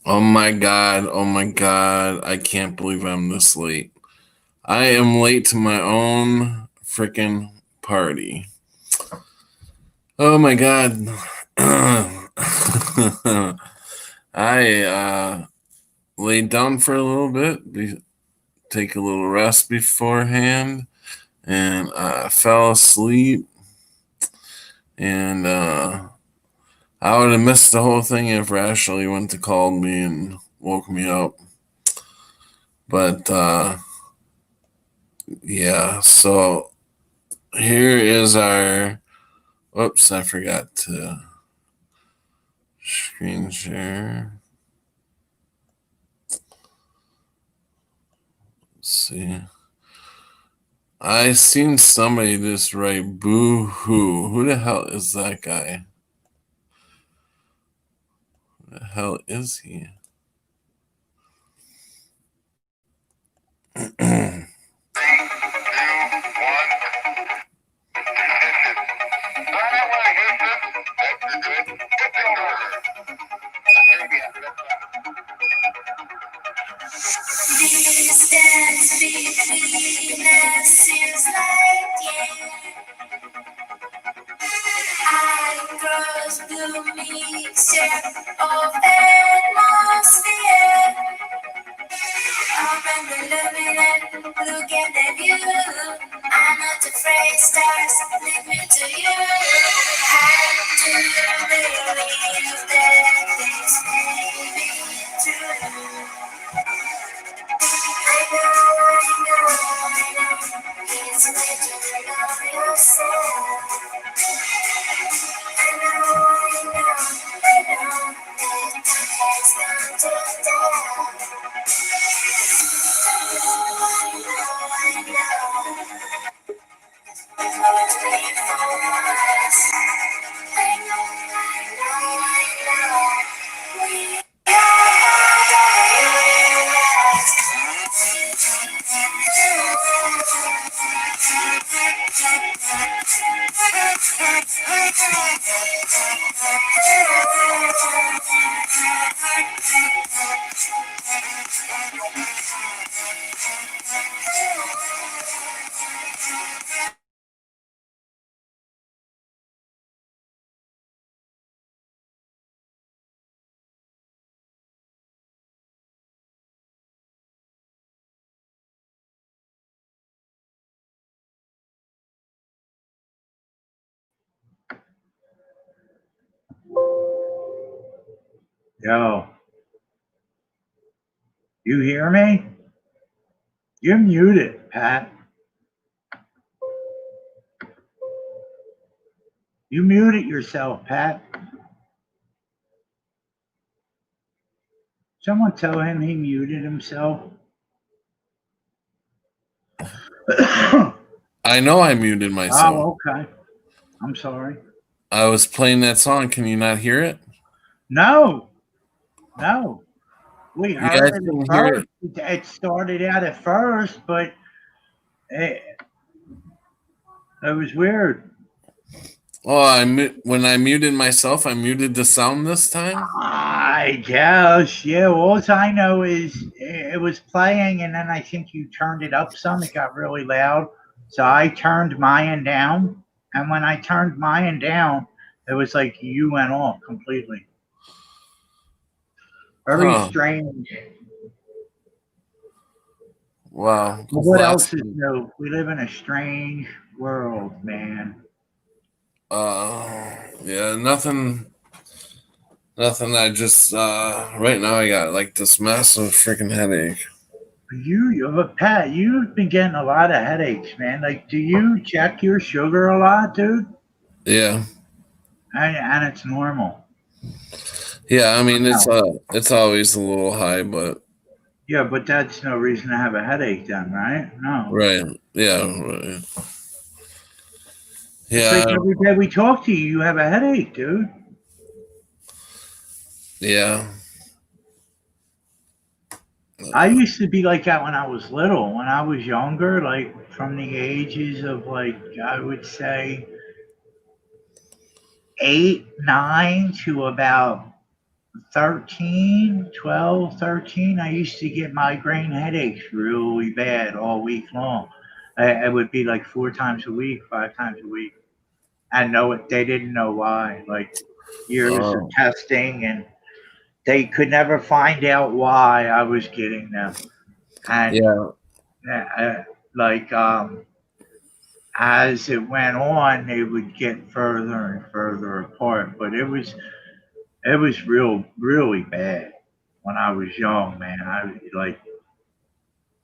Oh my god. Oh my god. I can't believe I'm this late. I am late to my own freaking party. Oh my god. I laid down for a little bit, take a little rest beforehand, and fell asleep. And I would have missed the whole thing if Ashley went to call me and woke me up. But yeah, so here is our. Oops, I forgot to screen share. Let's see. I seen somebody just write boo hoo. Who the hell is that guy? Who the hell is he? Distance between us is like I cross blue mixture of atmosphere. Open the luminant, look at the view. I'm not afraid, stars lead me to you. I do believe that this may be true. I know, it's way to know yourself. Yo, you hear me? You're muted, Pat. You muted yourself, Pat. Someone tell him he muted himself. I know I muted myself. Oh, okay. I'm sorry. I was playing that song. Can you not hear it? No, no. We You heard guys it at can hear it. first. It started out at first, but it was weird. Oh, when I muted myself, I muted the sound this time. I guess, yeah. All I know is it was playing, and then I think you turned it up some. It got really loud, so I turned mine down. And when I turned mine down, it was like you went off completely. Very Huh. strange. Wow. But what Last else is new? We live in a strange world, man. yeah, nothing. I just right now I got like this massive freaking headache. You have a pet. You've been getting a lot of headaches, man. Like, do you check your sugar a lot, dude? Yeah. And it's normal. Yeah, I mean No. it's always a little high, but Yeah, but that's no reason to have a headache then, right? No. right. Yeah. Right. It's like Yeah. every day we talk to you, you have a headache, dude. Yeah. I used to be like that when I was little. When I was younger, like from the ages of like, I would say 8, 9 to about 13, 12, 13, I used to get migraine headaches really bad all week long. It would be like 4 times a week, 5 times a week. And no, they didn't know why. Like years of Oh, testing, and they could never find out why I was getting them. And yeah, uh, like as it went on, they would get further and further apart. But it was really bad when I was young, man. I like,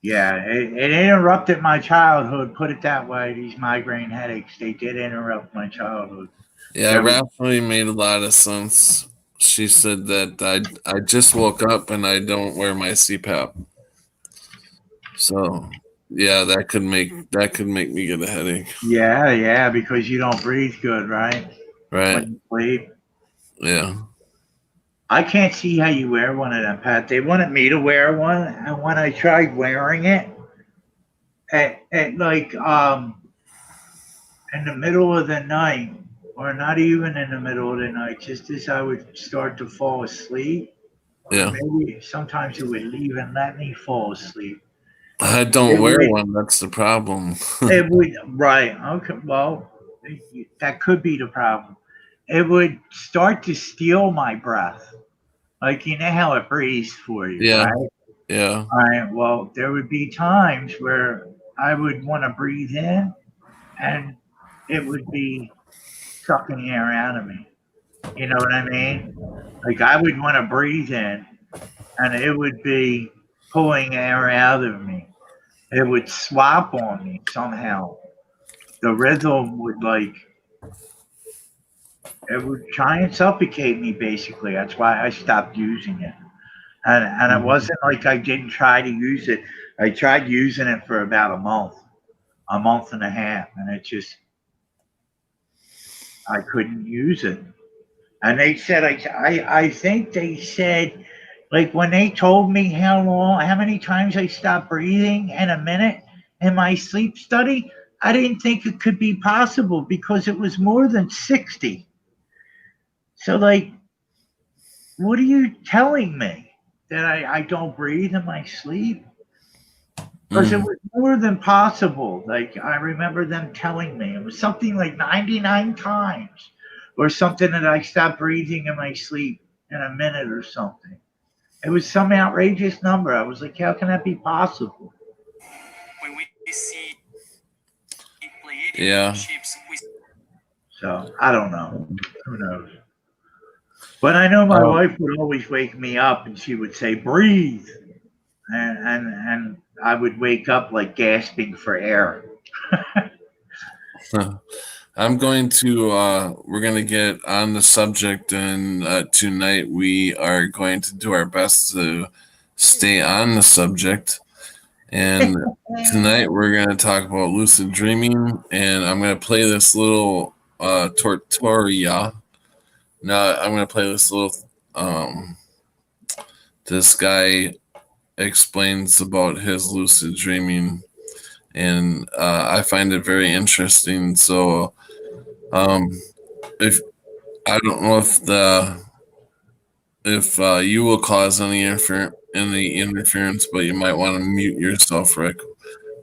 yeah, it interrupted my childhood. Put it that way. These migraine headaches, they did interrupt my childhood. yeah. There was, Rhapsody made a lot of sense. She said that I just woke up and I don't wear my CPAP. So yeah, that could make me get a headache. yeah, yeah, because you don't breathe good, right? Right. When you sleep. Yeah. I can't see how you wear one of them, Pat. They wanted me to wear one, and when I tried wearing it, at like in the middle of the night, or not even in the middle of the night, just as I would start to fall asleep, or Yeah. maybe sometimes it would even let me fall asleep. I don't It wear would, one. That's the problem. right, okay, well, that could be the problem. It would start to steal my breath. Like, you know how it breathes for you, Yeah. right? Yeah. All right, well, there would be times where I would want to breathe in, and it would be sucking the air out of me. You know what I mean? Like I would want to breathe in, and it would be pulling air out of me. It would swap on me somehow. The rhythm would like it would try and suffocate me. Basically, that's why I stopped using it. And it Mhm. wasn't like I didn't try to use it. I tried using it for about a month and a half, and it just I couldn't use it. And they said, I think they said, like when they told me how many times I stopped breathing in a minute in my sleep study, I didn't think it could be possible because it was more than 60. So, like, what are you telling me? That I don't breathe in my sleep? Because it Mm. was more than possible. Like, I remember them telling me it was something like 99 times or something that I stopped breathing in my sleep in a minute or something. It was some outrageous number. I was like, how can that be possible? When we see Pleiadian Yeah. ships, we So I don't know. Who knows? But I know my Um, wife would always wake me up and she would say, breathe. And I would wake up like gasping for air. I'm going to we're going to get on the subject, and tonight we are going to do our best to stay on the subject. And tonight we're going to talk about lucid dreaming, and I'm going to play this little tortoria. Now I'm going to play this little um this guy explains about his lucid dreaming, and I find it very interesting. So um if I don't know if you will cause any interference, but you might want to mute yourself, Rick,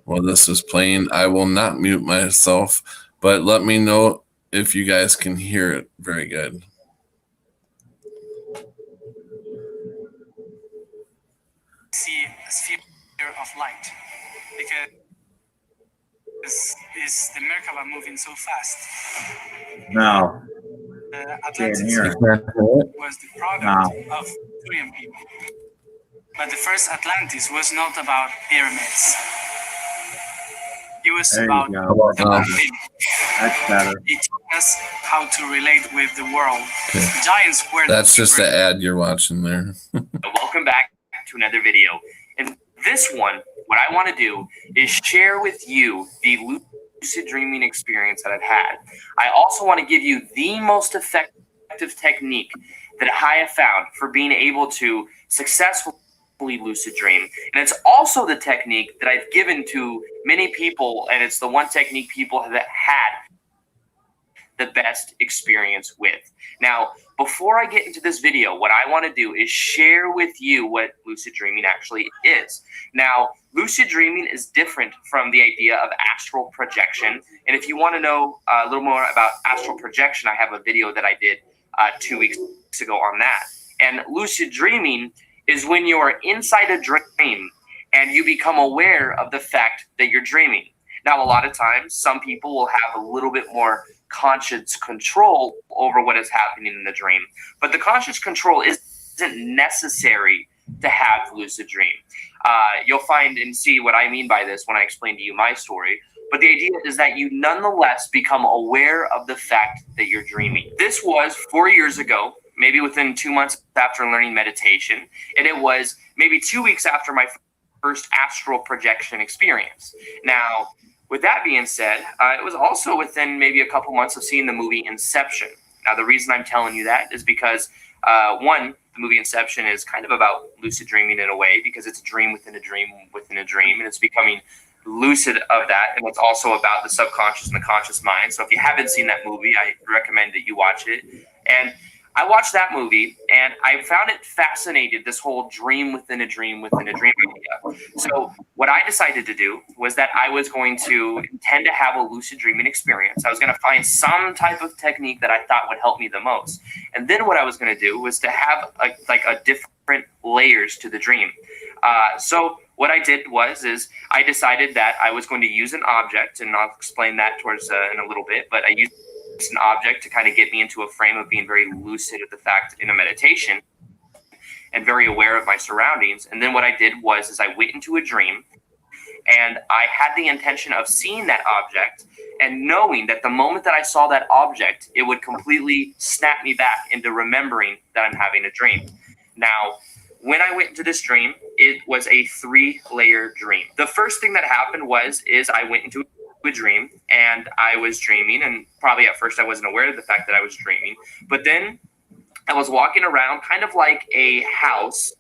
while this is playing. I will not mute myself, but let me know if you guys can hear it. Very good. see a sphere of light because is the Merkaba moving so fast. No, can't Atlantis You hear it. can't hear it? was the product No, of Arcturian people, but the first Atlantis was not about pyramids. It was there you about go. How about That's now? better. community. That's better. It taught us how to relate with the world. Okay. Giants were That's the just the ad you're watching there. Welcome back to another video. In this one, what I want to do is share with you the lucid dreaming experience that I've had. I also want to give you the most effective technique that I have found for being able to successfully lucid dream. And it's also the technique that I've given to many people, and it's the one technique people have had the best experience with. Now, before I get into this video, what I want to do is share with you what lucid dreaming actually is. Now, lucid dreaming is different from the idea of astral projection. And if you want to know a little more about astral projection, I have a video that I did 2 weeks ago on that. And lucid dreaming is when you are inside a dream and you become aware of the fact that you're dreaming. Now, a lot of times, some people will have a little bit more conscious control over what is happening in the dream. But the conscious control isn't necessary to have lucid dream. You'll find and see what I mean by this when I explain to you my story. But the idea is that you nonetheless become aware of the fact that you're dreaming. This was 4 years ago, maybe within 2 months after learning meditation. And it was maybe 2 weeks after my first astral projection experience. Now, with that being said, it was also within maybe a couple months of seeing the movie Inception. Now, the reason I'm telling you that is because, one, the movie Inception is kind of about lucid dreaming in a way, because it's a dream within a dream within a dream, and it's becoming lucid of that. And it's also about the subconscious and the conscious mind. So if you haven't seen that movie, I recommend that you watch it. And I watched that movie, and I found it fascinating, this whole dream within a dream within a dream idea. So what I decided to do was that I was going to intend to have a lucid dreaming experience. I was going to find some type of technique that I thought would help me the most. And then what I was going to do was to have a different layers to the dream. So what I did is I decided that I was going to use an object, and I'll explain that towards in a little bit, but I used an object to kind of get me into a frame of being very lucid of the fact in a meditation and very aware of my surroundings. And then what I did was I went into a dream, and I had the intention of seeing that object and knowing that the moment that I saw that object, it would completely snap me back into remembering that I'm having a dream. Now, when I went into this dream, it was a 3-layer dream. The first thing that happened is I went into a dream, and I was dreaming, and probably at first I wasn't aware of the fact that I was dreaming, but then I was walking around kind of like a house,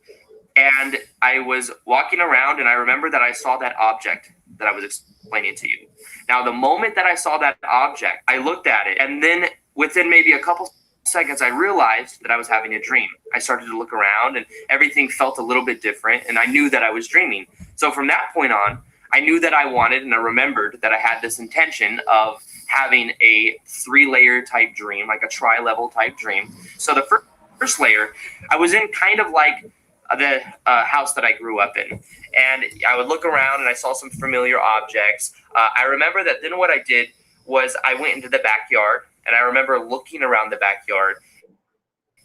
and I was walking around, and I remember that I saw that object that I was explaining to you. Now, the moment that I saw that object, I looked at it, and then within maybe a couple seconds, I realized that I was having a dream. I started to look around, and everything felt a little bit different, and I knew that I was dreaming. So from that point on, I knew that I wanted, and I remembered that I had this intention of having a 3-layer type dream, like a tri-level type dream. So the first layer, I was in kind of like the house that I grew up in. And I would look around, and I saw some familiar objects. I remember that then what I did was I went into the backyard, and I remember looking around the backyard,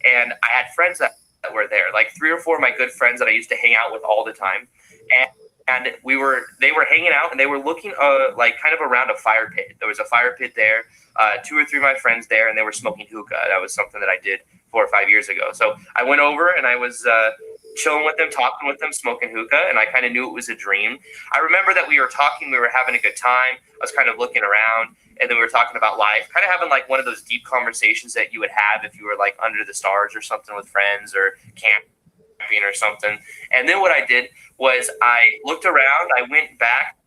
and I had friends that were there, like 3 or 4 of my good friends that I used to hang out with all the time. And they were hanging out, and they were looking like kind of around a fire pit. There was a fire pit there, 2 or 3 of my friends there, and they were smoking hookah. That was something that I did 4 or 5 years ago. So I went over, and I was chilling with them, talking with them, smoking hookah, and I kind of knew it was a dream. I remember that we were talking, we were having a good time. I was kind of looking around, and then we were talking about life, kind of having like one of those deep conversations that you would have if you were like under the stars or something with friends, or camping or something. And then what I did was I looked around, I went back.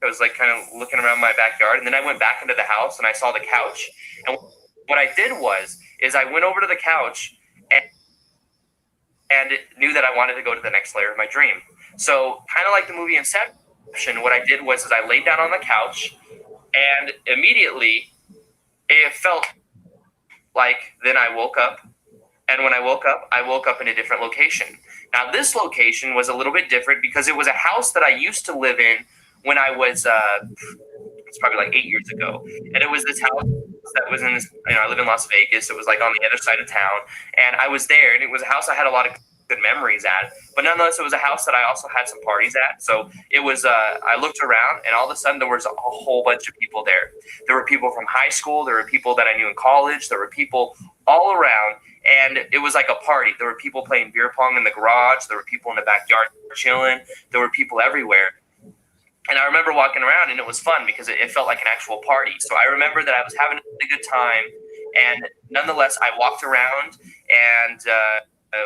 I was like kind of looking around my backyard, and then I went back into the house, and I saw the couch. And what I did is I went over to the couch and knew that I wanted to go to the next layer of my dream. So kind of like the movie Inception, what I did was I laid down on the couch, and immediately it felt like then I woke up. And when I woke up in a different location. Now, this location was a little bit different because it was a house that I used to live in when I was, it's probably like 8 years ago. And it was this house that was in this, I live in Las Vegas. It was like on the other side of town. And I was there, and it was a house I had a lot of good memories at. But nonetheless, it was a house that I also had some parties at. So it was, I looked around, and all of a sudden there was a whole bunch of people there. There were people from high school. There were people that I knew in college. There were people all around. And it was like a party. There were people playing beer pong in the garage. There were people in the backyard chilling. There were people everywhere. And I remember walking around, and it was fun because it felt like an actual party. So I remember that I was having a good time. And nonetheless, I walked around and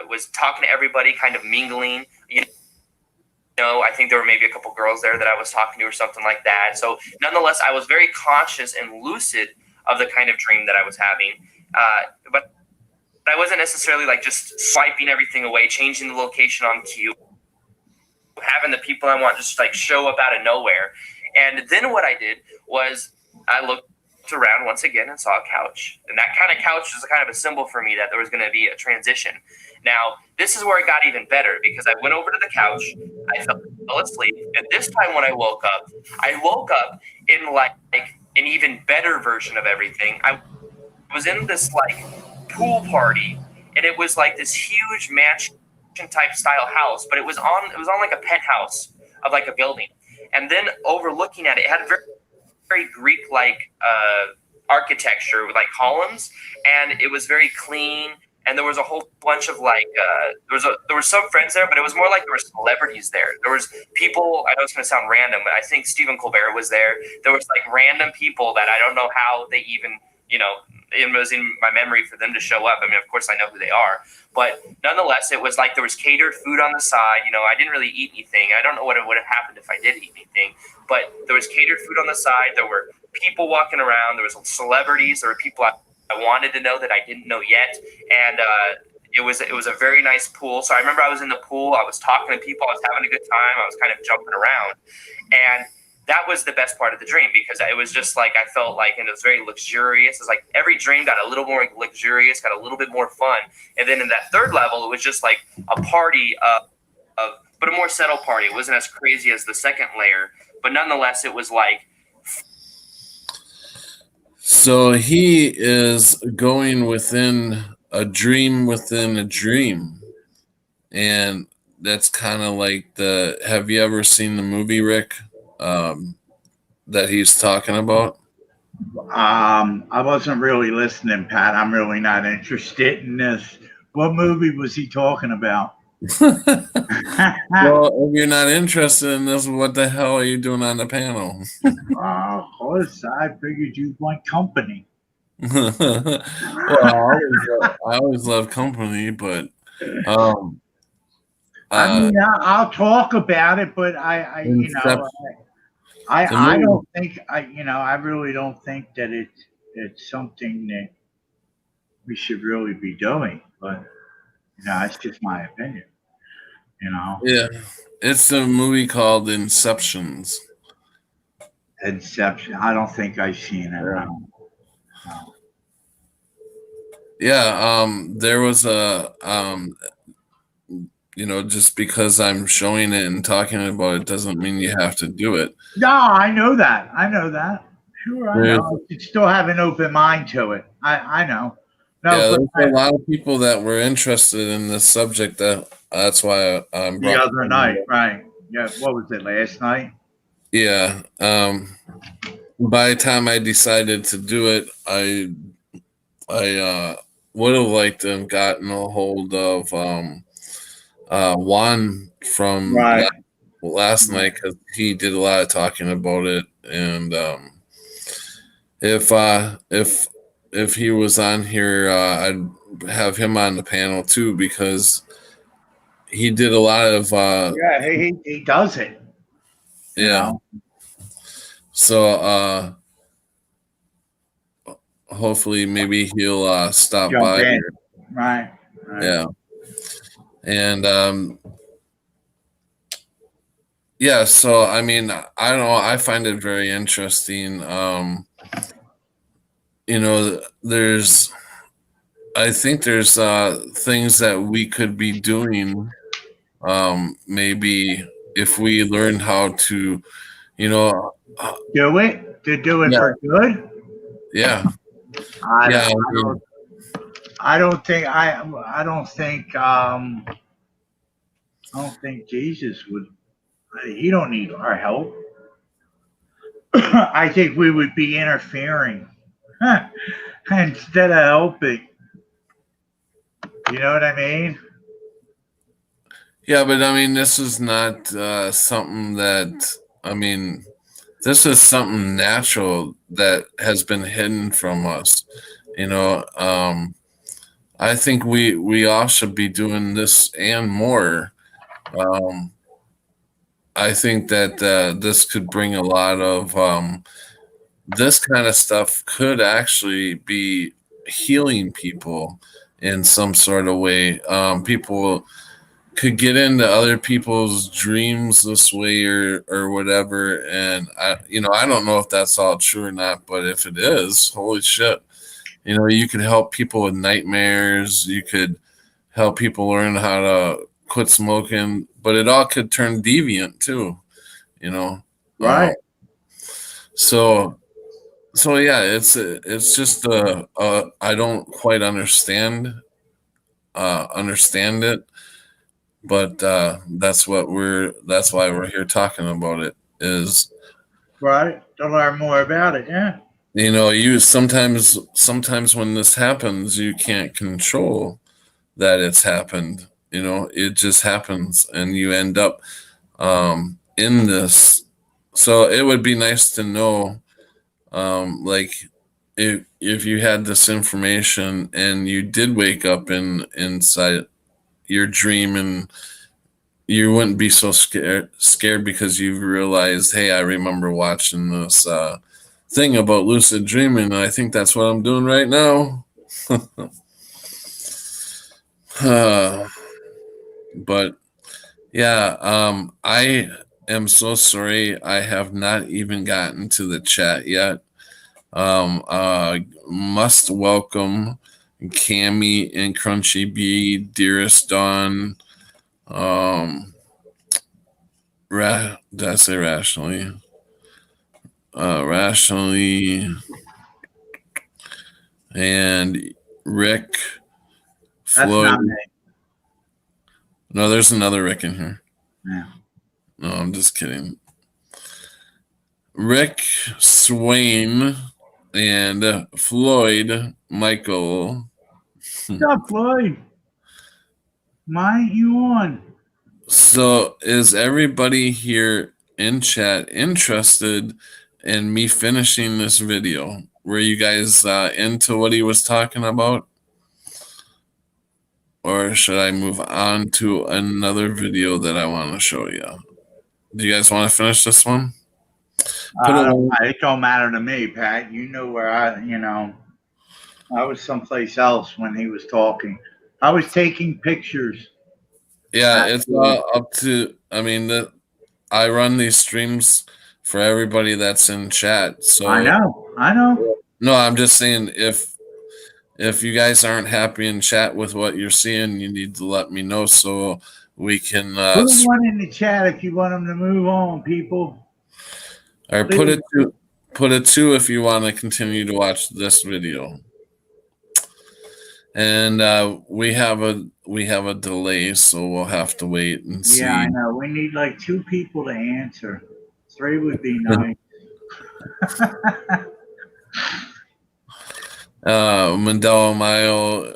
was talking to everybody, kind of mingling. I think there were maybe a couple girls there that I was talking to or something like that. So nonetheless, I was very conscious and lucid of the kind of dream that I was having. But I wasn't necessarily like just swiping everything away, changing the location on cue, having the people I want just like show up out of nowhere. And then what I did was I looked around once again and saw a couch. And that kind of couch was kind of a symbol for me that there was going to be a transition. Now, this is where it got even better because I went over to the couch, I fell asleep, and this time when I woke up in like an even better version of everything. I was in this like pool party, and it was like this huge mansion type style house, but it was on like a penthouse of like a building, and then overlooking at it, it had very Greek like architecture with like columns, and it was very clean. And there was a whole bunch of like there were some friends there, but it was more like there were celebrities there. There was people. I know it's going to sound random, but I think Stephen Colbert was there. There was like random people that I don't know how they even it was in my memory for them to show up. I mean, of course, I know who they are, but nonetheless, it was like there was catered food on the side. I didn't really eat anything. I don't know what would have happened if I did eat anything, but there was catered food on the side. There were people walking around. There was celebrities. There were people I wanted to know that I didn't know yet, and it was a very nice pool. So I remember I was in the pool. I was talking to people. I was having a good time. I was kind of jumping around, and that was the best part of the dream because it was just like I felt like, and it was very luxurious. It's like every dream got a little more luxurious, got a little bit more fun, and then in that third level, it was just like a party but a more settled party. It wasn't as crazy as the second layer, but nonetheless, it was like. So he is going within a dream within a dream. And that's kind of like have you ever seen the movie, Rick, that he's talking about? I wasn't really listening, Pat. I'm really not interested in this. What movie was he talking about? Well, if you're not interested in this, what the hell are you doing on the panel? Of course, I figured you'd want company. Well, I always love company, but I mean, I'll talk about it, but I don't think I really don't think that it's something that we should really be doing. But it's just my opinion. Yeah, it's a movie called Inceptions. Inception. I don't think I've seen it. Yeah. Yeah, there was just because I'm showing it and talking about it doesn't mean you have to do it. No, I know that. Sure, I know. You still have an open mind to it. I know. No, yeah, there's a lot of people that were interested in this subject. That's why I'm the other night, right? Yeah, what was it, last night? Yeah. By the time I decided to do it, I would have liked to have gotten a hold of Juan from last night because he did a lot of talking about it, and if he was on here, I'd have him on the panel too because he did a lot of he does it. Yeah. So hopefully maybe he'll stop by here. Right. Yeah. And yeah, so I mean, I don't know, I find it very interesting. I think there's things that we could be doing maybe if we learn how to do it for good. Yeah. I don't think Jesus would. He don't need our help. I think we would be interfering instead of helping. You know what I mean? Yeah, but I mean, this is not something that, this is something natural that has been hidden from us. I think we all should be doing this and more. I think that this could bring a lot of this kind of stuff could actually be healing people in some sort of way. People could get into other people's dreams this way or whatever. And I don't know if that's all true or not, but if it is, holy shit. You could help people with nightmares. You could help people learn how to quit smoking, but it all could turn deviant too, you know. Right. So yeah, it's just I don't quite understand it, but that's why we're here talking about it. Is Right. To learn more about it. Yeah. you sometimes when this happens, you can't control that it's happened. It just happens, and you end up in this. So it would be nice to know, like, if you had this information and you did wake up inside your dream, and you wouldn't be so scared because you realized, hey, I remember watching this thing about lucid dreaming, and I think that's what I'm doing right now. But yeah, I am so sorry I have not even gotten to the chat yet. Must welcome Cammy and Crunchy B, Dearest Dawn. Did I say rationally? Rationally, and Rick, That's Floyd. not me. No, there's another Rick in here. Yeah. No, I'm just kidding. Rick, Swain, and Floyd Michael. What's up, Floyd? Why ain't you on? So, is everybody here in chat interested in me finishing this video? Were you guys into what he was talking about? Or should I move on to another video that I want to show you? Do you guys want to finish this one? It don't matter to me, Pat. You know where I was someplace else when he was talking. I was taking pictures. Yeah, it's up to. I mean, I run these streams for everybody that's in chat. So I know. no, I'm just saying if you guys aren't happy in chat with what you're seeing, you need to let me know so we can Put one in the chat if you want them to move on, people. or put it two if you want to continue to watch this video. And we have a delay, so we'll have to wait and see. Yeah, I know. We need like 2 people to answer. 3 would be nice. Mandela Mile,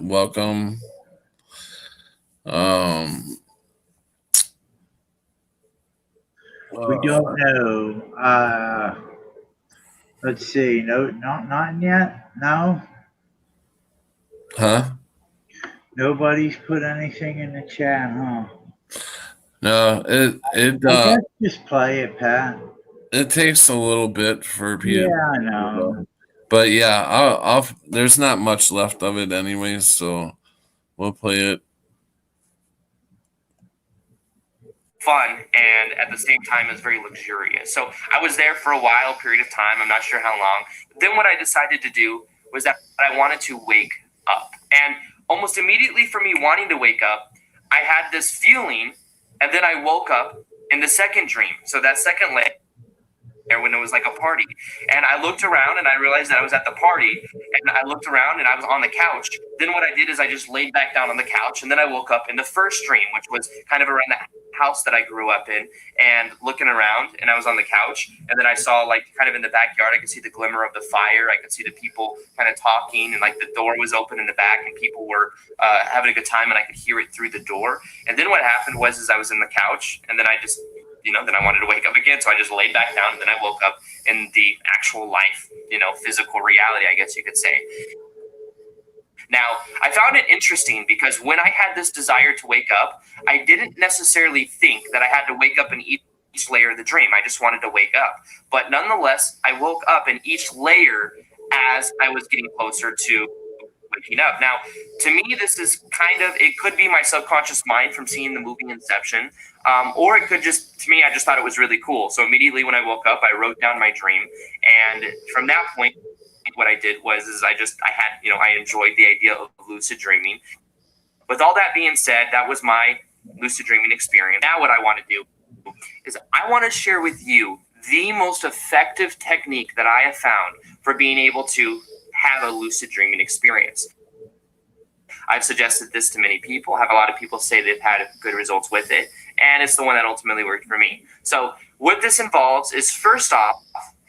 welcome. We don't know. Let's see. No, not yet. No. Huh? Nobody's put anything in the chat, huh? No, I guess just play it, Pat. It takes a little bit for people. Yeah, I know. But yeah, I'll there's not much left of it anyways, so we'll play it. Fun, and at the same time is very luxurious. So I was there for a while, period of time. I'm not sure how long. Then what I decided to do was that I wanted to wake up. And almost immediately for me wanting to wake up, I had this feeling, and then I woke up in the second dream. So that second layer when it was like a party. And I looked around and I realized that I was at the party, and I looked around and I was on the couch. Then what I did is I just laid back down on the couch, and then I woke up in the first dream, which was kind of around the house that I grew up in, and looking around, and I was on the couch, and then I saw like kind of in the backyard, I could see the glimmer of the fire. I could see the people kind of talking, and like the door was open in the back, and people were having a good time, and I could hear it through the door. And then what happened was I was in the couch, and then I just then I wanted to wake up again. So I just laid back down, and then I woke up in the actual life, physical reality, I guess you could say. Now, I found it interesting because when I had this desire to wake up, I didn't necessarily think that I had to wake up in each layer of the dream. I just wanted to wake up. But nonetheless, I woke up in each layer as I was getting closer to waking up. Now, to me, this is kind of, it could be my subconscious mind from seeing the movie Inception, or it could just, to me, I just thought it was really cool. So immediately when I woke up, I wrote down my dream. And from that point, what I did was, I enjoyed the idea of lucid dreaming. With all that being said, that was my lucid dreaming experience. Now what I want to do is I want to share with you the most effective technique that I have found for being able to have a lucid dreaming experience. I've suggested this to many people, have a lot of people say they've had good results with it, and it's the one that ultimately worked for me. So what this involves is, first off,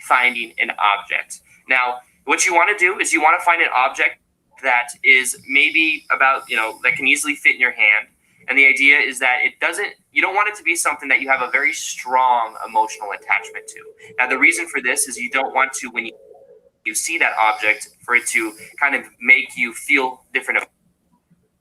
finding an object. Now, what you want to do is you want to find an object that is maybe about, that can easily fit in your hand. And the idea is that you don't want it to be something that you have a very strong emotional attachment to. Now, the reason for this is you don't want to, when you see that object, for it to kind of make you feel different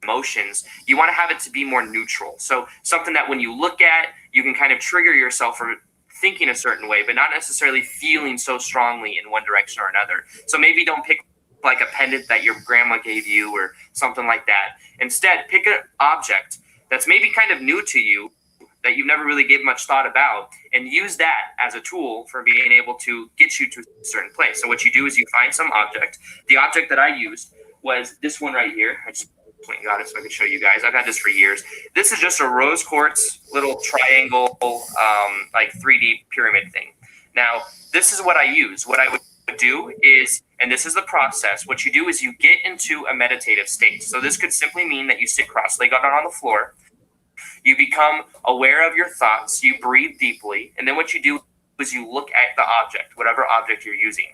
emotions. You want to have it to be more neutral. So something that when you look at, you can kind of trigger yourself for thinking a certain way, but not necessarily feeling so strongly in one direction or another. So maybe don't pick like a pendant that your grandma gave you or something like that. Instead, pick an object that's maybe kind of new to you, that you've never really gave much thought about, and use that as a tool for being able to get you to a certain place. So what you do is you find some object. The object that I used was this one right here. I just got it so I can show you guys. I've had this for years. This is just a rose quartz little triangle, like 3D pyramid thing. Now, this is what I use. What I would do is, and this is the process, what you do is you get into a meditative state. So this could simply mean that you sit cross-legged on the floor. You become aware of your thoughts, you breathe deeply, and then what you do is you look at the object, whatever object you're using.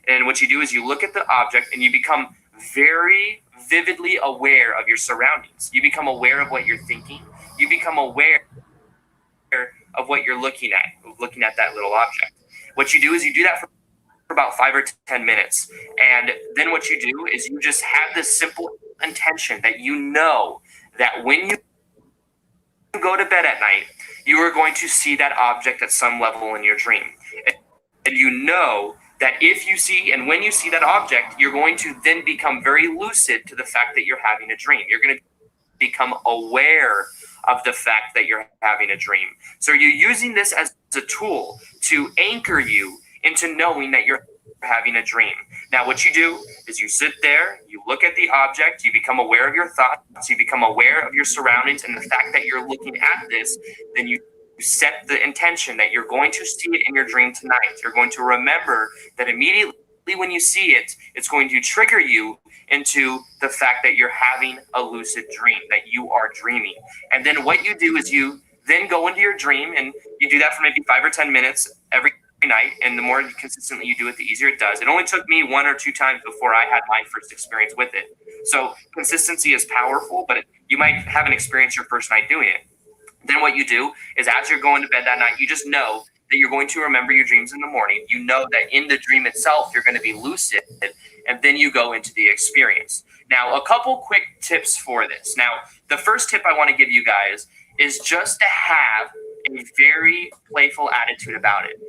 And what you do is you look at the object and you become very vividly aware of your surroundings. You become aware of what you're thinking. You become aware of what you're looking at that little object. What you do is you do that for about 5 or 10 minutes. And then what you do is you just have this simple intention that you know that when you go to bed at night, you are going to see that object at some level in your dream. And you know that if you see, and when you see that object, you're going to then become very lucid to the fact that you're having a dream. You're going to become aware of the fact that you're having a dream. So you're using this as a tool to anchor you into knowing that you're having a dream. Now, what you do is you sit there, you look at the object, you become aware of your thoughts, you become aware of your surroundings and the fact that you're looking at this, then you set the intention that you're going to see it in your dream tonight. You're going to remember that immediately when you see it, it's going to trigger you into the fact that you're having a lucid dream, that you are dreaming. And then what you do is you then go into your dream, and you do that for maybe 5 or 10 minutes every night, and the more consistently you do it, the easier it does. It only took me 1 or 2 times before I had my first experience with it. So consistency is powerful, but you might have an experience your first night doing it. Then what you do is, as you're going to bed that night, you just know that you're going to remember your dreams in the morning. You know that in the dream itself, you're going to be lucid, and then you go into the experience. Now, a couple quick tips for this. Now, the first tip I want to give you guys is just to have a very playful attitude about it.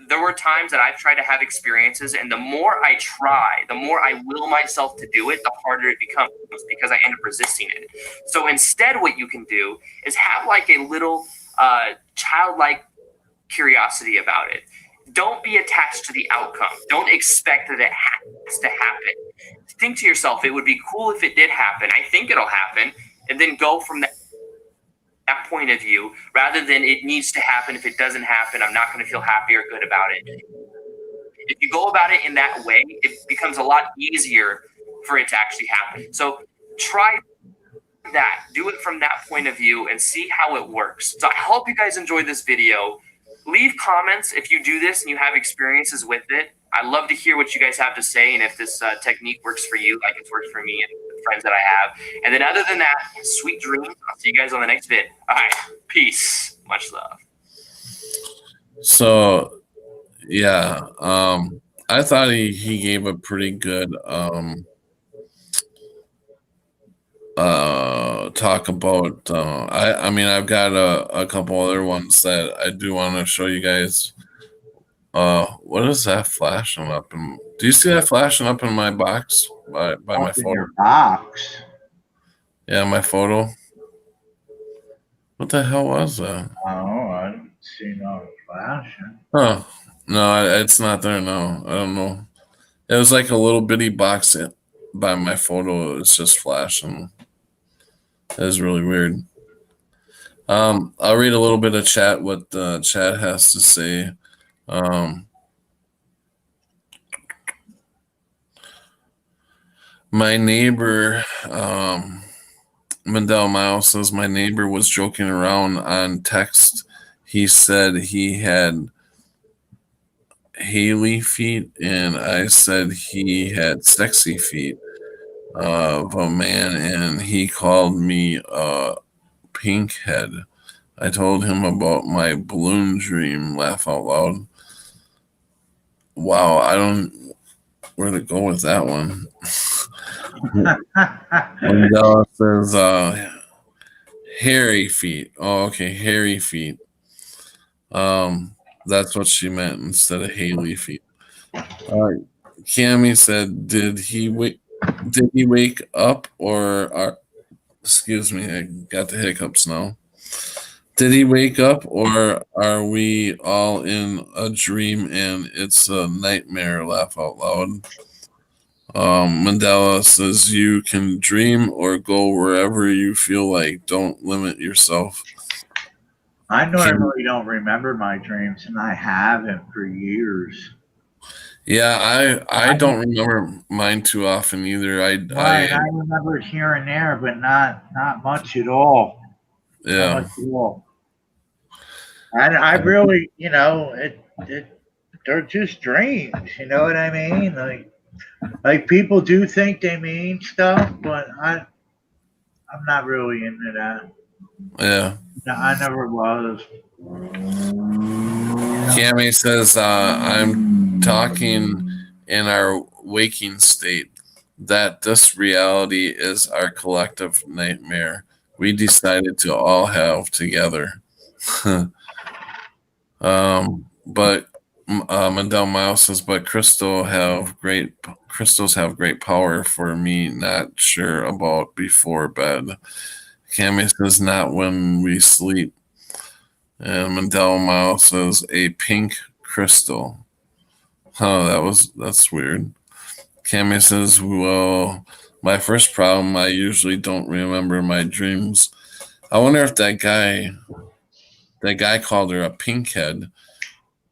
There were times that I've tried to have experiences, and the more I try, the more I will myself to do it, the harder it becomes because I end up resisting it. So instead, what you can do is have like a little childlike curiosity about it. Don't be attached to the outcome. Don't expect that it has to happen. Think to yourself, it would be cool if it did happen. I think it'll happen. And then go from that point of view, rather than it needs to happen. If it doesn't happen, I'm not going to feel happy or good about it. If you go about it in that way, it becomes a lot easier for it to actually happen. So try that. Do it from that point of view and see how it works. So I hope you guys enjoyed this video. Leave comments if you do this and you have experiences with it. I'd love to hear what you guys have to say, and if this technique works for you like it's worked for me and the friends that I have. And then other than that, sweet dreams. I'll see you guys on the next vid. All right. Peace. Much love. So, yeah, I thought he gave a pretty good talk about. I mean, I've got a couple other ones that I do want to show you guys. What is that flashing up? Do you see that flashing up in my box by my Up in photo? your box. Yeah, my photo. What the hell was that? Oh, I didn't see no flashing. Oh, no, it's not there now. I don't know. It was like a little bitty box by my photo. It's just flashing. It was really weird. I'll read a little bit of chat. What the chat has to say. Um, my neighbor, Mandela Miles says, my neighbor was joking around on text. He said he had Haley feet, and I said he had sexy feet of a man, and he called me a pink head. I told him about my balloon dream. Laugh out loud. Wow, I don't where to go with that one. Mandela says, hairy feet. Oh, okay, hairy feet. That's what she meant instead of Haley feet. Cammy said, Did he wake up or excuse me, I got the hiccups now. Did he wake up or are we all in a dream and it's a nightmare? Laugh out loud. Mandela says you can dream or go wherever you feel like. Don't limit yourself. I normally don't remember my dreams, and I haven't for years. Yeah, I don't remember mine too often either. Right, I remember here and there, but not much at all. Not much Yeah. at all. I really, they're just dreams. You know what I mean? Like people do think they mean stuff, but I'm not really into that. Yeah. No, I never was. Cammy says, I'm talking in our waking state, that this reality is our collective nightmare we decided to all have together. But Mandel Miles says, but crystals have great power for me, not sure about before bed. Cammy says, not when we sleep. And Mandela Miles says a pink crystal. That's weird. Cammy says, well, my first problem, I usually don't remember my dreams. I wonder if that guy called her a pink head.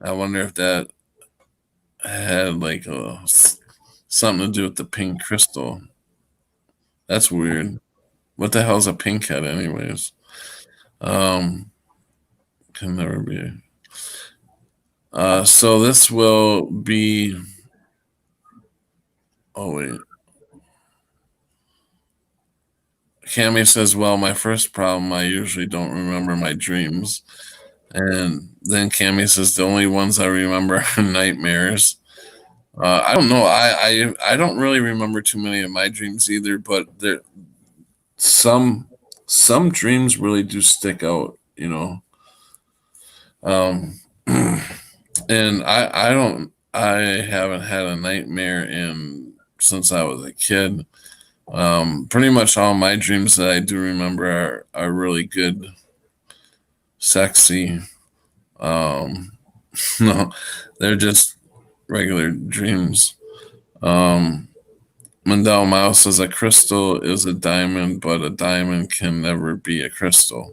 I wonder if that had like something to do with the pink crystal. That's weird. What the hell's a pink head, anyways? Can never be. So this will be. Oh wait. Cammy says, "Well, my first problem, I usually don't remember my dreams." And then Cammy says, "The only ones I remember are nightmares." I don't know. I don't really remember too many of my dreams either, but there some dreams really do stick out, you know. Um, and I haven't had a nightmare in since I was a kid. Pretty much all my dreams that I do remember are really good, sexy. No, they're just regular dreams. Um, Mandel Mouse says a crystal is a diamond, but a diamond can never be a crystal.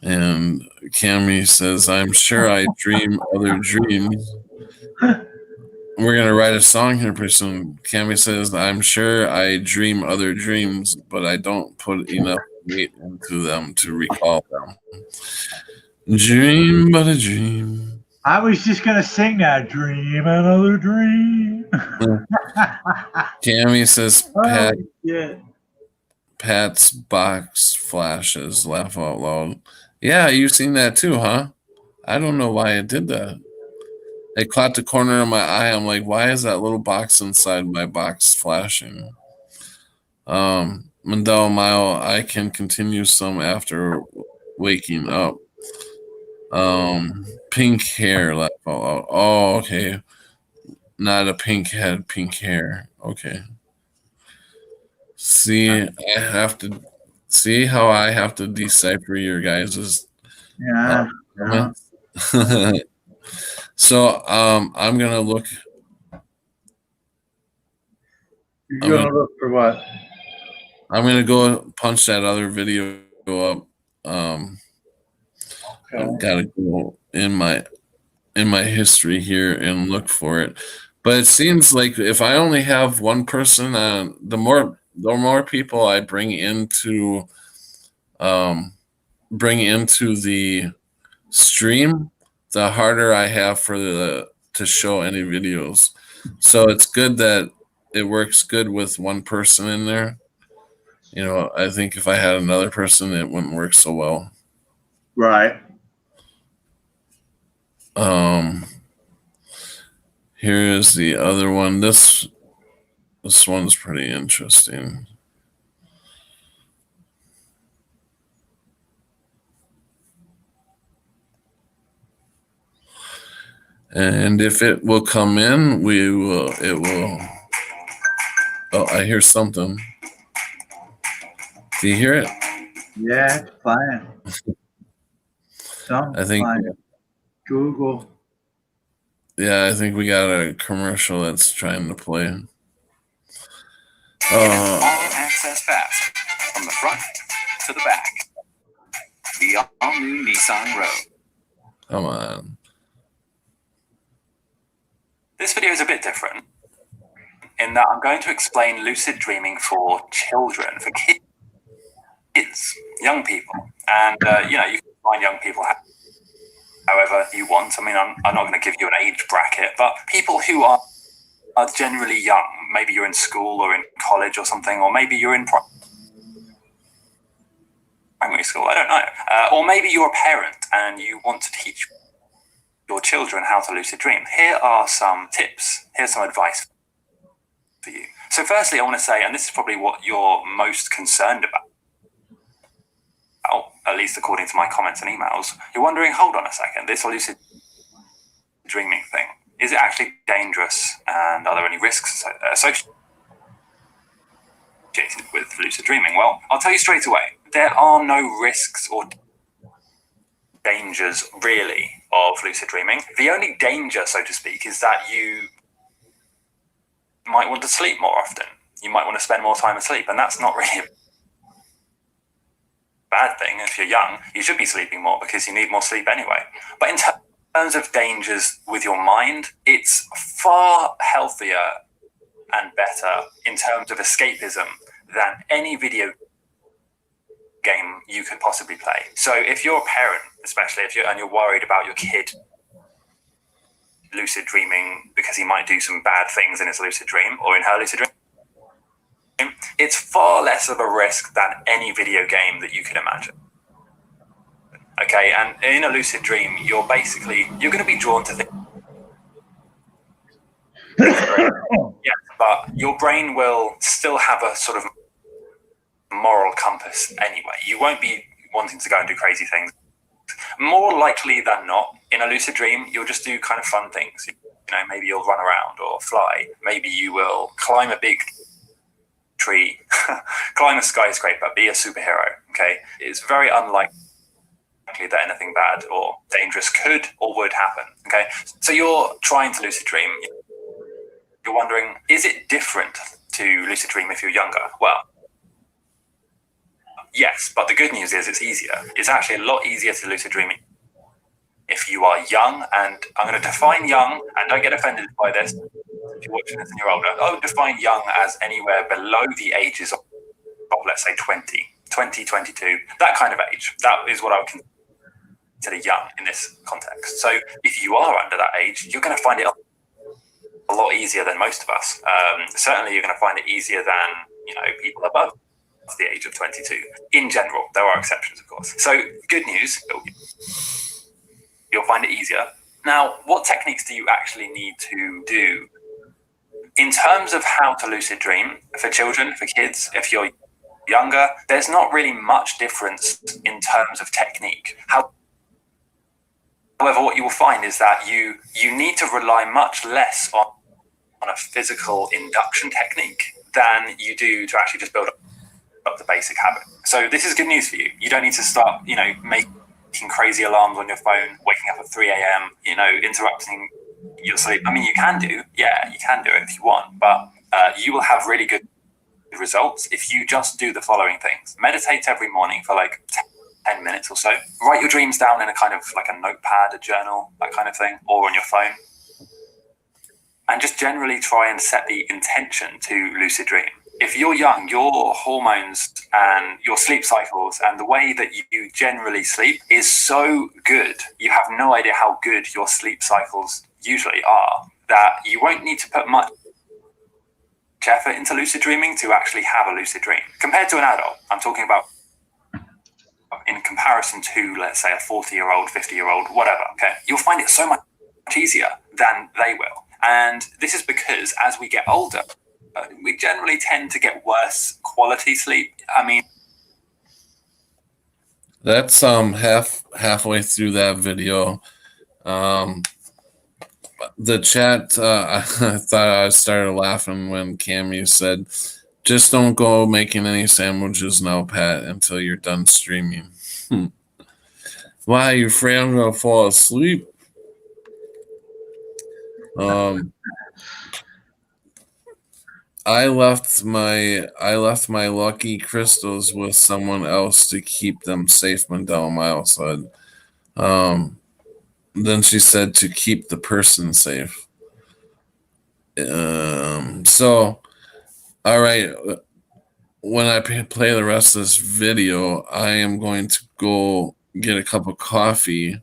And Cammy says, I'm sure I dream other dreams. We're going to write a song here pretty soon. Cammy says, I'm sure I dream other dreams, but I don't put enough weight into them to recall them. Dream but a dream. I was just gonna sing that dream, another dream. Cammy says, Yeah. Pat's box flashes. Laugh out loud. Yeah, you've seen that too, huh? I don't know why it did that. It caught the corner of my eye. I'm like, why is that little box inside my box flashing? Mandela Mile, I can continue some after waking up. Pink hair left fall out. Oh, okay. Not a pink head, pink hair. Okay. See, I have to see how I have to decipher your guys' Yeah. Yeah. comments. So I'm gonna look. I'm You're gonna gonna look for what? I'm gonna go punch that other video up. I've Okay. got to go in my history here and look for it. But it seems like if I only have one person, the more people I bring into the stream, the harder I have to show any videos. So it's good that it works good with one person in there. You know, I think if I had another person, it wouldn't work so well. Right. Um, Here is the other one. This one's pretty interesting. And if it will come in, it will. Oh, I hear something. Do you hear it? Yeah, it's playing. I Something's think, playing. Google. yeah, I think we got a commercial that's trying to play. All access pass from the front to the back. The all-new Nissan Rogue. Come on. This video is a bit different in that I'm going to explain lucid dreaming for children, for kids, young people. And, you can find young people however you want. I mean, I'm not going to give you an age bracket, but people who are generally young, maybe you're in school or in college or something, or maybe you're in primary school, I don't know. Or maybe you're a parent and you want to teach your children how to lucid dream. Here are some tips. Here's some advice for you. So firstly, I want to say, and this is probably what you're most concerned about, at least according to my comments and emails, you're wondering, hold on a second, this lucid dreaming thing, is it actually dangerous, and are there any risks associated with lucid dreaming? Well, I'll tell you straight away, there are no risks or dangers really of lucid dreaming. The only danger, so to speak, is that you might want to sleep more often. You might want to spend more time asleep, and that's not really a bad thing. If you're young, you should be sleeping more because you need more sleep anyway. But in terms of dangers with your mind, it's far healthier and better in terms of escapism than any video game you could possibly play. So if you're a parent, especially if you're worried about your kid lucid dreaming because he might do some bad things in his lucid dream or in her lucid dream, it's far less of a risk than any video game that you can imagine. Okay, and in a lucid dream, you're going to be drawn to things. Yes, but your brain will still have a sort of moral compass anyway. You won't be wanting to go and do crazy things. More likely than not, in a lucid dream, you'll just do kind of fun things. Maybe you'll run around or fly. Maybe you will climb a big tree, climb a skyscraper, be a superhero. Okay, it's very unlikely that anything bad or dangerous could or would happen. Okay, so you're trying to lucid dream. You're wondering, is it different to lucid dream if you're younger? Well, yes, but the good news is it's easier. It's actually a lot easier to lucid dream if you are young, and I'm going to define young, and don't get offended by this if you're watching this and you're older. I would define young as anywhere below the ages of let's say 20, 22, that kind of age. That is what I would consider young in this context. So if you are under that age, you're going to find it a lot easier than most of us. Certainly you're going to find it easier than people above the age of 22. In general, there are exceptions, of course. So good news, you'll find it easier. Now, what techniques do you actually need to do in terms of how to lucid dream for children, for kids, if you're younger, there's not really much difference in terms of technique. However, what you will find is that you need to rely much less on a physical induction technique than you do to actually just build up the basic habit. So this is good news for you. You don't need to start, making crazy alarms on your phone, waking up at 3 a.m., interrupting your sleep. I mean, you can do it if you want, but you will have really good results if you just do the following things. Meditate every morning for like 10 minutes or so. Write your dreams down in a kind of like a notepad, a journal, that kind of thing, or on your phone. And just generally try and set the intention to lucid dream. If you're young, your hormones and your sleep cycles and the way that you generally sleep is so good. You have no idea how good your sleep cycles usually are, that you won't need to put much effort into lucid dreaming to actually have a lucid dream. Compared to an adult, I'm talking about in comparison to, let's say, a 40-year-old, 50-year-old, whatever, okay? You'll find it so much easier than they will. And this is because as we get older, we generally tend to get worse quality sleep. I mean, that's halfway through that video. The chat, I thought I started laughing when Cammy said, "Just don't go making any sandwiches now, Pat, until you're done streaming." Why, you afraid I'm gonna fall asleep? I left my lucky crystals with someone else to keep them safe, Mandela Miles said. Then she said to keep the person safe. So, all right. When I play the rest of this video, I am going to go get a cup of coffee.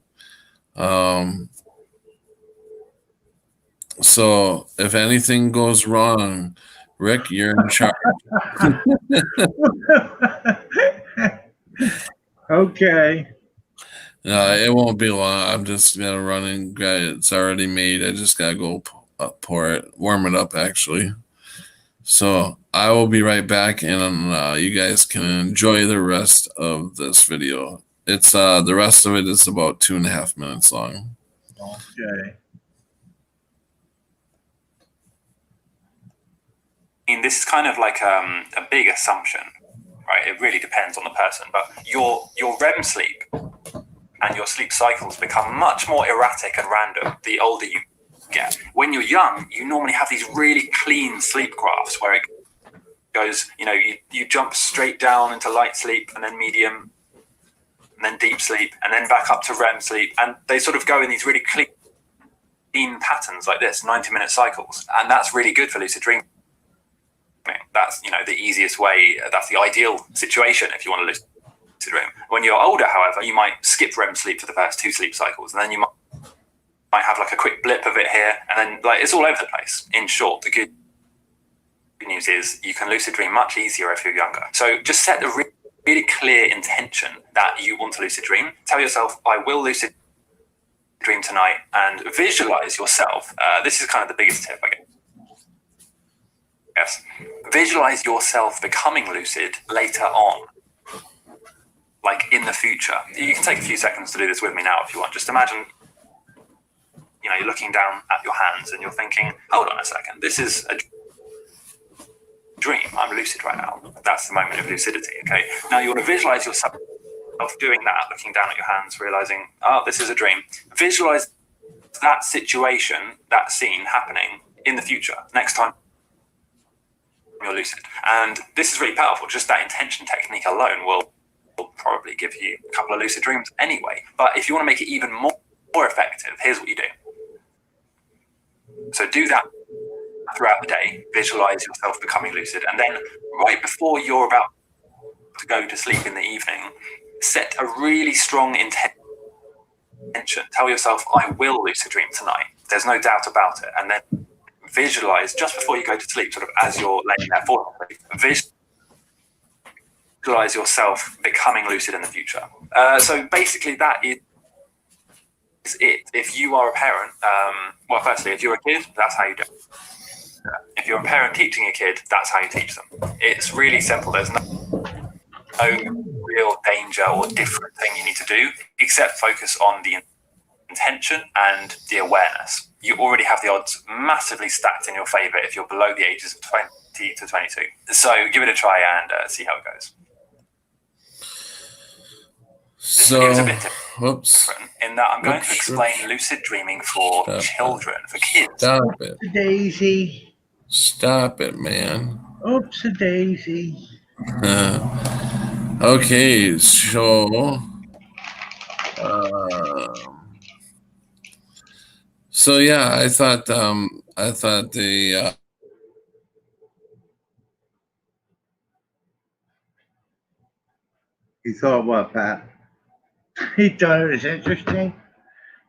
So if anything goes wrong, Rick, you're in charge. Okay. It won't be long. I'm just gonna run and grab it. It's already made. I just gotta go pour it, warm it up actually. So I will be right back, and you guys can enjoy the rest of this video. It's the rest of it is about 2.5 minutes long. Okay. I mean, this is kind of like a big assumption, right? It really depends on the person, but your REM sleep and your sleep cycles become much more erratic and random the older you get. When you're young, you normally have these really clean sleep graphs where it goes, you jump straight down into light sleep and then medium and then deep sleep and then back up to REM sleep. And they sort of go in these really clean patterns like this, 90-minute cycles. And that's really good for lucid dreaming. That's, the easiest way. That's the ideal situation if you want to lucid dream. When you're older, however, you might skip REM sleep for the first 2 sleep cycles, and then you might have like a quick blip of it here, and then like it's all over the place. In short, the good news is you can lucid dream much easier if you're younger. So just set a really clear intention that you want to lucid dream. Tell yourself, I will lucid dream tonight, and visualize yourself. This is kind of the biggest tip, I guess. Yes. Visualize yourself becoming lucid later on, like in the future. You can take a few seconds to do this with me now if you want. Just imagine, you're looking down at your hands and you're thinking, hold on a second, this is a dream. I'm lucid right now. That's the moment of lucidity, okay? Now you want to visualize yourself doing that, looking down at your hands, realizing, oh, this is a dream. Visualize that situation, that scene happening in the future, next time you're lucid. And this is really powerful. Just that intention technique alone will probably give you a couple of lucid dreams anyway. But if you want to make it even more effective, here's what you do. So do that throughout the day. Visualize yourself becoming lucid. And then right before you're about to go to sleep in the evening, set a really strong intention. Tell yourself, I will lucid dream tonight. There's no doubt about it. And then visualize just before you go to sleep, sort of as you're laying there falling asleep, visualize yourself becoming lucid in the future. So basically that is it. If you are a parent, well, firstly, if you're a kid, that's how you do it. If you're a parent teaching a kid, that's how you teach them. It's really simple. There's no real danger or different thing you need to do, except focus on the intention and the awareness. You already have the odds massively stacked in your favor if you're below the ages of 20 to 22. So give it a try and see how it goes. This video is a bit different in that I'm going to explain lucid dreaming for children, for kids. Stop it. Daisy. Stop it, man. Oops, a daisy. Okay, so so yeah, I thought the You thought what, Pat? He thought it was interesting.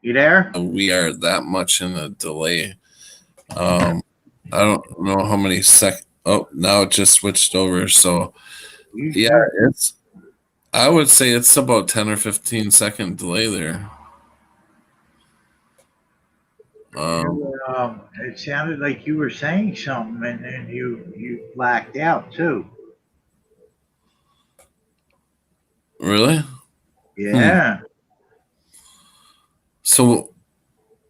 You there? we are that much in a delay. I don't know how many Oh, now it just switched over. So yeah, I would say it's about 10 or 15-second delay there. It sounded like you were saying something, and then you blacked out too. Really? Yeah. So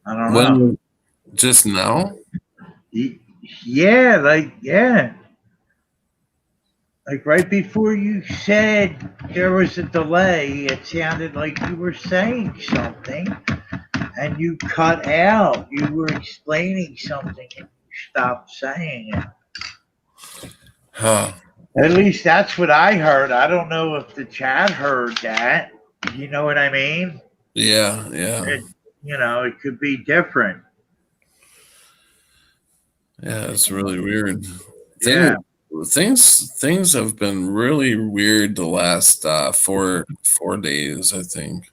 I don't know. Just now? Yeah, like right before you said there was a delay, it sounded like you were saying something, and you cut out. You were explaining something, and you stopped saying it. Huh. At least that's what I heard. I don't know if the chat heard that. You know what I mean? Yeah. It could be different. Yeah, it's really weird. Yeah. Things have been really weird the last 4 days, I think.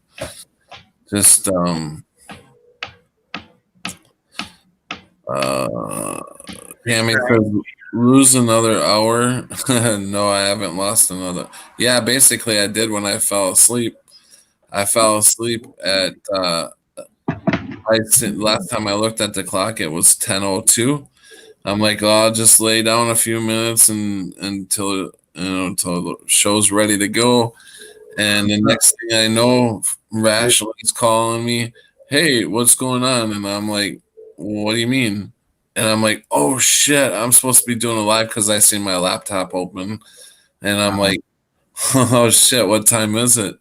Just Tammy says, lose another hour. No, I haven't lost another. Yeah, basically I did when I fell asleep. I fell asleep at last time I looked at the clock, it was 10:02. I'm like, oh, I'll just lay down a few minutes until the show's ready to go. And the next thing I know, Rashleigh's calling me, hey, what's going on? And I'm like, what do you mean? And I'm like, oh shit, I'm supposed to be doing a live because I see my laptop open. And I'm like, oh shit, what time is it?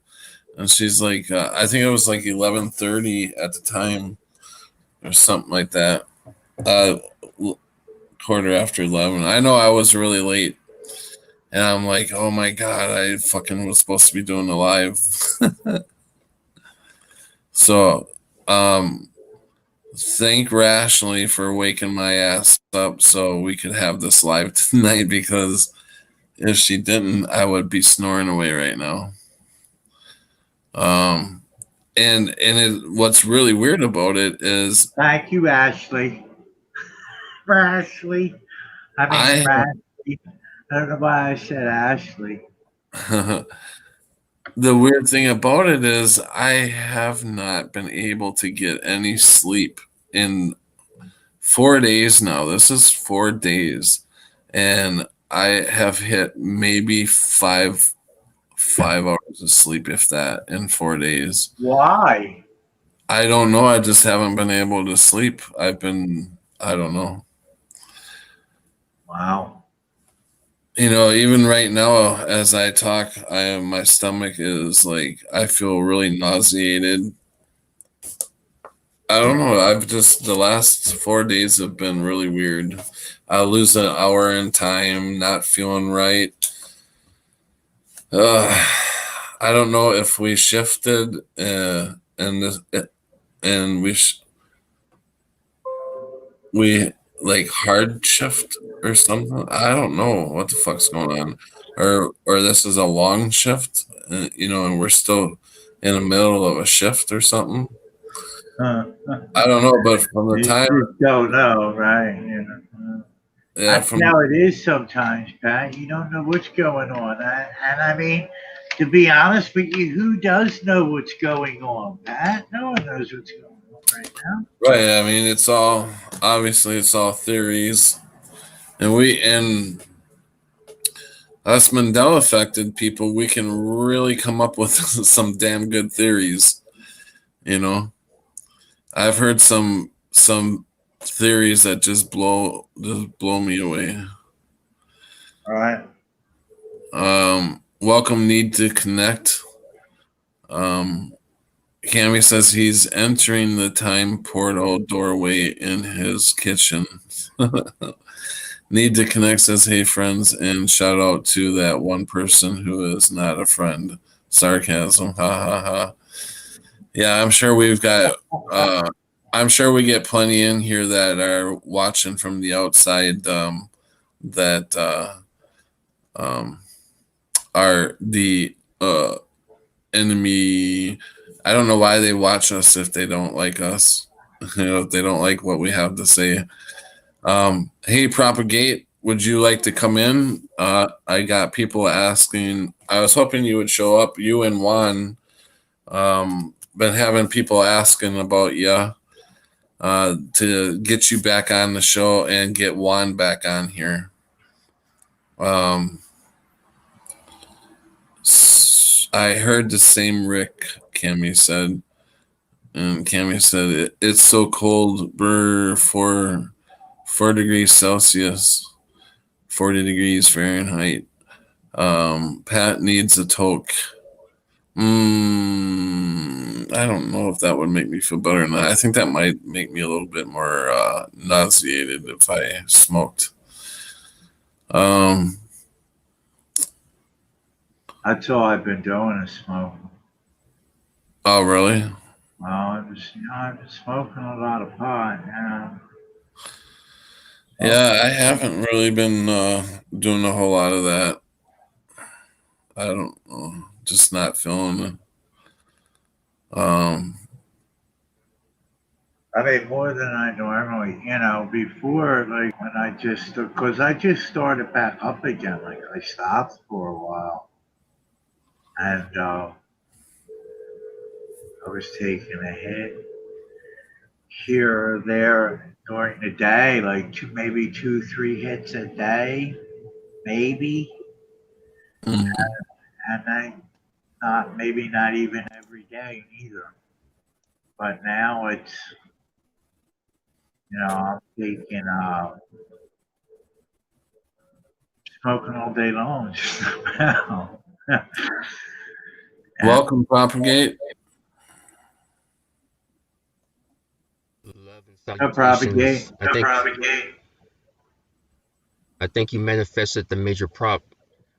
And she's like, I think it was like 11:30 at the time or something like that. Quarter after 11. I know I was really late. And I'm like, oh my God, I fucking was supposed to be doing a live. So, thank Rationally for waking my ass up so we could have this live tonight, because if she didn't, I would be snoring away right now. What's really weird about it is, thank you, Ashley. Ashley. I don't know why I said Ashley. The weird thing about it is I have not been able to get any sleep in 4 days now. This is 4 days, and I have hit maybe five hours of sleep, if that, in 4 days. Why? I don't know. I just haven't been able to sleep. I don't know. Wow. Even right now, as I talk, my stomach is like, I feel really nauseated. I don't know. The last 4 days have been really weird. I lose an hour in time, not feeling right. I don't know if we shifted and we like hard shift or something. I don't know what the fuck's going on, or this is a long shift, and we're still in the middle of a shift or something. I don't know, but from the time you don't know, right? Yeah, that's how it is sometimes, Pat. You don't know what's going on, and I mean, to be honest with you, who does know what's going on, Pat? No one knows what's going on right now. Right. I mean, it's all us Mandela affected people, we can really come up with some damn good theories. You know, I've heard some theories that just blow me away. All right. Welcome need to connect. Cammy says he's entering the time portal doorway in his kitchen. Need to connect says, hey friends, and shout out to that one person who is not a friend. Sarcasm. Ha ha ha. Yeah, I'm sure we get plenty in here that are watching from the outside, that um, are the enemy. I don't know why they watch us if they don't like us. If they don't like what we have to say. Hey, Propagate, would you like to come in? I got people asking. I was hoping you would show up. You and Juan. Been having people asking about you, to get you back on the show and get Juan back on here. I heard the same Rick, Cammy said. And Cammy said, it's so cold. Brr, 4 degrees Celsius, 40 degrees Fahrenheit. Pat needs a toke. I don't know if that would make me feel better or not. I think that might make me a little bit more nauseated if I smoked. That's all I've been doing is smoking. Oh, really? Well, I've been smoking a lot of pot. Yeah, I haven't really been doing a whole lot of that. I don't know. Just not feeling it. I mean, more than I normally, before, like when because I just started back up again. Like I stopped for a while, and I was taking a hit here or there during the day, like maybe 2, 3 hits a day, maybe, Mhm. and maybe not even every day either. But now it's, I'm taking smoking all day long. Just about. Welcome, Propagate. Love and Propagate. salutations. I think you manifested the major prop.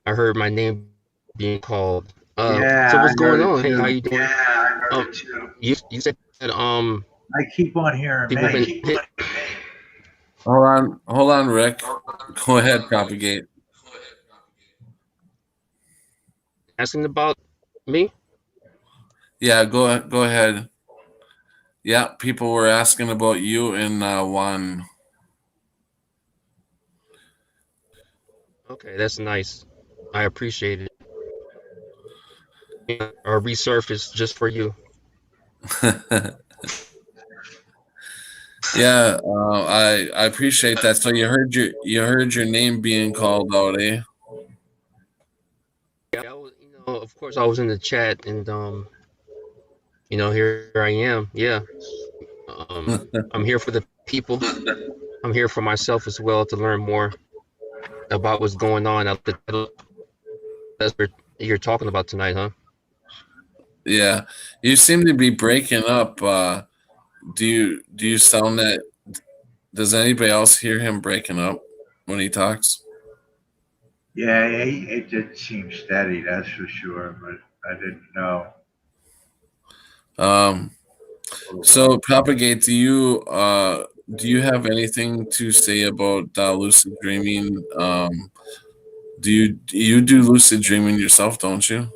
I heard my name being called. Yeah, So what's I heard going it on? Hey, too. how you doing? Yeah, I heard Um, it too. you said that I keep on hearing people me. been hit, Hold on, Rick. Go ahead, Propagate. asking about me. Yeah, go ahead. Yeah, people were asking about you and Juan. Okay, that's nice. I appreciate it. Yeah, our resurfaced just for you. Yeah, I appreciate that. So you heard your name being called out, eh? Yeah, of course, I was in the chat, and here I am. Yeah, I'm here for the people. I'm here for myself as well to learn more about what's going on out there. That's what you're talking about tonight, huh? Yeah, you seem to be breaking up. Do you sound that? Does anybody else hear him breaking up when he talks? Yeah, it did seem steady, that's for sure, but I didn't know. Um, so Propagate, do you have anything to say about lucid dreaming? Do you do lucid dreaming yourself? Don't you?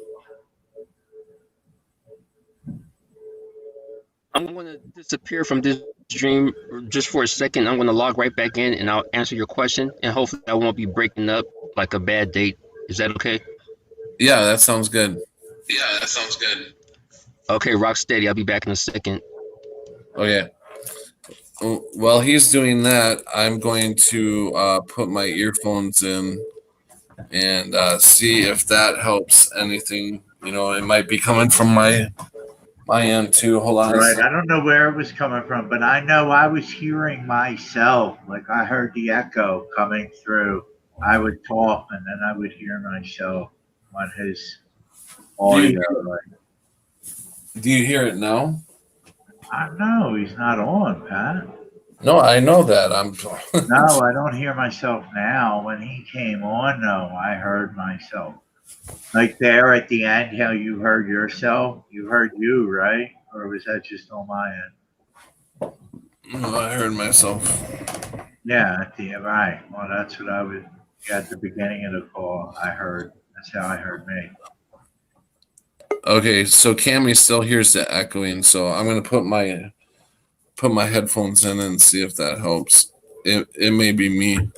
I'm going to disappear from this dream just for a second. I'm going to log right back in and I'll answer your question. And hopefully, I won't be breaking up like a bad date. Is that okay? Yeah, that sounds good. Okay, rock steady. I'll be back in a second. Okay. While he's doing that, I'm going to put my earphones in and see if that helps anything. It might be coming from my end too. Hold on a Right. second. I don't know where it was coming from, but I know I was hearing myself. Like I heard the echo coming through. I would talk and then I would hear myself on his Do audio. you Like, do you hear it now? I don't know. He's not on, Pat. No, I know that. I'm. No, I don't hear myself now. When he came on, no, I heard myself. Like there at the end, how you heard yourself, you heard you, right? Or was that just on my end? No, I heard myself. Yeah, at the end, right. Well, that's what I was at the beginning of the call. I heard. That's how I heard me. Okay, so Cammy still hears the echoing, so I'm gonna put my headphones in and see if that helps. It may be me.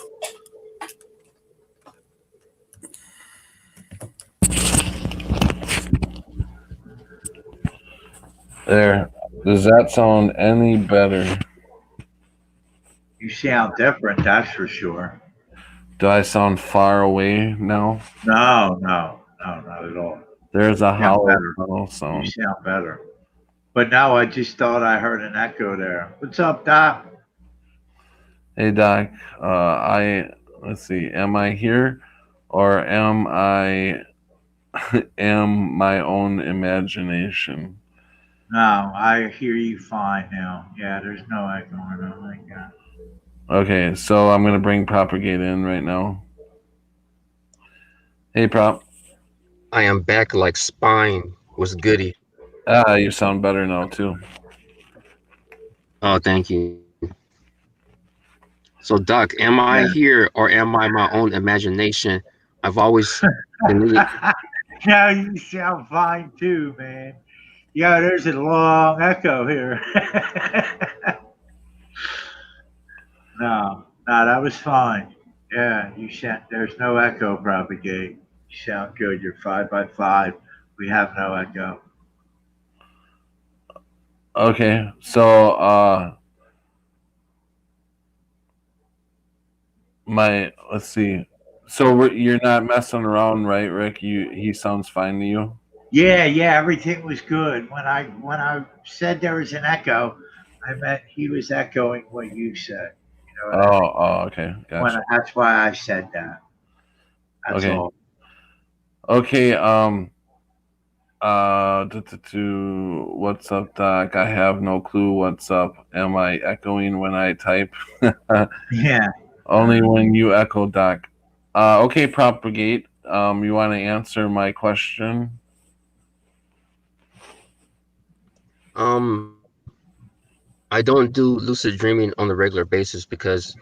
There. Does that sound any better? You sound different, that's for sure. Do I sound far away now? No, no, no, not at all. There's a You sound hollow better. tunnel You sound. sound better. But no, I just thought I heard an echo there. What's up, Doc? Hey Doc, I let's see. Am I here, or am I am my own imagination? No, I hear you fine now. Yeah, there's no echo or nothing like that. Okay, so I'm gonna bring Propagate in right now. Hey Prop. I am back like spine was goody. You sound better now too. Oh, thank you. So, Doc, am I Yeah. here or am I my own imagination? I've always been. No, you sound fine too, man. Yeah, there's a long echo here. No, no, that was fine. Yeah, you sound, there's no echo propagate. You sound good. You're 5 by 5. We have no echo. Okay, so my let's see. So you're not messing around, right, Rick? He sounds fine to you. Yeah, yeah, everything was good. When I said there was an echo, I meant he was echoing what you said. You know what I mean? Okay, When gotcha. that's why I said that. That's Okay, all. okay. What's up, Doc? I have no clue what's up. Am I echoing when I type? Yeah. Only when you echo, Doc. Okay, Propagate. You want to answer my question? Um, I don't do lucid dreaming on a regular basis because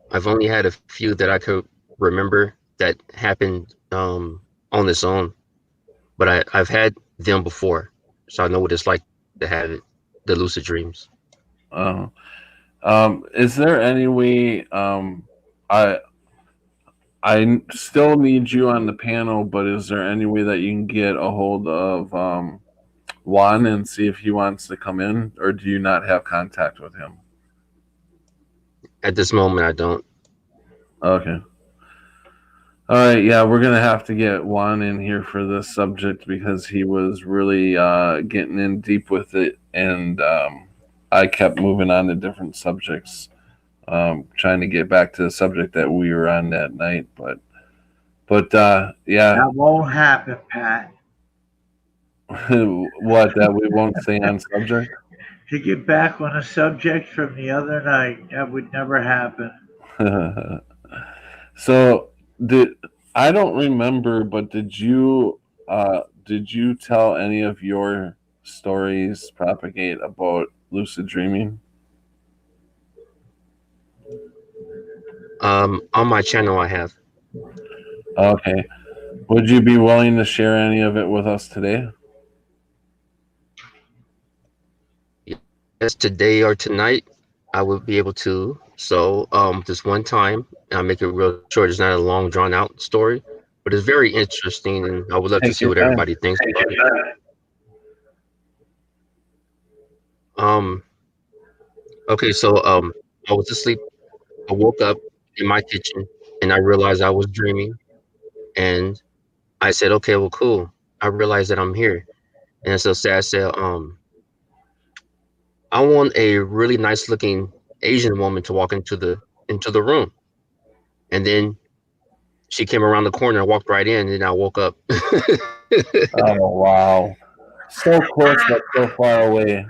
I've only had a few that I could remember that happened on its own. But I've had them before, so I know what it's like to have it, the lucid dreams. Uh, is there any way? I still need you on the panel, but is there any way that you can get a hold of Juan and see if he wants to come in, or do you not have contact with him? At this moment, I don't. Okay. All right. Yeah, we're gonna have to get Juan in here for this subject because he was really getting in deep with it, and I kept moving on to different subjects, trying to get back to the subject that we were on that night. But yeah, That won't happen, Pat. what that we won't stay on subject. To get back on a subject from the other night, that would never happen. So did I don't remember, but did you tell any of your stories propagate about lucid dreaming? On my channel, I have. Okay. Would you be willing to share any of it with us today? Yes, today or tonight, I would be able to. So, this one time, I'll make it real short. It's not a long, drawn out story, but it's very interesting, and I would love to Take see your what time. everybody thinks about it. Um, okay, so I was asleep. I woke up in my kitchen, and I realized I was dreaming. And I said, okay, well, cool. I realized that I'm here. And so I said, I want a really nice looking Asian woman to walk into the room. And then she came around the corner and walked right in, and I woke up. Oh wow, so close but so far away.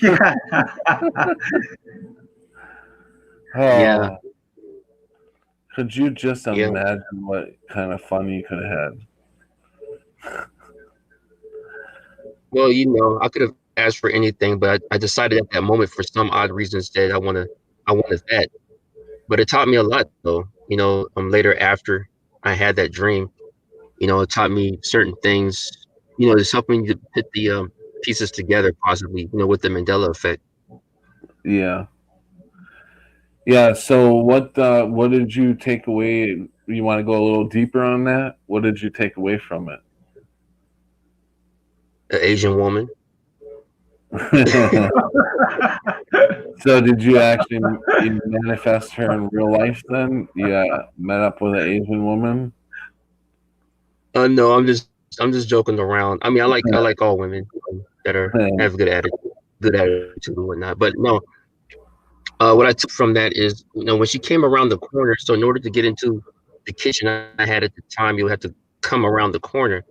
Yeah. Yeah, Oh, could you just yeah. imagine what kind of fun you could have had? Well, I could have asked for anything, but I decided at that moment for some odd reasons that I wanted that. But it taught me a lot, though. Later after I had that dream, it taught me certain things. It's helping me to put the pieces together, possibly. With the Mandela effect. Yeah, yeah. So what did you take away? You want to go a little deeper on that? What did you take away from An Asian woman. it? So did you actually you manifest her in real life then? You met up with an Asian woman? No, I'm just joking around. I mean, I like all women that have good attitude and whatnot. But no, what I took from that is, when she came around the corner. So in order to get into the kitchen I had at the time, you had to come around the corner.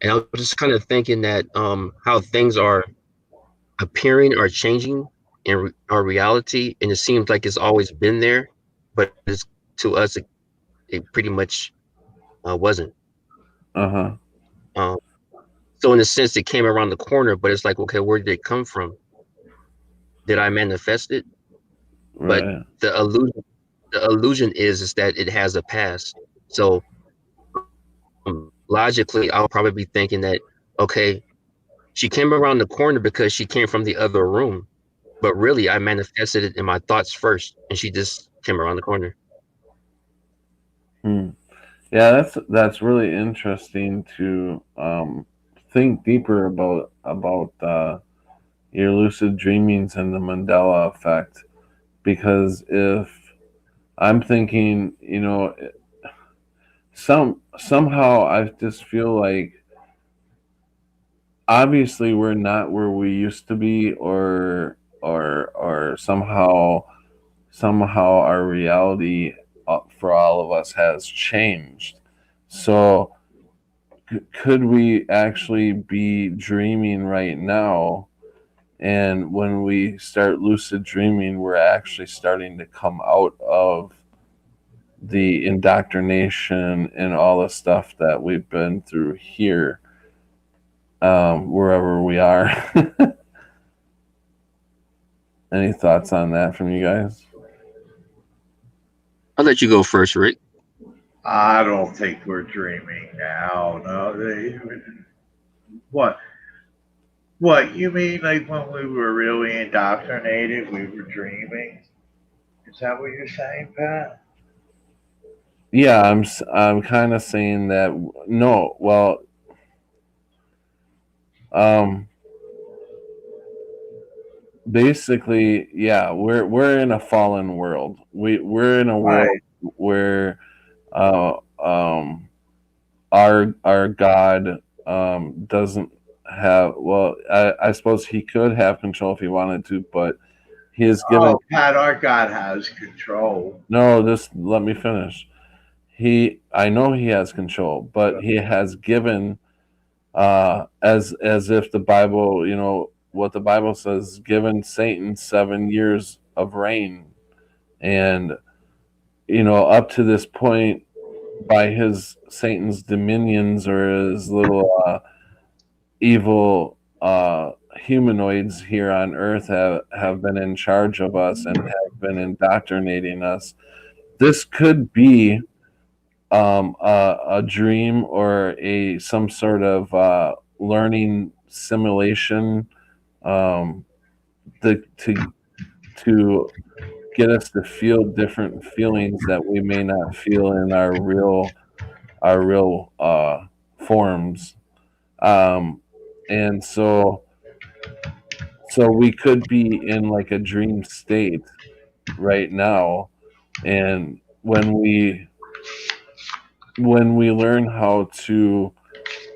And I was just kind of thinking that how things are appearing or changing in our reality, and it seems like it's always been there, but to us it pretty much wasn't. Uh-huh. Um, so in a sense, it came around the corner, but it's like, okay, where did it come from? Did I manifest it? But Right. the illusion is that it has a past. So logically, I'll probably be thinking that, okay, she came around the corner because she came from the other room, but really I manifested it in my thoughts first, and she just came around the corner. Hmm. Yeah, that's really interesting to think deeper about your lucid dreamings and the Mandela effect. Because if I'm thinking, somehow I just feel like obviously we're not where we used to be, or somehow our reality, for all of us, has changed. So could we actually be dreaming right now, and when we start lucid dreaming we're actually starting to come out of the indoctrination and all the stuff that we've been through here, wherever we are? Any thoughts on that from you guys? I'll let you go first, Rick. I don't think we're dreaming now. No, what? What you mean? Like when we were really indoctrinated, we were dreaming? Is that what you're saying, Pat? Yeah, I'm kind of saying that. No, well, um basically, yeah, we're in a fallen world. We're in a world Right. where uh our God doesn't have, well, I suppose he could have control if he wanted to, but he has given. Oh, Pat, our God has control. No, just let me finish. I know he has control, but he has given, as if the Bible, what the Bible says, given Satan 7 years of reign. And up to this point, by his Satan's dominions, or his little evil humanoids here on earth, have been in charge of us and have been indoctrinating us. This could be a dream, or a some sort of learning simulation, um, to get us to feel different feelings that we may not feel in our real forms. And so we could be in like a dream state right now, and when we when we learn how to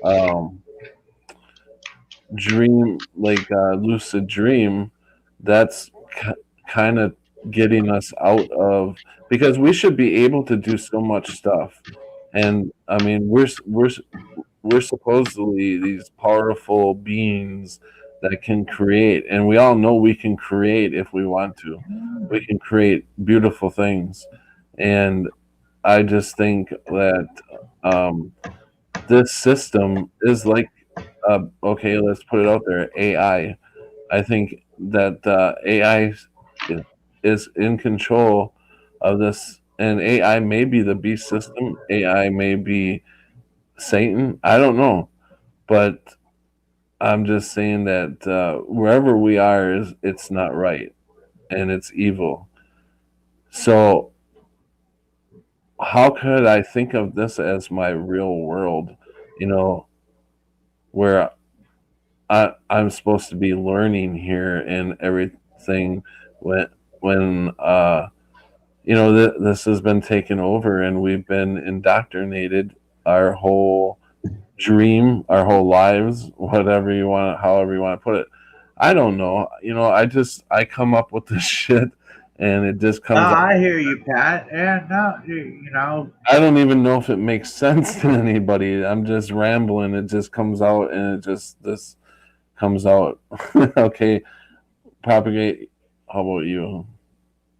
um, dream, like lucid dream, that's kind of getting us out of, because we should be able to do so much stuff. And I mean, we're supposedly these powerful beings that can create, and we all know we can create if we want to. We can create beautiful things, and I just think that um, this system is like, okay, let's put it out there, AI. I think that AI is in control of this, and AI may be the beast system. AI may be Satan. I don't know, but I'm just saying that wherever we are, is it's not right, and it's evil. So how could I think of this as my real world? You know, where I'm supposed to be learning here and everything, when when this has been taken over and we've been indoctrinated our whole dream, our whole lives, whatever you want, however you want to put it. I don't know. I come up with this shit, and it just No, comes out. I hear you, Pat. Yeah, no, I don't even know if it makes sense to anybody. I'm just rambling. It just comes out, and it just this comes out. Okay, propagate. How about you?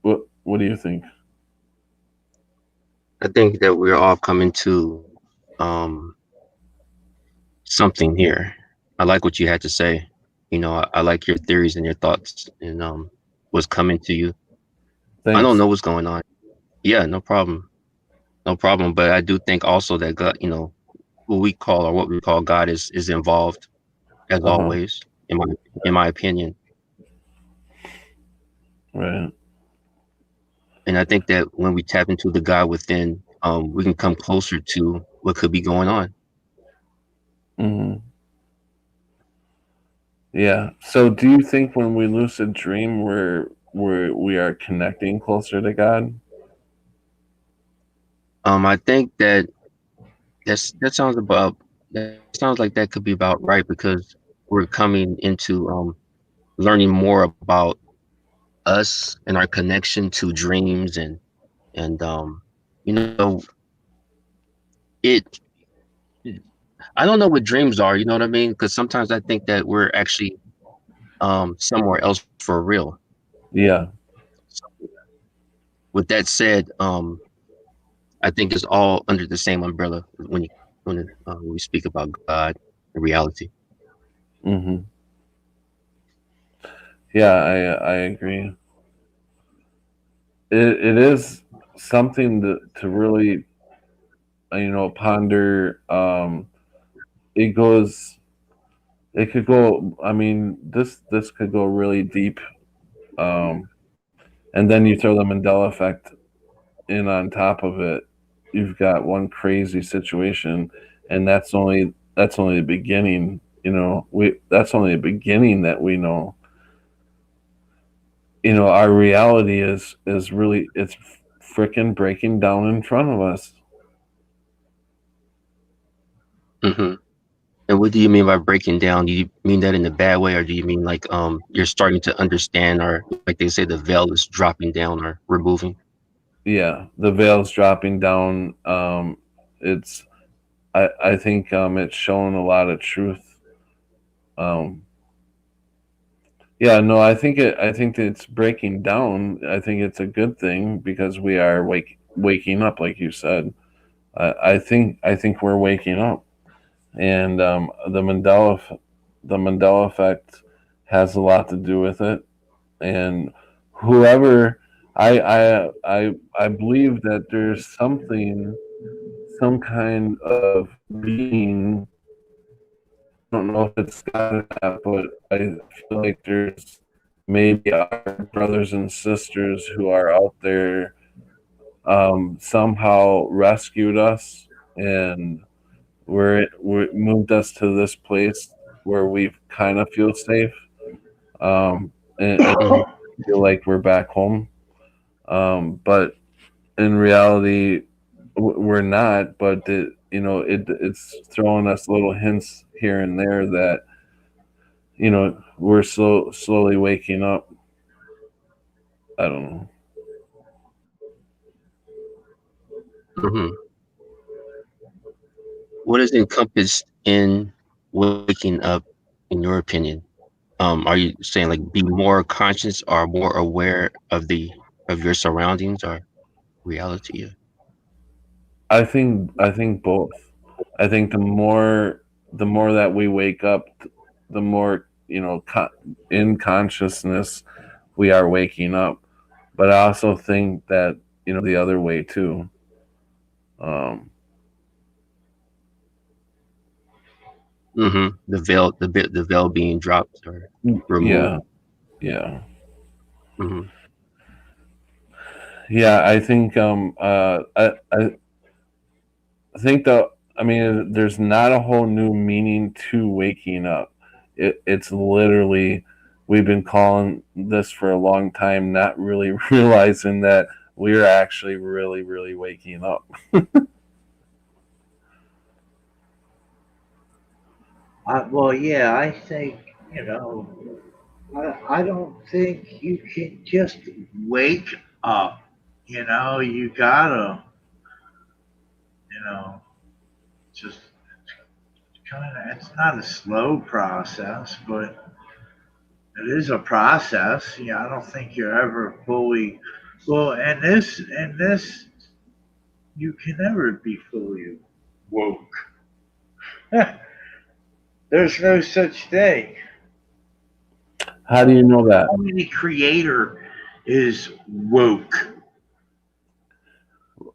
What do you think? I think that we're all coming to um, something here. I like what you had to say. I like your theories and your thoughts and what's coming to you. I don't Thanks. know what's going on. Yeah, no problem. No problem. But I do think also that God, what we call God is involved as Uh huh. always, in my opinion. Right. And I think that when we tap into the God within, we can come closer to what could be going on. Hmm. Yeah. So, do you think when we lucid dream, we are connecting closer to God? I think that sounds like that could be about right because we're coming into learning more about us and our connection to dreams and you know it I don't know what dreams are, you know what I mean? Because sometimes I think that we're actually somewhere else for real. Yeah. So with that said, I think it's all under the same umbrella when we speak about God and reality. Hmm. Yeah, I agree. It is something to really ponder. It goes. It could go. I mean, this could go really deep. Um, and then you throw the Mandela effect in on top of it. You've got one crazy situation, and that's only the beginning. We that's only the beginning that we know. Our reality is really, it's freaking breaking down in front of us. Hmm. And what do you mean by breaking down? Do you mean that in a bad way, or do you mean like you're starting to understand, or like they say, the veil is dropping down or removing? Yeah, the veil's dropping down. It's I think it's shown a lot of truth. Um, yeah, no, I think that it's breaking down. I think it's a good thing because we are waking up, like you said. I think we're waking up, and the Mandela effect has a lot to do with it. And whoever I believe that there's some kind of being. I don't know if it's God or not, but I feel like there's maybe our brothers and sisters who are out there, somehow rescued us, and we moved us to this place where we kind of feel safe, and Hmm. feel like we're back home. But in reality, we're not, but it's throwing us little hints here and there that we're slowly waking up. I don't know. Hmm. What is encompassed in waking up, in your opinion? Are you saying like be more conscious or more aware of your surroundings or reality? I think both. I think the more that we wake up, the more in consciousness we are waking up. But I also think that the other way too. Um, The veil being dropped or removed. yeah, yeah, Hmm. yeah. I think that I mean there's not a whole new meaning to waking up. It's literally we've been calling this for a long time, not really realizing that we're actually really, really waking up. Well, yeah, I think, I don't think you can just wake up. You gotta, you know, just kind of, it's not a slow process, but it is a process. Yeah, I don't think you're ever fully, well, and this, you can never be fully woke. There's no such thing. How do you know that? Only creator is woke.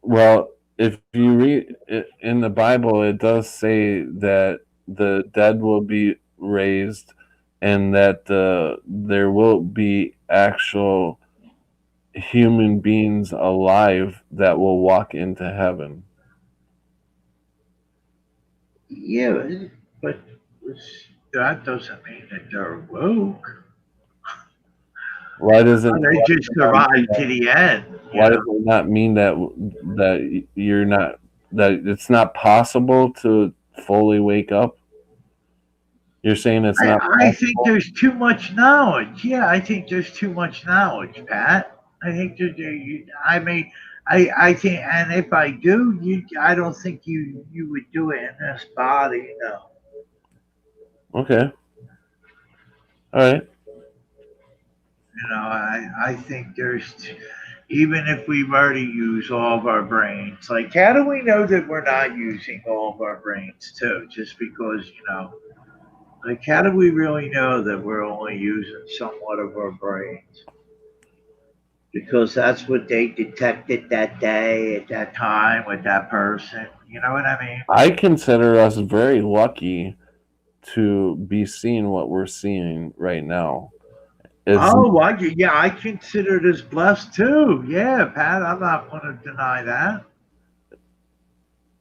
Well, if you read it in the Bible, it does say that the dead will be raised, and that there will be actual human beings alive that will walk into heaven. Yeah, but that doesn't mean that they're woke. Why doesn't They why just does it not mean survive to that, the end. why does it not mean that you're not that it's not possible to fully wake up? You're saying it's not I think possible? there's too much knowledge. Yeah, I think there's too much knowledge, Pat. I think I mean, I think, and if I do, I don't think you would do it in this body. No. Okay. All right. I think even if we were to use all of our brains, like how do we know that we're not using all of our brains too? Just because, like how do we really know that we're only using somewhat of our brains? Because that's what they detected that day at that time with that person. You know what I mean? I consider us very lucky to be seeing what we're seeing right now. It's Oh, yeah, I consider this blessed too. Yeah, Pat, I'm not going to deny that.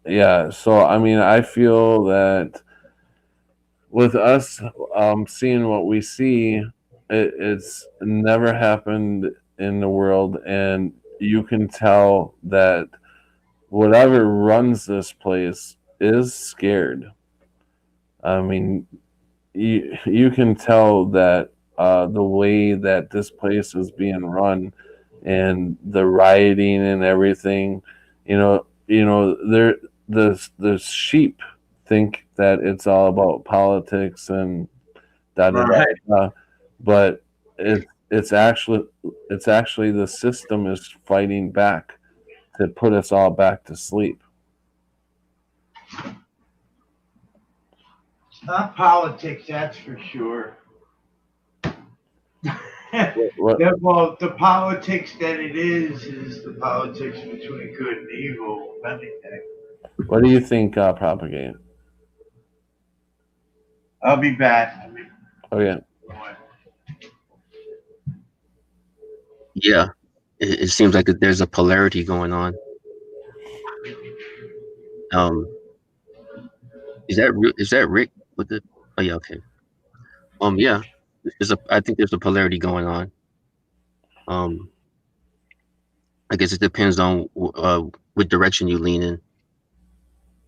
Yeah, so I mean, I feel that with us seeing what we see, it's never happened in the world, and you can tell that whatever runs this place is scared. I mean, you can tell that the way that this place is being run and the rioting and everything, the sheep think that it's all about politics and da da da, Right. da. But it's actually the system is fighting back to put us all back to sleep. It's not politics, that's for sure. What Yeah, well, the politics that it is the politics between good and evil, if anything. what do you think, propagate? I'll be back. Oh yeah. Yeah, it seems like there's a polarity going on. Um, is that Rick with the? Oh yeah, okay. Yeah, I think there's a polarity going on. Um, I guess it depends on what direction you lean in.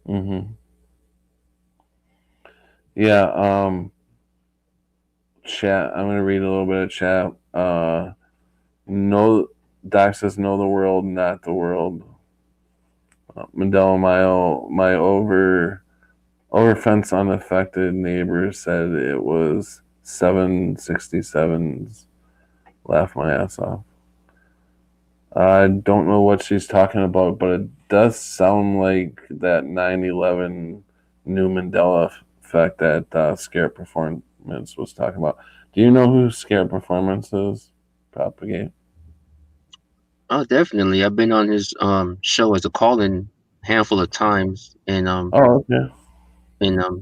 Mm-hmm. Yeah. Chat. I'm gonna read a little bit of chat. No, Doc says, "Know the world, not the world." Mandela, my over fence unaffected neighbor said it was 767s. Laugh my ass off. I don't know what she's talking about, but it does sound like that 9/11 new Mandela effect that Scared Performance was talking about. Do you know who Scared Performance is? Propagate. Oh, definitely. I've been on his show as a call-in handful of times, Oh, okay.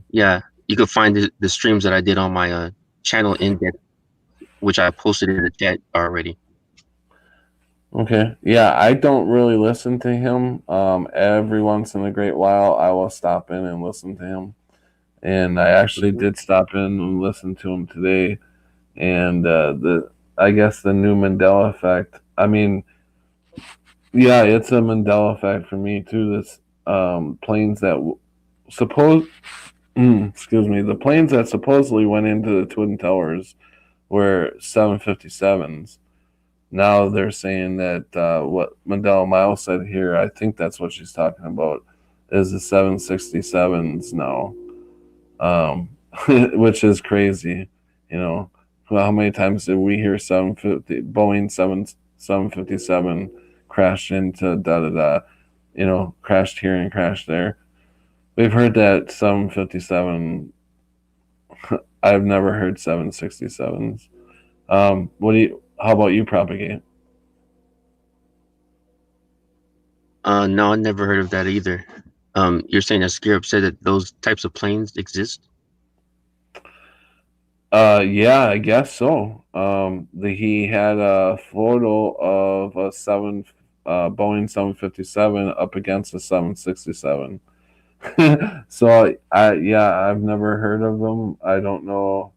yeah, you can find the streams that I did on my channel index, which I posted in the chat already. Okay. Yeah, I don't really listen to him. Every once in a great while, I will stop in and listen to him. And I actually Mhm. did stop in and listen to him today. And I guess the new Mandela effect. I mean, yeah, it's a Mandela effect for me too. This planes that suppose, excuse me, the planes that supposedly went into the Twin Towers were 757s. Now they're saying that what Mandela Miles said here, I think that's what she's talking about, is the 767s now, which is crazy. You know, well, how many times did we hear 750 Boeing 757 crashed into da da da? You know, crashed here and crashed there. We've heard that 757. I've never heard 767s. What do you? How about you, propagate? No, I never heard of that either. You're saying that Scarab said that those types of planes exist? Yeah, I guess so. He had a photo of a Boeing 757 up against a 767. So yeah, I've never heard of them. I don't know.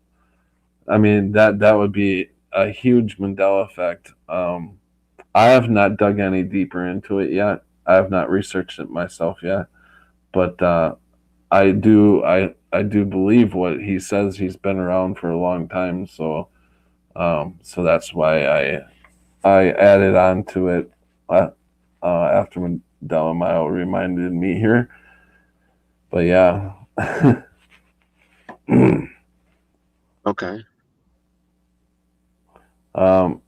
I mean, that would be a huge Mandela effect. I have not dug any deeper into it yet. I have not researched it myself yet, but I do believe what he says. He's been around for a long time, so so that's why I added on to it after Mandela Mile reminded me here. But yeah, Okay. um,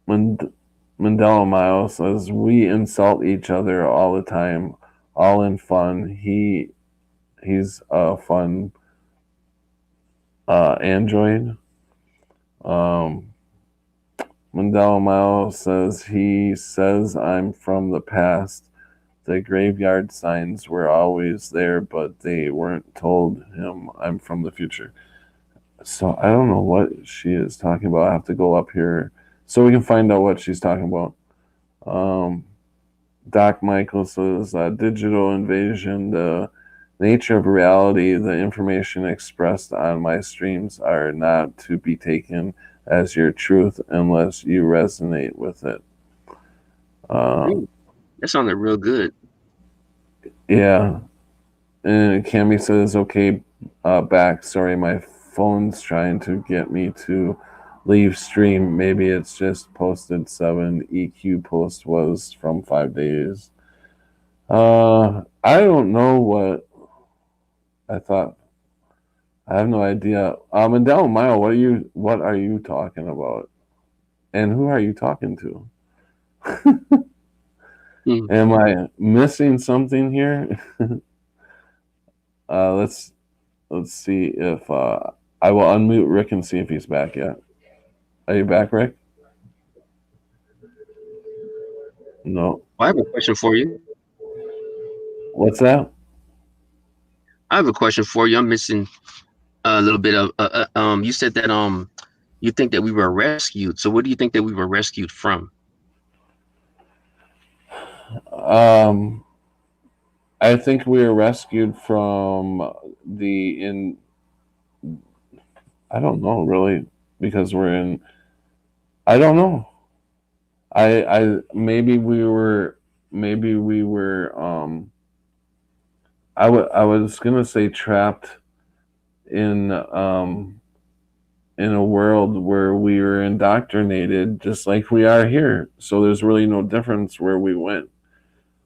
Mandela Mile says we insult each other all the time, all in fun. He's a fun android. Um, Mandela Mile says he says I'm from the past. The graveyard signs were always there, but they weren't told him I'm from the future. So I don't know what she is talking about. I have to go up here so we can find out what she's talking about. Um, Doc Michael says digital invasion, the nature of reality, the information expressed on my streams are not to be taken as your truth unless you resonate with it. Uh, That sounded real good. yeah, and Cammy says, okay, back. Sorry, my phone's trying to get me to leave stream. Maybe it's just posted 7. EQ post was from 5 days. I don't know what I thought. I have no idea. Mandela Mile, what are you talking about? And who are you talking to? Hmm. Am I missing something here? uh, let's let's see if I will unmute Rick and see if he's back yet. Are you back, Rick? No. I have a question for you. What's that? I have a question for you. I'm missing a little bit of you said that you think that we were rescued. So what do you think that we were rescued from? Um, I think we were rescued from the in. I don't know really because we're in. I don't know. I maybe we were I was gonna say trapped in in a world where we were indoctrinated just like we are here. So there's really no difference where we went.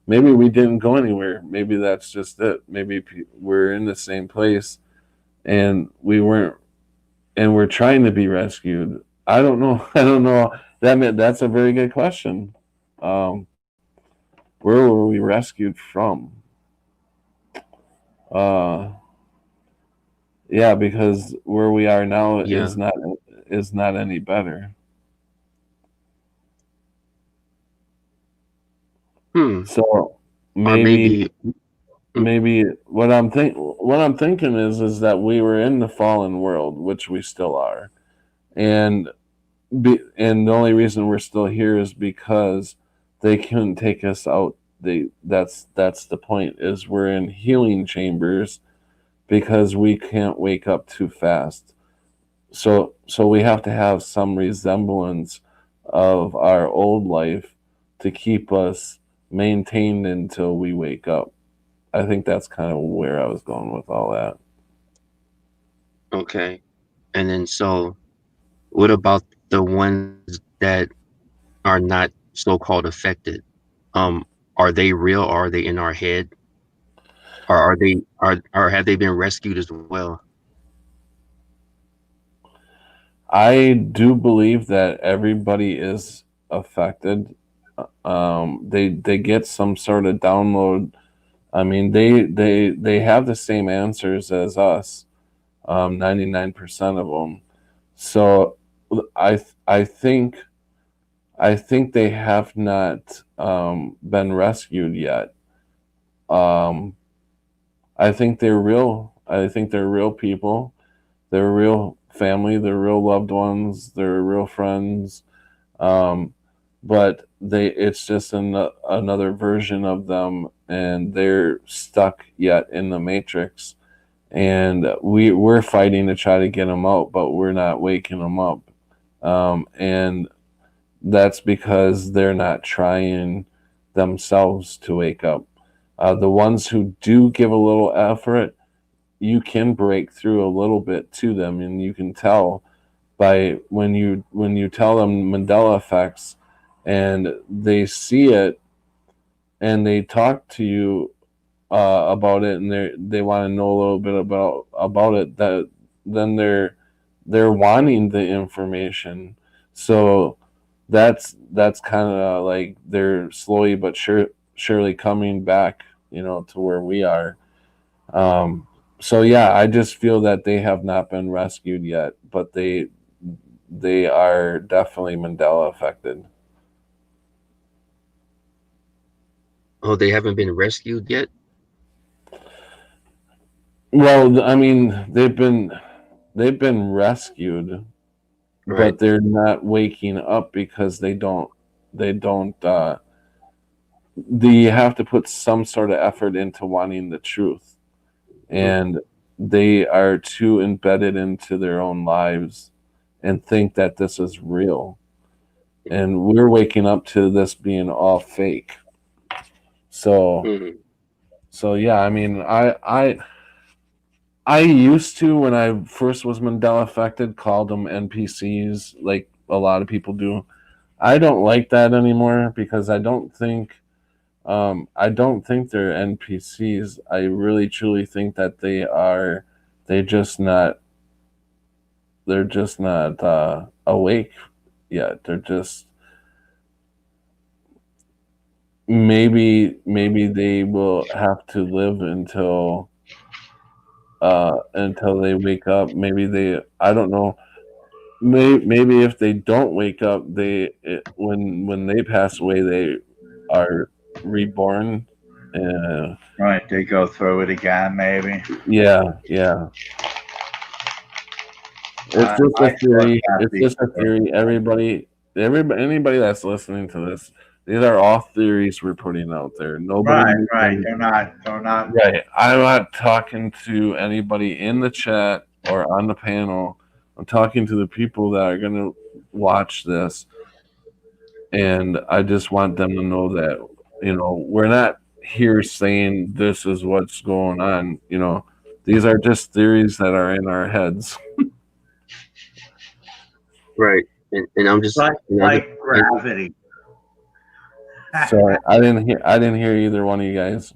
Maybe we didn't go anywhere. Maybe that's just it. Maybe we're in the same place and we weren't, and we're trying to be rescued. I don't know. I don't know. That's a very good question. Um, where were we rescued from? Uh, yeah, because where we are now Yeah. is not any better. Hmm. So Or maybe maybe. Hmm, maybe what I'm thinking is that we were in the fallen world, which we still are, and and the only reason we're still here is because they couldn't take us out. That's the point, is we're in healing chambers because we can't wake up too fast. So we have to have some resemblance of our old life to keep us maintained until we wake up. I think that's kind of where I was going with all that. okay. And then so what about the ones that are not so-called affected? Um, are they real or are they in our head? Or are they or have they been rescued as well? I do believe that everybody is affected. They get some sort of download. I mean, they have the same answers as us. 99% of them. So I think they have not been rescued yet. Um, I think they're real. I think they're real people. They're real family. They're real loved ones. They're real friends. Um, but it's just another version of them, and they're stuck yet in the matrix. And we're fighting to try to get them out, but we're not waking them up. And that's because they're not trying themselves to wake up. The ones who do give a little effort, you can break through a little bit to them, and you can tell by when you tell them Mandela effects, and they see it, and they talk to you about it, and they want to know a little bit about it. That then they're wanting the information. So that's kind of like they're slowly but surely coming back, to where we are. So yeah, I just feel that they have not been rescued yet, but they are definitely Mandela affected. Oh, they haven't been rescued yet? Well, I mean, they've been rescued, Right. but they're not waking up because they don't they have to put some sort of effort into wanting the truth, Hmm. and they are too embedded into their own lives and think that this is real, and we're waking up to this being all fake. So Hmm. yeah, I mean, I used to, when I first was Mandela affected, called them NPCs like a lot of people do. I don't like that anymore because I don't think they're NPCs. I really truly think that they just not they're just not awake yet. They're just, maybe they will have to live until they wake up. Maybe they, I don't know. Maybe if they don't wake up, when they pass away, they are reborn. Uh, Right, they go through it again, maybe. yeah, yeah. It's just I a thought theory. that It's just a before. theory. Anybody that's listening to this, these are all theories we're putting out there. Nobody Right, needs right. any. They're not. Right. I'm not talking to anybody in the chat or on the panel. I'm talking to the people that are going to watch this. and I just want them to know that we're not here saying this is what's going on. These are just theories that are in our heads. Right. And I'm just, Like and, gravity. Sorry, I didn't hear either one of you guys.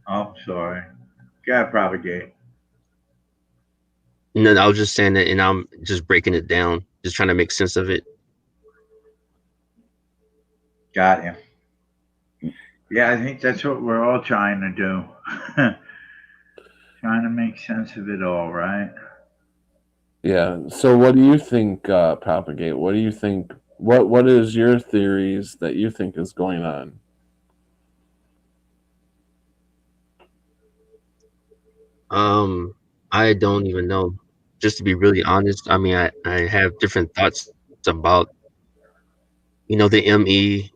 Oh, sorry. Gotta propagate. and then I was just saying that, and I'm just breaking it down, just trying to make sense of it. Got you. Yeah, I think that's what we're all trying to do. Trying to make sense of it all, right? Yeah. So, what do you think, propagate? What do you think? What is your theories that you think is going on? I don't even know. Just to be really honest, I mean, I have different thoughts about, the ME.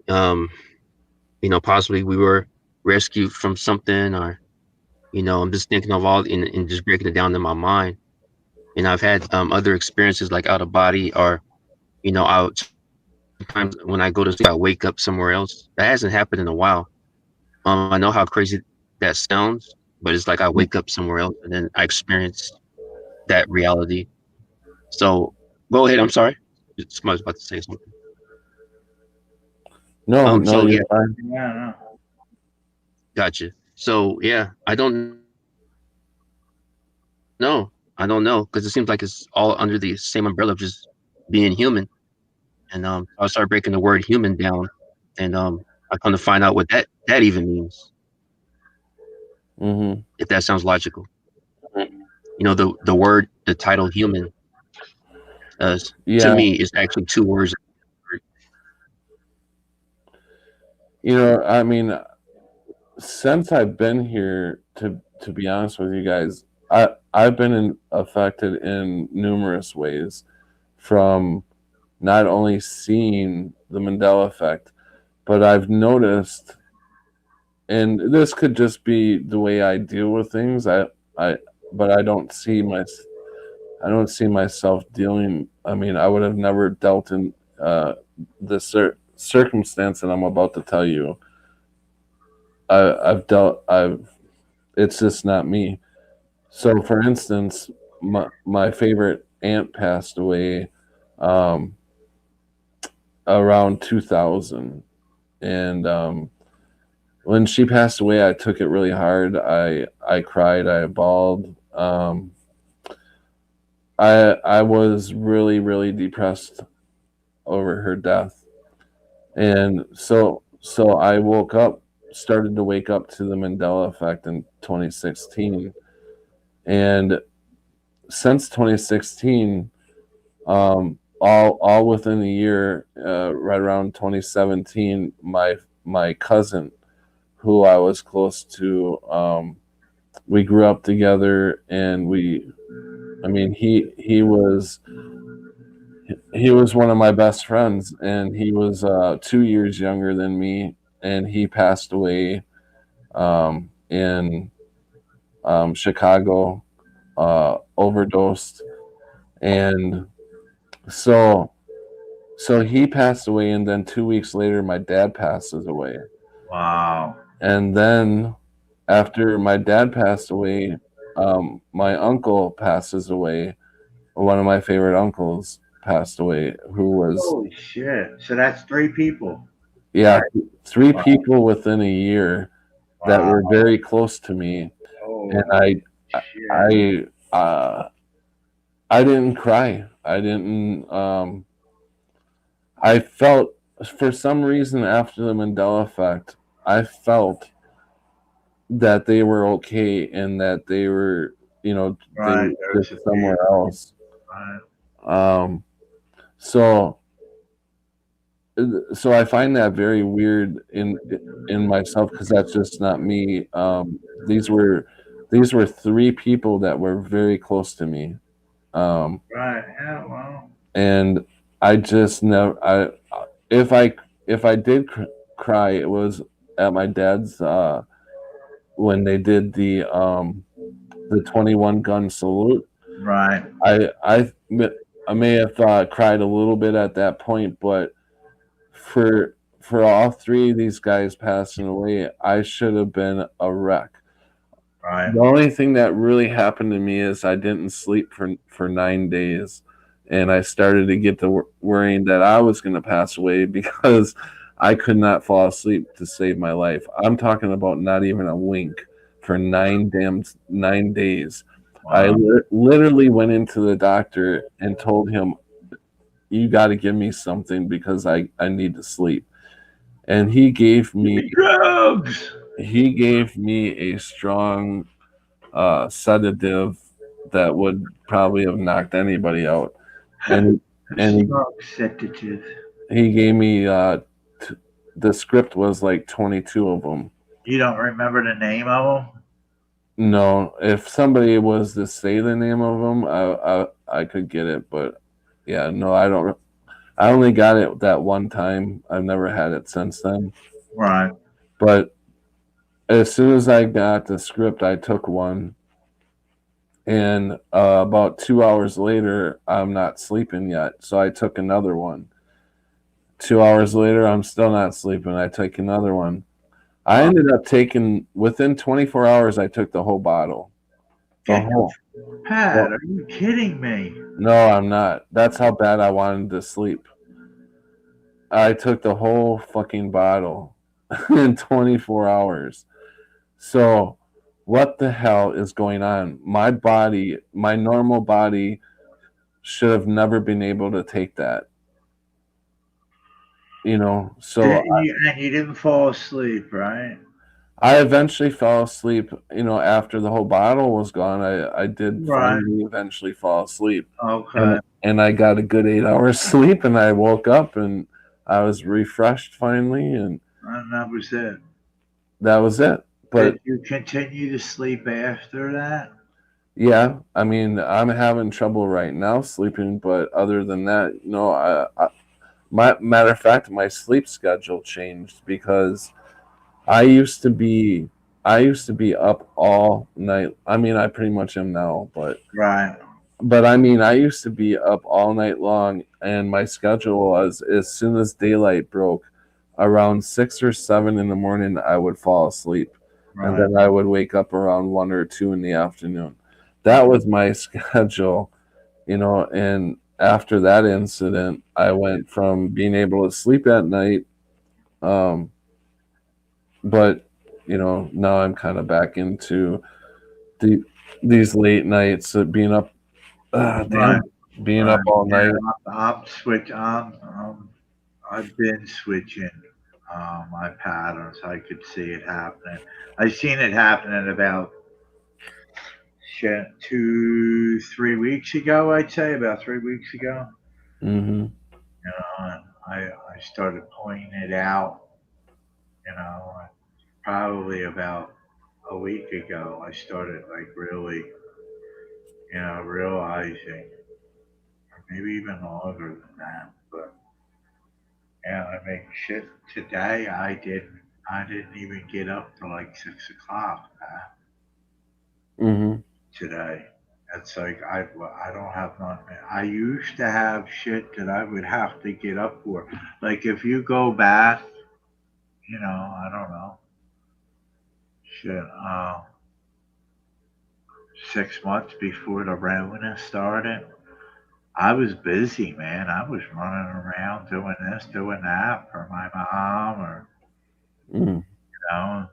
Possibly we were rescued from something, or I'm just thinking of all and just breaking it down in my mind. And I've had other experiences like out of body, or I sometimes when I go to sleep, I wake up somewhere else. That hasn't happened in a while. I know how crazy that sounds, but it's like I wake up somewhere else and then I experience that reality. So go ahead. I'm sorry. Somebody's about to say something. No, no, So you're yeah, fine. Yeah, no. gotcha. So yeah, I don't know. I don't know because it seems like it's all under the same umbrella of just being human. And I started breaking the word human down, and I come to find out what that even means. Hmm. If that sounds logical, the word, the title human, to Yeah. me is actually two words. I mean, since I've been here, to be honest with you guys, I've been affected in numerous ways, from not only seeing the Mandela effect, but I've noticed, and this could just be the way I deal with things. I, but I don't see myself dealing. I mean, I would have never dealt in the circumstance that I'm about to tell you. I've dealt. I've. It's just not me. So, for instance, my favorite aunt passed away um, around 2000, and when she passed away, I took it really hard. I cried. I bawled. I was really really depressed over her death, and so I started to wake up to the Mandela effect in 2016, and since 2016, all within a year, right around 2017, my cousin, who I was close to, we grew up together, and I mean, he was one of my best friends, and he was 2 years younger than me, and he passed away in Chicago, overdosed, and so he passed away, and then 2 weeks later, my dad passes away, Wow. and then after my dad passed away, my uncle passes away. One of my favorite uncles passed away, who was, Holy shit. So that's three people. yeah, three Wow. people within a year that Wow. were very close to me, and Oh, I shit. I I didn't cry. I felt, for some reason, after the Mandela effect, I felt that they were okay, and that they were, they Right. were There's a just somewhere else. right. Um, so so I find that very weird in myself, because that's just not me. These were three people that were very close to me, um, Right. Yeah, well. and I just never. If I if I did cry, it was at my dad's, when they did the 21 gun salute. Right. I I I may have cried a little bit at that point, but for all three of these guys passing away, I should have been a wreck. Right. The only thing that really happened to me is I didn't sleep for 9 days, and I started to get to worrying that I was going to pass away because I could not fall asleep to save my life. I'm talking about not even a wink for 9 days. I Wow. literally went into the doctor and told him, "You got to give me something because I need to sleep." And Drugs. he gave me a strong sedative that would probably have knocked anybody out. And and Drug sedative. he gave me the script was like 22 of them. You don't remember the name of them? No, if somebody was to say the name of them, I could get it, but yeah, no, I don't. I only got it that one time. I've never had it since then. Right. But as soon as I got the script, I took one, and about 2 hours later, I'm not sleeping yet, so I took another one. 2 hours later, I'm still not sleeping. I take another one. I ended up taking within 24 hours. I took the whole bottle. The whole. Pat, are you kidding me? No, I'm not. That's how bad I wanted to sleep. I took the whole fucking bottle in 24 hours. So, what the hell is going on? My body, my normal body, should have never been able to take that. So And you didn't fall asleep, right? I eventually fell asleep. After the whole bottle was gone, I did Right. finally eventually fall asleep, Okay. and I got a good 8 hours sleep, and I woke up and I was refreshed finally, and And that was it. that was it. But Did you continue to sleep after that? yeah, I mean, I'm having trouble right now sleeping, but other than that, no. My matter of fact, my sleep schedule changed because I used to be I used to be up all night. I mean, I pretty much am now, Right. but I mean, I used to be up all night long, and my schedule was as soon as daylight broke, around 6 or 7 in the morning, I would fall asleep, and Right. then I would wake up around 1 or 2 in the afternoon. That was my schedule, and after that incident, I went from being able to sleep at night, um, but now I'm kind of back into the these late nights of being up, Right. being Right. up all Yeah, night. I'm switch. I've been switching my patterns. I could see it happening. I seen it happening about shit 3 weeks ago. I'd say about 3 weeks ago. Hmm. And I started pointing it out. Probably about a week ago. I started like really, realizing, or maybe even longer than that. But yeah, I mean, shit. Today I didn't even get up till like 6 o'clock. Hmm. Today. It's like I don't have nothing. I used to have shit that I would have to get up for. Like if you go back, I don't know, shit, 6 months before the Rona started, I was busy, man. I was running around doing this, doing that for my mom, or Mm. know,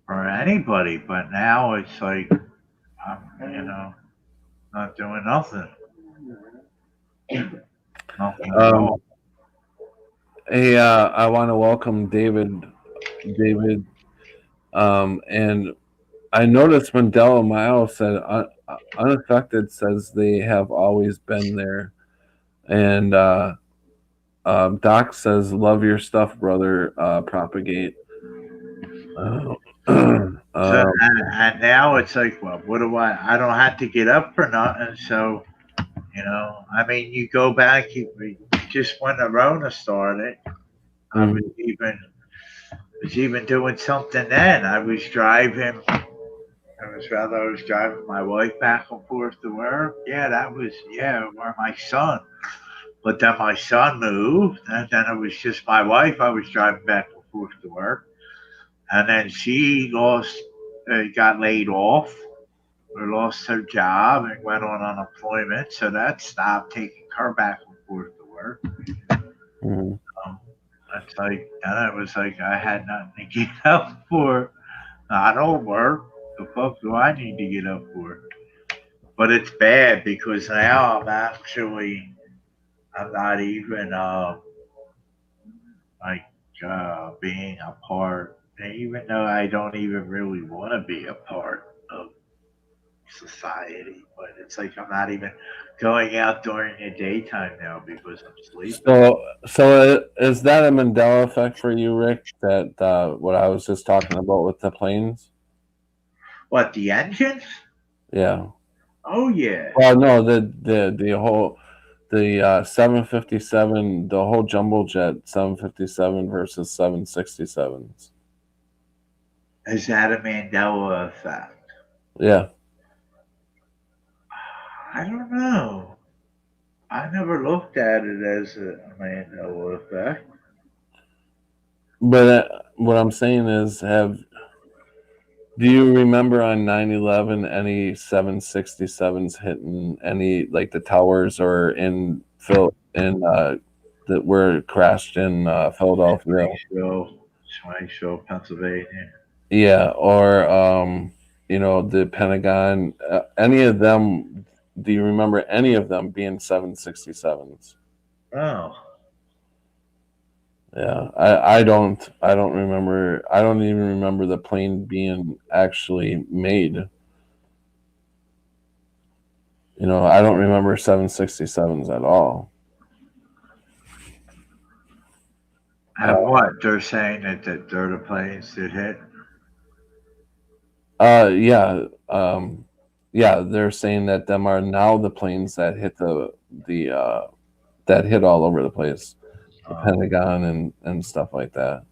for anybody. But now it's like I'm, not doing nothing, nothing at all. Um, hey, I want to welcome David. David, and I noticed Mandela Miles said unaffected says they have always been there, and Doc says love your stuff, brother. Propagate. Uh, So um, and now it's like, well, what do I don't have to get up for nothing. So I mean, you go back, just when the Rona started, I was mhm, even doing something then. I was driving. I was driving my wife back and forth to work. Yeah, that was or my son. But then my son moved, and then it was just my wife. I was driving back and forth to work, and then she got laid off or lost her job and went on unemployment. So that stopped taking her back and forth to work. Mhm. That's like, then it was like I had nothing to get up for. I don't work. The fuck do I need to get up for? But it's bad because now I'm not even like being a part, even though I don't even really want to be a part of society. But it's like I'm not even going out during the daytime now because I'm sleeping. So is that a Mandela effect for you, Rick? That what I was just talking about with the planes? What, the engines? Yeah. Oh yeah. Well, no, the whole the 757, the whole jumbo jet 757 versus 767s. Is that a Mandela effect? Yeah, I don't know. I never looked at it as a Mandela effect. but what I'm saying is, have do you remember on 9/11 any 767s hitting any like the towers or in Phil in that were crashed in Philadelphia? Springfield, Pennsylvania. Yeah, or the Pentagon. Any of them? Do you remember any of them being 767s? Oh, Yeah, I don't remember. I don't even remember the plane being actually made. I don't remember 767s at all. and what? They're saying that they're the planes that hit. Yeah, yeah. They're saying that them are now the planes that hit the that hit all over the place, the Oh, Pentagon and stuff like that.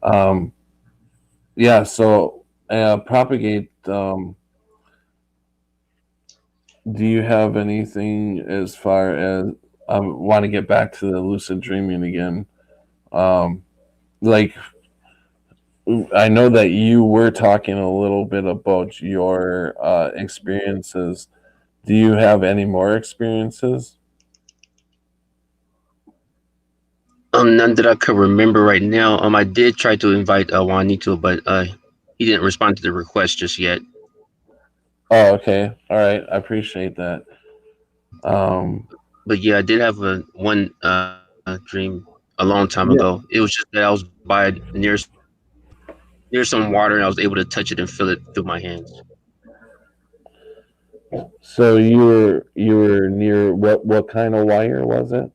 Um, yeah. So propagate. Do you have anything as far as I want to get back to the lucid dreaming again? Um, like I know that you were talking a little bit about your experiences. Do you have any more experiences? None that I could remember right now. I did try to invite Juanito, but he didn't respond to the request just yet. Oh, okay. All right. I appreciate that. Um, But yeah, I did have a one dream a long time ago. yeah. It was just that I was by near some water and I was able to touch it and feel it through my hands. So you were near what kind of wire was it?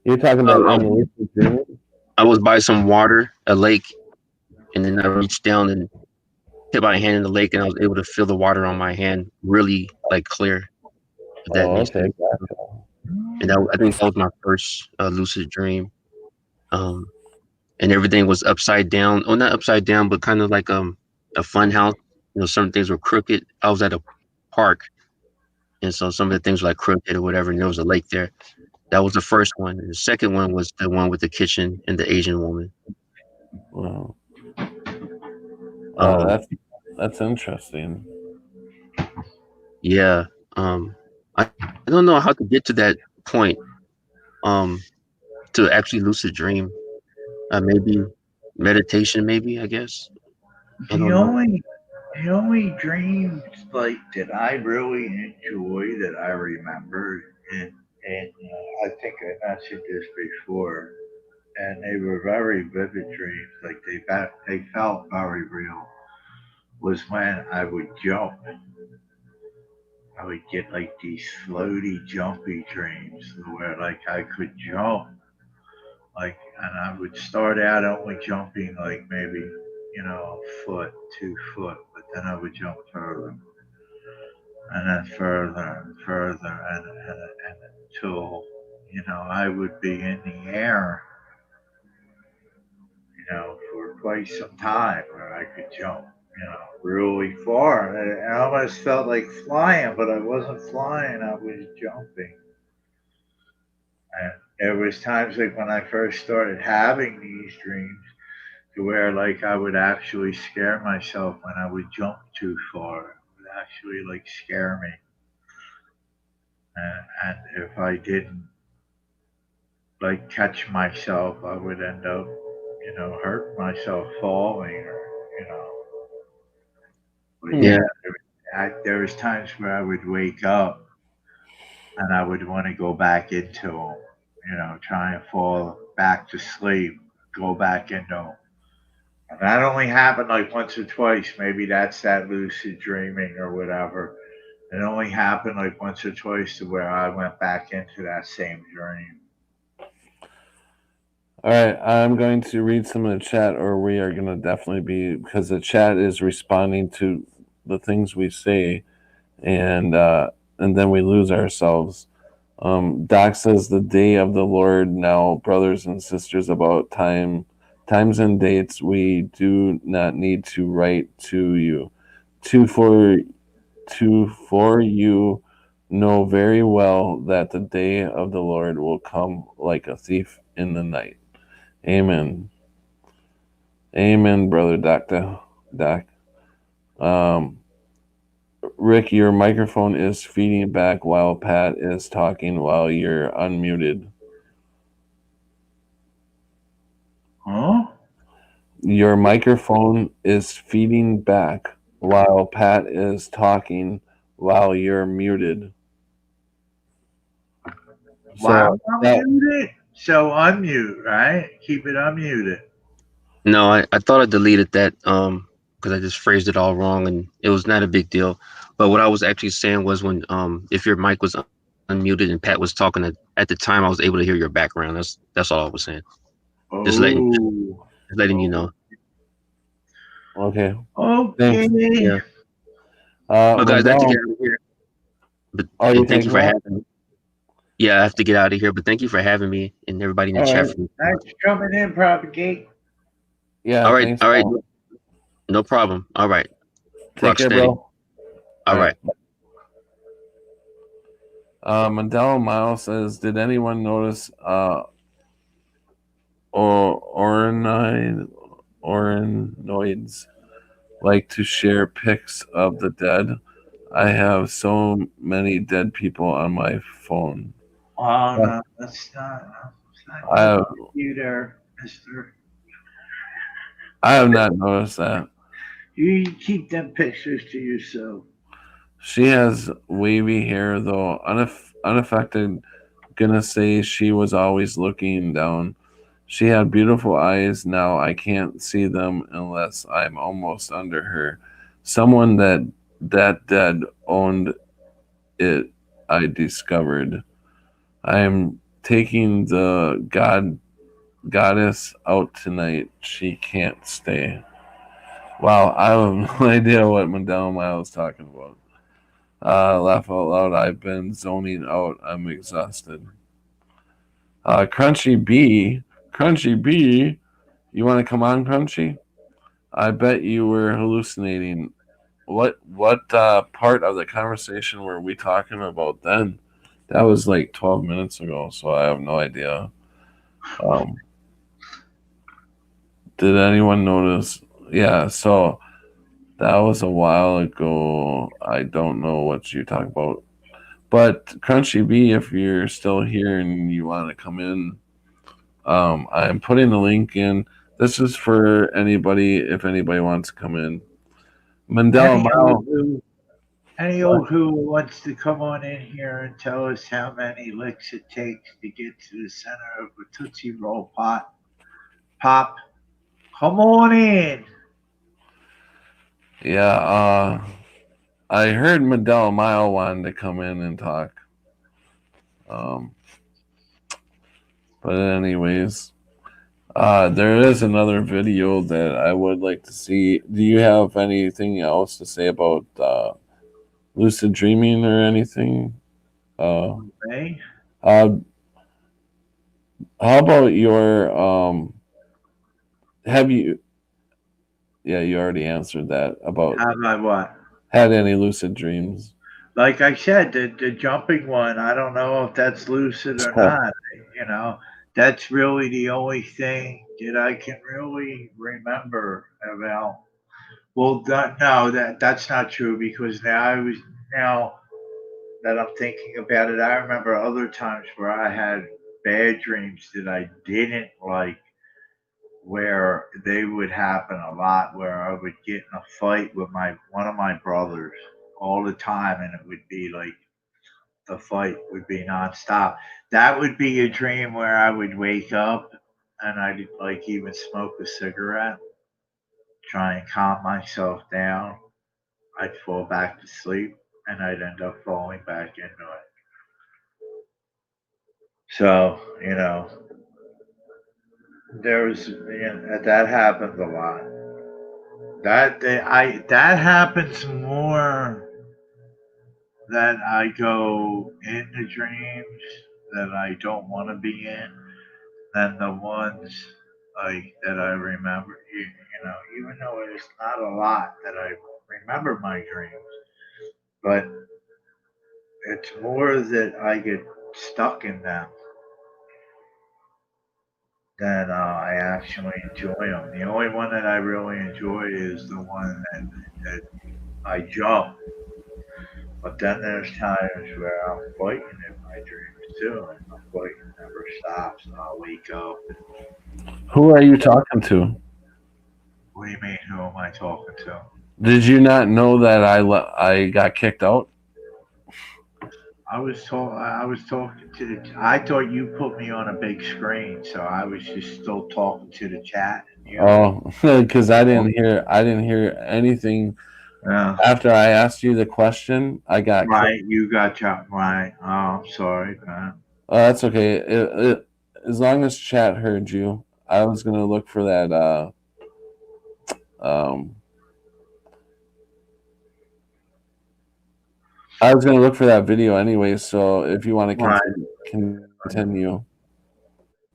You're talking about I, in the lucid dreaming? I was by some water, a lake, and then I reached down and hit my hand in the lake, and I was able to feel the water on my hand really like clear. If that Oh, makes okay. sense. And I think that was my first lucid dream. Um, and everything was upside down. Well, not upside down, but kind of like a fun house. Some things were crooked. I was at a park, and so some of the things were like crooked or whatever, and there was a lake there. That was the first one. And the second one was the one with the kitchen and the Asian woman. Wow. Um, That's interesting. yeah. I don't know how to get to that point. Um, to actually lucid dream. Maybe meditation. Maybe I guess. I the don't know. only the only dreams like that I really enjoy that I remember, and I think I mentioned this before, and they were very vivid dreams. Like they felt very real. Was when I would jump. I would get like these floaty, jumpy dreams where like I could jump, like, and I would start out only jumping like maybe a foot, 2 foot, but then I would jump further and then further and further and until I would be in the air, for quite some time where I could jump. really far. I almost felt like flying, but I wasn't flying. I was jumping. And there was times like when I first started having these dreams, to where like I would actually scare myself when I would jump too far. It would actually like scare me. And if I didn't like catch myself, I would end up, hurt myself falling or, you know. But Yeah. yeah, there was times where I would wake up and I would want to go back into them, try and fall back to sleep, go back into them. And that only happened like once or twice. Maybe that's that lucid dreaming or whatever. It only happened like once or twice to where I went back into that same dream. All right, I'm going to read some of the chat, or we are going to definitely be, because the chat is responding to the things we say, and then we lose ourselves. Doc says the day of the Lord now, brothers and sisters, about times and dates we do not need to write to you. To for you know very well that the day of the Lord will come like a thief in the night. Amen. Amen, brother Doctor Doc. Um, Rick, your microphone is feeding back while Pat is talking while you're unmuted. Huh? Your microphone is feeding back while Pat is talking while you're muted. Wow, So I'm that muted. So unmute, right? Keep it unmuted. No, I thought I deleted that because I just phrased it all wrong and it was not a big deal. But what I was actually saying was when if your mic was unmuted and Pat was talking at the time, I was able to hear your background. That's all I was saying. Just letting Oh. just letting you know. okay. Thanks. Okay. Yeah. Well, guys, I have to get Mandela. out of here. But Oh, you and thank think you for that? having me. Yeah, I have to get out of here. But thank you for having me and everybody in the All chat right. for me. Thanks for coming in, Propagate. Yeah. All right, Thanks. all right, Paul. no problem. All right, Take rock care, steady. bro. All All right. right. Mandela Miles says, "Did anyone notice or orinoids like to share pics of the dead? I have so many dead people on my phone. Oh Yeah, no, that's not I good have, for you there, Mister. I have not noticed that. You keep them pictures to yourself. She has wavy hair though, unaffected. Gonna say she was always looking down. She had beautiful eyes. Now I can't see them unless I'm almost under her. Someone that dead owned it. I discovered. I am taking the goddess out tonight. She can't stay. Wow, I have no idea what Mandela Mile was talking about. Laugh out loud. I've been zoning out. I'm exhausted. Crunchy B, you want to come on, Crunchy? I bet you were hallucinating. What part of the conversation were we talking about then? That was like 12 minutes ago, so I have no idea. Um, did anyone notice? Yeah, so that was a while ago. I don't know what you talk about. But Crunchy B, if you're still here and you want to come in, I'm putting the link in. This is for anybody if anybody wants to come in. Mandela Any old Mile. who, any What? old who wants to come on in here and tell us how many licks it takes to get to the center of a Tootsie Roll pop, come on in. Yeah, I heard Mandela Mile wanted to come in and talk. Um, but anyways, there is another video that I would like to see. Do you have anything else to say about lucid dreaming or anything? Uh, Okay. uh, how about your have Yeah, you already answered that about Have I what? had any lucid dreams. Like I said, the jumping one, I don't know if that's lucid or not. You know, that's really the only thing that I can really remember about. Well, no, that's not true because now that I'm thinking about it, I remember other times where I had bad dreams that I didn't like, where they would happen a lot, where I would get in a fight with my one of my brothers all the time, and it would be like the fight would be nonstop. That would be a dream where I would wake up and I'd like even smoke a cigarette, try and calm myself down. I'd fall back to sleep and I'd end up falling back into it. So, that happens a lot. That happens more that I go into dreams that I don't want to be in than the ones like that I remember. Even though it's not a lot that I remember my dreams, but it's more that I get stuck in them than I actually enjoy them. The only one that I really enjoy is the one that I jump. But then there's times where I'm fighting in my dreams too, and the fighting never stops. And I'll wake up. Who are you talking to? What do you mean? Who am I talking to? Did you not know that I got kicked out? I was talking to the. I thought you put me on a big screen, so I was just still talking to the chat. Oh, because I didn't hear anything Yeah. after I asked you the question. I got Right, you got chopped. Right. Oh, I'm sorry, man. Oh, that's okay. As long as chat heard you, I was gonna look for that. Um, I was gonna look for that video anyway. So if you want to Right. continue.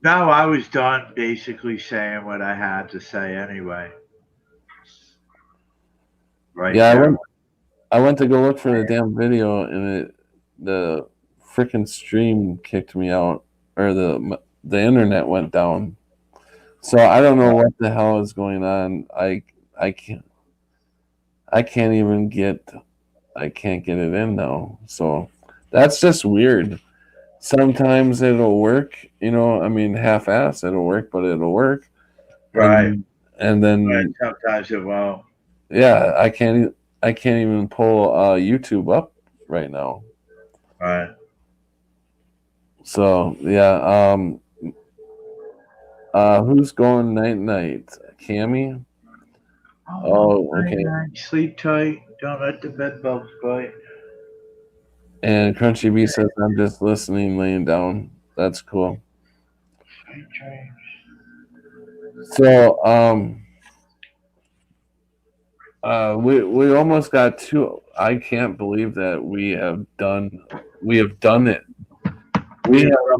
No, I was done basically saying what I had to say anyway. Right Yeah, there. I went to go look for the damn video, and the freaking stream kicked me out, or the internet went down. So I don't know what the hell is going on. I can't I can't even get I can't get it in now. So that's just weird. Sometimes it'll work, I mean, half-ass it'll work, but it'll work. Right. And Right. then Sometimes it won't. yeah, I can't even pull YouTube up right now. Right. So yeah, who's going night night? Cammy? Oh, okay. Night. Sleep tight. Don't let the bed bugs bite. And Crunchy B says I'm just listening, laying down. That's cool. Sweet dreams. So we almost got two. I can't believe that we have done it. We have done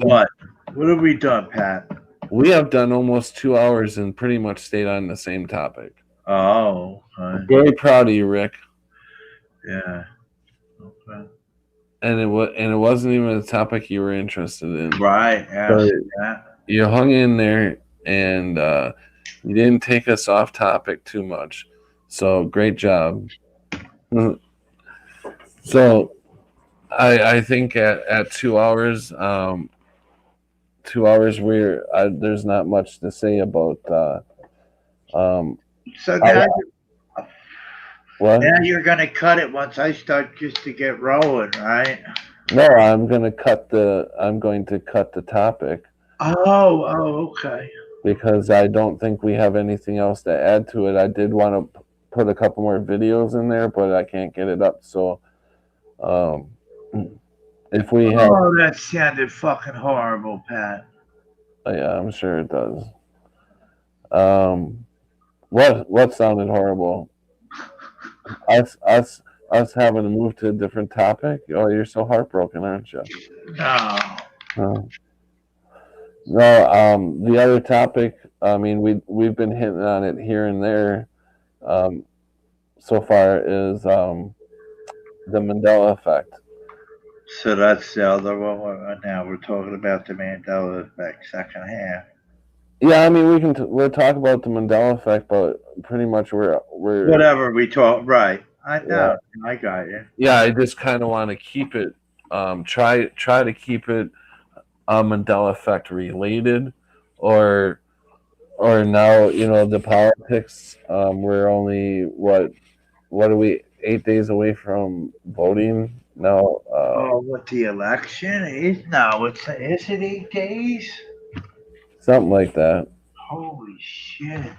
What? What have we done, Pat? we have done almost 2 hours and pretty much stayed on the same topic. Oh, I'm very proud of you, Rick. yeah. Okay. And it wasn't even a topic you were interested in. Right. Yeah. You hung in there, and you didn't take us off topic too much. So great job. So I think at 2 hours, 2 hours there's not much to say about. So now, what? now you're gonna cut it once I start just to get rolling, right? No, I'm going to cut the topic. Oh, okay. Because I don't think we have anything else to add to it. I did want to put a couple more videos in there, but I can't get it up. So, if we have, that sounded fucking horrible, Pat. yeah, I'm sure it does. What sounded horrible? Us having to move to a different topic. Oh, you're so heartbroken, aren't you? No. No, the other topic, I mean, we've been hitting on it here and there. um, so far is the Mandela effect. So that's the other one. Now we're talking about the Mandela effect, second half. Yeah, I mean we'll talk about the Mandela effect, but pretty much we're Whatever we talk, right? I yeah know. I got you. yeah. I just kind of want to keep it try to keep it Mandela effect related, or now the politics. We're only what are we 8 days away from voting now? Oh, what the election is? No, is it 8 days? Something like that. Holy shit!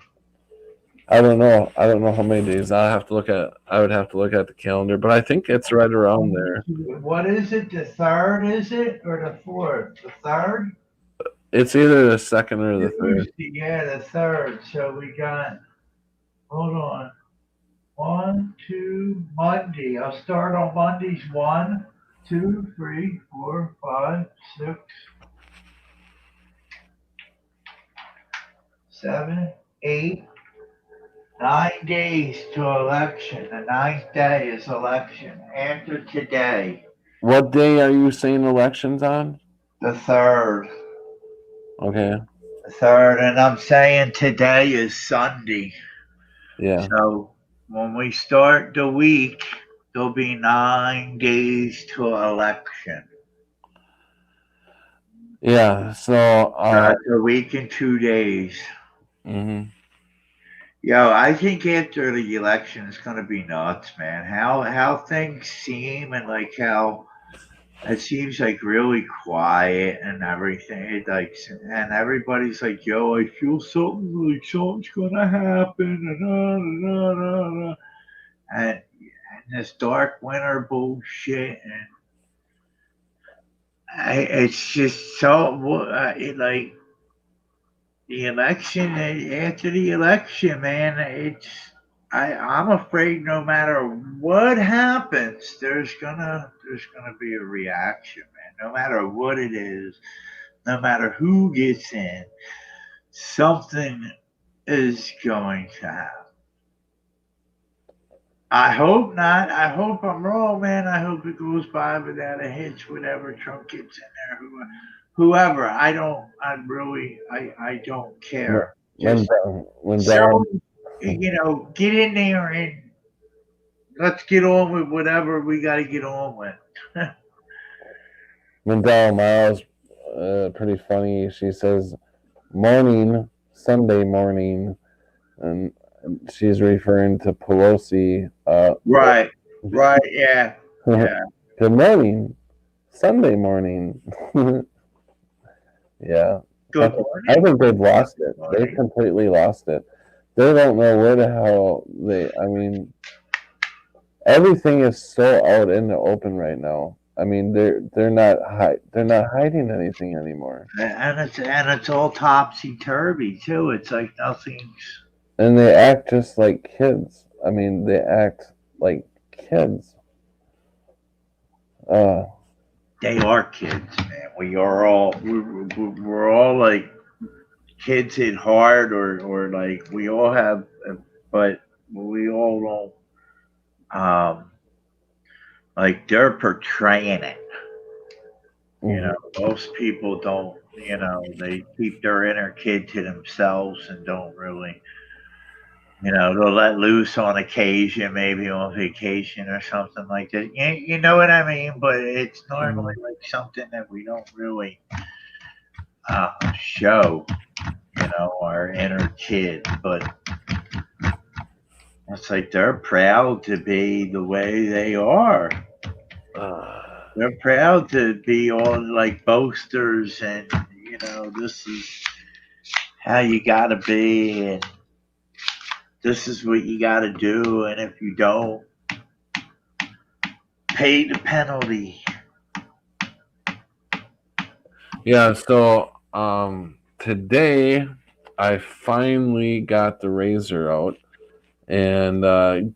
I don't know. I don't know how many days. I would have to look at the calendar, but I think it's right around there. What is it? The third, is it, or the fourth? The third? It's either the second or the third. Tuesday, yeah, the third. So we got. Hold on. One, two, Monday. I'll start on Mondays. 1, 2, 3, 4, 5, 6, 7, 8, 9 days to election. The ninth day is election. After today, What day are you saying elections on? the third. Okay. The third, and I'm saying today is Sunday. Yeah. So when we start the week, there'll be 9 days to election. Yeah. So. That's a week and 2 days. Mhm. Yo, I think after the election it's gonna be nuts, man. How things seem, and like how it seems like really quiet and everything. And everybody's like, "Yo, I feel something's gonna happen," and this dark winter bullshit, and it's just so like the election. After the election, man, I'm afraid no matter what happens, there's gonna be a reaction, man. No matter what it is, no matter who gets in, something is going to happen. I hope not. I hope I'm wrong, man. I hope it goes by without a hitch. Whatever Trump gets in there, whoever. I don't care. Just When so get in there and let's get on with whatever we got to get on with. Mandela Miles, pretty funny. She says morning, Sunday morning, and she's referring to Pelosi. Right, yeah, yeah. Good morning, Sunday morning. Yeah. Good I morning. think they've lost it. Morning. They've completely lost it. They don't know where the hell I mean, everything is so out in the open right now. I mean, they're not hiding anything anymore. And it's all topsy turvy too. It's like nothing's. And they act just like kids. I mean, they act like kids. They are kids, man. We're all like kids at heart, or like we all have, but we all don't. Like they're portraying it. Most people don't. They keep their inner kid to themselves and don't really. They'll let loose on occasion, maybe on vacation or something like that. You know what I mean? But it's normally like something that we don't really show, our inner kid. But it's like they're proud to be the way they are. They're proud to be all like boasters, and this is how you gotta be, and this is what you gotta do, and if you don't, pay the penalty. Yeah. So today I finally got the razor out and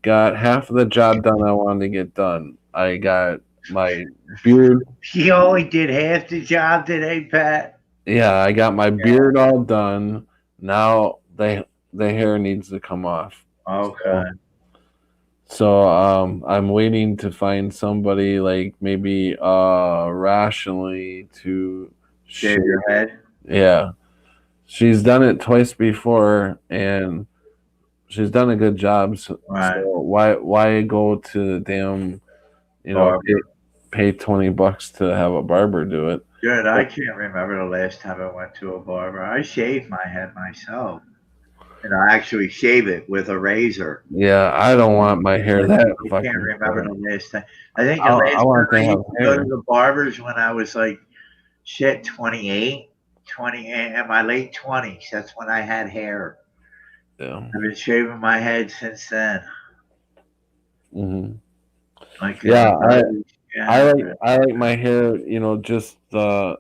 got half of the job done I wanted to get done. I got my beard. He only did half the job today, Pat. Yeah, I got my beard all done. Now the hair needs to come off. Okay. So I'm waiting to find somebody like maybe rationally to Shave your head. yeah. She's done it twice before and she's done a good job. So Right. why go to the damn Barber. pay $20 to have a barber do it? Good. I can't remember the last time I went to a barber. I shaved my head myself, and I actually shave it with a razor. Yeah, I don't want my hair Like, that I can't fucking remember short. the last time. I think the I last want time to I have used to go hair. to the barbers when I was like, shit, 28, 20, in my late 20s. That's when I had hair. Yeah. I've been shaving my head since then. Hmm. Like in Yeah, the 30s. Yeah. I like my hair, just a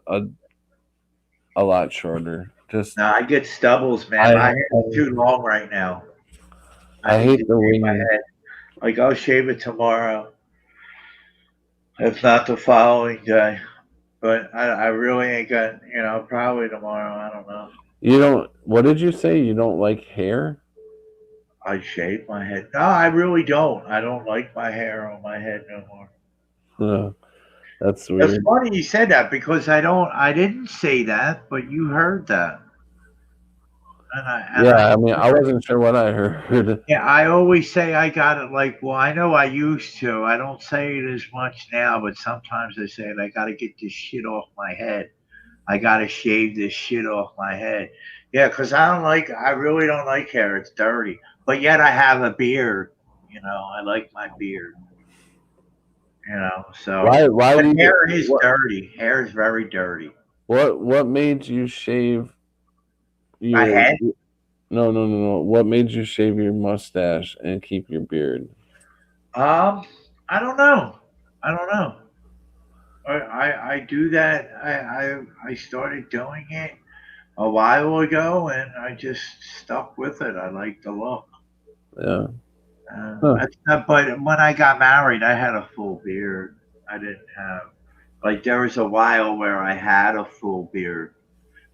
lot shorter. Just No, I get stubbles, man. I My hair is too long right now. I I need to hate the shave my wing. head. Like I'll shave it tomorrow, if not the following day. But I really ain't got, probably tomorrow. I don't know. You don't. What did you say? You don't like hair? I shave my head. No, I really don't. I don't like my hair on my head no more. Huh, that's It's weird. funny you said that because I didn't say that, but you heard that. And Yeah, I I mean, I wasn't sure what I heard. Yeah, I always say I got it like, well, I know I used to. I don't say it as much now, but sometimes I say it. I got to get this shit off my head. I got to shave this shit off my head. Yeah, because I really don't like hair. It's dirty. But yet I have a beard. I like my beard. So, Why but do you hair is dirty. Hair is very dirty. what made you shave My your head? no. What made you shave your mustache and keep your beard? I don't know. I don't know. I do that. I started doing it a while ago, and I just stuck with it. I like the look. Yeah. Huh. That's not, but when I got married, I had a full beard. I didn't have like there was a while where I had a full beard,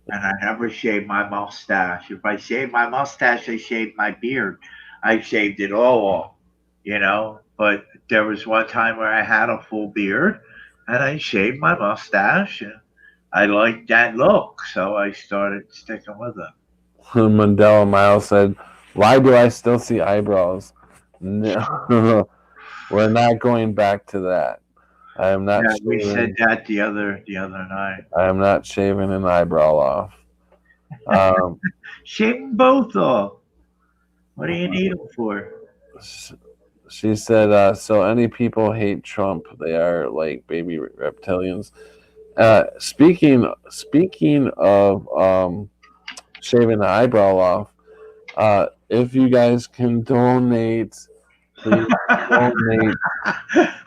and I never shaved my mustache. If I shaved my mustache, I shaved my beard. I shaved it all off, But there was one time where I had a full beard, and I shaved my mustache, and I liked that look, so I started sticking with it. Mandela Miles said, "Why do I still see eyebrows?" No, we're not going back to that. I am not Yeah, we said shaving. that the other night. I am not shaving an eyebrow off. Um, Shave them both off. What do you need them for? she said, "So any people hate Trump? They are like baby reptilians." Speaking of shaving the eyebrow off, if you guys can donate, please donate.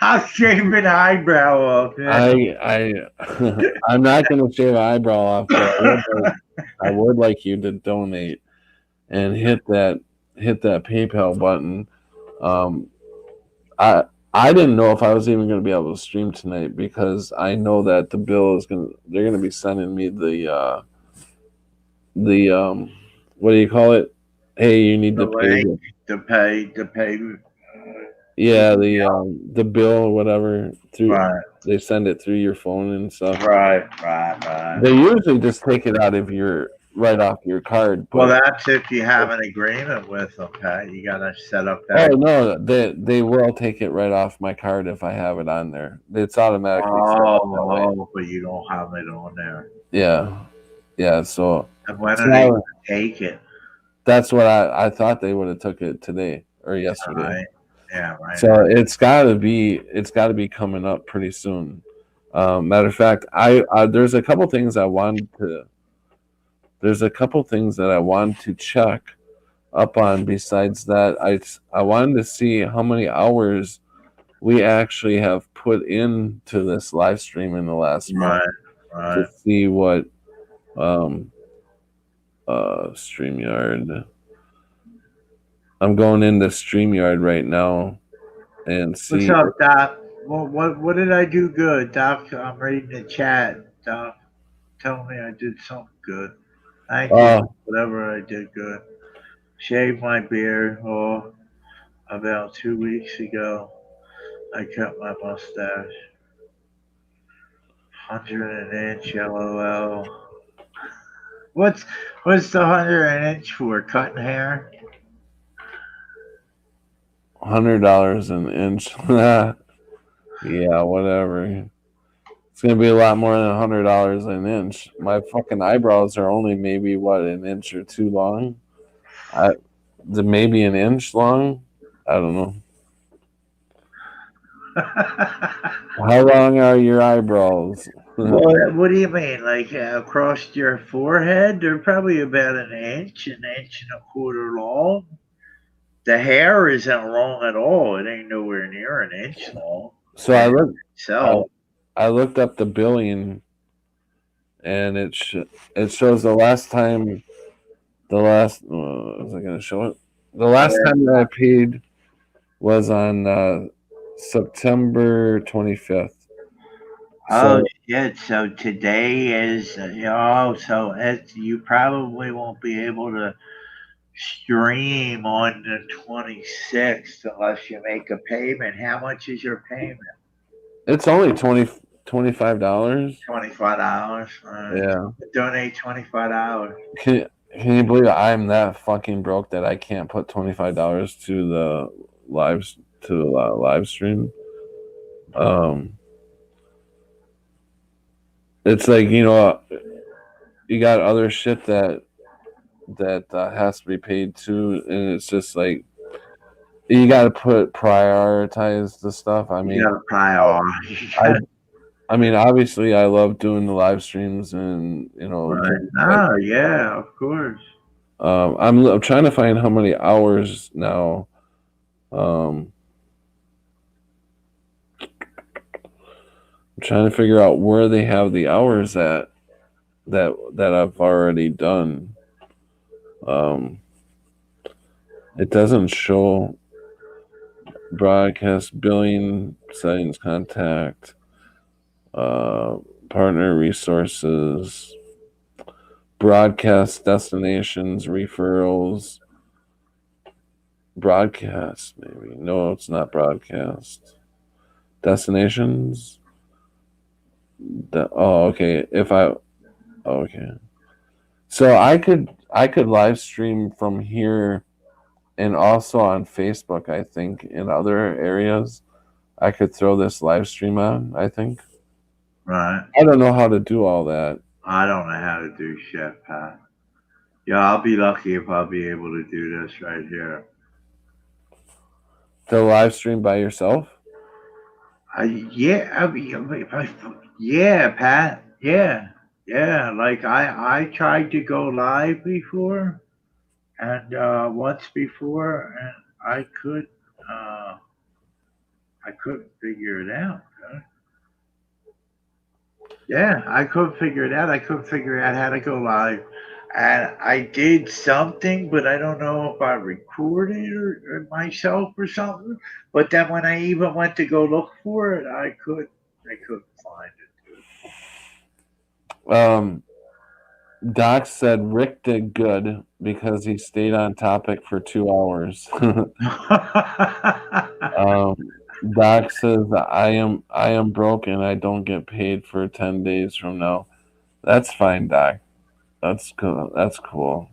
I'll shave an eyebrow off. Yeah. I'm not gonna shave an eyebrow off, but I would like you to donate and hit that PayPal button. Um, I I didn't know if I was even gonna be able to stream tonight because I know that the bill is gonna they're gonna be sending me the what do you call it? Hey, you need The to pay. link to pay. Yeah, the bill or whatever through Right, they send it through your phone and stuff. right. They usually just take it out of your right off your card, Well, but that's if you have an agreement with them, Pat. You gotta set up oh that. no, they will take it right off my card if I have it on there. It's automatically set up that way. But you don't have it on there. Yeah, yeah. So, And when so are they gonna take it? that's what I thought they would have took it today or yesterday. Right. Yeah, right. So it's gotta be coming up pretty soon. Matter of fact, there's a couple things that I wanted to check up on. Besides that, I wanted to see how many hours we actually have put into this live stream in the last month to Right. see what um StreamYard. I'm going into StreamYard right now and What's see. up, Doc? What did I do good, Doc? I'm reading the chat. Doc, tell me I did something good. Thank you. Uh, Whatever I did good. shaved my beard. Oh, about 2 weeks ago, I cut my mustache. 100 an inch, LOL. What's what's the 100 an inch for? Cutting hair? $100 an inch. Yeah, whatever. It's gonna be a lot more than $100 an inch. My fucking eyebrows are only maybe what, an inch or two long. Maybe an inch long. I don't know. How long are your eyebrows? What do you mean? Like across your forehead? They're probably about an inch and a quarter long. The hair isn't long at all. It ain't nowhere near an inch long. So So I looked up the billing, and it shows the last time was I gonna show it? The last time that I paid was on September 25th. oh So shit! So today is oh, so you probably won't be able to stream on the 26th unless you make a payment. How much is your payment? it's only $25. $25. Yeah. Donate $25. Can you believe I'm that fucking broke that I can't put $25 to the live stream? It's like, you got other shit that has to be paid too, and it's just like you got to prioritize the stuff. I You mean, gotta prioritize. I mean, obviously, I love doing the live streams, and Right. Oh yeah, of course. I'm trying to find how many hours now. I'm trying to figure out where they have the hours at that I've already done. It doesn't show broadcast billing settings, contact, partner resources, broadcast destinations, referrals, broadcast. Maybe no, it's not broadcast. Destinations. Okay. Okay. So I could live stream from here and also on Facebook. I think in other areas I could throw this live stream on. I think Right. I don't know how to do all that. I don't know how to do Chef Pat. Yeah, I'll be lucky if I'll be able to do this right here. To live stream by yourself. Yeah, yeah, Pat. Yeah, yeah. Like I tried to go live before, and once before, and uh, I couldn't figure it out. Huh? Yeah, I couldn't figure it out. I couldn't figure out how to go live. And I did something, but I don't know if I recorded or myself or something. But then when I even went to go look for it, I couldn't find it. Doc said Rick did good because he stayed on topic for 2 hours. Doc says I am broke and I don't get paid for 10 days from now. That's fine, Doc. That's cool. That's cool.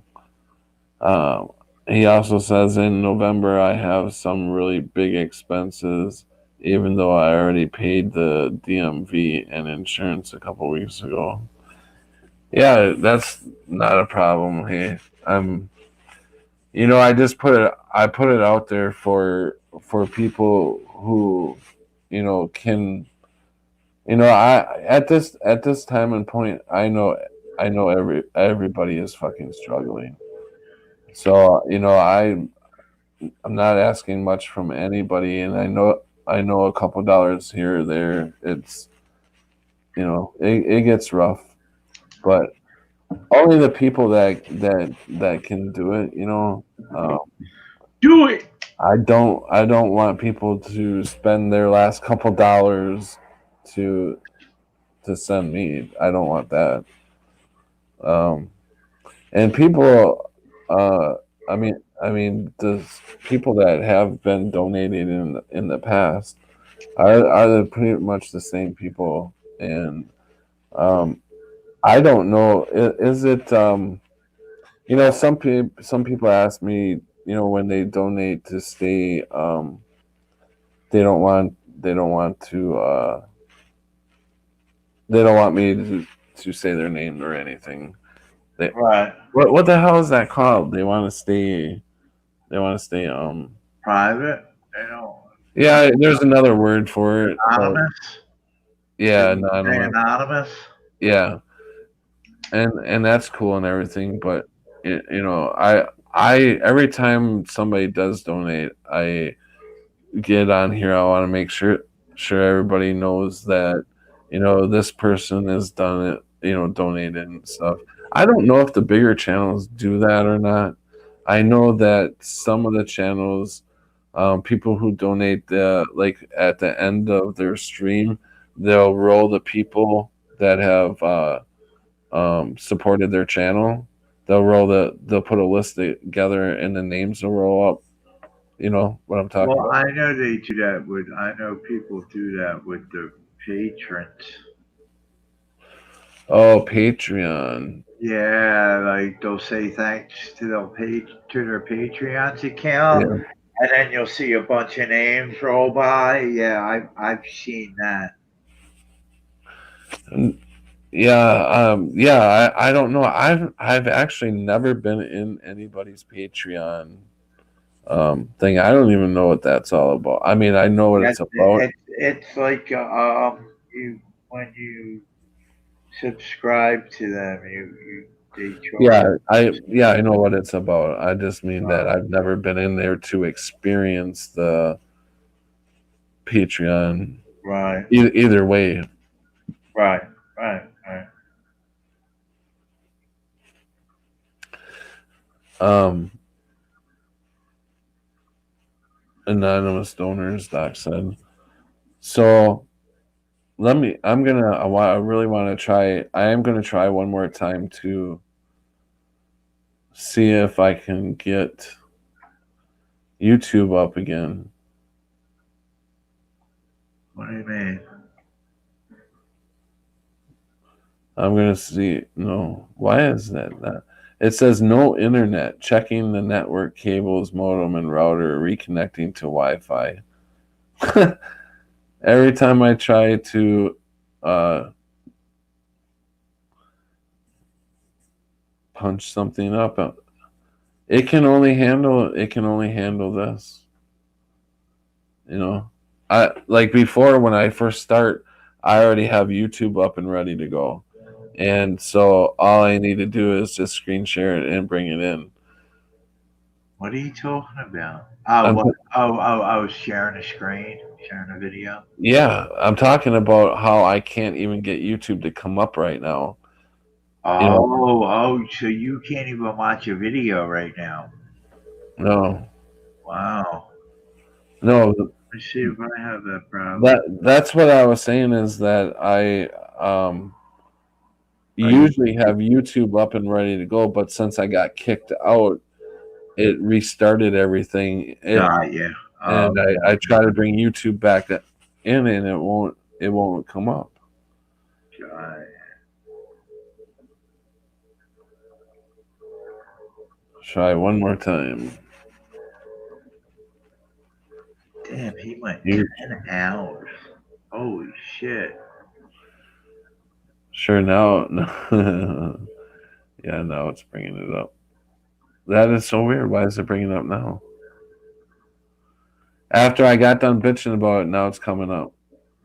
He also says in November I have some really big expenses, even though I already paid the DMV and insurance a couple weeks ago. Yeah, that's not a problem. Hey, I just put it out there for people who, can, I at this time and point, I know everybody is fucking struggling. So, I'm not asking much from anybody, and I know a couple dollars here or there. It's, it gets rough, but only the people that can do it, Do it. I don't want people to spend their last couple dollars to send me. I don't want that. And people the people that have been donating in the past are the pretty much the same people, and um, I don't know. Is it some people ask me, when they donate to stay, they don't want to they don't want me to say their name or anything. They, Right. what the hell is that called? They want to stay Private. They don't. yeah, there's another word for it, but Anonymous. They yeah, stay anonymous. anonymous. Yeah, and that's cool and everything, but I every time somebody does donate, I get on here. I want to make sure everybody knows that this person has done it, donated and stuff. I don't know if the bigger channels do that or not. I know that some of the channels, people who donate like at the end of their stream, they'll roll the people that have supported their channel. They'll put a list together and the names will roll up. You know what I'm talking Well, about? I know they do that with. I know people do that with the patrons. Oh, Patreon. Yeah, like they'll say thanks to their Patreon's account, Yeah. and then you'll see a bunch of names roll by. Yeah, I've seen that. And yeah, I don't know. I've actually never been in anybody's Patreon thing. I don't even know what that's all about. I mean, I know what Yeah, it's about. it's like you when you subscribe to them, you they charge. I know what it's about. I just mean that I've never been in there to experience the Patreon. Right, Either way, right, right, right. um, anonymous donors, Doc said. So I really want to try. I am gonna try one more time to see if I can get YouTube up again. What do you mean? I'm gonna see. No, why is that? It says no internet. Checking the network cables, modem, and router. Reconnecting to Wi-Fi. Every time I try to uh, punch something up, it can only handle this. I like before when I first start, I already have YouTube up and ready to go. And so all I need to do is just screen share it and bring it in. What are you talking about? Oh, I'm what? Oh, I was sharing a screen, sharing a video. Yeah, I'm talking about how I can't even get YouTube to come up right now. You know, So you can't even watch a video right now. no, Wow. no, Let's see if I have that problem. that's what I was saying is that I Are you? usually have YouTube up and ready to go, but since I got kicked out, it restarted everything. Got you. And I try to bring YouTube back in, and it won't come up. Got it. Try one more time. Damn, he went You 10 hours. Holy shit. sure now? No. Yeah, now it's bringing it up. That is so weird. Why is it bringing it up now? After I got done bitching about it, now it's coming up.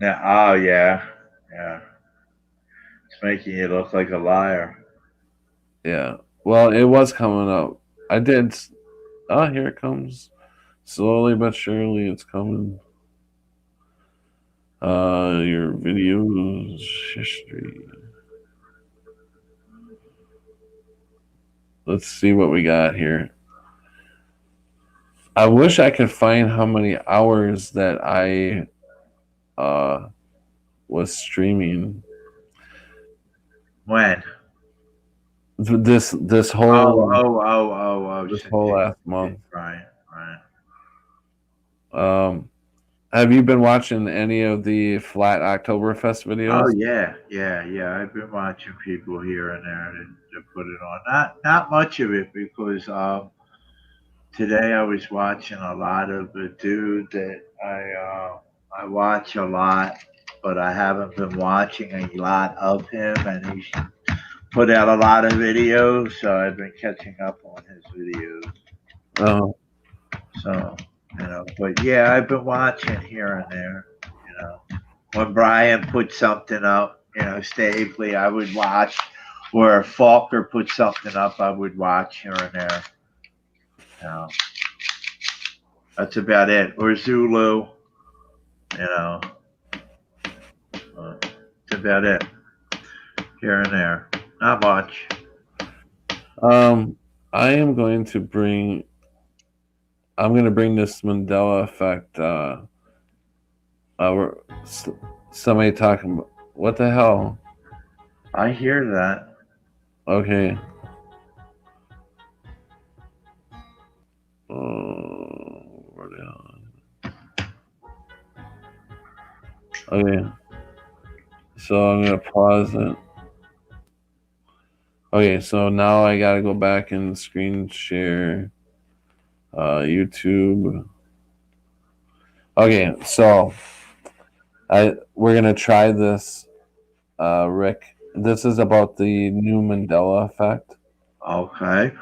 Yeah. Oh yeah. Yeah. It's making you look like a liar. Yeah. Well, it was coming up. I did. Oh, here it comes. Slowly but surely, it's coming. Your videos history. Let's see what we got here. I wish I could find how many hours that I was streaming. When? This Oh, whole this whole last month. Right, right. Have you been watching any of the Flat Oktoberfest Oh videos? yeah. I've been watching people here and there to put it on. Not much of it because today I was watching a lot of a dude that I watch a lot, but I haven't been watching a lot of him, and he's put out a lot of videos, so I've been catching up on his videos. Oh, So but yeah, I've been watching here and there. When Brian put something up, Stavely, I would watch. Or if Falker put something up, I would watch here and there. You know, that's about it. Or Zulu, you know, that's about it. Here and there, not much. I am going to bring. I'm going to bring this Mandela effect. We're, somebody talking. About, what the hell? I hear that. Okay. Where the hell? Okay. So I'm gonna pause it. Okay, so now I gotta go back and screen share YouTube. Okay, so we're gonna try this, Rick. This is about the new Mandela effect. Okay.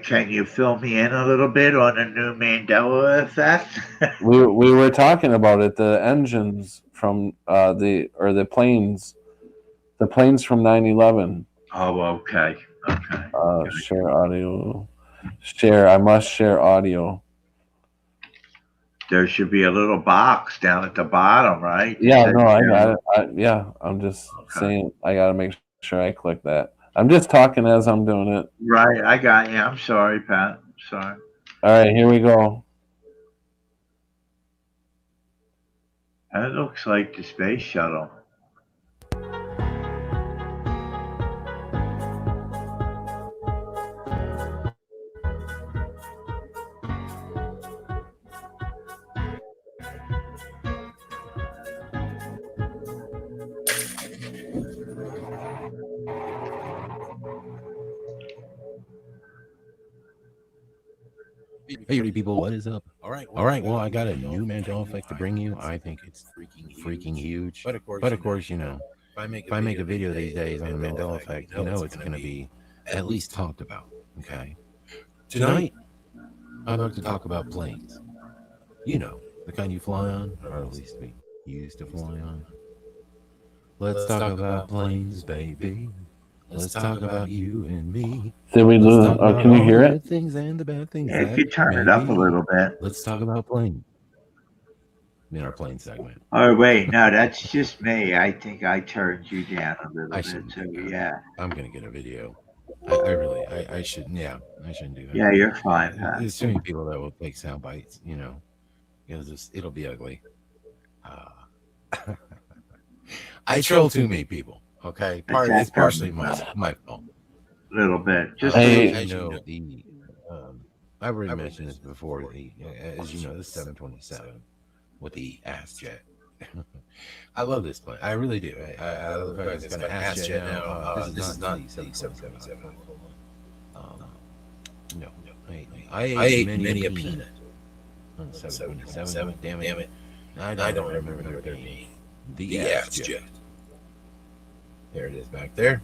Can you fill me in a little bit on the new Mandela effect? We were talking about it. The engines from the planes from 9/11. Oh, okay. Okay. Share audio. Share. I must share audio. There should be a little box down at the bottom, right? Yeah, no, I got it. Yeah, I'm just saying I got to make sure I click that. I'm just talking as I'm doing it. Right, I got you. I'm sorry, Pat. Sorry. All right, here we go. That looks like the space shuttle. Hey, people, what is up? All right. Well, I got a new Mandela effect to bring you. I think it's freaking huge. But of course, if I make a video these days on the Mandela effect, it's going to be at least talked about. Okay. Tonight, I'd like to talk about planes. The kind you fly on, or at least we used to fly on. Let's talk about planes, baby. Let's talk about you and me. Did we lose? Oh, can you hear it? The things and the bad things. Yeah, if you turn it up a little bit. Let's talk about planes. In our plane segment. Oh wait, no, that's just me. I think I turned you down a little bit too. Yeah. I'm gonna get a video. I shouldn't. Yeah, I shouldn't do that. Yeah, you're fine, Pat. There's too many people that will take sound bites. It'll be ugly. I troll too many people. Okay, it's partially my fault. A little bit. Just I know I've already mentioned this before. As you know, this 727 with the ass jet. I love this plane. I really do. I love the fact it's got an ass jet now. This is not the 727. No. I ate many a peanut on 727. Damn it. I don't remember their name. The ass jet. There it is back there.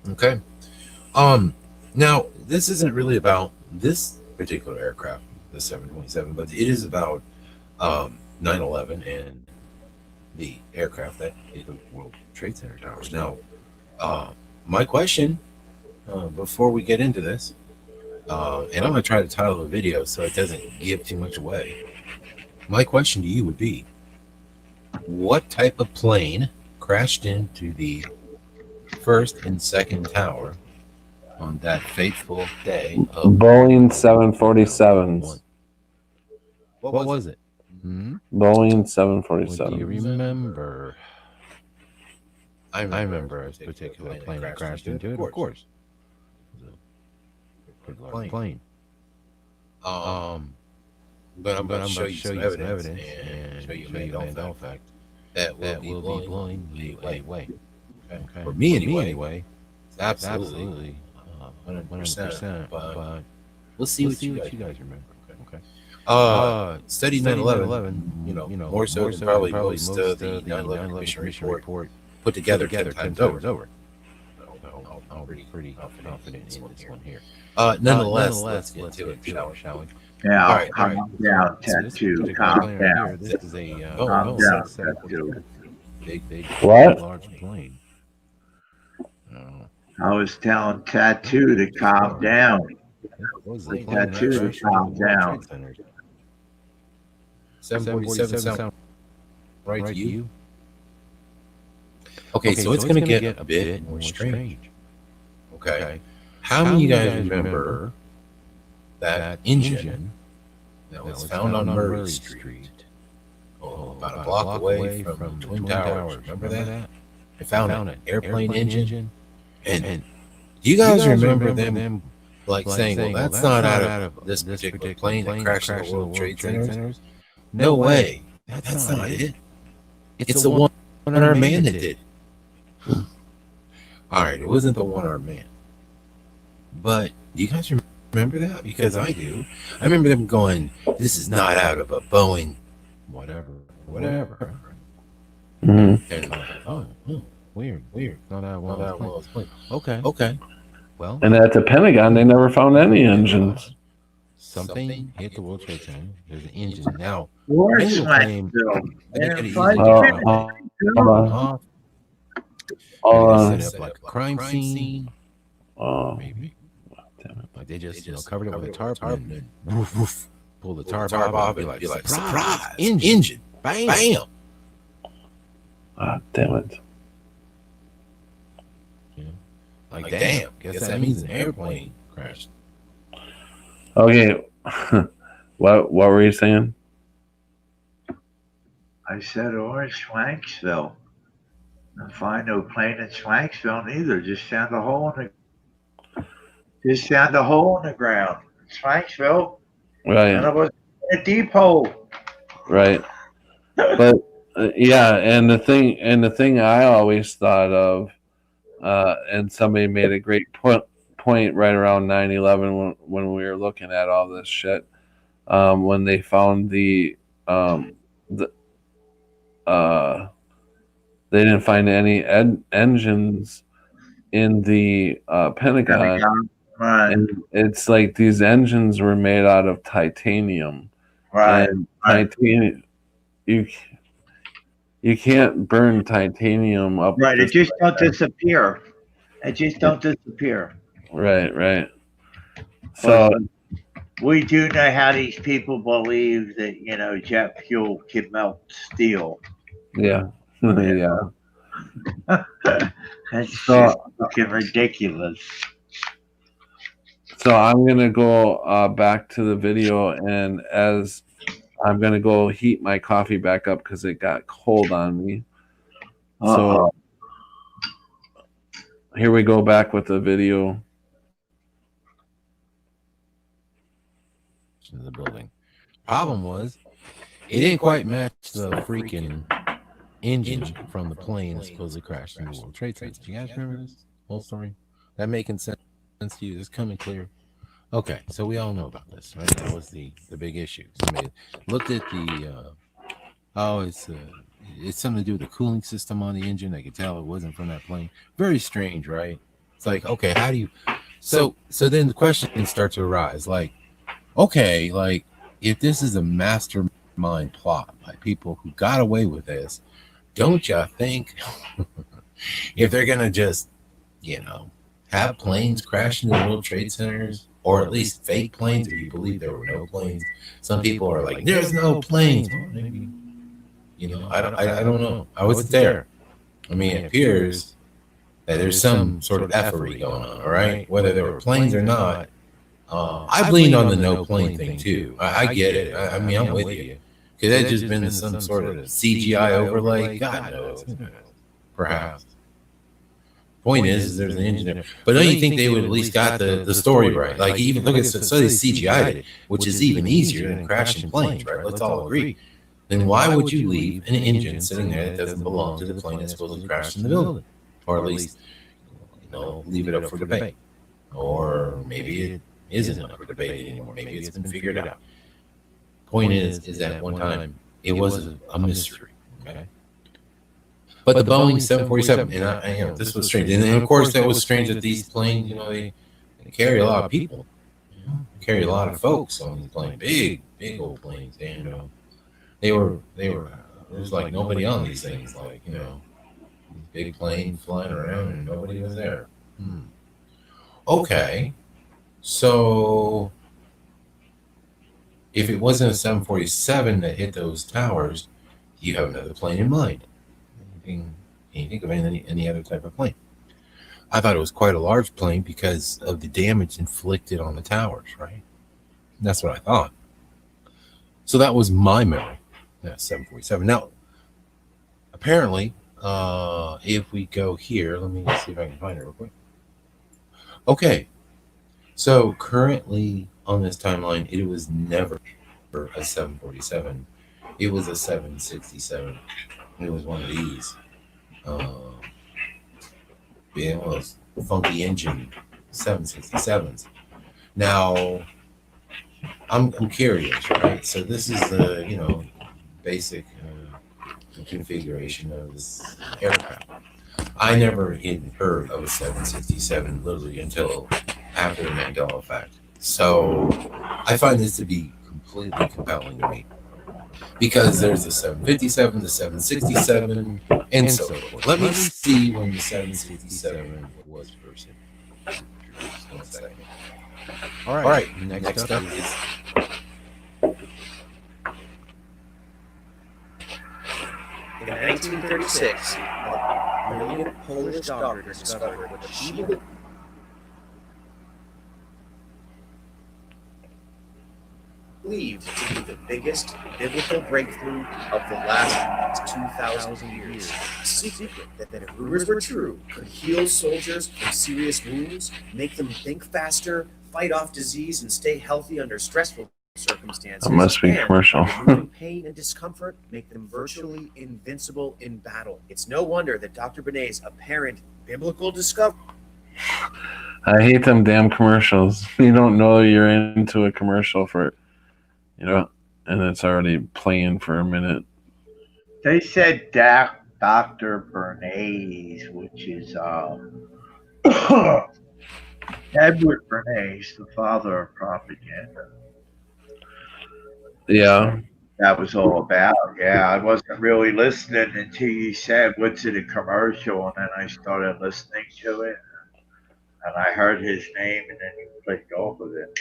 Okay. Now this isn't really about this particular aircraft, the 727, but it is about 9/11 and the aircraft that hit the World Trade Center towers. Now, my question before we get into this, and I'm gonna try to title the video so it doesn't give too much away. My question to you would be, what type of plane crashed into the first and second tower on that fateful day of Boeing 747s. What was it? Boeing 747. Do you remember? I remember a particular plane that crashed into it, of course. pretty large plane. But I'm going to show you some evidence and show you a Mandela effect that will be blowing you away. Okay. For me anyway, it's absolutely 100%. But we'll see what you guys remember. Okay. Study 9/11, you know, more so than probably most of the 9/11 Commission report put together 10 times over. I'm pretty confident in this one here. Nonetheless, let's get to it, shall we? Yeah, All right. calm down, tattoo. Calm down. This is a Calm down, tattoo. big, What? large plane. I was telling Tattoo to calm down. Tattoo to calm down. 747 sound right to you? Okay, so it's going to get a bit more strange. Okay. How many of you guys remember that engine that was found on Murray Street? About a block away from Twin Towers. Remember that? They found an airplane engine. And do you guys remember them like saying, well, that's not out of this particular plane that crashed in the World Trade Centers? No way. That's not it. It's the one-armed man that did. All right, it wasn't the one-armed man. But do you guys remember that? Because I do. I remember them going, this is not out of a Boeing, whatever. Mm-hmm. And I'm like, oh, weird. Not out of one of those planes. Okay. Well, And at the Pentagon, they never found any engines. something hit the World Trade Center. There's an engine. Now, War Mandela smack claim- bill. they And could fight easily it. Hold on. off. Hold Set up like a crime scene. on. Maybe. Damn it. Like they just covered it with a tarp and then woof, pull the tarp off and be like, surprise, engine, bam. Ah, damn it. Like damn, guess that means an airplane crashed. Okay. What were you saying? I said, or Swanksville. I find no plane in Swanksville neither. Just found a hole in the ground. Swanksville. And it Right. was a deep hole. Right. But yeah, and the thing I always thought of, and somebody made a great point right around 9/11 when we were looking at all this shit, when they found they didn't find any engines in the Pentagon, Right. and it's like these engines were made out of titanium, Right. and titanium you can't burn titanium up. Right. It just don't disappear. Right. So We do know how these people believe that, jet fuel can melt steel. yeah, yeah. That's So- just fucking ridiculous. So I'm gonna go back to the video, and as I'm gonna go heat my coffee back up because it got cold on me. So here we go back with the video. To the building. Problem was, it didn't quite match the freaking engine from the plane that supposedly crashed in the World Trade Center. Do you guys remember this whole story? That making sense to you? It's coming clear. Okay, so we all know about this, right? That was the big issue. Somebody looked at the it's something to do with the cooling system on the engine. They could tell it wasn't from that plane. Very strange, right? It's like, okay, how do you so then the question starts to arise, like, okay, like if this is a mastermind plot by people who got away with this, don't you think if they're gonna just, have planes crash into the World Trade Centers, or at least fake planes, if you believe there were no planes? Some people are like, there's no planes. Well, maybe, I don't know. I wasn't there. I mean, it appears that there's some sort of effery going on, all right? Whether there were planes or not, I've leaned on the no plane thing too. I get it. I mean, I'm with you. Could that just been some sort of CGI overlay? God knows. Perhaps. Point is there's an engine there. But don't you think they would at least got the story right? Like, even look at, so they CGI'd it, which is even easier than crashing planes, right? Let's all agree. Then why would you leave an engine sitting there that doesn't belong to the plane that's supposedly crashed in the building? Or at least, leave it up for debate. Or maybe it isn't up for debate anymore. Maybe it's been figured out. Point is that at one time it was a mystery. Okay. But the Boeing 747, and this was strange. And then, of course, that was strange that these planes, they carry a lot of people, carry a lot of folks on these planes, big old planes. And they were, there was like nobody on these things, like, big plane flying around and nobody was there. Okay. So if it wasn't a 747 that hit those towers, you have another plane in mind. Can you think of any other type of plane? I thought it was quite a large plane because of the damage inflicted on the towers, right? That's what I thought. So that was my memory. That's 747. Now, apparently, if we go here, let me see if I can find it real quick. Okay. So currently on this timeline, it was never a 747. It was a 767. It was one of these. It was funky engine 767s. Now, I'm curious, right? So this is the basic configuration of this aircraft. I never even heard of a 767 literally until after the Mandela effect. So I find this to be completely compelling to me. Because there's the 757, the 767, and so forth. Let me see when the 767 was first introduced. 1 second. All right. Next up is in 1936, a brilliant Polish doctor discovered what she believed to be the biggest biblical breakthrough of the last 2,000 years. A secret that if rumors were true, could heal soldiers from serious wounds, make them think faster, fight off disease, and stay healthy under stressful circumstances. That must be commercial. Removing pain and discomfort, make them virtually invincible in battle. It's no wonder that Dr. Benet's apparent biblical discovery. I hate them damn commercials. You don't know you're into a commercial for, and it's already playing for a minute. They said Dr. Bernays, which is Edward Bernays, the father of propaganda. Yeah. That was all about. Yeah, I wasn't really listening until you said, "What's in a commercial?" And then I started listening to it, and I heard his name, and then you clicked off of it.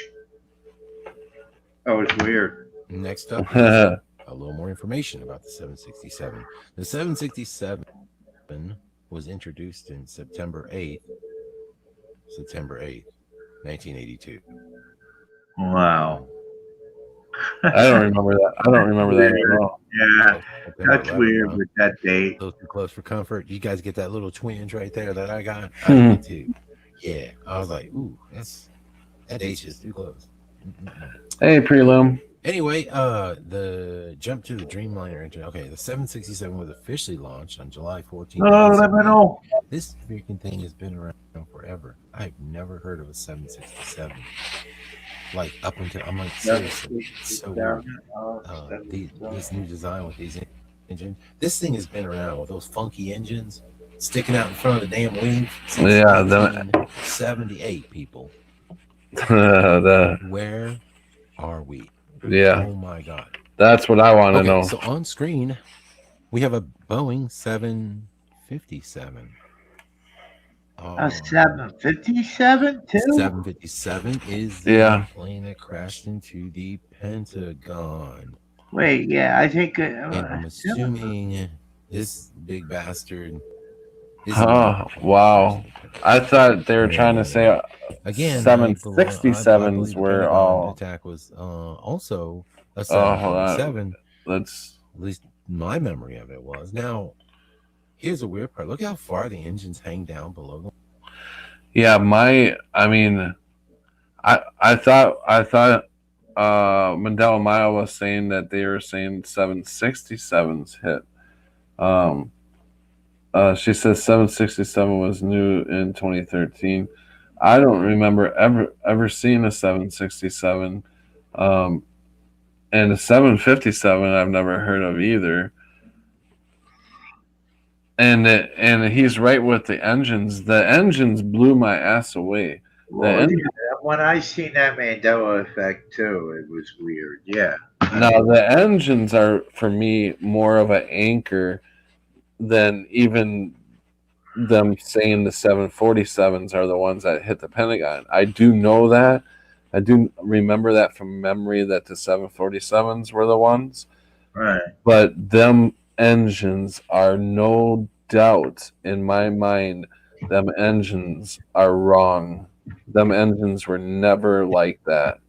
That was weird. Next up is a little more information about the 767. The 767 was introduced in September 8th, 1982. Wow. I don't remember that at all. Yeah, that's weird with that date. A little too close for comfort. You guys get that little twinge right there that I got? I did too. Yeah, I was like, ooh, that date's just too close. Hey, Prelume. Anyway, the jump to the Dreamliner engine. Okay, the 767 was officially launched on July 14th. Oh, let me know. This freaking thing has been around forever. I've never heard of a 767. Like, up until, I'm like, seriously, it's so weird. This new design with these engines. This thing has been around with those funky engines sticking out in front of the damn wing since 1978, people. Where are we? Yeah. Oh my God. That's what I want to know. So on screen, we have a Boeing 757. A 757 too? 757 is the plane that crashed into the Pentagon. Wait, yeah, I think. And I'm assuming this big bastard. Oh, wow. I thought they were trying to say again 767s were all. Attack was also a 757. Let's. At least my memory of it was. Now, Here's a weird part. Look how far the engines hang down below them. Yeah, I thought Mandela Mile was saying that they were saying 767s hit. Um, she says 767 was new in 2013. I don't remember ever seeing a 767. Um, and a 757 I've never heard of either. And he's right with the engines. The engines blew my ass away. Well, yeah, when I seen that Mandela effect too, it was weird. Yeah. Now the engines are for me more of an anchor than even them saying the 747s are the ones that hit the Pentagon. I do know that. I do remember that from memory that the 747s were the ones. Right. But them engines are no doubt in my mind, them engines are wrong. Them engines were never like that.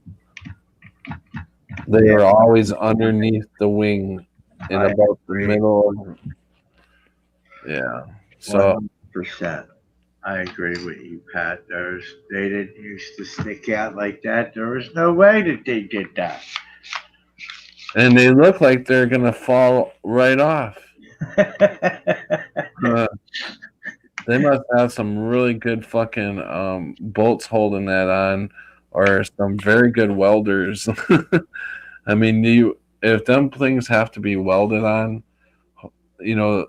They were always underneath the wing in I about the agree. middle of, yeah. So 100%. I agree with you, Pat. They didn't used to stick out like that. There was no way that they did that. and they look like they're gonna fall right off. They must have some really good fucking bolts holding that on, or some very good welders. I mean, if them things have to be welded on, you know,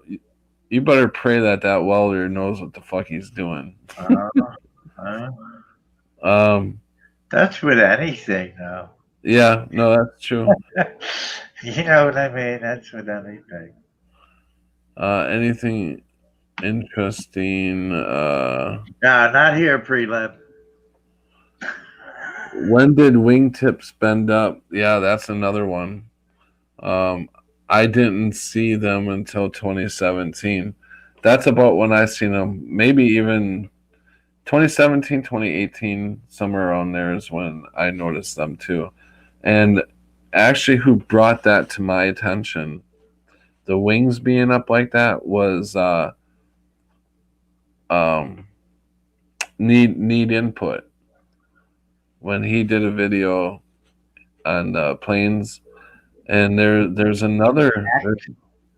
you better pray that welder knows what the fuck he's doing. That's with anything, though. Yeah, no, that's true. You know what I mean? That's with anything. Anything interesting? No, not here, prelim. When did wingtips bend up? Yeah, that's another one. I didn't see them until 2017. That's about when I seen them. Maybe even 2017, 2018, somewhere around there is when I noticed them too. And actually, who brought that to my attention, the wings being up like that, was need input. When he did a video on planes, and there's another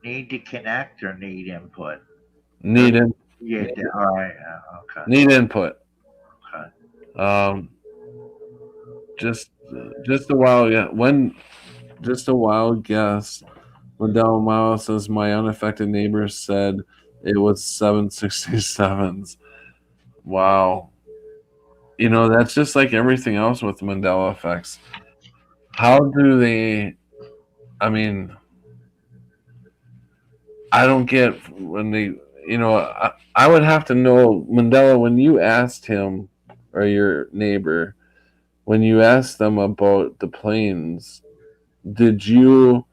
Need to connect or need input? need in, Yeah. All right. Okay. need input. Okay. Just a while, yeah. Just a wild guess. Mandela Mile says my unaffected neighbor said it was 767s. Wow. You know, that's just like everything else with Mandela effects. How do they? I mean, I don't get when they. You know, I would have to know, Mandela, when you asked him or your neighbor, when you asked them about the planes, did you?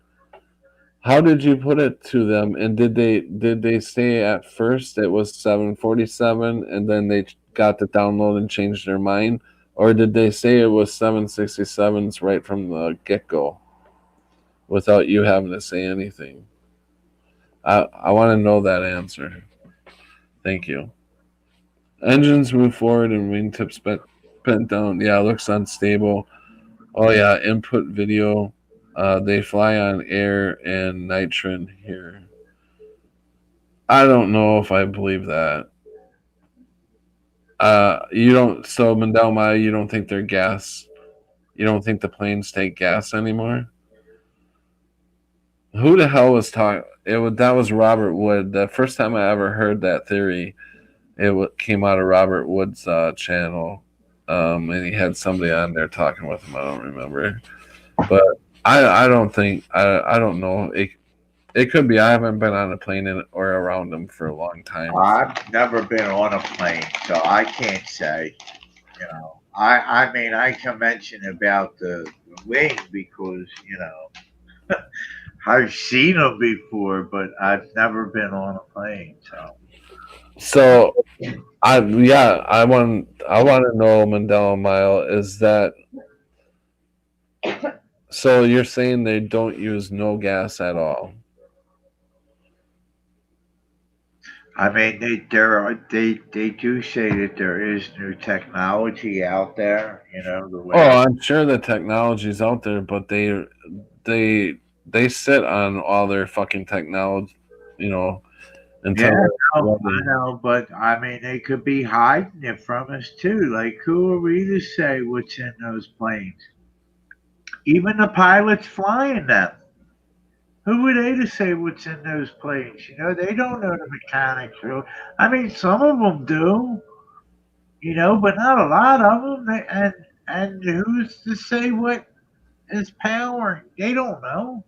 How did you put it to them? And did they say at first it was 747 and then they got the download and changed their mind, or did they say it was 767s right from the get go, without you having to say anything? I want to know that answer. Thank you. Engines move forward and wingtips bent down. Yeah, looks unstable. Oh yeah, input video. They fly on air and nitrin here. I don't know if I believe that. You don't. So Mandela, you don't think they're gas? You don't think the planes take gas anymore? Who the hell was talking? That was Robert Wood. The first time I ever heard that theory, came out of Robert Wood's channel, and he had somebody on there talking with him. I don't remember, but I don't think I don't know. It could be. I haven't been on a plane or around them for a long time. I've never been on a plane, so I can't say. You know, I mean, I can mention about the wing because I've seen them before, but I've never been on a plane. So I want to know, Mandela Mile, is that so you're saying they don't use no gas at all? I mean, they do say that there is new technology out there. You know the Oh, way. I'm sure the technology's out there, but they they sit on all their fucking technology, you know, Yeah, until no, they're I ready. know, but I mean, they could be hiding it from us too. Like, who are we to say what's in those planes? Even the pilots flying them. Who are they to say what's in those planes? You know, they don't know the mechanics. I mean, some of them do, you know, but not a lot of them. And who's to say what is powering? They don't know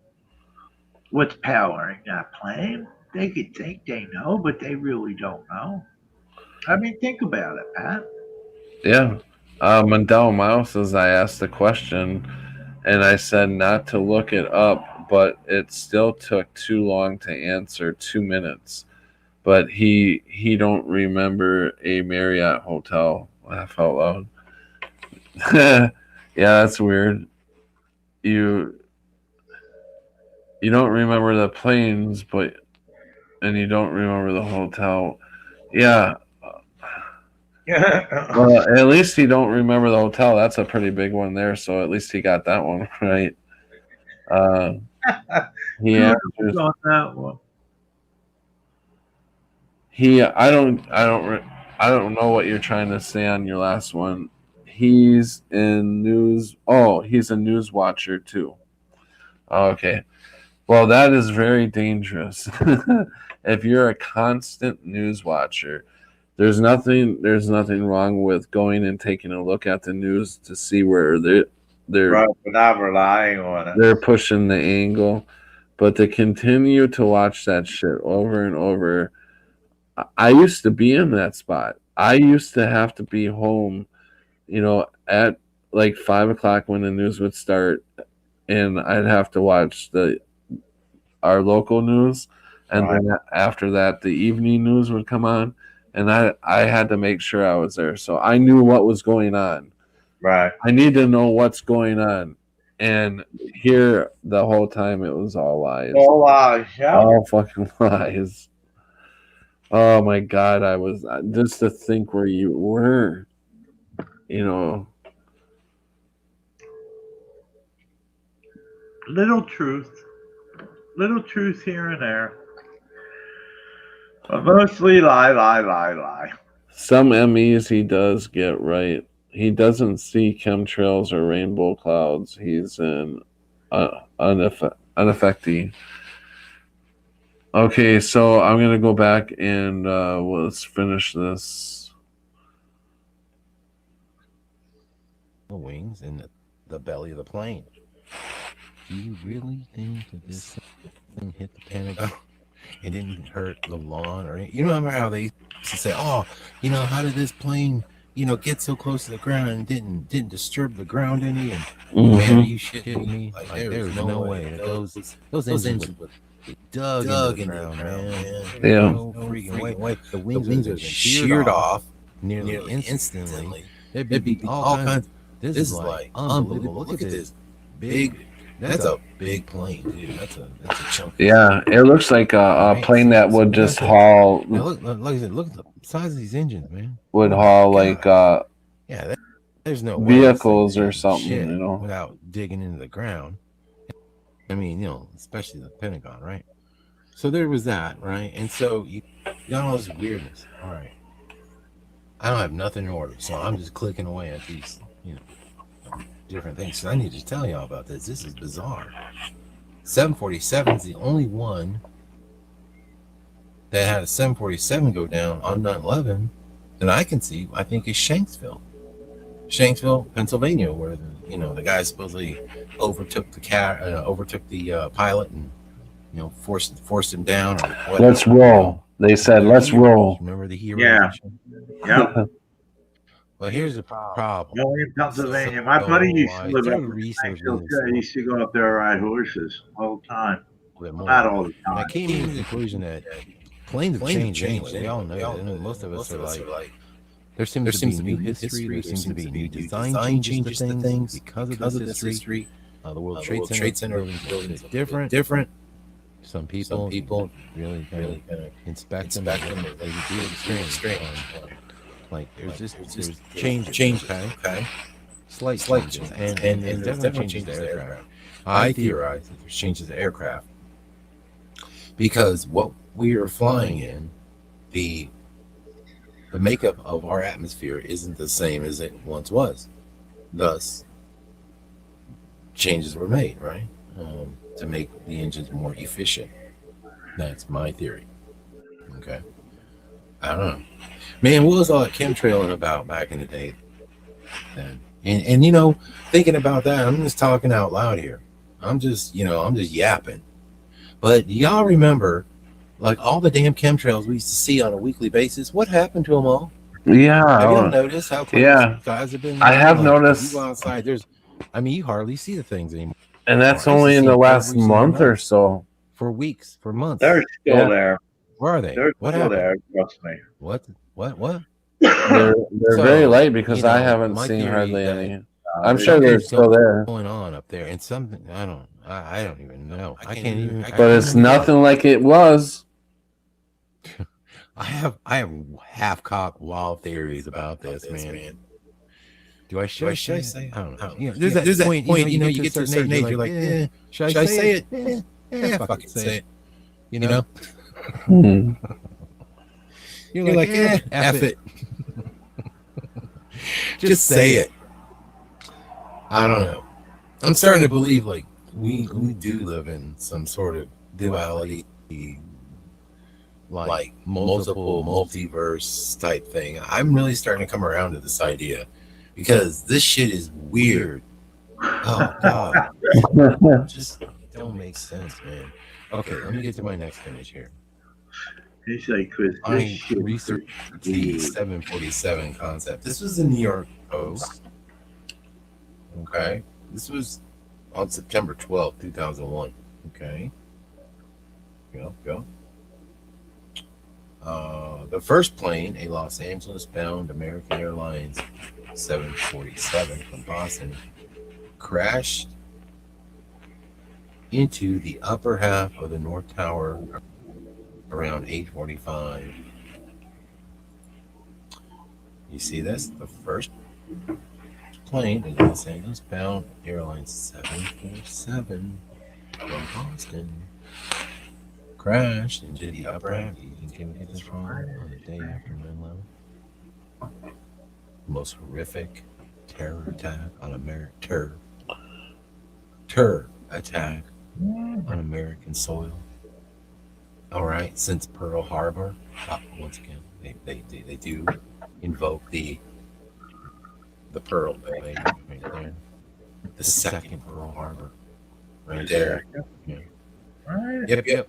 what's powering that plane. They could think they know, but they really don't know. I mean, think about it, Pat. Yeah. Mandela Mouse says I asked the question and I said not to look it up, but it still took too long to answer, 2 minutes. But he don't remember a Marriott hotel. Laugh out loud. Yeah, that's weird. You you don't remember the planes, but and you don't remember the hotel. Yeah. Yeah. Well, at least he don't remember the hotel. That's a pretty big one there. So at least he got that one right. Uh, he Kudos answers. on that one. He. I don't know what you're trying to say on your last one. He's in news. Oh, he's a news watcher too. Okay. Well, that is very dangerous. If you're a constant news watcher, there's nothing wrong with going and taking a look at the news to see where they're Right, but not relying on it. they're pushing the angle, but to continue to watch that shit over and over. I used to be in that spot. I used to have to be home, at like 5 o'clock when the news would start, and I'd have to watch the our local news, and Right, then after that, the evening news would come on, and I had to make sure I was there, so I knew what was going on. right. I need to know what's going on, and here the whole time it was all lies, All eyes, yeah. all fucking lies. Oh my god, I was just to think where you were, you know. Little truth. Little truth here and there. But mostly lie, lie, lie, lie. Some MEs he does get right. He doesn't see chemtrails or rainbow clouds. He's an unaffected. Okay, so I'm gonna go back and let's finish this. The wings and the belly of the plane. Do you really think that this thing hit the Pentagon? It didn't hurt the lawn or anything? You remember how they used to say, "Oh, how did this plane, get so close to the ground and didn't disturb the ground any?" And man, are you shitting me? Like there's no way that those engines would be dug into the ground, man. Yeah. No freaking way. The wings would have been sheared off nearly instantly. There'd be all kinds. This is like unbelievable. Look at this big. That's a big plane, dude. That's a chunk. Yeah, it looks like a plane that would just haul. Now look at the size of these engines, man. Would haul like yeah. There's no vehicles way or something, without digging into the ground. I mean, especially the Pentagon, right? So there was that, right? And so you got all this weirdness. All right, I don't have nothing in order, so I'm just clicking away at these, different things. So I need to tell y'all about this. This is bizarre. 747 is the only one that had a 747 go down on 9/11 that I can see. I think is Shanksville, Pennsylvania, where the guy supposedly overtook the pilot and forced him down. Or whatever. Let's roll. They said, "Let's roll." Remember the hero? Yeah. Yeah. Well, here's the problem. Only in Pennsylvania. My buddy used to live up in research. He used to go up there and ride horses all the time. Not Not all the And I time. came to the conclusion that planes have changed anyway. We all know that. And most of us are like, there seems to be new history. There seems to be new design changes to things because of this history. The World Trade Center building is different. some people really kind of inspect them. They do experience like there's changes, okay? Slight changes, and there's definitely changes to aircraft. I theorize that there's changes to aircraft because what we are flying in, the makeup of our atmosphere isn't the same as it once was. Thus, changes were made, right, to make the engines more efficient. That's my theory. Okay, I don't know, man. What was all that chemtrailing about back in the day? Then, and you know, thinking about that, I'm just talking out loud here. I'm just yapping. But y'all remember, like all the damn chemtrails we used to see on a weekly basis? What happened to them all? Yeah. Have y'all noticed how quick guys have been? I have noticed. You go outside, you hardly see the things anymore. And that's only in the last month or so. For weeks, for months. They're still there. Where are they? They're what still happened? there. Trust me. What? They're So, very light because I haven't my seen theory hardly that any. I'm sure they're still there. Going on up there, and something I don't even know. I can't even. But it's nothing like it was. I have half-cocked wild theories about this, man. Should I say? I don't know. There's that point. You get to a certain age, you're like, should I say it? Yeah, fuck it, say it. You know. You're like, F it. Just say it. I don't know. I'm starting to believe like we do live in some sort of duality, like multiple multiverse type thing. I'm really starting to come around to this idea because this shit is weird. Oh God, just don't make sense, man. Okay, let me get to my next image here. It's like, I researched the 747 concept. This was the New York Post. Okay. This was on September 12th, 2001. Okay. Go. The first plane, a Los Angeles-bound American Airlines 747 from Boston, crashed into the upper half of the North Tower around 8:45. You see this? The first plane, the Los Angeles-bound Airlines 747 from Boston, crashed into the upper half. You can get this wrong on the day after 9/11. Most horrific terror attack on America. Terror attack on American soil. All right, since Pearl Harbor, once again, they do invoke the Pearl Bay right there, the second Pearl Harbor right there. Yeah. Yep.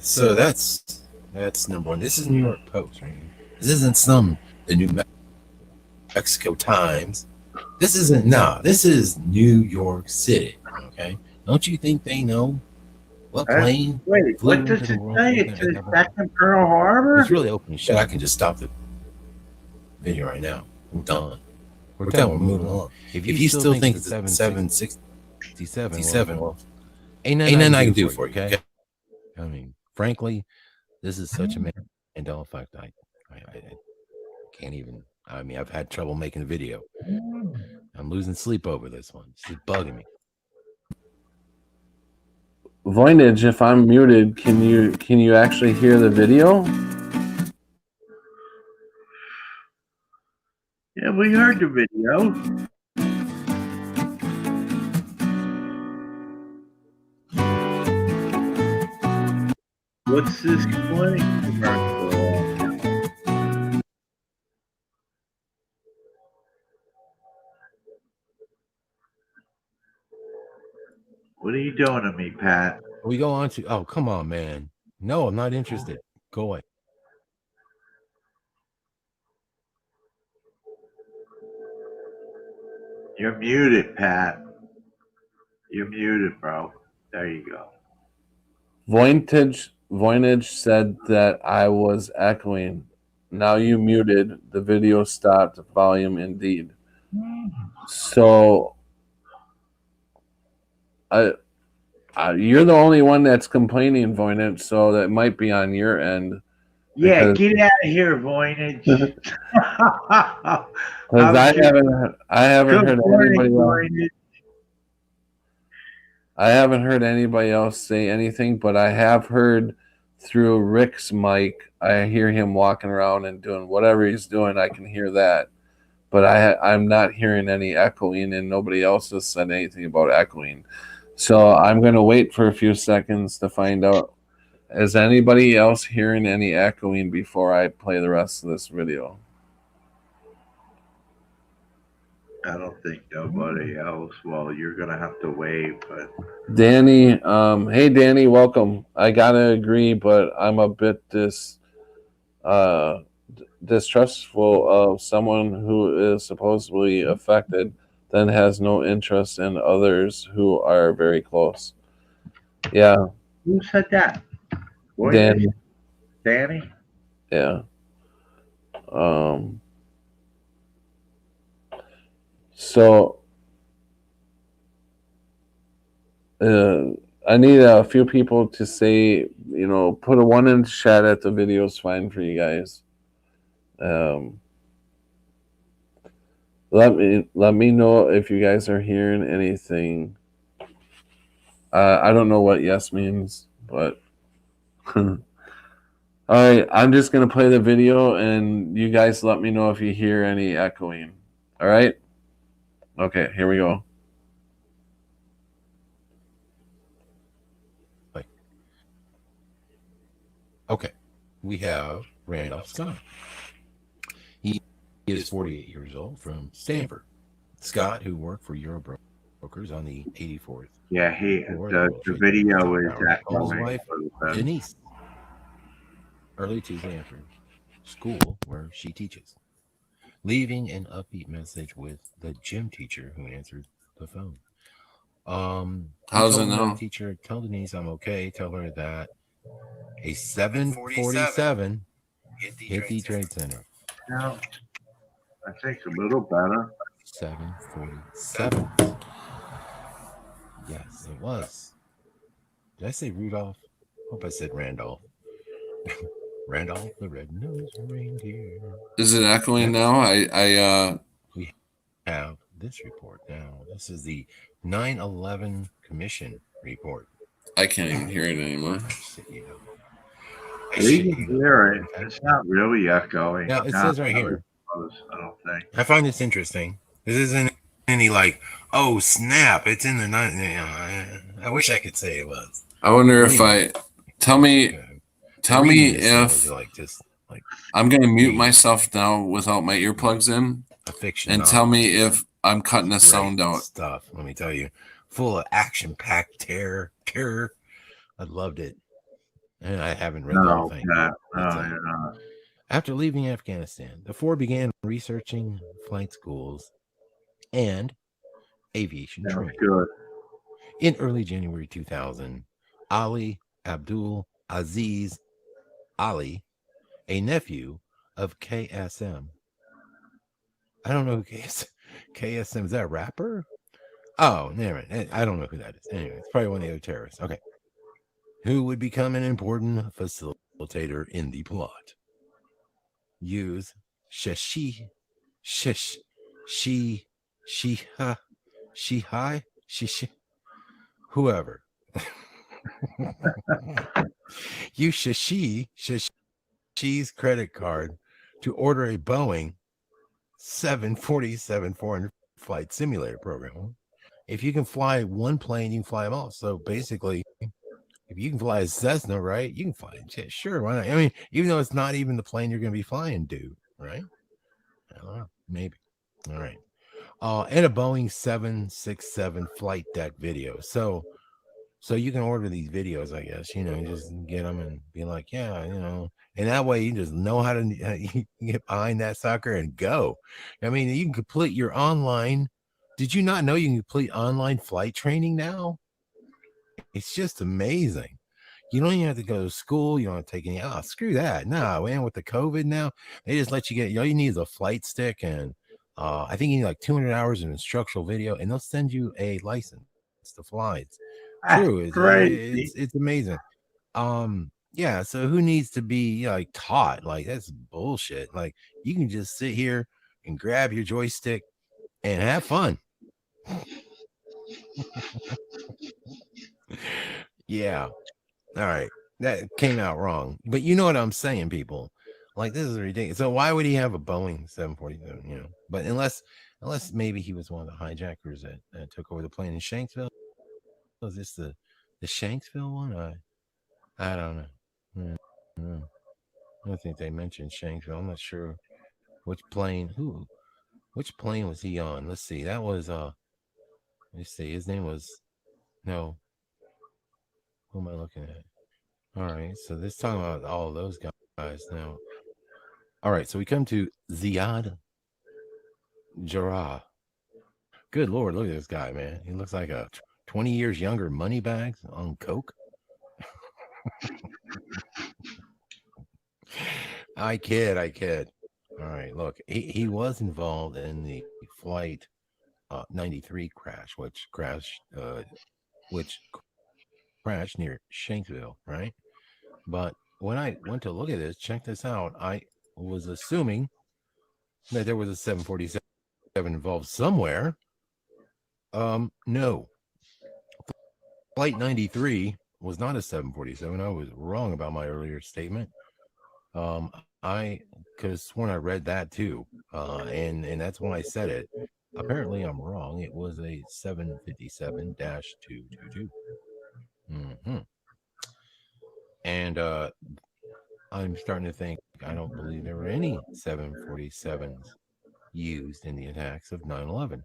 So that's number one. This is New York Post, right? This isn't the New Mexico Times. This isn't. This is New York City. Okay, don't you think they know? What plane? Wait, what does it say? It says second Pearl Harbor? It's really open shit. I can just stop the video right now. I'm done. We're done. We're moving on. If you still think it's 767, well, ain't nothing I can do for you. Okay? I mean, frankly, this is such a Mandela effect. I can't even. I mean, I've had trouble making a video. I'm losing sleep over this one. It's bugging me. Voynich, if I'm muted, can you actually hear the video? Yeah, we heard the video. What's this plane commercial? What are you doing to me, Pat? We go on to. Oh, come on, man. No, I'm not interested. Go away. You're muted, Pat. You're muted, bro. There you go. Voynich said that I was echoing. Now you muted. The video stopped. Volume indeed. So You're the only one that's complaining, Voynich, so that might be on your end. Yeah, Because- get out of here, Voynich. Because I haven't heard anybody else. Voynich. I haven't heard anybody else say anything, but I have heard through Rick's mic. I hear him walking around and doing whatever he's doing. I can hear that, but I'm not hearing any echoing, and nobody else has said anything about echoing. So I'm going to wait for a few seconds to find out. Is anybody else hearing any echoing before I play the rest of this video? I don't think nobody else. Well, you're gonna have to wait, but Danny, hey Danny, welcome. I gotta agree, but I'm a bit distrustful of someone who is supposedly affected, then has no interest in others who are very close. Yeah, who said that? Danny. Danny? Yeah. So I need a few people to say, put a 1 in the chat at the video is fine for you guys. Let me know if you guys are hearing anything. I don't know what yes means, but all right, I'm just gonna play the video and you guys let me know if you hear any echoing. All right? Okay, here we go. Okay, we have Randolph Scott. He is 48 years old from Stanford. Scott, who worked for Eurobrokers on the 84th. Yeah, the video is his wife, Denise, early Tuesday after school where she teaches, leaving an upbeat message with the gym teacher who answered the phone. How's it now? The teacher, tell Denise I'm okay. Tell her that a 747 hit the Trade Center. No, I think a little better. 747. Yes, it was. Did I say Rudolph? Hope I said Randolph. Randolph the red-nosed reindeer. Is it echoing now? We have this report now. This is the 9/11 Commission report. I can't even hear it anymore. You can hear it. It's not really echoing. Now, it says right here. Close, I don't think. I find this interesting. This isn't any like, oh, snap, it's in the night. I wish I could say it was. I wonder if tell me if like just like I'm going to mute myself now without my earplugs in a fiction and tell me if I'm cutting the sound out. Stuff, let me tell you, full of action-packed terror. I loved it. And I haven't read the whole thing. No, you're not. After leaving Afghanistan, the four began researching flight schools and aviation training. Good. In early January 2000, Ali Abdul Aziz Ali, a nephew of KSM. I don't know who KSM is. That a rapper? Oh, never mind. I don't know who that is. Anyway, it's probably one of the other terrorists. Okay. Who would become an important facilitator in the plot. Use whoever. Use Shashi's credit card to order a Boeing 747-400 flight simulator program. If you can fly one plane, you can fly them all. So basically, if you can fly a Cessna, right, you can fly it. Sure, why not? I mean, even though it's not even the plane you're going to be flying, dude, right? I don't know, maybe. All right. And a Boeing 767 flight deck video. So you can order these videos, I guess, you just get them and be like, yeah, and that way you just know how to get behind that sucker and go. I mean, you can complete your online. Did you not know you can complete online flight training now? It's just amazing. You don't even have to go to school. You don't have to take any. Oh, screw that. No, man, with the COVID now, they just let you get, all you need is a flight stick. And I think you need like 200 hours of instructional video, and they'll send you a license to fly. True. Crazy. It's amazing. Yeah, so who needs to be like taught? Like that's bullshit. Like you can just sit here and grab your joystick and have fun. Yeah. All right. That came out wrong. But you know what I'm saying, people. Like this is ridiculous. So why would he have a Boeing 747, you know? But unless maybe he was one of the hijackers that took over the plane in Shanksville. Was this the Shanksville one? I don't know. I don't think they mentioned Shanksville. I'm not sure which plane was he on? Let's see. That was let's see. His name was no. Who am I looking at? All right. So this talking about all of those guys now. All right. So we come to Ziad Jarrah. Good Lord, look at this guy, man. He looks like a 20 years younger Moneybags on coke. I kid. All right, look, he was involved in the flight 93 crash, which crashed near Shanksville, right? But when I went to look at this, check this out, I was assuming that there was a 747 involved somewhere. No. Flight 93 was not a 747. I was wrong about my earlier statement. I could have sworn I read that too. And that's when I said it. Apparently I'm wrong. It was a 757-222. Mm-hmm. And I'm starting to think I don't believe there were any 747s used in the attacks of 9/11.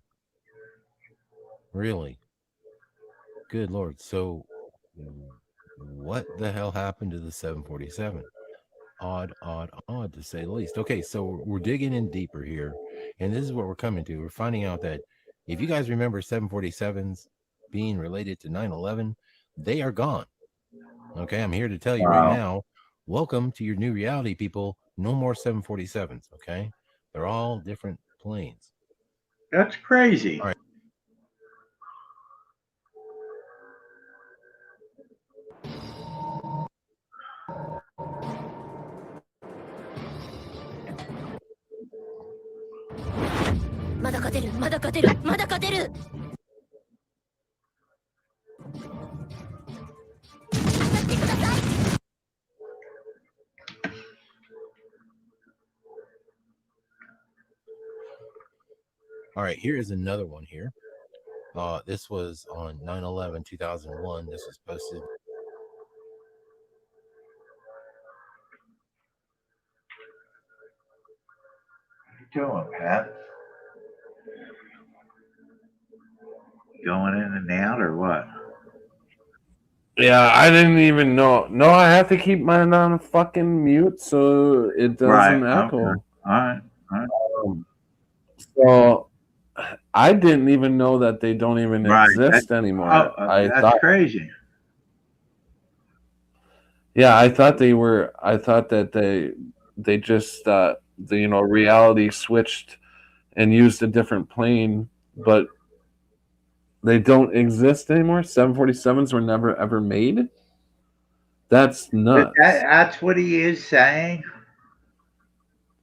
Really? Good Lord. So what the hell happened to the 747? Odd to say the least. Okay, so we're digging in deeper here, and this is what we're coming to. We're finding out that if you guys remember 747s being related to 9/11, they are gone. Okay, I'm here to tell you right now, welcome to your new reality, people. No more 747s, okay? They're all different planes. That's crazy. All right. All right, here is another one here. This was on 9/11/2001. This was posted. What you doing, Pat? Going in and out or what? Yeah, I didn't even know. No, I have to keep mine on fucking mute so it doesn't echo. Okay. All right. So I didn't even know that they don't even exist anymore. That's crazy. Yeah, I thought they were. I thought that they just reality switched and used a different plane, but they don't exist anymore. 747s were never ever made. That's nuts. That's what he is saying.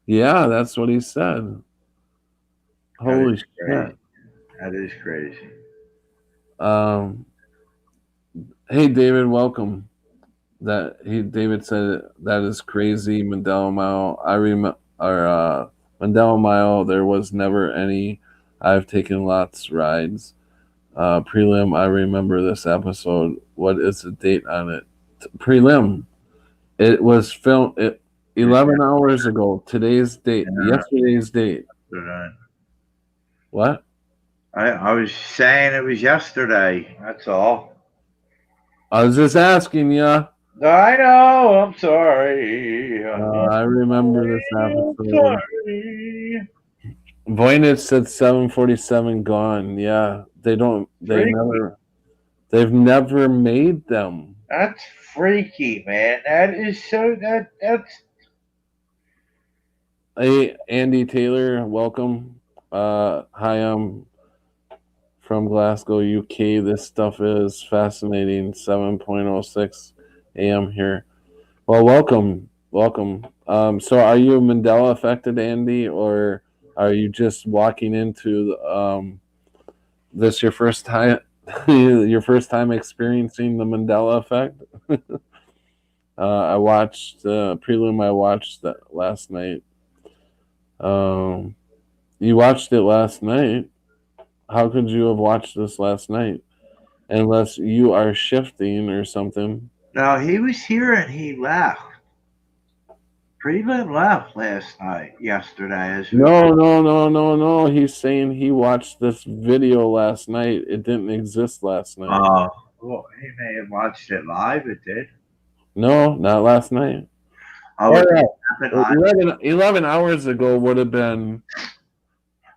Yeah, that's what he said. Holy shit. That is crazy. Hey David, welcome. David said that is crazy. Mandela Mile. I remember Mandela Mile. There was never any. I've taken lots rides. Prelim. I remember this episode. What is the date on it? Prelim. It was filmed 11 hours ago. Today's date. Yesterday's date. What? I was saying it was yesterday. That's all. I was just asking you. I know. I'm sorry. I remember this episode. Voynich said 747 gone. Yeah, they've never made them. That's freaky, man. That is that's. Hey, Andy Taylor, welcome. Hi, I'm from Glasgow, UK. This stuff is fascinating. 7:06 a.m. here. Well, welcome. So are you Mandela affected, Andy, or are you just walking into this your first time your first time experiencing the Mandela effect? I watched prelim. I watched that last night. You watched it last night. How could you have watched this last night? Unless you are shifting or something. No, he was here and he left. Prelim left last night, yesterday. As we No. He's saying he watched this video last night. It didn't exist last night. Well, he may have watched it live. It did. No, not last night. Oh, Oh, it yeah. happened live. 11 hours ago would have been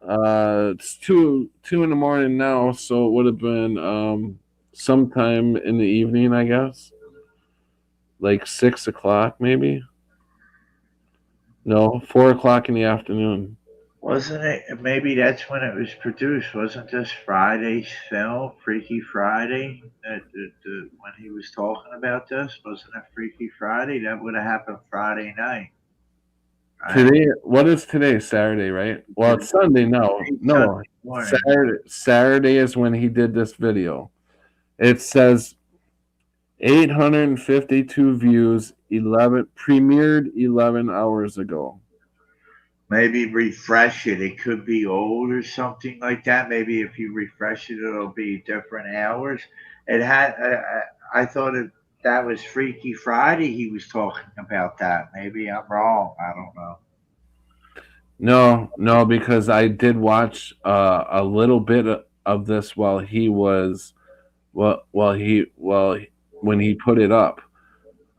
it's two in the morning now, so it would have been sometime in the evening, I guess. Like 6 o'clock maybe. No, 4 o'clock in the afternoon. Wasn't it? Maybe that's when it was produced. Wasn't this Friday's film, Freaky Friday? When he was talking about this, wasn't it Freaky Friday? That would have happened Friday night. Right? Today, what is today? Saturday, right? Well, it's Sunday now. No, Saturday is when he did this video. It says 852 views, 11 premiered 11 hours ago. Maybe refresh it. It could be old or something like that. Maybe if you refresh it, it'll be different hours. It had. I thought that was Freaky Friday. He was talking about that. Maybe I'm wrong. I don't know. No, because I did watch a little bit of this while he was when he put it up.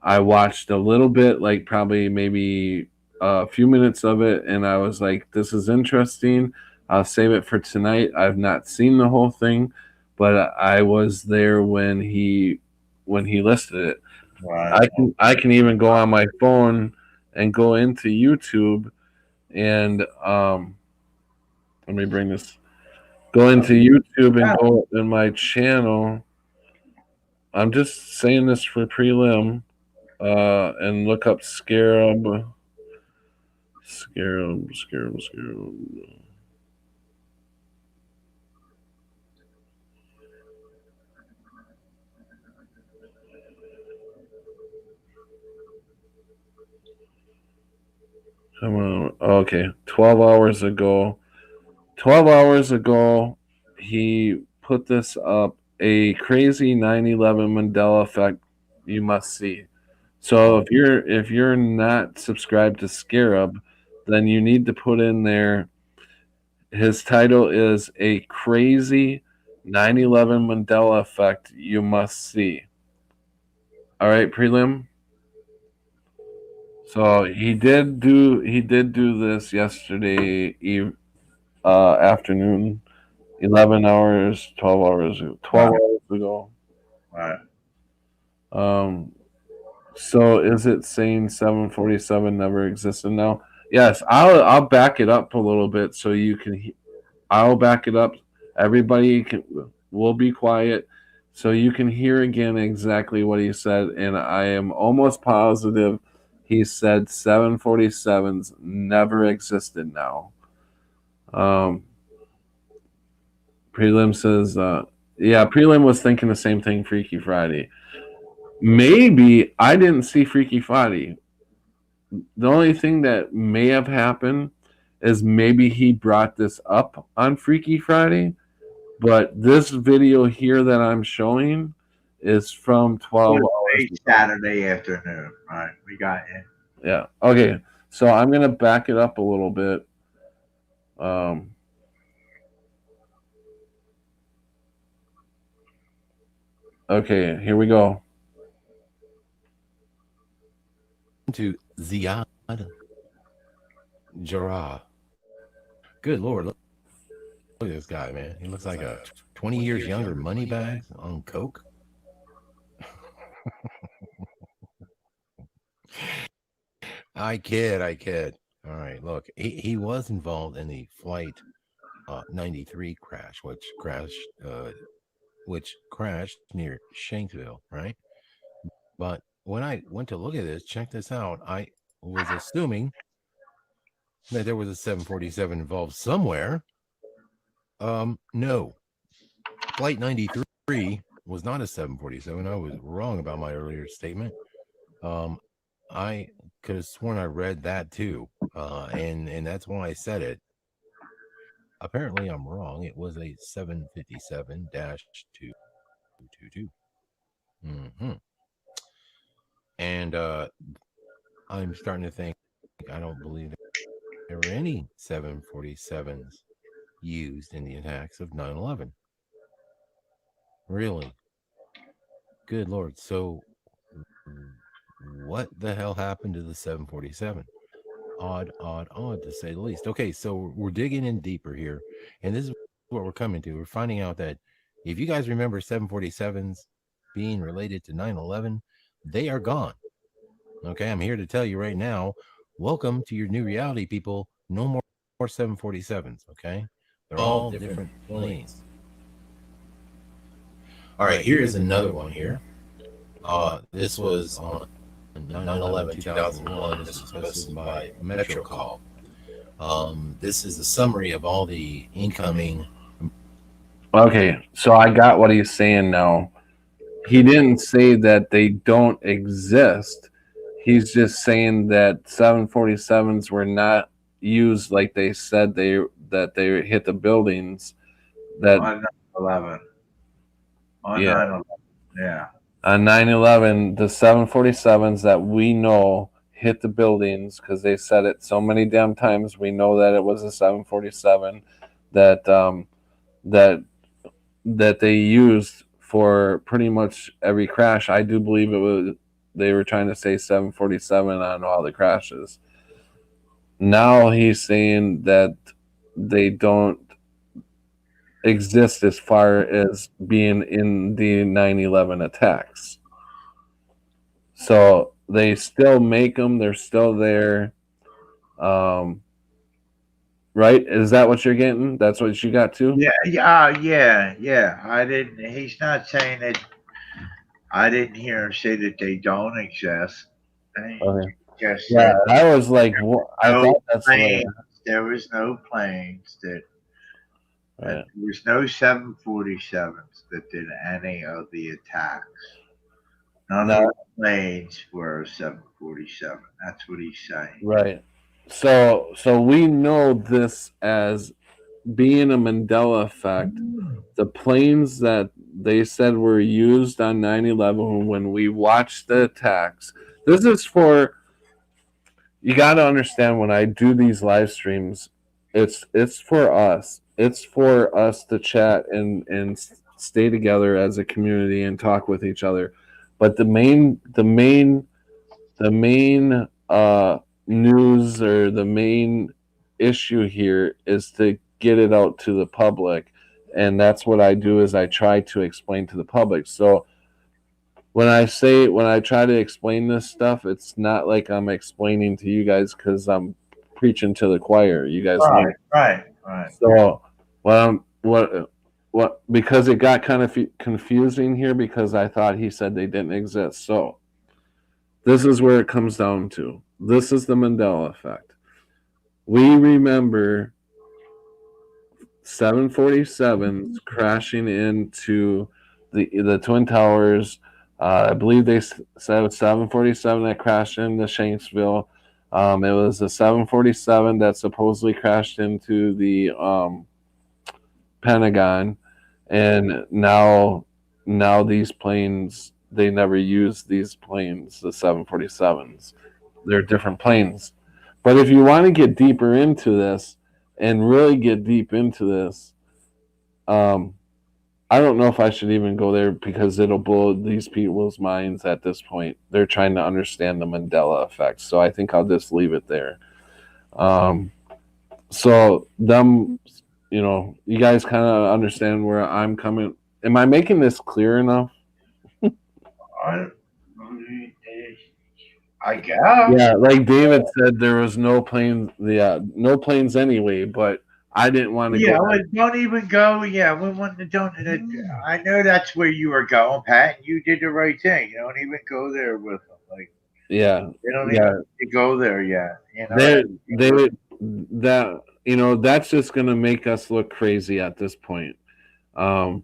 I watched a little bit, like probably maybe a few minutes of it, and I was like, "This is interesting. I'll save it for tonight." I've not seen the whole thing, but I was there when he listed it. Right. I can even go on my phone and go into YouTube and let me bring this. Go into YouTube and go in my channel. I'm just saying this for prelim. And look up Scarab. Scarab. Come on. Okay. 12 hours ago. 12 hours ago, he put this up. A crazy 9/11 Mandela effect you must see. So if you're not subscribed to Scarab, then you need to put in there. His title is A Crazy 9/11 Mandela Effect You Must See. All right, prelim. So he did do this yesterday afternoon, 11 hours, 12 hours ago. Right. So is it saying 747 never existed now? Yes, I'll back it up a little bit so you can. I'll back it up. Everybody will be quiet so you can hear again exactly what he said. And I am almost positive he said 747s never existed now. Prelim says, yeah, Prelim was thinking the same thing, Freaky Friday. Maybe I didn't see Freaky Friday. The only thing that may have happened is maybe he brought this up on Freaky Friday, but this video here that I'm showing is from 12 hours ago. Saturday afternoon. Right, we got it. Yeah. Okay. So I'm gonna back it up a little bit. Okay, here we go. To Ziad Jarrah. Good Lord, look at this guy, man. He looks like a 20 years younger Moneybags on coke. I kid. All right, look, he was involved in the flight 93 crash, which crashed near Shanksville, right? But when I went to look at this, check this out, I was assuming that there was a 747 involved somewhere. No. Flight 93 was not a 747. I was wrong about my earlier statement. I could have sworn I read that too. And that's why I said it. Apparently I'm wrong. It was a 757-222. Mm-hmm. And I'm starting to think, I don't believe there were any 747s used in the attacks of 9/11. Really? Good Lord. So what the hell happened to the 747? Odd to say the least. Okay, so we're digging in deeper here, and this is what we're coming to. We're finding out that if you guys remember 747s being related to 9/11, they are gone. Okay, I'm here to tell you right now, welcome to your new reality, people. No more 747s, okay? They're all different planes. All right, here is another one here. This was on 9/11/2001. This was posted by Metro Call. This is a summary of all the incoming. Okay, so I got what he's saying now. He didn't say that they don't exist. He's just saying that 747s were not used like they said they hit the buildings. That On 9/11. On Yeah. 9/11. Yeah. On 9/11, the 747s that we know hit the buildings because they said it so many damn times. We know that it was a 747 that that they used for pretty much every crash. I do believe it was they were trying to say 747 on all the crashes. Now he's saying that they don't exist as far as being in the 9/11 attacks. So they still make them. They're still there. Right? Is that what you're getting? That's what you got too? Yeah. I didn't. He's not saying that. I didn't hear him say that they don't exist. Okay. Just Yeah, said I was like, I no thought that's what. planes. There was no planes that. Right. There was no 747s that did any of the attacks. None of the planes were 747. That's what he's saying. Right. So we know this as being a Mandela effect. The planes that they said were used on 9/11 when we watched the attacks. This is for you got to understand when I do these live streams, it's for us. It's for us to chat and stay together as a community and talk with each other. But the main news or the main issue here is to get it out to the public, and that's what I do is I try to explain to the public. So when I try to explain this stuff, it's not like I'm explaining to you guys because I'm preaching to the choir. You guys know. Right. So what because it got kind of confusing here because I thought he said they didn't exist. So this is where it comes down to. This is the Mandela effect. We remember 747s crashing into the Twin Towers. I believe they said it was 747 that crashed into Shanksville. It was a 747 that supposedly crashed into the Pentagon, and now these planes, they never used these planes, the 747s. They're different planes. But if you want to get deeper into this and really get deep into this, I don't know if I should even go there because it'll blow these people's minds at this point. They're trying to understand the Mandela effect. So I think I'll just leave it there. So them, you guys kind of understand where I'm coming. Am I making this clear enough? I guess. Yeah, like David said, there was no planes. Yeah, no planes anyway. But I didn't want to Yeah, go. well, don't even go. Yeah, we want to don't. I know that's where you were going, Pat. And you did the right thing. You don't even go there with them. Like Yeah, they don't even yeah. need to go there yet. You know what I They mean? they that that's just gonna make us look crazy at this point. Um,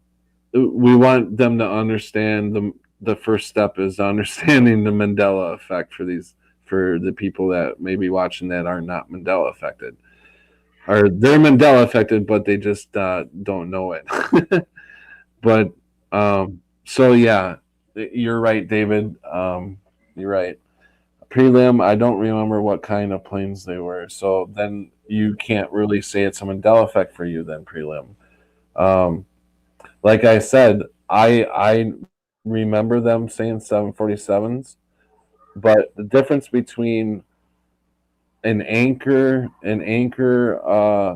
we want them to understand the first step is understanding the Mandela effect for the people that may be watching that are not Mandela affected, or they're Mandela affected, but they just don't know it. But so yeah, you're right, David. You're right. Prelim, I don't remember what kind of planes they were, so then you can't really say it's a Mandela effect for you. Then prelim. Um, like I said, I remember them saying 747s, but the difference between an anchor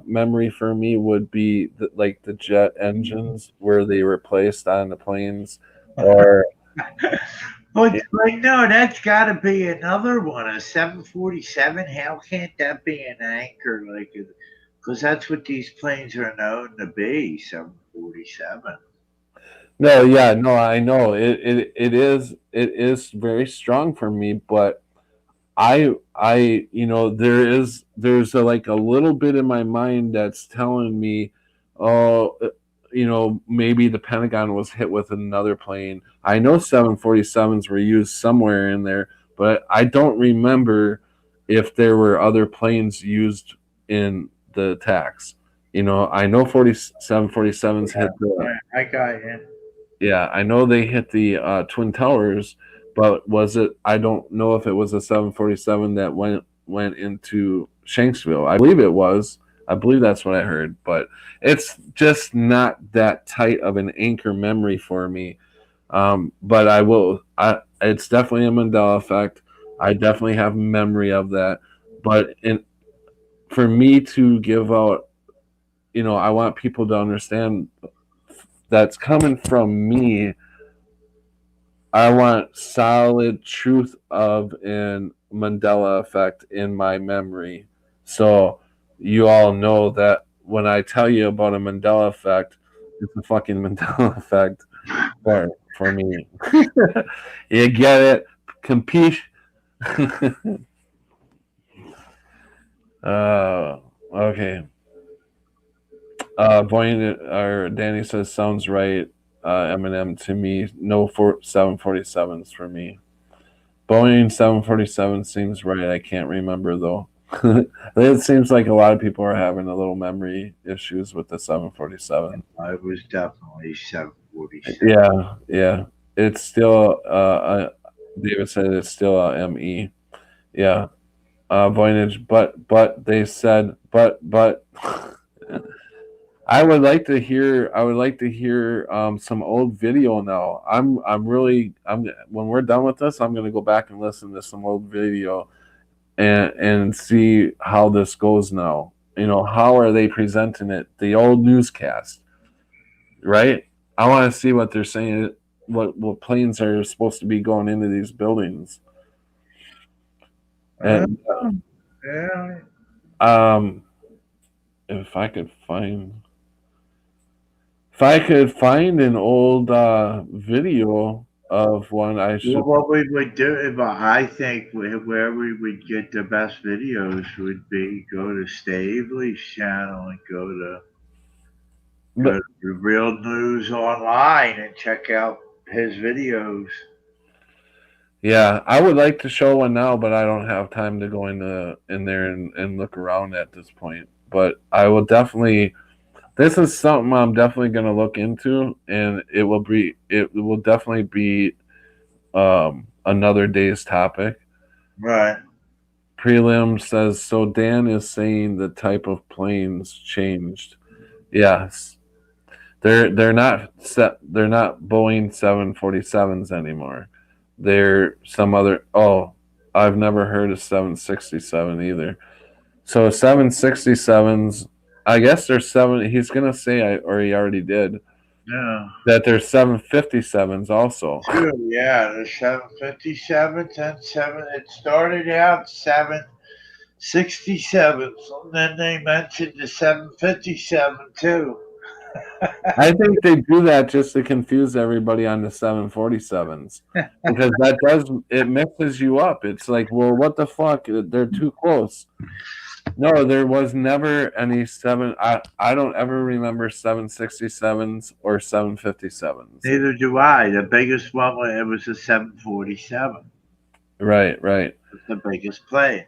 memory for me would be like the jet engines where they were placed on the planes, or But no, that's got to be another one, a 747. How can't that be an anchor? Like, because that's what these planes are known to be, 747. no, yeah, no, I know it is very strong for me, but there's like a little bit in my mind that's telling me, oh, maybe the Pentagon was hit with another plane. I know 747s were used somewhere in there, but I don't remember if there were other planes used in the attacks. I know 747s hit the. I got you. Yeah, I know they hit the Twin Towers, but was it? I don't know if it was a 747 that went into Shanksville. I believe it was. I believe that's what I heard, but it's just not that tight of an anchor memory for me. But I will. It's definitely a Mandela effect. I definitely have memory of that. But for me to give out, I want people to understand that's coming from me. I want solid truth of an Mandela effect in my memory. So you all know that when I tell you about a Mandela effect, it's a fucking Mandela effect for me. You get it? Compete. Okay. Boyan or Danny says sounds right. Eminem to me. No 747s for me. Boeing 747 seems right. I can't remember though. It seems like a lot of people are having a little memory issues with the 747. It was definitely 747. Yeah, yeah. It's still David said it's still a ME. Yeah. Voynich, but they said but I would like to hear some old video now. I'm when we're done with this, I'm gonna go back and listen to some old video and see how this goes now. How are they presenting it? The old newscast, right? I want to see what they're saying. What planes are supposed to be going into these buildings, and Yeah. um, if I could find If I could find an old video of one, I should. Well, what we would do, but I think where we would get the best videos would be go to Stavely's channel and go But to Real News Online and check out his videos. yeah, I would like to show one now, but I don't have time to go in there and look around at this point. But I will definitely. This is something I'm definitely going to look into, and it will definitely be another day's topic. Right. Prelim says so. Dan is saying the type of planes changed. Yes, they're not set. They're not Boeing 747s anymore. They're some other. Oh, I've never heard of 767 either. So 767s. I guess there's seven. He's gonna say, or he already did, Yeah. that there's 757s also. Sure, yeah, the 757s and seven. It started out 67. And then they mentioned the 757 too. I think they do that just to confuse everybody on the 747s because it mixes you up. It's like, well, what the fuck? They're too close. No, there was never any I don't ever remember 767s or 757s. Neither do I. The biggest one it was a 747. Right. It's the biggest plane.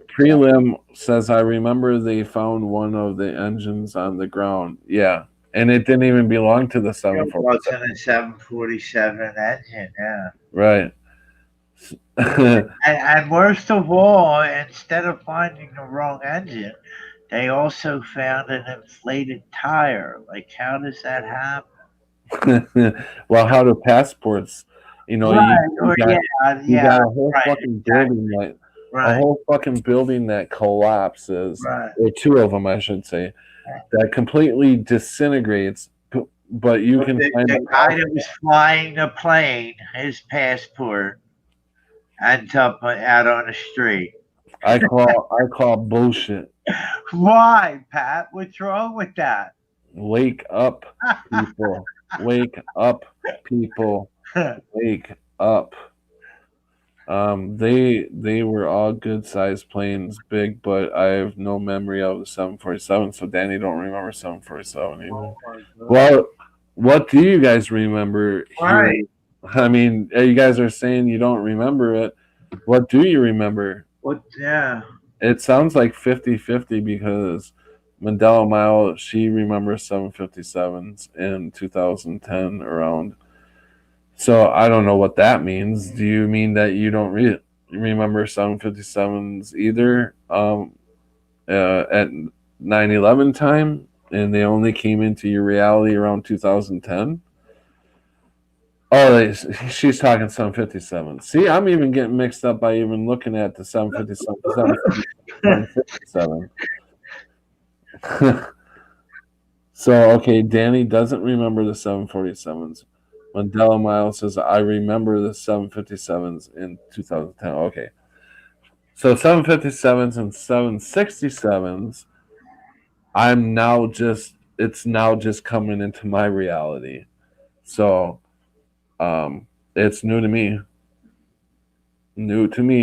Prelim says I remember they found one of the engines on the ground. Yeah. And it didn't even belong to the It 747. wasn't a 747 engine, yeah. Right. And worst of all, instead of finding the wrong engine, they also found an inflated tire. Like, how does that happen? Well, how do passports? You know, you got a whole fucking building a whole fucking building that collapses, or two of them, I should say, that completely disintegrates. But you can find the guy that was flying the plane, his passport ends up out on the street. I call bullshit. Why, Pat? What's wrong with that? Wake up, people. Wake up, people. Wake up. They were all good sized planes, big, but I have no memory of the 747. So Danny don't remember 747 either. Well, what do you guys remember here? Right. I mean, you guys are saying you don't remember it. What do you remember? Yeah. It sounds like 50-50 because Mandela Mile, she remembers 757s in 2010 around. So I don't know what that means. Do you mean that you don't remember 757s either at 9/11 time, and they only came into your reality around 2010? Oh, she's talking 757. See, I'm even getting mixed up by even looking at the 757. 757. So, okay, Danny doesn't remember the 747s. Mandela Miles says, I remember the 757s in 2010. Okay. So 757s and 767s, it's now just coming into my reality. So it's new to me.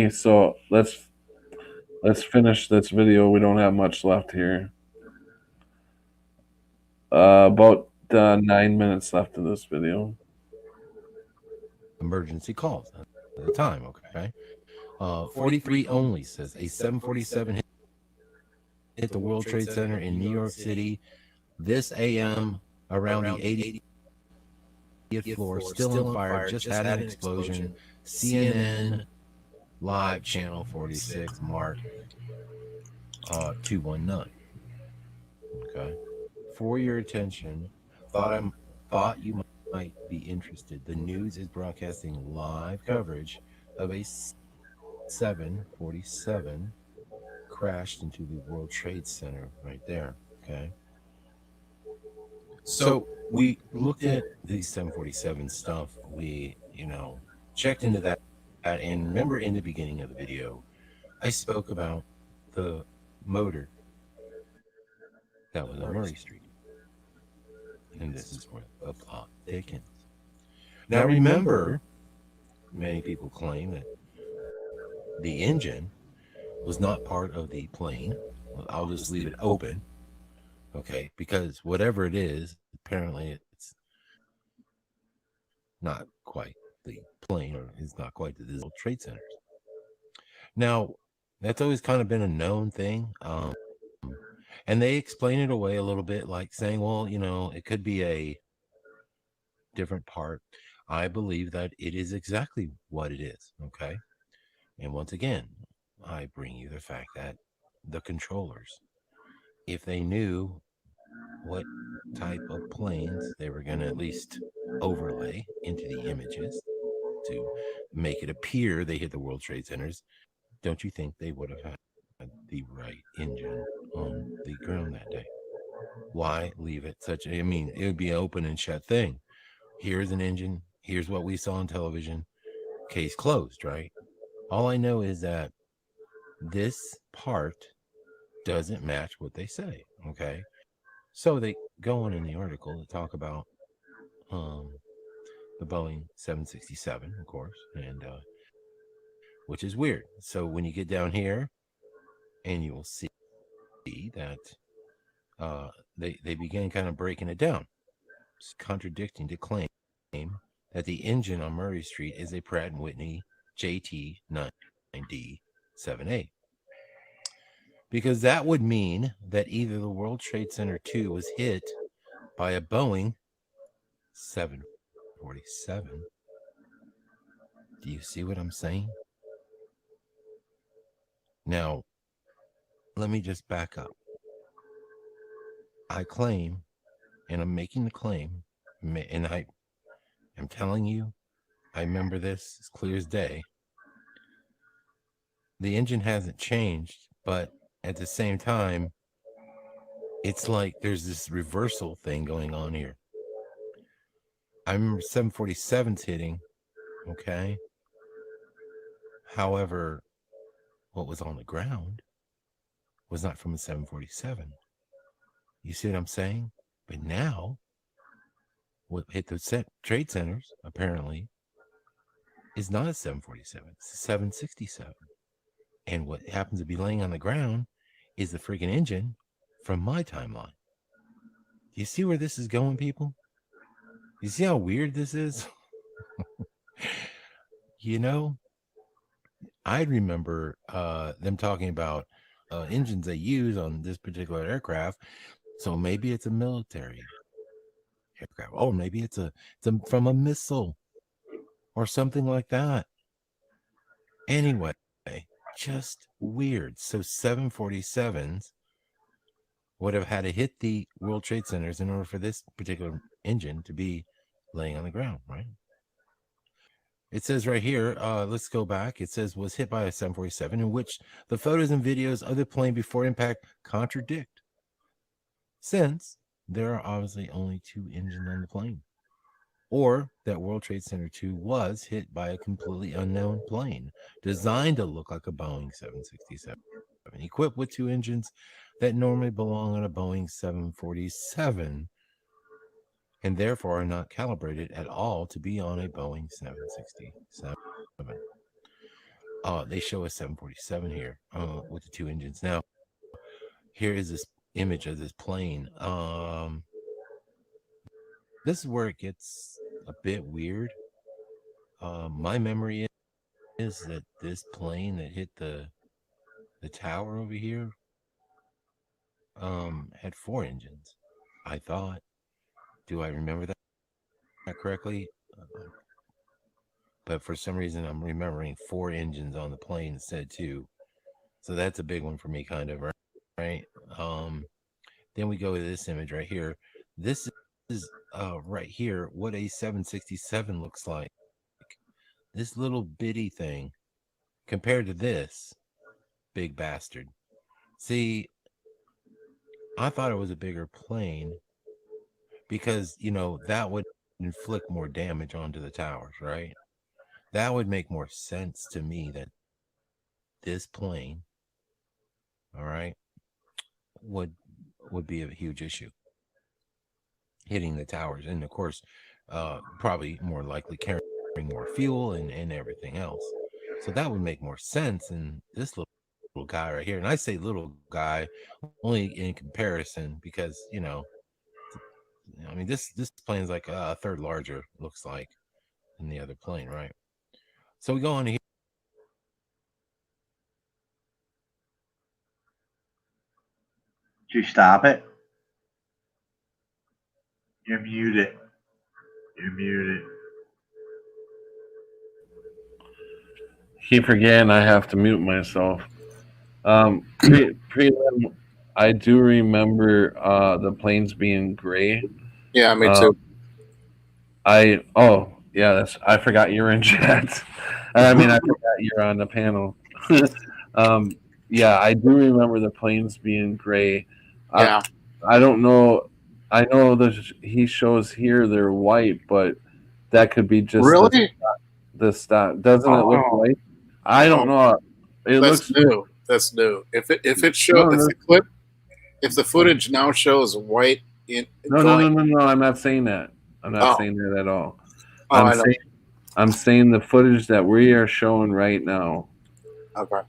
So let's finish this video. We don't have much left here. About 9 minutes left of this video. Emergency calls at the time, okay? 43 only says a 747 hit the World Trade Center in New York City this AM around the 80th floor, still on fire, just had an explosion. CNN Live Channel 46, Mark 219. Okay. For your attention, thought you might be interested. The news is broadcasting live coverage of a 747 crashed into the World Trade Center right there. Okay. So we looked at the 747 stuff. We, checked into that. And remember in the beginning of the video, I spoke about the motor that was on Murray Street. And this is where the plot thickens. Now remember, many people claim that the engine was not part of the plane. Well, I'll just leave it open. Okay, because whatever it is, apparently it's not quite the plane, or it's not quite the World Trade Centers. Now, that's always kind of been a known thing. And they explain it away a little bit, like saying, well, it could be a different part. I believe that it is exactly what it is. Okay. And once again, I bring you the fact that the controllers, if they knew what type of planes they were going to at least overlay into the images to make it appear they hit the World Trade Centers, don't you think they would have had the right engine on the ground that day? Why leave it it would be an open and shut thing. Here's an engine. Here's what we saw on television. Case closed, right? All I know is that this part doesn't match what they say. Okay. So they go on in the article to talk about the Boeing 767, of course, and which is weird. So when you get down here, and you will see that they begin kind of breaking it down, contradicting the claim that the engine on Murray Street is a Pratt & Whitney JT9D7A. Because that would mean that either the World Trade Center 2 was hit by a Boeing 747. Do you see what I'm saying? Now, let me just back up. I claim, and I'm making the claim, and I'm telling you, I remember this as clear as day. The engine hasn't changed, but at the same time, it's like there's this reversal thing going on here. I remember 747s hitting, okay? However, what was on the ground was not from a 747. You see what I'm saying? But now, what hit the trade centers, apparently, is not a 747. It's a 767. And what happens to be laying on the ground is the freaking engine from my timeline. Do you see where this is going, people? You see how weird this is? You know, I remember them talking about engines they use on this particular aircraft. So maybe it's a military aircraft. Oh, maybe it's from a missile or something like that. Anyway, just weird. So 747s would have had to hit the World Trade Centers in order for this particular engine to be laying on the ground, right? It says right here, let's go back. It says was hit by a 747, in which the photos and videos of the plane before impact contradict, since there are obviously only two engines on the plane. Or that World Trade Center 2 was hit by a completely unknown plane designed to look like a Boeing 767, equipped with two engines that normally belong on a Boeing 747 and therefore are not calibrated at all to be on a Boeing 767. They show a 747 here with the two engines. Now, here is this image of this plane. This is where it gets a bit weird. My memory is that this plane that hit the tower over here had four engines. I thought. Do I remember that correctly? But for some reason, I'm remembering four engines on the plane instead of two. So that's a big one for me, kind of, right? Then we go to this image right here. This is right here what a 767 looks like. This little bitty thing compared to this big bastard. See, I thought it was a bigger plane because, you know, that would inflict more damage onto the towers, right? That would make more sense to me that this plane, all right, would be a huge issue hitting the towers. And of course, probably more likely carrying more fuel and everything else. So that would make more sense than this little guy right here. And I say little guy only in comparison because, you know, I mean, this plane is like a third larger, looks like, than the other plane, right? So we go on here. Did you stop it? You're muted. You're muted. Keep forgetting I have to mute myself. I do remember the planes being gray. Yeah, me too. I forgot you're in chat. I mean, I forgot you're on the panel. Yeah, I do remember the planes being gray. Yeah. I don't know. I know he shows here they're white, but that could be just Really? the stock. Doesn't it look white? I don't know. It That's looks new. That's new. If the No. clip, if the footage now shows white No, going. I'm not saying that. I'm not Oh, saying that at all. oh, I know. I'm saying the footage that we are showing right now. Okay.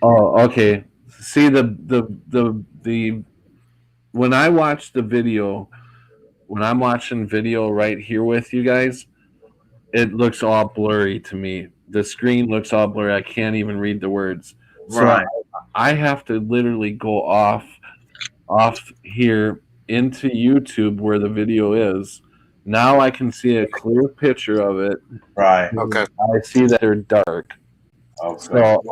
Oh, okay. See the when I watch the video, when I'm watching video right here with you guys, it looks all blurry to me. The screen looks all blurry. I can't even read the words. So Right. I have to literally go off here into YouTube where the video is. Now I can see a clear picture of it. Right. Okay. I see that they're dark. Okay. So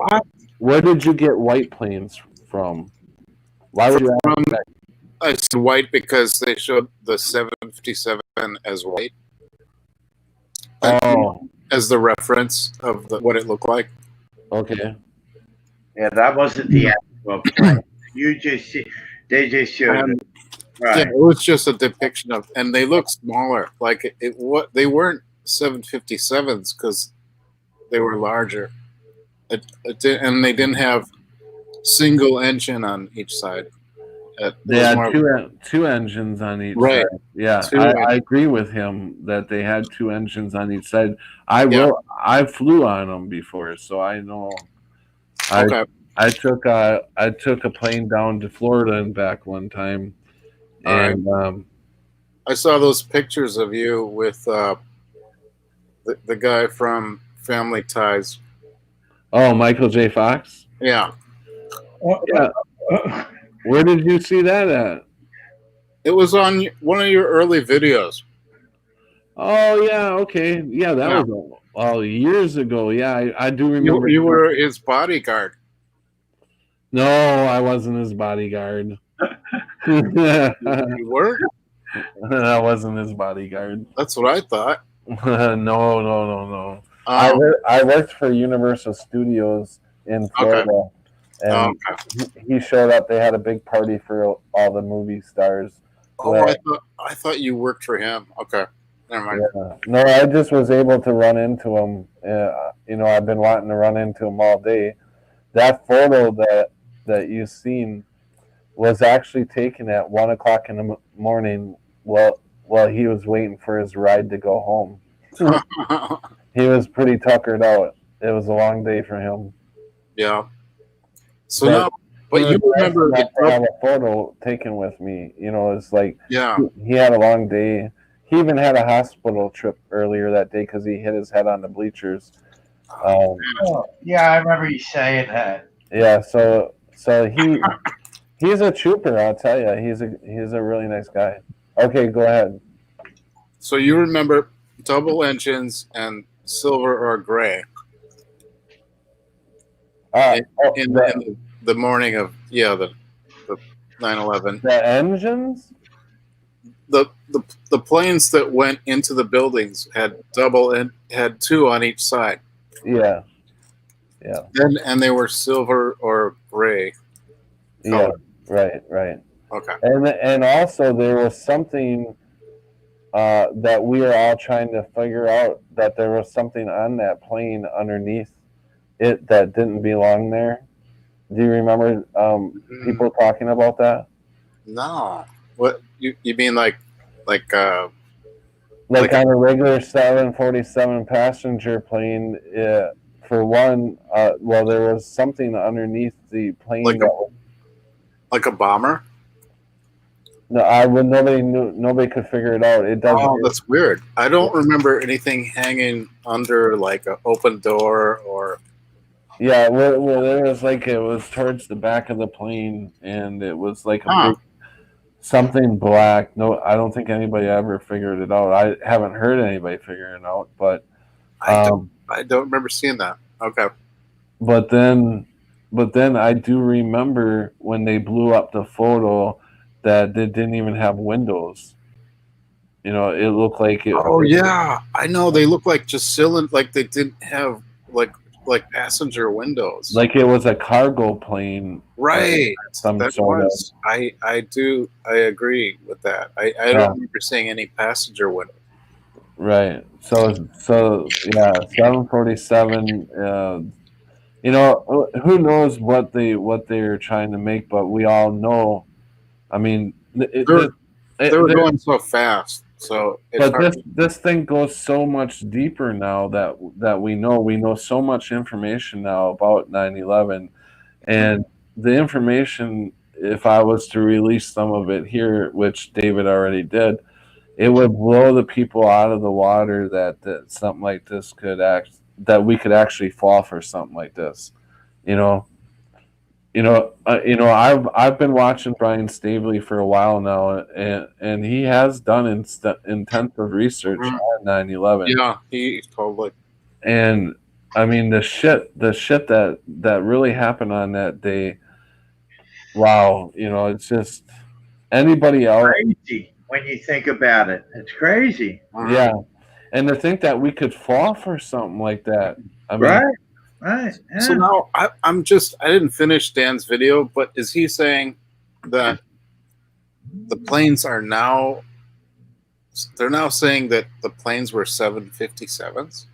where did you get white planes from? Why would you ask From that? I said white because they showed the 757 as white Oh, as the reference of what it looked like. okay. Yeah, that wasn't the actual plane. They just showed it. Yeah, Right. it was just a depiction of, and they look smaller. Like what they weren't 757s because they were larger. And they didn't have single engine on each side. They had two engines on each Right. side. Yeah, Two I agree with him that they had two engines on each side. I flew on them before, so I know. Okay. I took a plane down to Florida and back one time, and I saw those pictures of you with the guy from Family Ties. oh, Michael J. Fox. Yeah, Yeah. Where did you see that at? it was on one of your early videos. Oh yeah, okay, yeah, that was years ago. Yeah, I do remember. You were his bodyguard. No, I wasn't his bodyguard. You were? I wasn't his bodyguard. That's what I thought. No. Oh, I worked for Universal Studios in Florida, and he showed up. They had a big party for all the movie stars. oh, I thought you worked for him. Okay, never mind. Yeah. No, I just was able to run into him. I've been wanting to run into him all day. That photo that you've seen was actually taken at 1:00 in the morning. While he was waiting for his ride to go home. He was pretty tuckered out. It was a long day for him. Yeah. So but you remember to have a photo taken with me. It's like yeah. He had a long day. He even had a hospital trip earlier that day because he hit his head on the bleachers. Yeah, I remember you saying that. Yeah, so he's a trooper. I'll tell you, he's a really nice guy. Okay, go ahead. So you remember double engines and silver or gray in the morning of the 9/11. The engines. The planes that went into the buildings had had two on each side. Yeah. And they were silver or gray. Yeah. Right. Okay. And also there was something that we were all trying to figure out, that there was something on that plane underneath it that didn't belong there. Do you remember people talking about that? No. What you mean like on a regular 747 passenger plane? For one, there was something underneath the plane like a bomber. No, nobody could figure it out. It doesn't. Oh, that's weird. I don't remember anything hanging under like an open door or. Yeah, well, it was towards the back of the plane, and it was like a big something black. No, I don't think anybody ever figured it out. I haven't heard anybody figure it out, but I don't remember seeing that. Okay. But then I do remember when they blew up the photo that they didn't even have windows. It looked like it. Oh yeah, I know. They look like just cylinder, like they didn't have like passenger windows. Like it was a cargo plane. Right. That was. I agree with that. I don't remember seeing any passenger windows. Right. So yeah, 747. you know, who knows what they're trying to make, but we all know. I mean, they were going so fast, so it's but hard. this thing goes so much deeper now that we know so much information now about 9/11, and the information. If I was to release some of it here, which David already did, it would blow the people out of the water that something like this could act that we could actually fall for something like this. You know, I've been watching Brian Staveley for a while now, and he has done intensive research on 9/11. Yeah, he totally. And I mean the shit that really happened on that day. Wow, it's just anybody else. Crazy when you think about it. It's crazy. Yeah, and to think that we could fall for something like that. I mean, Right. Right. Yeah. So now I didn't finish Dan's video, but is he saying that the planes are now? They're now saying that the planes were 757s.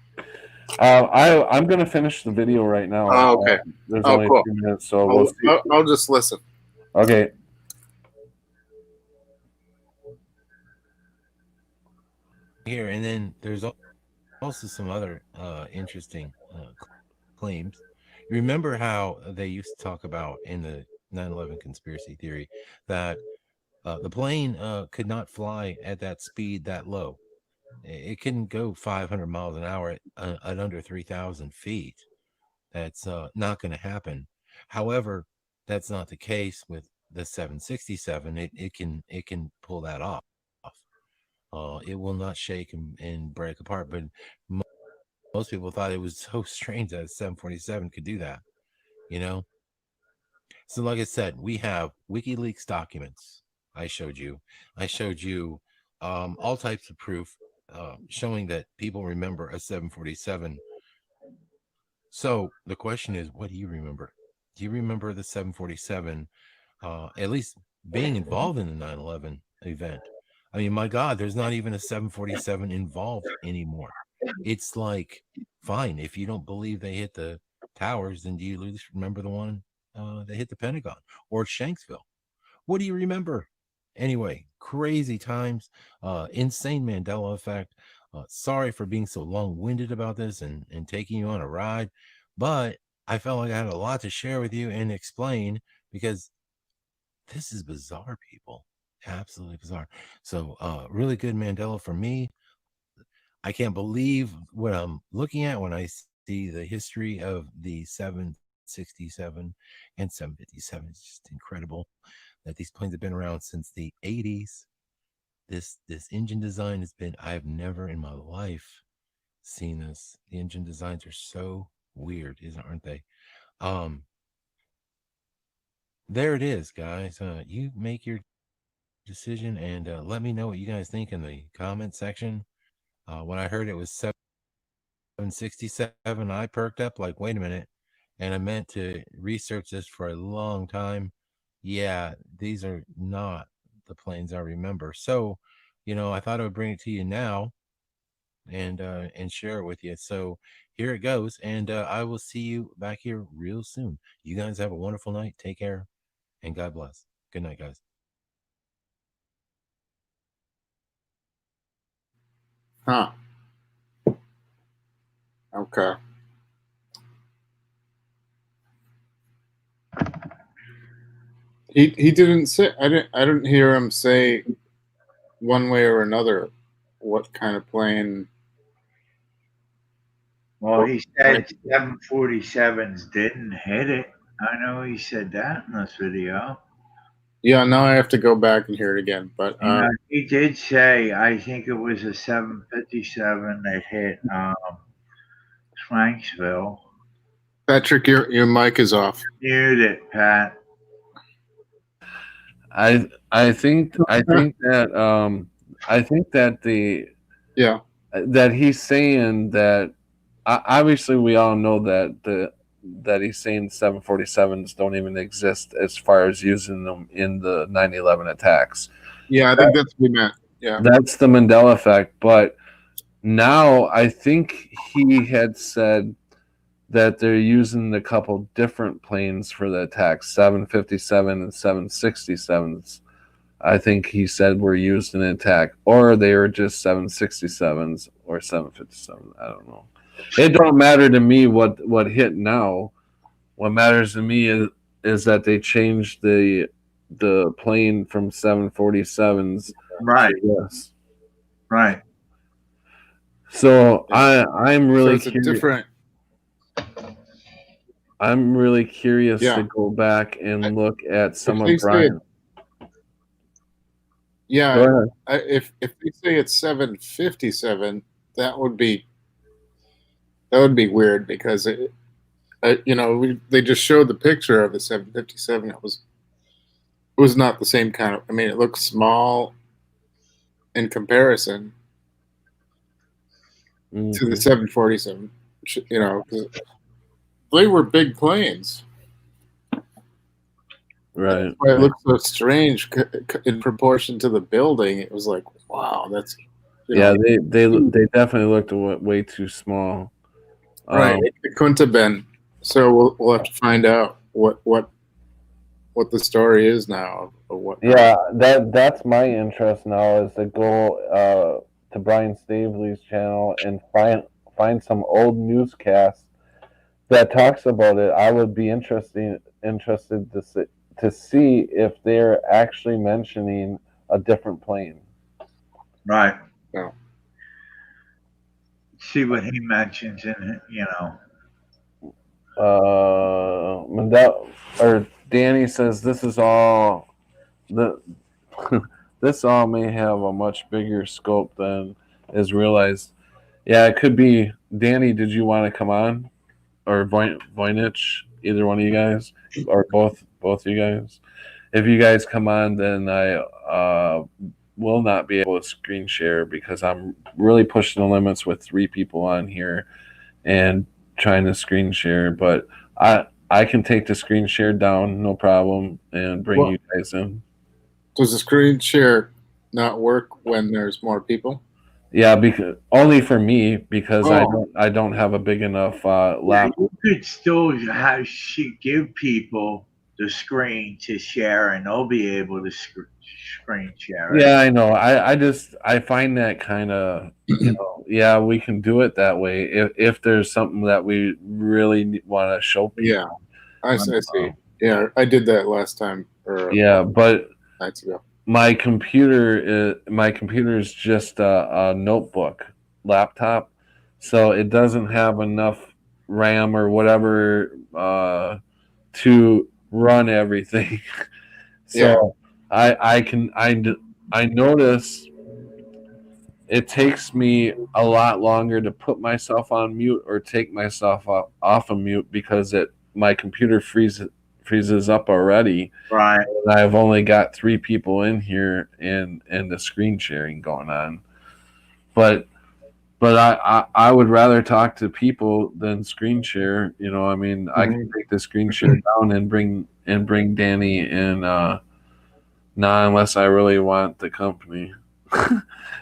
I'm gonna finish the video right now. Oh, okay. There's only cool. 2 minutes, so we'll see. I'll just listen. Okay. Here, and then there's also some other interesting claims. Remember how they used to talk about in the 9/11 conspiracy theory that the plane could not fly at that speed that low. It couldn't go 500 miles an hour at under 3,000 feet. That's not going to happen. However, that's not the case with the 767. It can pull that off. It will not shake and break apart. But most people thought it was so strange that a 747 could do that. So like I said, we have WikiLeaks documents. I showed you all types of proof showing that people remember a 747. So the question is, what do you remember? Do you remember the 747 at least being involved in the 9/11 event? I mean, my God, there's not even a 747 involved anymore. It's like, fine, if you don't believe they hit the towers, then do you at least remember the one that hit the Pentagon or Shanksville? What do you remember? Anyway, crazy times, insane Mandela effect. Sorry for being so long-winded about this and taking you on a ride, but I felt like I had a lot to share with you and explain because this is bizarre, people. Absolutely bizarre. So really good Mandela for me. I can't believe what I'm looking at when I see the history of the 767 and 757. It's just incredible that these planes have been around since the 80s. This engine design has been, I've never in my life seen this. The engine designs are so weird, aren't they? There it is, guys. You make your decision and let me know what you guys think in the comment section. When I heard it was 767, I perked up like, wait a minute. And I meant to research this for a long time. Yeah, these are not the planes I remember. So, I thought I would bring it to you now and share it with you. So here it goes. And I will see you back here real soon. You guys have a wonderful night. Take care and God bless. Good night, guys. Huh. Okay. He didn't say. I didn't hear him say one way or another what kind of plane. Well, he said 747s didn't hit it. I know he said that in this video. Yeah, now I have to go back and hear it again. But he did say, I think it was a 757 that hit Shanksville. Patrick, your mic is off. Mute it, Pat. I think that that he's saying that obviously we all know that he's saying 747s don't even exist as far as using them in the 9/11 attacks. Yeah, I think that's what we meant. Yeah, that's the Mandela effect. But now I think he had said that they're using a couple different planes for the attacks, 757 and 767s. I think he said were used in an attack, or they were just 767s or 757. I don't know. It don't matter to me what hit now. What matters to me is that they changed the plane from 747s. Right. Yes. Right. So I'm really so it's a different. I'm really curious Yeah. to go back and look at some If they of say Brian. Yeah, Go ahead. if they say it's 757, that would be weird because they just showed the picture of the 757. It was not the same kind of. I mean, it looks small in comparison to the 747. You know, 'cause they were big planes. Right. That's why it looked so strange in proportion to the building. It was like, wow, that's Yeah, they definitely looked way too small. Right, it couldn't have been. So we'll have to find out what the story is now. Or what? Yeah, that's my interest now is to go to Brian Staveley's channel and find some old newscasts that talks about it. I would be interested to see if they're actually mentioning a different plane. Right. Yeah. See what he mentions in it, Mandela or Danny says this is all this all may have a much bigger scope than is realized. Yeah, it could be. Danny, did you want to come on, or Voynich? Either one of you guys, or both you guys. If you guys come on, then I will not be able to screen share because I'm really pushing the limits with 3 people on here and trying to screen share. But I can take the screen share down, no problem, and bring you guys in. Does the screen share not work when there's more people? Yeah, because only for me because I don't have a big enough laptop. You could still give people the screen to share, and they'll be able to screen share it. Yeah, I know. I find that kind of yeah, we can do it that way if there's something that we really want to show people. Yeah, I see. Yeah, I did that last time. But nights ago. My computer is just a notebook laptop, so it doesn't have enough RAM or whatever to run everything. So I notice it takes me a lot longer to put myself on mute or take myself off of mute because my computer freezes up already. Right. And I've only got 3 people in here and the screen sharing going on. But I would rather talk to people than screen share. I mean, I can take the screen share down and bring Danny in. Not unless I really want the company.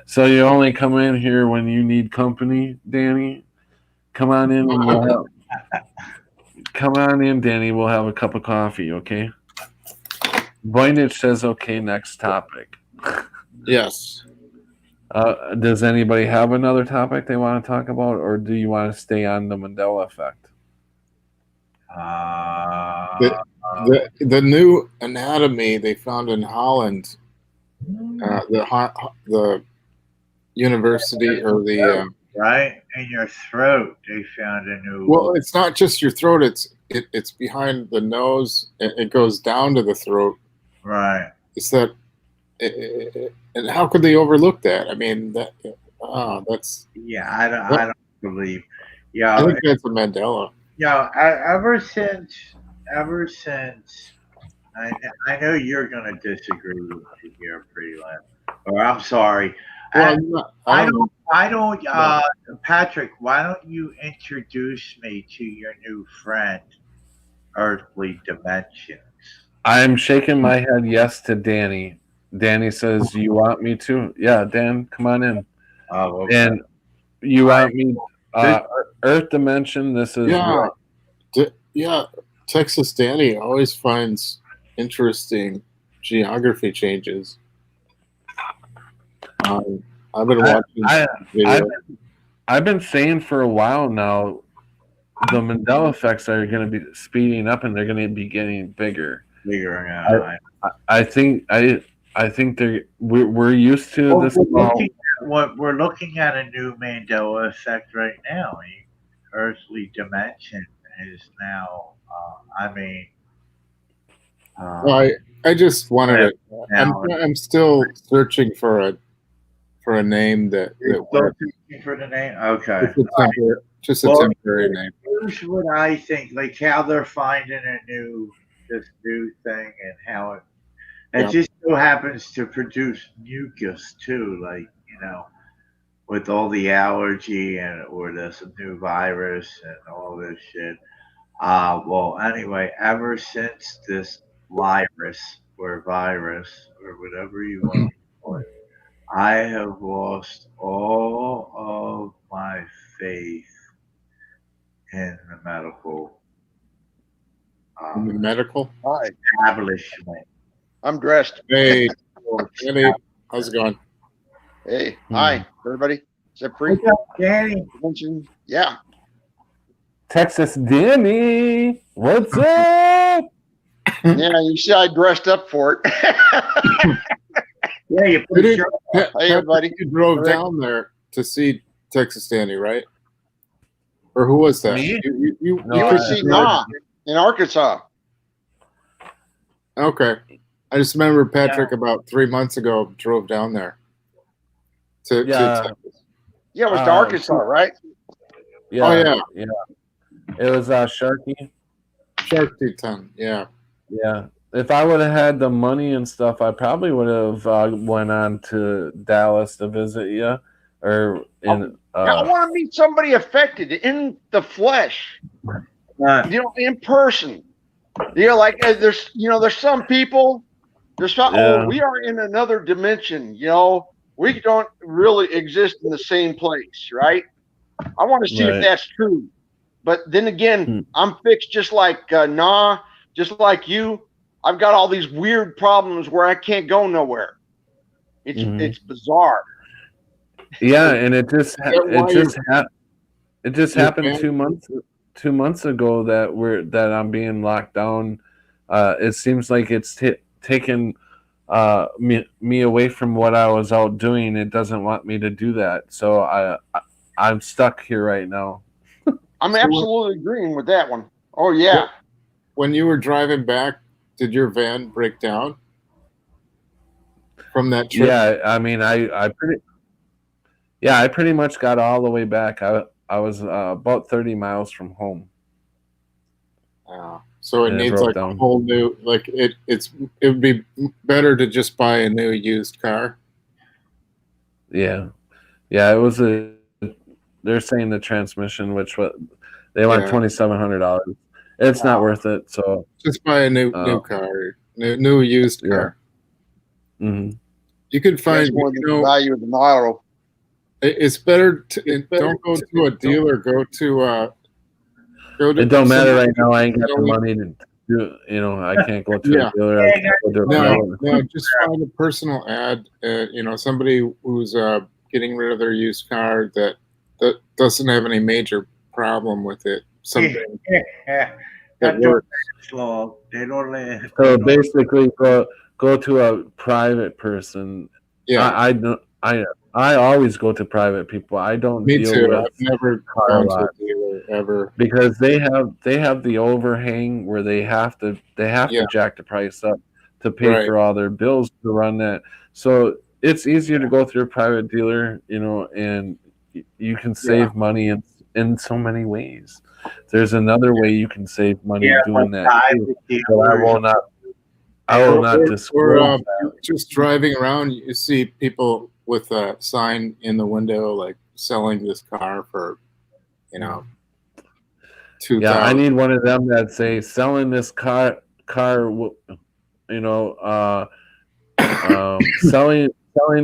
So you only come in here when you need company, Danny. Come on in and come on in, Danny. We'll have a cup of coffee, okay? Voynich says, okay, next topic. Yes. Does anybody have another topic they want to talk about, or do you want to stay on the Mandela effect? The new anatomy they found in Holland, the university or the right in your throat, they found a new. Well, it's not just your throat; it's behind the nose. It goes down to the throat. Right. It's that, and how could they overlook that? I mean, that's. Yeah, I don't believe. Yeah, I think that's a Mandela. Yeah, ever since, I know you're going to disagree with me here, Freeland. Or I'm sorry. Well, I don't. Patrick, why don't you introduce me to your new friend, Earthly Dimensions? I'm shaking my head yes to Danny. Danny says, you want me to? Yeah, Dan, come on in. Oh, okay. And you want me... Earth dimension. This is Yeah, yeah. Texas Danny always finds interesting geography changes. I've been watching videos. I've been saying for a while now, the Mandela effects are going to be speeding up, and they're going to be getting bigger. I think we're used to this. We're looking at a new Mandela effect right now. The earthly dimension is now. Well, I just wanted to. I'm still searching for a name that works. Searching for the name. Okay. Just a temporary name. Here's what I think, like how they're finding this new thing, and how it just so happens to produce mucus too, like with all the allergy or this new virus and all this shit. Well, anyway, ever since this virus or whatever you want to call it, I have lost all of my faith in the medical establishment. I'm dressed. Hey, Danny, how's it going? Hey, hi, everybody. Is that free? What's up, Danny? Yeah. Texas Danny, what's up? Yeah, you see, I dressed up for it. Yeah, you put Hey, everybody. You drove down there to see Texas Danny, right? Or who was that? Me? You would see Ma in Arkansas. Okay. I just remember Patrick about 3 months ago drove down there to Texas. Yeah, it was to Arkansas, right? Yeah. Yeah. It was Sharky. Sharky Ton, yeah. Yeah. If I would have had the money and stuff, I probably would have went on to Dallas to visit you, or in. I want to meet somebody affected in the flesh, in person. Like there's some people. We are in another dimension. We don't really exist in the same place, right? I want to see if that's true. But then again, I'm fixed just like just like you. I've got all these weird problems where I can't go nowhere. It's bizarre. Yeah, and it just happened 2 months ago that I'm being locked down. It seems like it's taken me away from what I was out doing. It doesn't want me to do that, so I'm stuck here right now. I'm absolutely agreeing with that one. Oh yeah. When you were driving back, did your van break down from that trip? Yeah, I mean, I pretty much got all the way back. I was about 30 miles from home. So it needs like a whole new, like it would be better to just buy a new used car. Yeah, it was they're saying the transmission, which they want $2,700. It's not worth it. So just buy a new car, new used car. Mm-hmm. You could find the value of the model. It's better to don't go to a dealer. Go to it don't matter right now. I ain't got the money to do. I can't go to a dealer. No, just find a personal ad. Somebody who's getting rid of their used car that doesn't have any major problem with it. Something that works. So basically, go to a private person. Yeah, I always go to private people. I don't. Me deal too. with I've never gone to a dealer ever because they have the overhang where they have to jack the price up to pay for all their bills to run that. So it's easier to go through a private dealer, and you can save money in so many ways. There's another way you can save money doing that too, but I will not disclose that. Just driving around, you see people with a sign in the window like selling this car for, $2,000. Yeah, I need one of them that say selling this car. Selling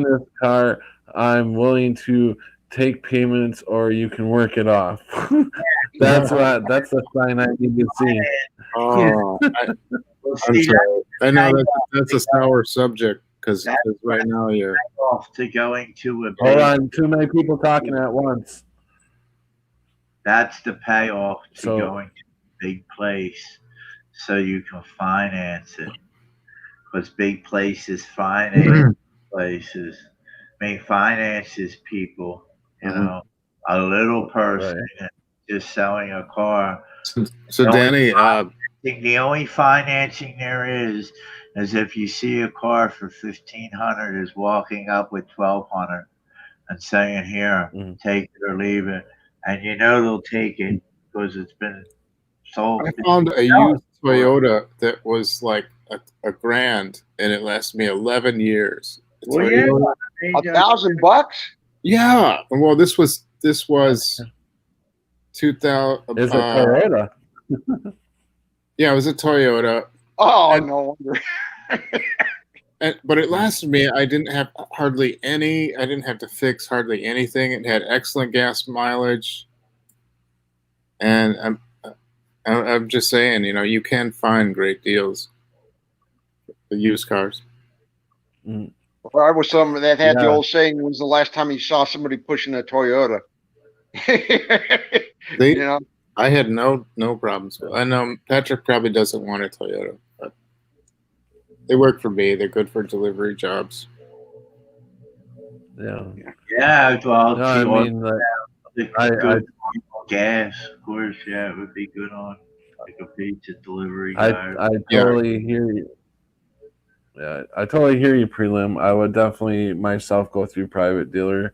this car. I'm willing to take payments or you can work it off. That's the sign I need to see. Oh, I'm sorry. I know that's a sour subject because right now you're off to going to a Hold big, on, too many people talking at once. that's the payoff to So- going to a big place so you can finance it. Because big places finance places. I mean, finances people, you know, a little person just selling a car. So Danny, The only financing there is if you see a car for 1,500 is walking up with 1,200 and saying, "Here, take it or leave it," and you know they'll take it because it's been sold. I found a used Toyota that was like a grand, and it lasted me 11 years. Well, yeah, $1,000. Yeah. Well, this was 2000. Is it Toyota? Yeah, it was a Toyota. Oh, no wonder. But it lasted me. I didn't have hardly any. I didn't have to fix hardly anything. It had excellent gas mileage, and I'm just saying, you know, you can find great deals for used cars. Well, I was someone that had the old saying, "When was the last time you saw somebody pushing a Toyota?" You know, I had no problems with it. I know Patrick probably doesn't want a Toyota, but they work for me. They're good for delivery jobs. Yeah. Yeah, well, No, I mean, I gas, of course. Yeah, it would be good on like a pizza delivery I guy. totally hear you. Yeah, I totally hear you, Prelim. I would definitely myself go through private dealer,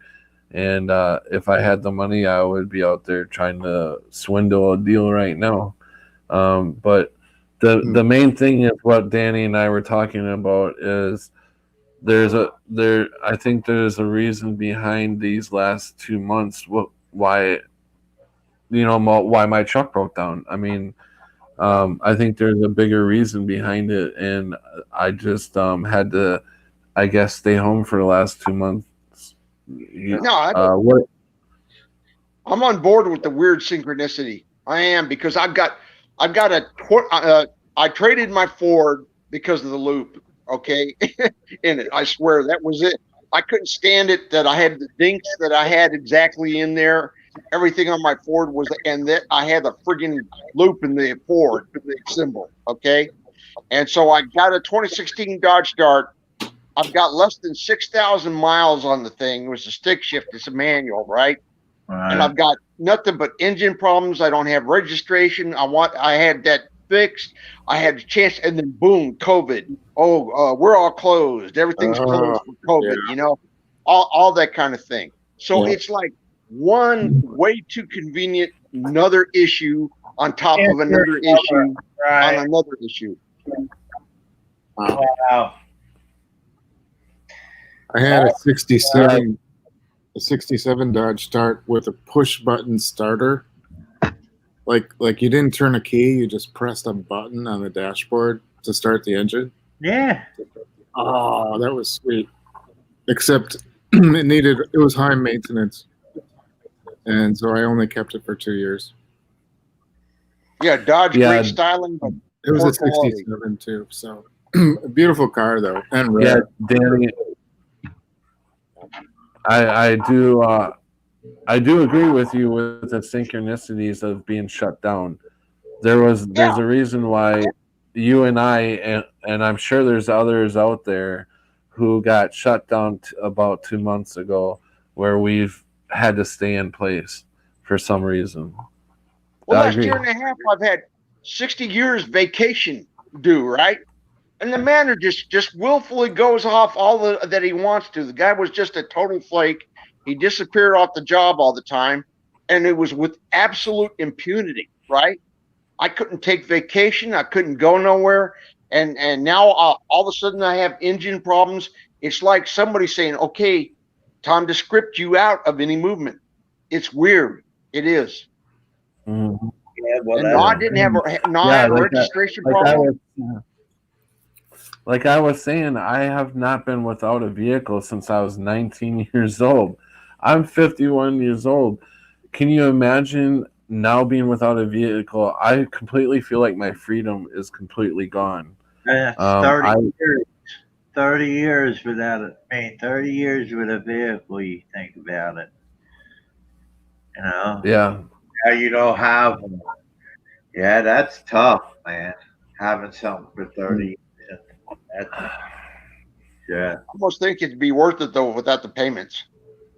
and if I had the money, I would be out there trying to swindle a deal right now. But the main thing is what Danny and I were talking about is I think there's a reason behind these last 2 months why my truck broke down. I mean, I think there's a bigger reason behind it, and I just had to, I guess, stay home for the last 2 months. No, I'm on board with the weird synchronicity. I am, because I traded my Ford because of the loop. Okay, in it. I swear that was it. I couldn't stand it that I had the dinks that I had exactly in there. Everything on my Ford was, and that I had a friggin' loop in the Ford symbol. Okay, and so I got a 2016 Dodge Dart. I've got less than 6,000 miles on the thing. It was a stick shift. It's a manual, right? And I've got nothing but engine problems. I don't have registration. I had that fixed. I had a chance, and then boom, COVID. We're all closed. Everything's closed for COVID. Yeah. You know, all that kind of thing. So it's like one way too convenient, another issue on top of another issue on another issue. Wow. I had a 67 Dodge Dart with a push button starter. Like you didn't turn a key, you just pressed a button on the dashboard to start the engine. Yeah. Oh, that was sweet. Except it was high maintenance. And so I only kept it for 2 years. Yeah, Dodge, great styling, but it was a quality. 67 too. So a beautiful car though, and red. Yeah, Danny, I do agree with you with the synchronicities of being shut down. There's a reason why you and I and I'm sure there's others out there who got shut down about 2 months ago, where we've had to stay in place for some reason. Well, last year and a half, I've had 60 years vacation due, right? And the manager just willfully goes off all that he wants to. The guy was just a total flake. He disappeared off the job all the time, and it was with absolute impunity, right? I couldn't take vacation. I couldn't go nowhere. And now all of a sudden I have engine problems. It's like somebody saying, okay, time to script you out of any movement. It's weird. It is. Mm-hmm. Yeah, well, and I didn't have a registration problem. Like I was saying, I have not been without a vehicle since I was 19 years old. I'm 51 years old. Can you imagine now being without a vehicle? I completely feel like my freedom is completely gone. That's 30 years. 30 years without it. I mean, 30 years with a vehicle. You think about it. You know. Yeah. Now you don't have one. Yeah, that's tough, man. Having something for 30 years. That's, yeah. I almost think it'd be worth it though without the payments.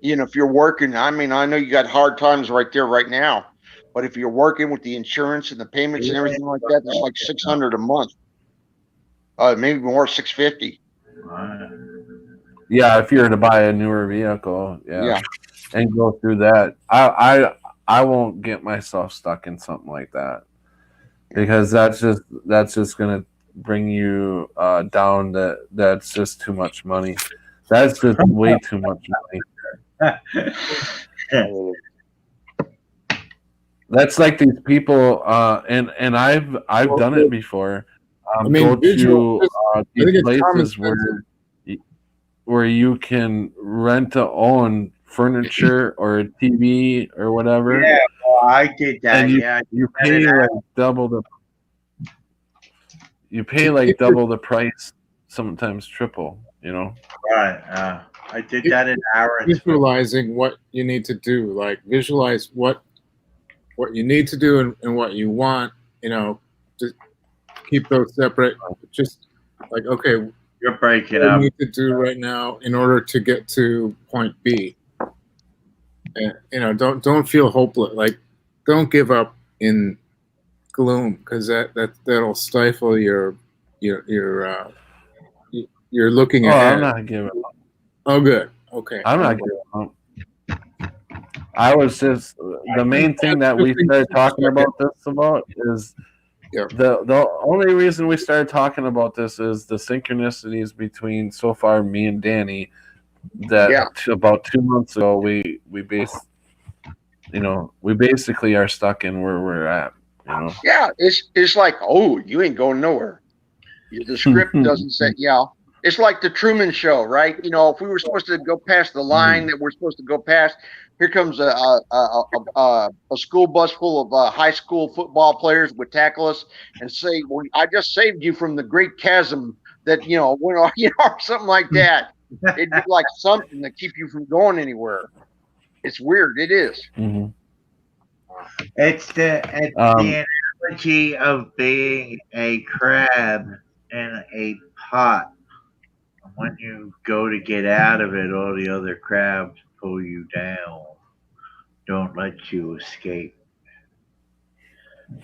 You know, if you're working, I mean, I know you got hard times right there right now, but if you're working with the insurance and the payments and everything like that, it's like 600 a month. Maybe more, 650. Yeah, if you were to buy a newer vehicle, Yeah. and go through that, I won't get myself stuck in something like that, because that's just gonna bring you down. That's just too much money. That's just way too much money. That's like these people, and I've done it before. Go to these places where you can rent to own furniture or a TV or whatever. Yeah, well, I did that. And you pay like double the price, sometimes triple. You know. Right. I did that in Aaron. Visualizing what you need to do, like visualize what you need to do and what you want. You know, just keep those separate. Just like, okay, you're breaking what up. I need to do right now in order to get to point B. And, you know, don't feel hopeless. Like, don't give up in gloom, because that'll stifle your you're looking ahead. I'm not giving up. Oh, good. Okay. I'm not giving up. I was just the main thing that we started talking about is the only reason we started talking about this is the synchronicities between so far me and Danny. That about 2 months ago we basically are stuck in where we're at. You know? Yeah, it's like, oh, you ain't going nowhere. The script doesn't say, It's like the Truman Show, right? You know, if we were supposed to go past the line that we're supposed to go past, here comes a school bus full of high school football players would tackle us and say, "Well, I just saved you from the great chasm that went on," or something like that. It'd be like something to keep you from going anywhere. It's weird. It is. Mm-hmm. It's the analogy of being a crab in a pot. When you go to get out of it, all the other crabs pull you down. Don't let you escape.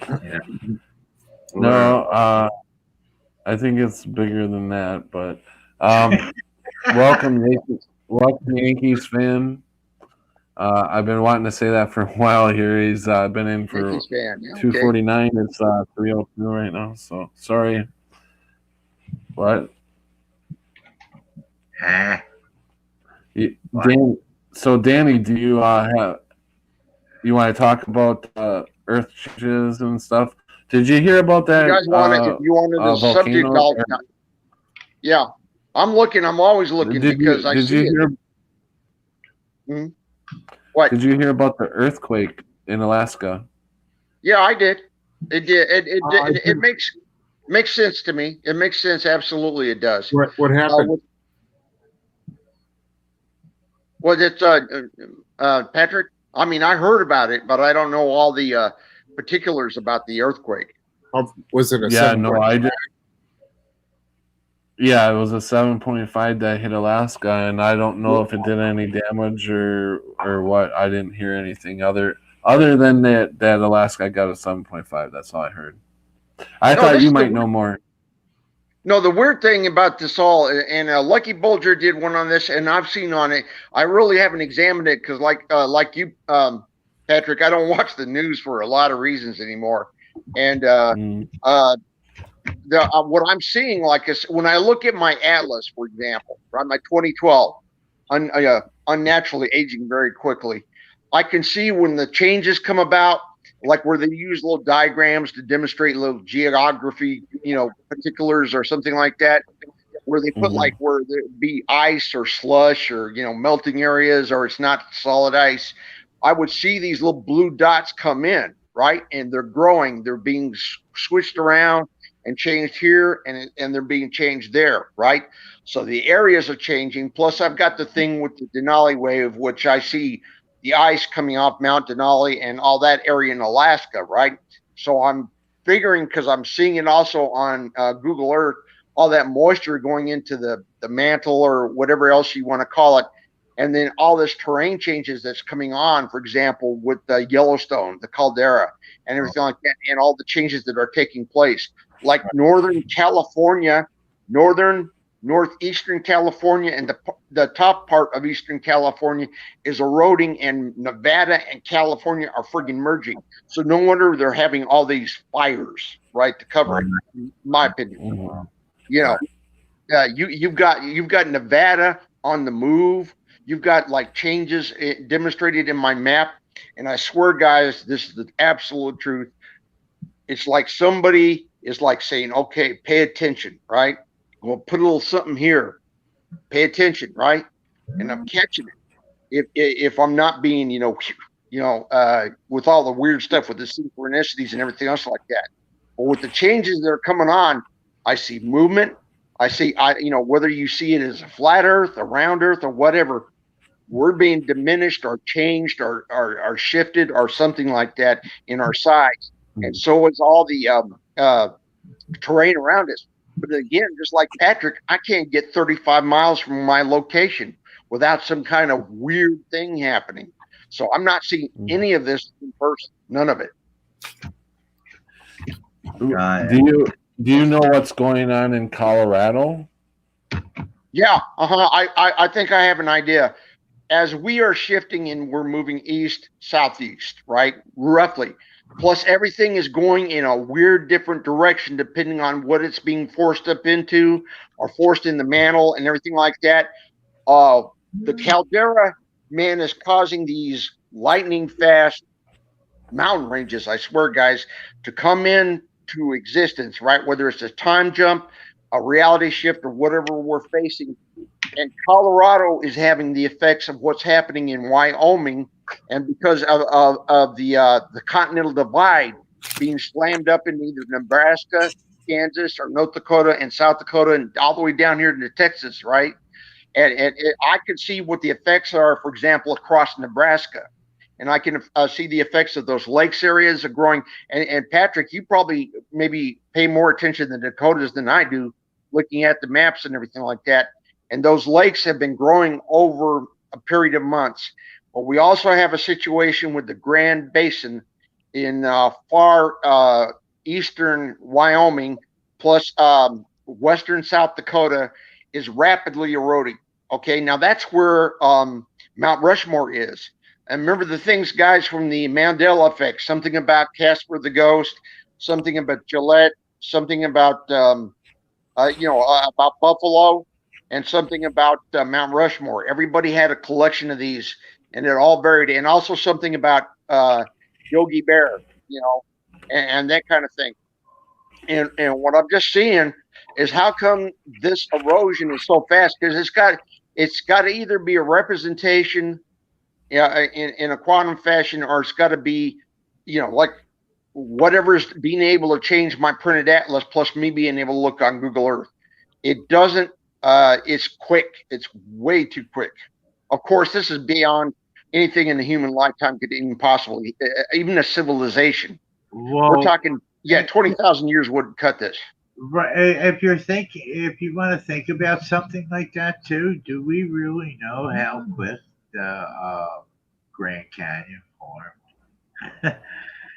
Yeah. No, I think it's bigger than that. But welcome, Yankees fan. I've been wanting to say that for a while here. He's been in for 249. It's 302 right now. So sorry. What? Danny, do you you want to talk about Earth changes and stuff? Did you hear about that? You guys if you wanted the subject, I'm looking. I'm always looking because I see it. What? Did you hear about the earthquake in Alaska? Yeah, I did. It did. It makes sense to me. It makes sense. Absolutely, it does. What happened? Patrick? I mean, I heard about it, but I don't know all the particulars about the earthquake. Was it a I did. Yeah, it was a 7.5 that hit Alaska, and I don't know if it did any damage or what. I didn't hear anything other than that Alaska got a 7.5. That's all I heard. I thought you might know more. No, the weird thing about this all, and Lucky Bulger did one on this, and I've seen on it. I really haven't examined it because, like you, Patrick, I don't watch the news for a lot of reasons anymore. And what I'm seeing, like, is when I look at my atlas, for example, right, my 2012, unnaturally aging very quickly, I can see when the changes come about, like where they use little diagrams to demonstrate little geography, particulars or something like that. where they put like where there be ice or slush or melting areas, or it's not solid ice. I would see these little blue dots come in, right, and they're growing. They're being switched around and changed here, and they're being changed there, right? So the areas are changing. Plus, I've got the thing with the Denali wave, which I see the ice coming off Mount Denali and all that area in Alaska, right? So I'm figuring, because I'm seeing it also on Google Earth, all that moisture going into the mantle or whatever else you want to call it. And then all this terrain changes that's coming on, for example, with the Yellowstone, the caldera, and everything like that, and all the changes that are taking place. Like Northern California, northeastern California, and the top part of Eastern California is eroding, and Nevada and California are friggin' merging. So no wonder they're having all these fires, right, to cover it, in my opinion. You've got Nevada on the move. You've got like changes demonstrated in my map, and I swear, guys, this is the absolute truth. It's like somebody is like saying, "Okay, pay attention, right? We'll put a little something here. Pay attention, right?" And I'm catching it. If I'm not being, with all the weird stuff with the synchronicities and everything else like that, but with the changes that are coming on, I see movement. I see, whether you see it as a flat Earth, a round Earth, or whatever, we're being diminished or changed or shifted or something like that in our size, and so is all the terrain around us. But again, just like Patrick, I can't get 35 miles from my location without some kind of weird thing happening. So I'm not seeing any of this in person. None of it. Do you know what's going on in Colorado? Yeah, I think I have an idea. As we are shifting and we're moving east, southeast, right? Roughly. Plus, everything is going in a weird, different direction depending on what it's being forced up into or forced in the mantle and everything like that. The caldera, man, is causing these lightning fast mountain ranges, I swear, guys, to come into existence, right? Whether it's a time jump, a reality shift, or whatever we're facing. And Colorado is having the effects of what's happening in Wyoming, and because of the Continental Divide being slammed up in either Nebraska, Kansas, or North Dakota and South Dakota, and all the way down here to Texas, right? And I can see what the effects are, for example, across Nebraska, and I can see the effects of those lakes areas are growing. And Patrick, you probably maybe pay more attention to the Dakotas than I do, looking at the maps and everything like that. And those lakes have been growing over a period of months. But we also have a situation with the Grand Basin in far eastern Wyoming, plus western South Dakota, is rapidly eroding. Okay, now that's where Mount Rushmore is. And remember the things, guys, from the Mandela effect, something about Casper the Ghost, something about Gillette, something about, about Buffalo, and something about Mount Rushmore. Everybody had a collection of these, and they're all buried. And also something about Yogi Bear, and that kind of thing. And what I'm just seeing is how come this erosion is so fast? Because it's got to either be a representation in a quantum fashion, or it's got to be, like whatever's being able to change my printed atlas, plus me being able to look on Google Earth. It doesn't. It's quick. It's way too quick. Of course, this is beyond anything in the human lifetime could even possibly, even a civilization. Well, we're talking, 20,000 years wouldn't cut this. Right. If you want to think about something like that too, do we really know how quick the Grand Canyon formed?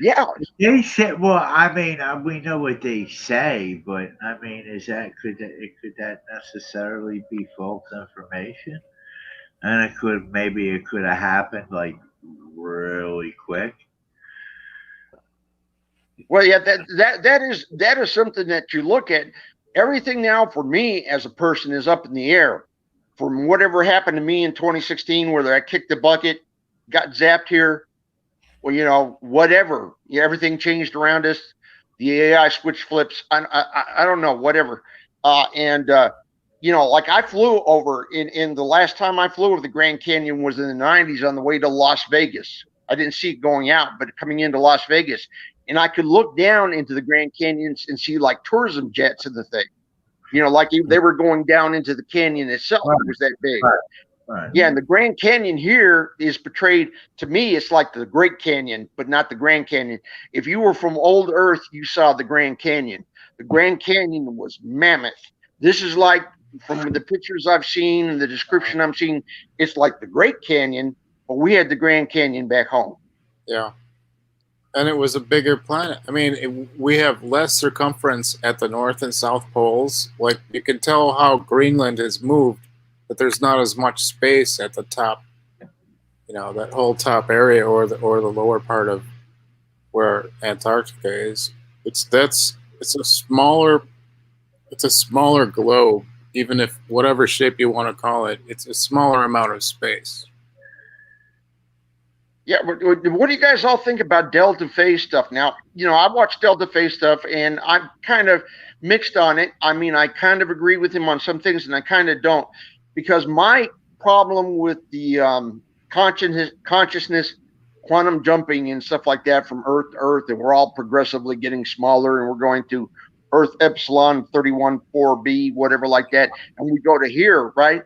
Yeah. They said, well, I mean, we know what they say, but I mean, could that necessarily be false information? And it could have happened like really quick. Well, yeah, that is something that you look at. Everything now for me as a person is up in the air. From whatever happened to me in 2016, whether I kicked the bucket, got zapped here, well, whatever. Yeah, everything changed around us. The AI switch flips. I don't know, whatever. like I flew over in the last time I flew over the Grand Canyon was in the 90s on the way to Las Vegas. I didn't see it going out, but coming into Las Vegas, and I could look down into the Grand Canyons and see like tourism jets in the thing. Like they were going down into the canyon itself. Right. It was that big. Right. Yeah, and the Grand Canyon here is portrayed to me. It's like the Great Canyon, but not the Grand Canyon. If you were from old Earth, you saw the Grand Canyon. The Grand Canyon was mammoth. This is like, from the pictures I've seen and the description I'm seeing, it's like the Great Canyon, but we had the Grand Canyon back home. Yeah. And it was a bigger planet. I mean, we have less circumference at the North and South poles. Like, you can tell how Greenland has moved, but there's not as much space at the top. That whole top area, or the lower part of where Antarctica is. It's a smaller globe. Even if whatever shape you want to call it, it's a smaller amount of space. Yeah, what do you guys all think about Delta Phase stuff? Now, I watched Delta Phase stuff, and I'm kind of mixed on it. I mean, I kind of agree with him on some things, and I kind of don't, because my problem with the consciousness, quantum jumping, and stuff like that from Earth to Earth, and we're all progressively getting smaller, and we're going to Earth Epsilon 31-4b, whatever like that, and we go to here, right?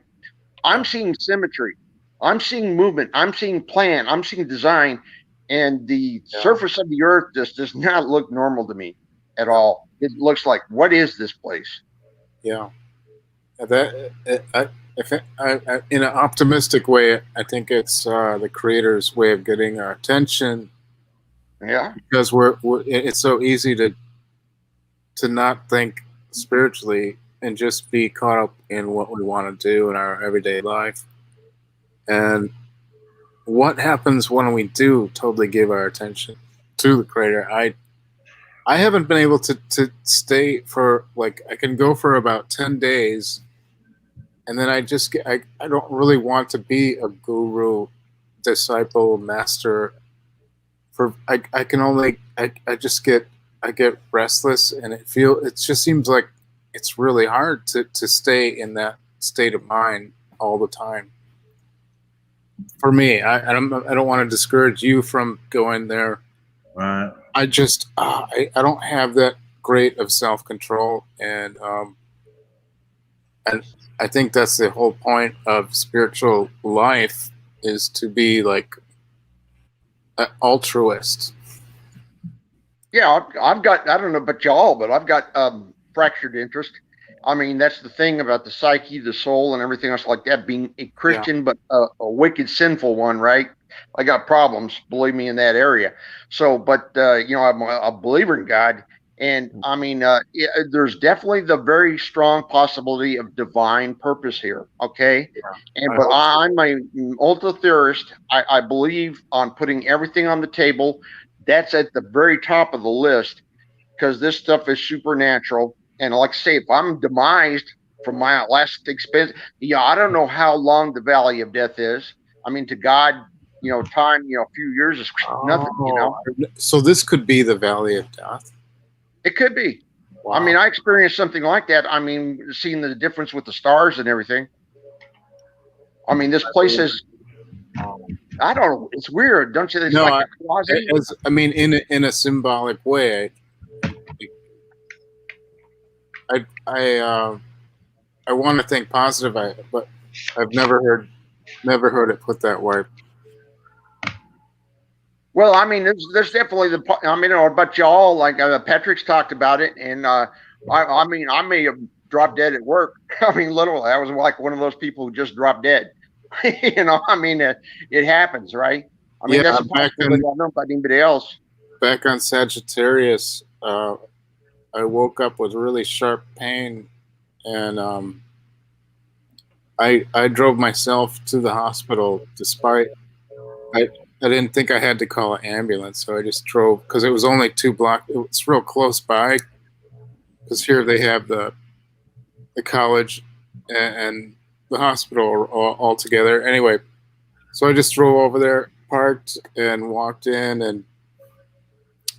I'm seeing symmetry. I'm seeing movement. I'm seeing plan. I'm seeing design. And the surface of the Earth just does not look normal to me at all. It looks like, what is this place? Yeah. In an optimistic way, I think it's the creator's way of getting our attention. Yeah. Because it's so easy to not think spiritually and just be caught up in what we want to do in our everyday life. And what happens when we do totally give our attention to the creator? I haven't been able to stay for, like, I can go for about 10 days, and then I don't really want to be a guru, disciple, master. I get restless, and it just seems like it's really hard to stay in that state of mind all the time. For me, I don't want to discourage you from going there. Right. I just I don't have that great of self-control, and I think that's the whole point of spiritual life, is to be like an altruist. Yeah, I've got, I don't know about y'all, but I've got fractured interest. I mean, that's the thing about the psyche, the soul, and everything else like that, being a Christian, but a wicked, sinful one, right? I got problems, believe me, in that area. So, but, I'm a believer in God. And I mean, there's definitely the very strong possibility of divine purpose here. Okay. But I'm an ultra theorist. I believe on putting everything on the table. That's at the very top of the list, because this stuff is supernatural. And like I say, if I'm demised from my last expense, I don't know how long the valley of death is. I mean, to God, time, a few years is nothing, So this could be the valley of death? It could be. Wow. I mean, I experienced something like that. I mean, seeing the difference with the stars and everything. I mean, this place is, I don't know, it's weird, don't you? It's like a closet. In a symbolic way, I want to think positive, but I've never heard it put that way. Well, I mean, there's definitely I don't know about y'all, like Patrick's talked about it, and I mean, I may have dropped dead at work. I mean, literally, I was like one of those people who just dropped dead. I mean, it happens, right? I mean, that's a possibility. I don't know about anybody else. Back on Sagittarius, I woke up with really sharp pain, and I drove myself to the hospital despite I didn't think I had to call an ambulance, so I just drove, because it was only 2 blocks. It's real close by, because here they have the college and the hospital all together. Anyway, so I just drove over there, parked, and walked in and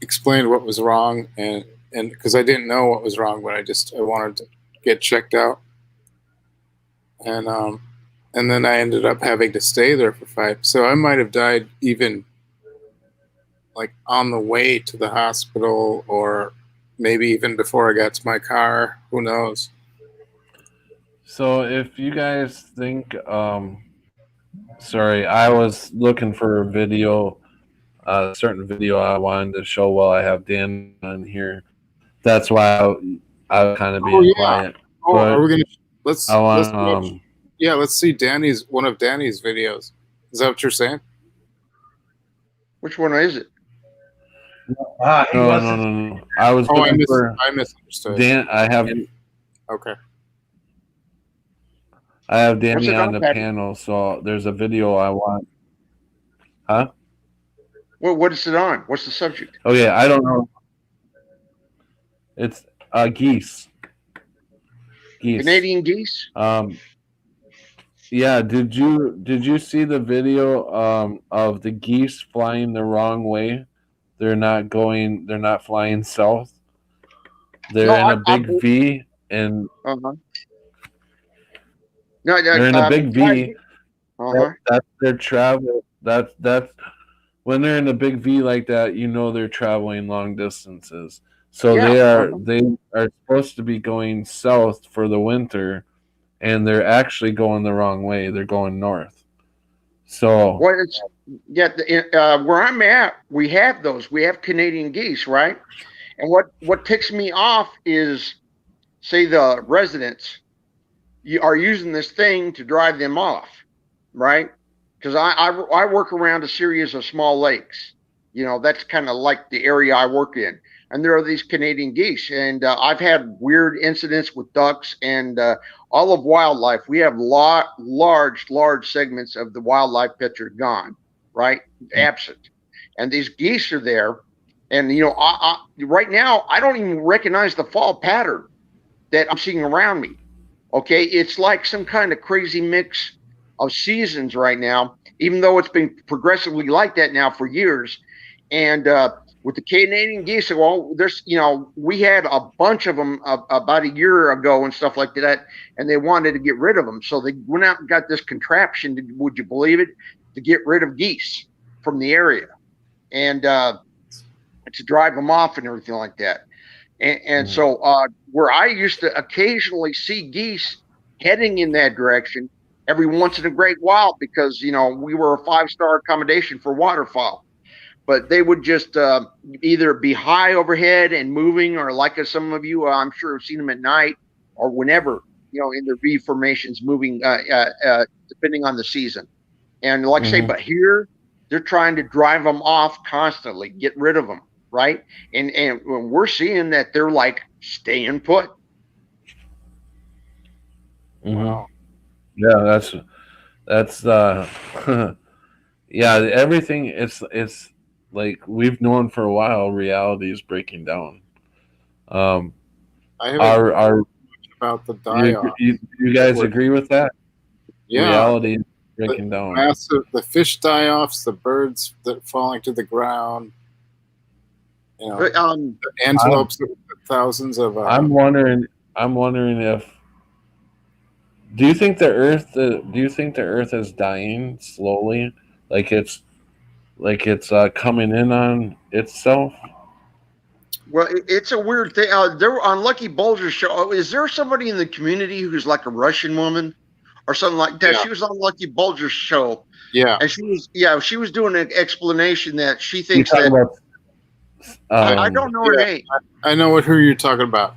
explained what was wrong, and because I didn't know what was wrong, but I wanted to get checked out. and then I ended up having to stay there for 5. So I might have died even like on the way to the hospital, or maybe even before I got to my car. Who knows? So if you guys think, sorry, I was looking for a video, a certain video I wanted to show while I have Dan on here. That's why I was kind of being yeah. quiet. Oh, But are we gonna? Let's I want, watch. Yeah, let's see one of Danny's videos. Is that what you're saying? Which one is it? no. I was looking for I misunderstood. Dan. Okay. I have Danny What's it on on, the Patrick? panel, so there's a video I want. Huh? Well, what is it on? What's the subject? Okay, I don't know. It's geese. Geese. Canadian geese? Yeah, did you see the video of the geese flying the wrong way? They're not flying south. They're in a big V, and Uh-huh. they're in a big V. Uh-huh. That's their travel. That's when they're in a big V like that, you know they're traveling long distances. So Yeah, they are supposed to be going south for the winter, and they're actually going the wrong way. They're going north. So Well, where I'm at, we have those. We have Canadian geese, right? And what ticks me off is, say, the residents are using this thing to drive them off, right? Because I work around a series of small lakes. You know, that's kind of like the area I work in. And there are these Canadian geese. And I've had weird incidents with ducks and all of wildlife. We have large segments of the wildlife picture gone, right? Absent. And these geese are there. And, you know, right now, I don't even recognize the fall pattern that I'm seeing around me. Okay. It's like some kind of crazy mix of seasons right now, even though it's been progressively like that now for years. And with the Canadian geese, well, there's, you know, we had a bunch of them about a year ago and stuff like that, and they wanted to get rid of them. So they went out and got this contraption, would you believe it, to get rid of geese from the area and to drive them off and everything like that. And so where I used to occasionally see geese heading in that direction every once in a great while, because, you know, we were a 5-star accommodation for waterfowl, but they would just either be high overhead and moving, or like some of you, I'm sure have seen them at night or whenever, you know, in their V formations moving, depending on the season. And like I say, but here they're trying to drive them off constantly, get rid of them. Right. And we're seeing that they're like staying put. wow. Yeah, that's yeah, everything it's like we've known for a while reality is breaking down. I haven't about the die-off. You guys agree with that? Yeah. Reality is breaking down. The fish die-offs, the birds that falling to the ground. You know, the antelopes, thousands of. I'm wondering if. Do you think the Earth is dying slowly, like it's coming in on itself? Well, it's a weird thing. There were on Lucky Bulger's show. Is there somebody in the community who's like a Russian woman or something like that? Yeah. She was on Lucky Bulger's show. Yeah, and she was doing an explanation that she thinks that. I don't know her name. I know who you're talking about.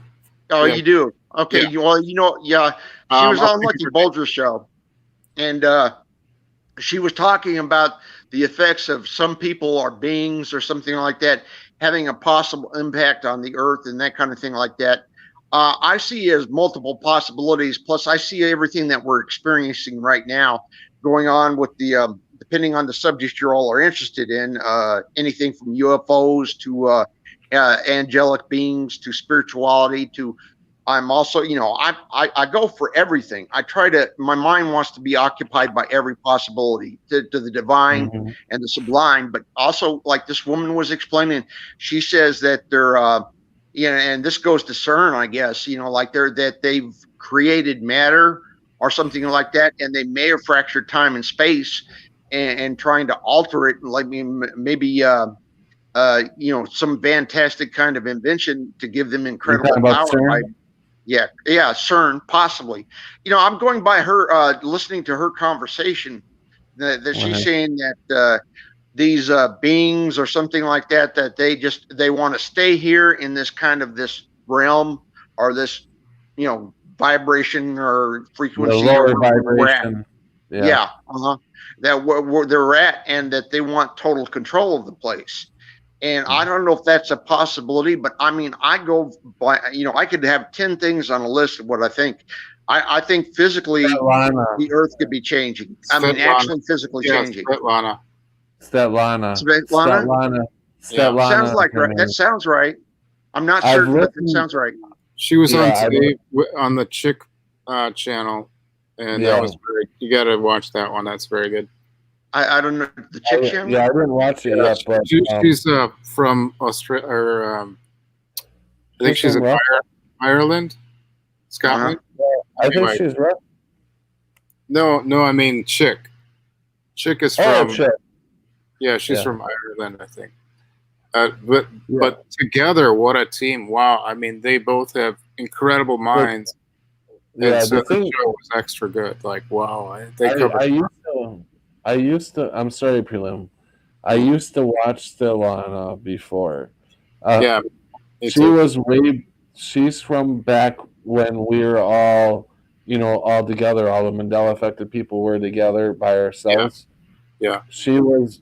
Oh, yeah. You do? Okay. Yeah. Well, you know, yeah. She was on Lucky Bulger's show. And she was talking about the effects of some people or beings or something like that having a possible impact on the earth and that kind of thing like that. I see as multiple possibilities. Plus, I see everything that we're experiencing right now going on with the depending on the subject you all are interested in, anything from UFOs to angelic beings to spirituality to, I'm also, you know, I go for everything. My mind wants to be occupied by every possibility to the divine and the sublime, but also like this woman was explaining, she says that they're, you know, and this goes to CERN, I guess, you know, like that they've created matter or something like that, and they may have fractured time and space and trying to alter it, like maybe some fantastic kind of invention to give them incredible power. Yeah, CERN, possibly. I'm going by her, listening to her conversation, that she's saying that these beings or something like that, that they want to stay here in this kind of this realm, or this, vibration or frequency, The lower or where we're at. vibration. Yeah, that where they're at, and that they want total control of the place. And I don't know if that's a possibility, but I mean, I go by, I could have 10 things on a list of what I think. I think physically the Earth could be changing. I mean, actually physically changing. Svetlana. Sounds like right. That sounds right. I'm not certain, but that sounds right. She was on today on the Chick channel, and that was you got to watch that one. That's very good. I don't know the Chick channel. Yeah, I didn't watch it yet, but she's from Australia, or I think she's in Ireland, Scotland. I think she's right. No, I mean Chick. Chick is from. Yeah, she's from Ireland, I think. But together, what a team! Wow, I mean, they both have incredible minds. Yeah, so the show was extra good. Like, wow, I used to. I'm sorry, Prelim. I used to watch Svetlana before. She's from back when we were all, all together. All the Mandela affected people were together by ourselves. Yeah. She was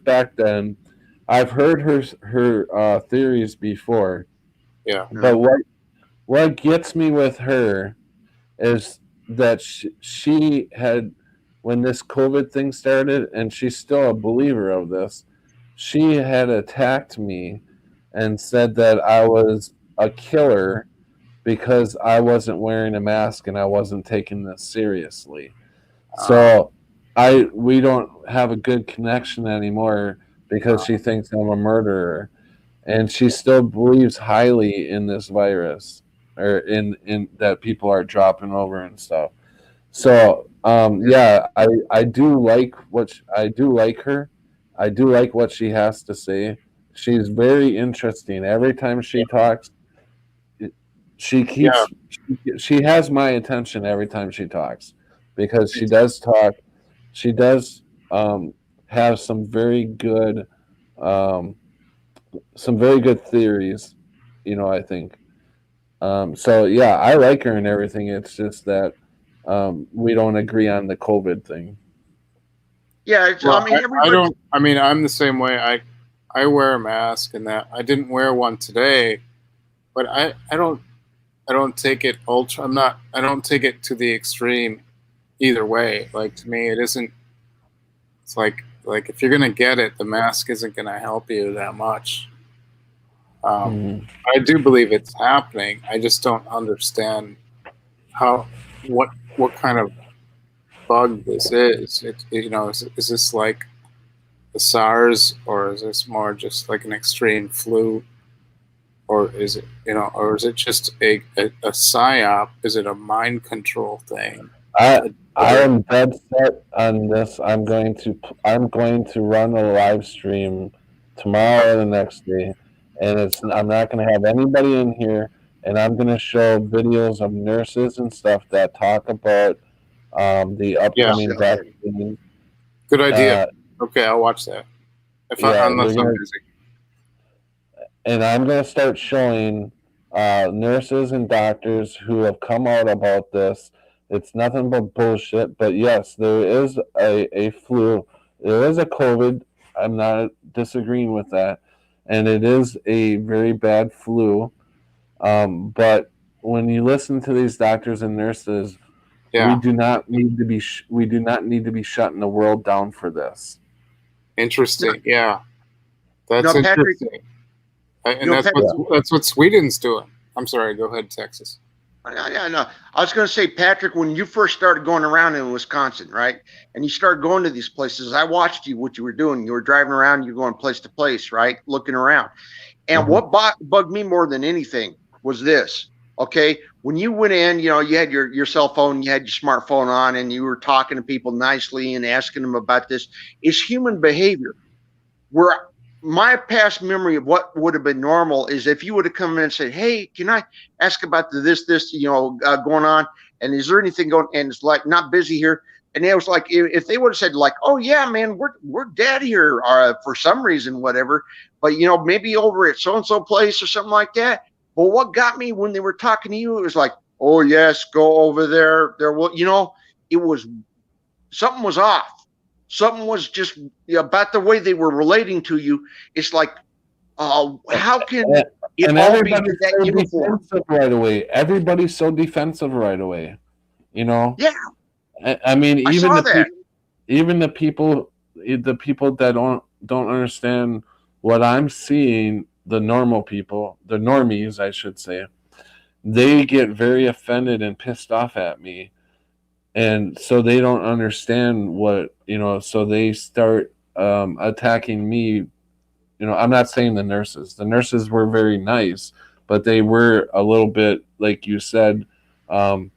back then. I've heard her theories before. Yeah. But what gets me with her is that she had, when this COVID thing started, and she's still a believer of this, she had attacked me and said that I was a killer because I wasn't wearing a mask and I wasn't taking this seriously. So we don't have a good connection anymore because she thinks I'm a murderer, and she still believes highly in this virus, or in that people are dropping over and stuff. So I do like her. I do like what she has to say. She's very interesting. Every time she talks, she has my attention every time she talks, because she does talk. She does have some very good theories, I think. So yeah, I like her and everything. It's just that we don't agree on the COVID thing. Yeah, I'm the same way. I wear a mask, and that I didn't wear one today, but I don't take it I don't take it to the extreme either way. Like, to me, it isn't. It's like if you're gonna get it, the mask isn't gonna help you that much. I do believe it's happening. I just don't understand what kind of bug this is. Is this like the SARS, or is this more just like an extreme flu, or is it or is it just a psyop? Is it a mind control thing? I am dead set on this. I'm going to run a live stream tomorrow or the next day, and I'm not going to have anybody in here, and I'm going to show videos of nurses and stuff that talk about the upcoming vaccine. Good idea. Okay, I'll watch that. Unless I'm busy. And I'm going to start showing nurses and doctors who have come out about this. It's nothing but bullshit. But yes, there is a flu. There is a COVID. I'm not disagreeing with that. And it is a very bad flu. But when you listen to these doctors and nurses, we do not need to be shutting the world down for this. Interesting. Yeah, that's interesting. And that's what Sweden's doing. I'm sorry. Go ahead, Texas. Yeah, no. I was going to say, Patrick, when you first started going around in Wisconsin, right, and you started going to these places, I watched what you were doing. You were driving around, you're going place to place, right, looking around. And what bugged me more than anything was this, okay? when you went in, you had your cell phone, you had your smartphone on, and you were talking to people nicely and asking them about this. It's human behavior. Where my past memory of what would have been normal is if you would have come in and said, "Hey, can I ask about this going on? And is there anything going?" And it's like, "Not busy here." And it was like, if they would have said like, "Oh yeah, man, we're dead here for some reason, whatever," but maybe over at so and so place or something like that. But what got me when they were talking to you, it was like, "Oh yes, go over there." There will, it was something was off. Something was just about the way they were relating to you. It's like, how can it And all be everybody's that so uniform? defensive right away. Everybody's so defensive right away. Yeah, I mean, I even saw the that. the people that don't understand what I'm seeing, the normal people, the normies, I should say, they get very offended and pissed off at me, and so they don't understand what so they start attacking me. I'm not saying the nurses. The nurses were very nice, but they were a little bit, like you said, um,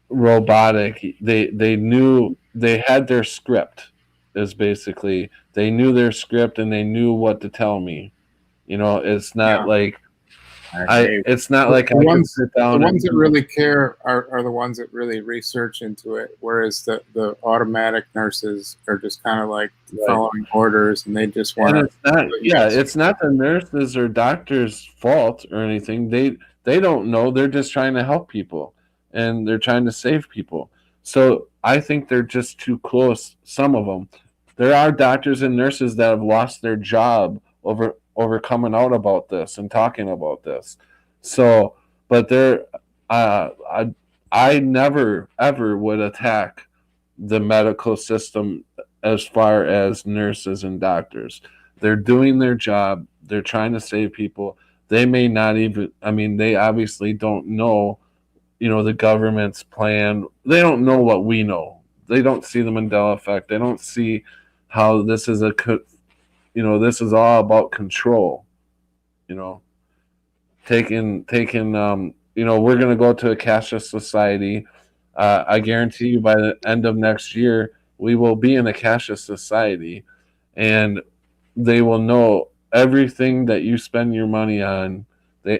robotic. They knew they had their script. Is basically they knew their script and they knew what to tell me. It's not like It's not like The I can ones, sit the down ones and that really care are the ones that really research into it, whereas the automatic nurses are just kind of like following orders, and they just want And to. it's not the nurses or doctors' fault or anything. They don't know. They're just trying to help people and they're trying to save people. So I think they're just too close. Some of them. There are doctors and nurses that have lost their job over coming out about this and talking about this. So, but they're I never ever would attack the medical system as far as nurses and doctors. They're doing their job. They're trying to save people. They may not even, I mean, they obviously don't know, the government's plan. They don't know what we know. They don't see the Mandela effect. They don't see how this is this is all about control, you know, taking, we're going to go to a cashless society. I guarantee you by the end of next year, we will be in a cashless society, and they will know everything that you spend your money on,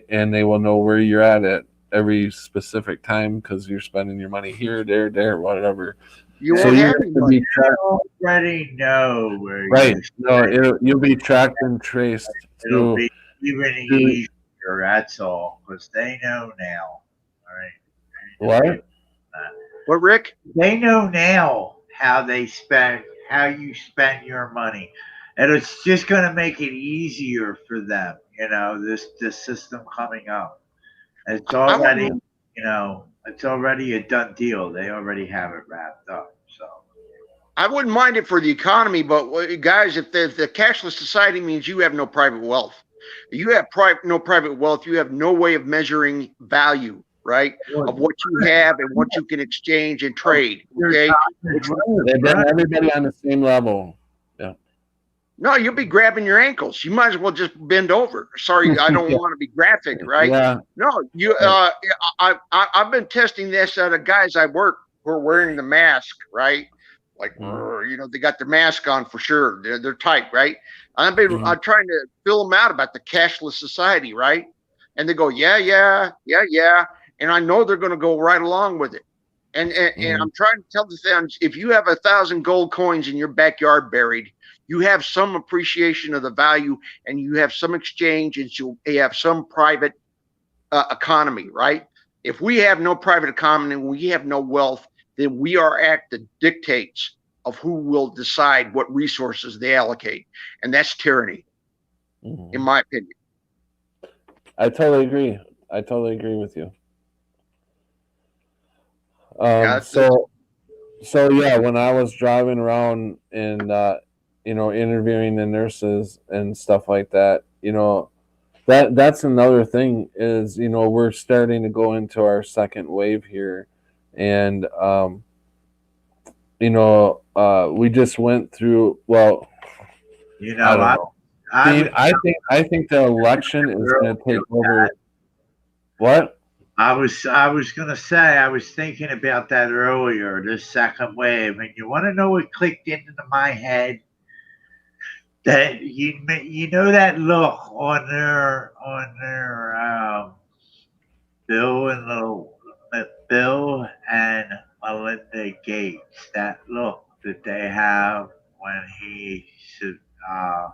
and they will know where you're at every specific time because you're spending your money here, there, whatever. You So won't you have have any to money. be tracked, Already know where right? you No, spend. you'll be tracked and traced It'll through. be even through easier. That's all, because they know now. All right. what? What, Rick? They know now how you spend your money, and it's just going to make it easier for them. This system coming up. It's I already, wouldn't. it's already a done deal. They already have it wrapped up. So I wouldn't mind it for the economy, but guys, if the cashless society means you have no private wealth, you have no private wealth, you have no way of measuring value, right? Of what you have and what you can exchange and trade. Okay. They bring everybody on the same level. Yeah. No, you'll be grabbing your ankles. You might as well just bend over. Sorry, I don't Yeah. want to be graphic, right? Yeah. No, I've been testing this out of guys I work who are wearing the mask, right? Like, they got their mask on for sure. They're tight, right? I'm trying to fill them out about the cashless society, right? And they go, yeah. And I know they're going to go right along with it. And I'm trying to tell them, if you have 1,000 gold coins in your backyard buried, you have some appreciation of the value, and you have some exchange, and you have some private economy, right? If we have no private economy and we have no wealth, then we are at the dictates of who will decide what resources they allocate, and that's tyranny, in my opinion. I totally agree. I totally agree with you. So yeah, when I was driving around and interviewing the nurses and stuff like that, that's another thing is we're starting to go into our second wave here, and we just went through. Well, I don't know. I think the election is going to take over. What? I was gonna say I was thinking about that earlier, this second wave, and you want to know what clicked into my head? That you know that look on their Bill and Bill and Melinda Gates, that look that they have when uh,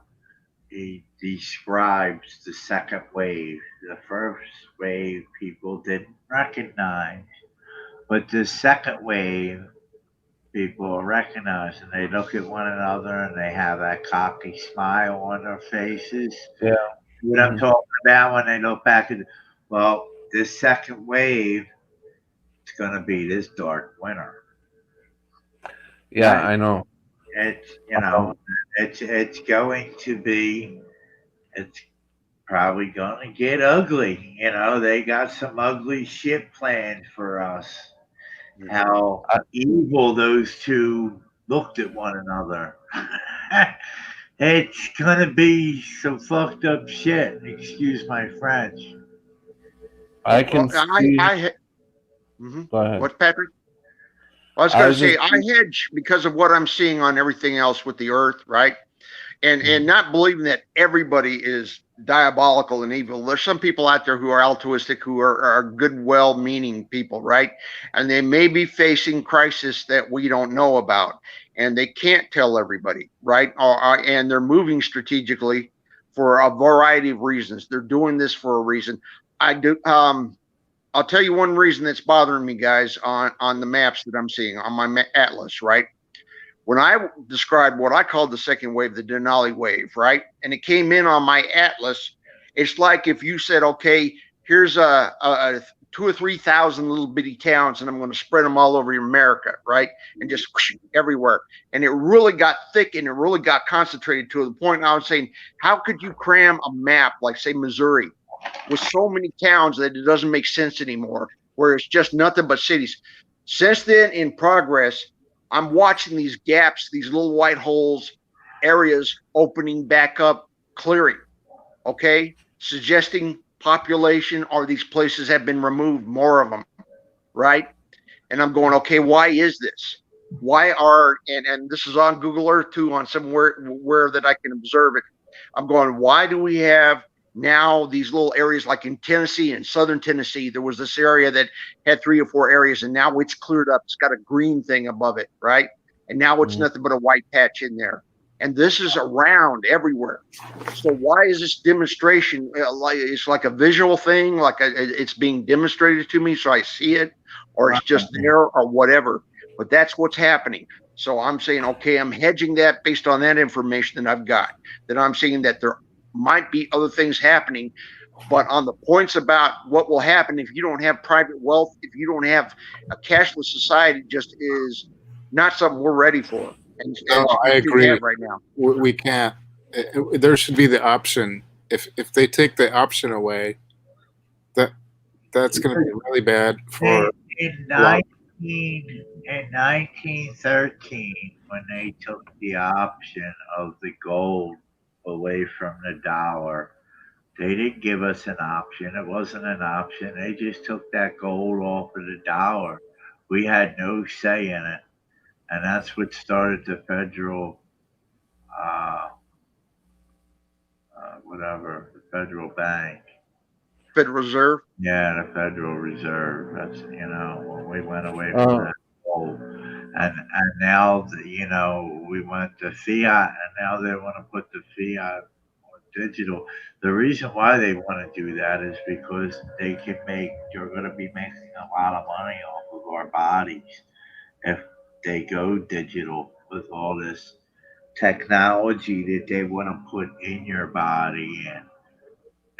he describes the second wave. The first wave people didn't recognize, but the second wave people recognize, and they look at one another and they have that cocky smile on their faces. Yeah. What I'm talking about when they look back at, well, this second wave is going to be this dark winter. Yeah, Right? I know. It's it's going to be it's probably going to get ugly. They got some ugly shit planned for us. How evil those two looked at one another. It's gonna be some fucked up shit. Excuse my French. I can see. Go ahead. What, Patrick? I was going to say, I hedge because of what I'm seeing on everything else with the earth, right? And not believing that everybody is diabolical and evil. There's some people out there who are altruistic, who are good, well-meaning people, right? And they may be facing crisis that we don't know about, and they can't tell everybody, right? And they're moving strategically for a variety of reasons. They're doing this for a reason. I'll tell you one reason that's bothering me, guys, on the maps that I'm seeing on my atlas, right? When I described what I called the second wave, the Denali wave, right? And it came in on my atlas. It's like if you said, okay, here's a 2,000 or 3,000 little bitty towns, and I'm going to spread them all over America, right? And just whoosh, everywhere. And it really got thick and it really got concentrated to the point I was saying, how could you cram a map like, say, Missouri with so many towns that it doesn't make sense anymore, where it's just nothing but cities? Since then, in progress, I'm watching these gaps, these little white holes, areas opening back up, clearing, okay? Suggesting population or these places have been removed, more of them, right? And I'm going, okay, why is this? Why are, and this is on Google Earth too, on somewhere where that I can observe it. I'm going, why do we have now these little areas like in Tennessee and southern Tennessee? There was this area that had 3 or 4 areas, and now it's cleared up. It's got a green thing above it, right? And now it's nothing but a white patch in there. And this is around everywhere. So why is this demonstration like it's like a visual thing, like it's being demonstrated to me so I see it, or it's just there or whatever? But that's what's happening. So I'm saying, okay, I'm hedging that based on that information that I've got, that I'm seeing that there might be other things happening. But on the points about what will happen if you don't have private wealth, if you don't have a cashless society, just is not something we're ready for. And I agree. Right now, we can't. There should be the option. If they take the option away, that's going to be really bad for. In 1913, when they took the option of the gold away from the dollar, they didn't give us an option. It wasn't an option. They just took that gold off of the dollar. We had no say in it. And that's what started the federal, the federal bank. Federal Reserve? Yeah, the Federal Reserve. That's, when we went away from that gold. And now, we went to fiat, and now they want to put the fiat on digital. The reason why they want to do that is because they're going to be making a lot of money off of our bodies if they go digital with all this technology that they want to put in your body, and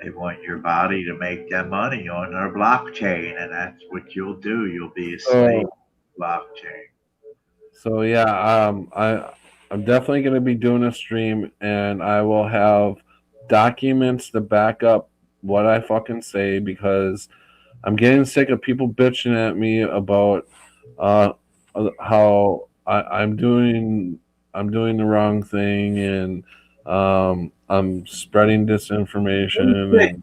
they want your body to make that money on their blockchain, and that's what you'll do. You'll be a slave to blockchain. So yeah, I'm definitely going to be doing a stream, and I will have documents to back up what I fucking say, because I'm getting sick of people bitching at me about how I'm doing the wrong thing, and I'm spreading disinformation.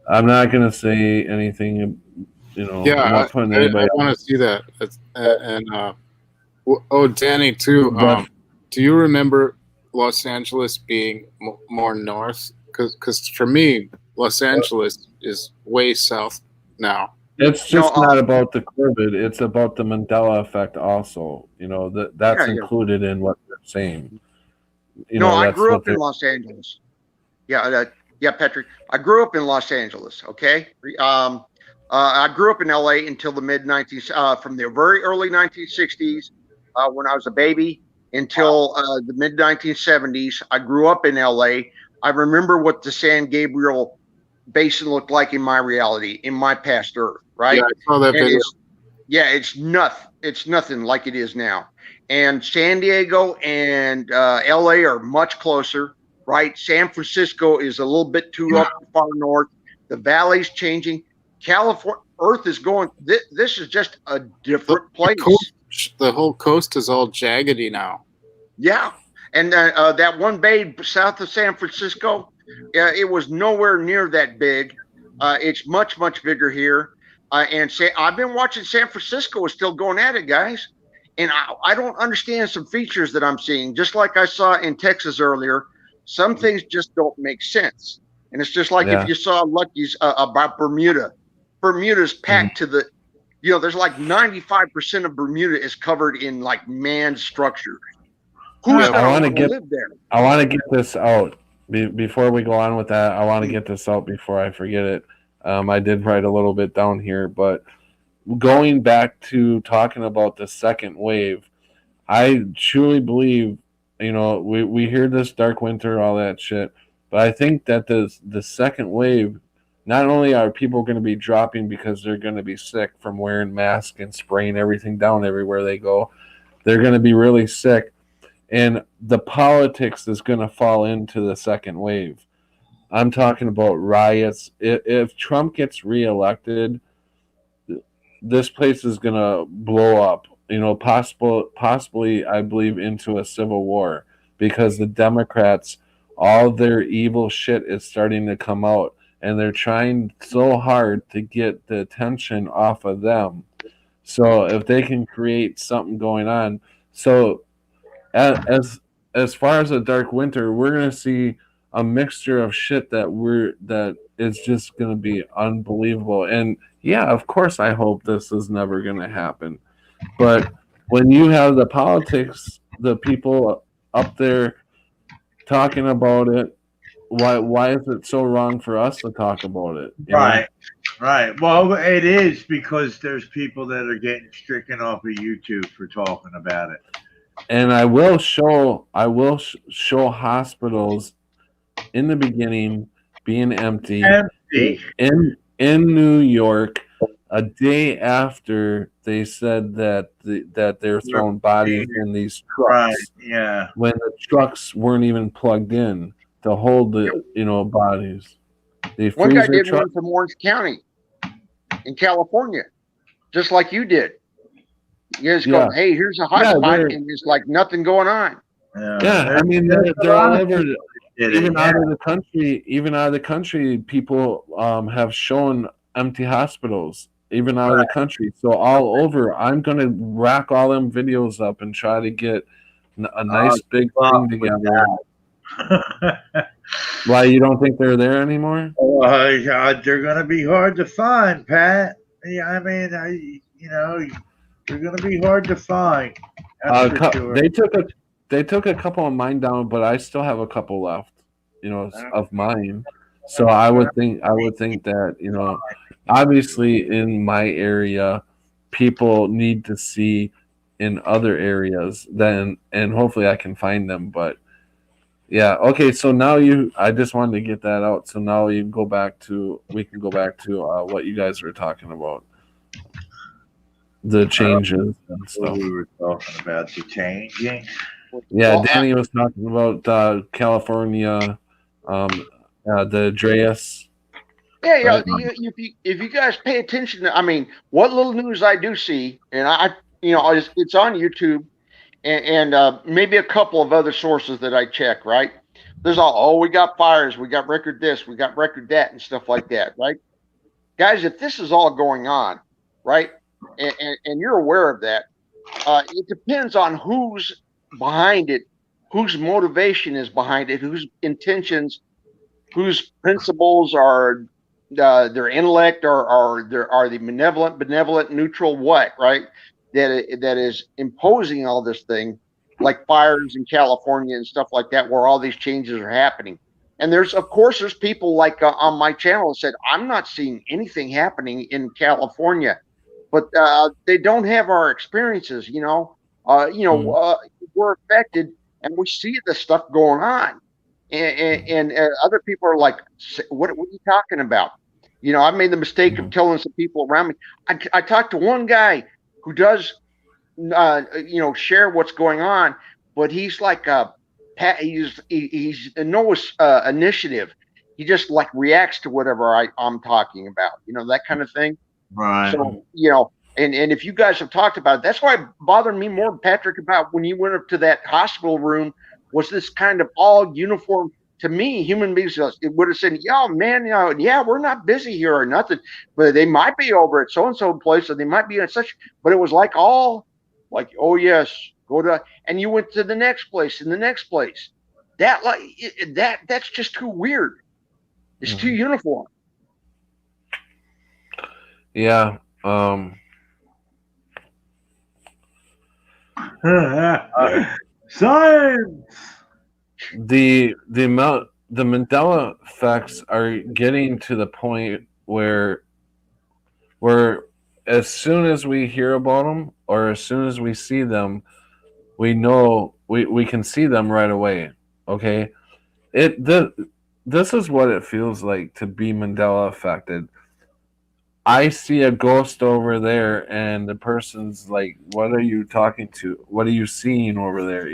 I'm not gonna say anything. I'm Yeah, not putting I anybody. want to see that. Danny, too. But Do you remember Los Angeles being more north? Because for me, Los Angeles is way south now. it's just not about the COVID. It's about the Mandela effect. Also, that's Yeah. included in what they're saying. I That's grew what up in Los Angeles. Yeah, Patrick. I grew up in Los Angeles. Okay. I grew up in LA until the mid 19s, from the very early 1960s, when I was a baby, until the mid 1970s. I grew up in LA. I remember what the San Gabriel Basin looked like in my reality, in my past Earth, right? Yeah, I saw that And video. it's nothing like it is now. And San Diego and LA are much closer, right? San Francisco is a little bit too far north. The valley's changing. California, Earth is going. This is just a different place. The whole coast is all jaggedy now. Yeah, and that one bay south of San Francisco, it was nowhere near that big. It's much bigger here. I've been watching San Francisco is still going at it, guys. And I don't understand some features that I'm seeing. Just like I saw in Texas earlier, some things just don't make sense. And it's just like if you saw Lucky's about Bermuda. Bermuda's packed to the, there's like 95% of Bermuda is covered in like manned structures. Who's going to live there? I want to get this out before we go on with that. I want to get this out before I forget it. I did write a little bit down here, but going back to talking about the second wave, I truly believe, we hear this dark winter, all that shit, but I think that the second wave, not only are people going to be dropping because they're going to be sick from wearing masks and spraying everything down everywhere they go, they're going to be really sick. And the politics is going to fall into the second wave. I'm talking about riots. If Trump gets reelected, this place is going to blow up. Possibly, I believe, into a civil war because the Democrats, all their evil shit is starting to come out, and they're trying so hard to get the attention off of them. So if they can create something going on, so as far as a dark winter, we're gonna see a mixture of shit that is just gonna be unbelievable. And yeah, of course, I hope this is never gonna happen. But when you have the politics, the people up there talking about it, why is it so wrong for us to talk about it? Right. Well, it is because there's people that are getting stricken off of YouTube for talking about it. And I will show hospitals in the beginning being empty. in New York a day after they said that they're throwing bodies in these trucks. Right. Yeah. When the trucks weren't even plugged in to hold the bodies. One guy did one from Orange County in California, just like you did. You guys go, hey, here's a hot spot, and there's like nothing going on. Yeah, I mean, they're all over. Even out of the country, people have shown empty hospitals, even out of the country. So all over, I'm gonna rack all them videos up and try to get a nice big thing together. Why, you don't think they're there anymore? They're gonna be hard to find, Pat. Yeah, I mean, they're gonna be hard to find. That's for sure. They took a couple of mine down, but I still have a couple left, of mine. So I would think that, obviously in my area, people need to see in other areas and hopefully I can find them. But yeah, okay. So now I just wanted to get that out. So now we can go back to what you guys were talking about. The changes and stuff. We were talking about the changing. Yeah, Danny was talking about California, the Dreas. Yeah, right? If you guys pay attention, what little news I do see, and it's on YouTube, and maybe a couple of other sources that I check, right? There's all, oh, we got fires, we got record this, we got record that, and stuff like that, right? Guys, if this is all going on, right, and you're aware of that, it depends on who's behind it, whose motivation is behind it, whose intentions, whose principles are their intellect, or are the benevolent, neutral, what, right? That is imposing all this thing, like fires in California and stuff like that, where all these changes are happening. And there's, of course, there's people like on my channel that said, I'm not seeing anything happening in California, but they don't have our experiences, we're affected and we see the stuff going on. And other people are like, what are you talking about? I made the mistake of telling some people around me. I talked to one guy who does, share what's going on, but he's like he's no initiative. He just like reacts to whatever I'm talking about, that kind of thing. Right. So, and if you guys have talked about it, that's why it bothered me more, Patrick, about when you went up to that hospital room, was this kind of all uniform. To me, human beings, it would have said, yeah, man, yeah, we're not busy here or nothing, but they might be over at so-and-so place, or they might be in such, but it was like all like, oh yes, go to, and you went to the next place and the next place. That's just too weird. It's too uniform. Yeah. Science. The Mandela effects are getting to the point where as soon as we hear about them, or as soon as we see them, we know we can see them right away. Okay, this is what it feels like to be Mandela affected. I see a ghost over there, and the person's like, "What are you talking to? What are you seeing over there?"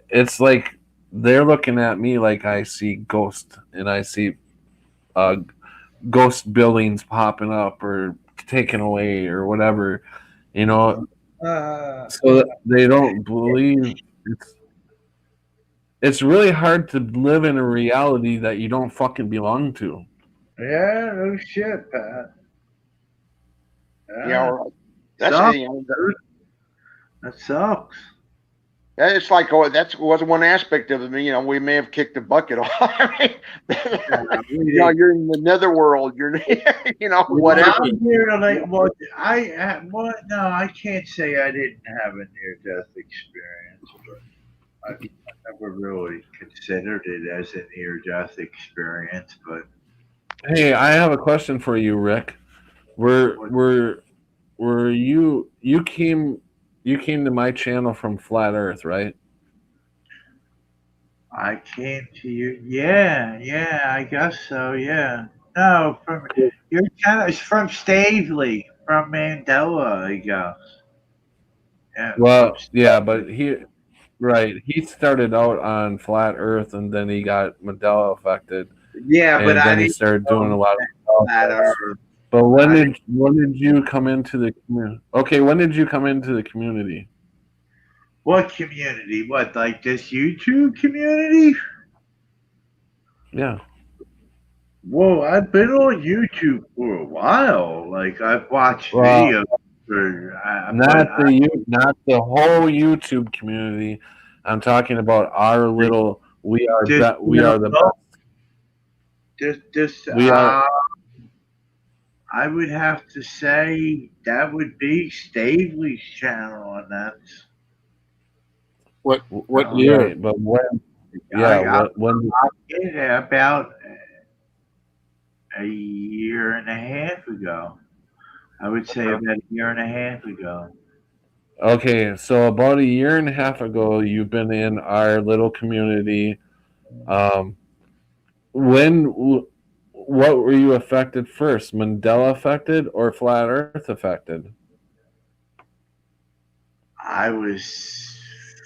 It's like they're looking at me like I see ghosts, and I see ghost buildings popping up or taken away or whatever, so that they don't believe. It's really hard to live in a reality that you don't fucking belong to. Yeah, no shit, Pat. Yeah, that's Sucks. That sucks. It's like, oh, that was one aspect of it. We may have kicked the bucket off. You're in the netherworld. You're, whatever. I'm here to no, I can't say I didn't have a near-death experience, but I never really considered it as a near-death experience. But hey, I have a question for you, Rick. Were you came to my channel from Flat Earth, right? I came to you. Yeah, I guess so. Yeah. No, from your channel is from Stavely, from Mandela, I guess. Yeah. Well, yeah, but he started out on Flat Earth, and then he got Mandela affected. Yeah, but then he started doing a lot of Flat Earth. But when did you come into the community? Okay, when did you come into the community? What community? What, like this YouTube community? Yeah. Whoa, I've been on YouTube for a while. Like I've watched videos for not the whole YouTube community. I'm talking about our little we are the best. We are. I would have to say that would be Stavely's channel, and that's what year? Right, but when? Yeah, when? About a year and a half ago. I would say about a year and a half ago. Okay, so about a year and a half ago, you've been in our little community. What were you affected first? Mandela affected or Flat Earth affected? I was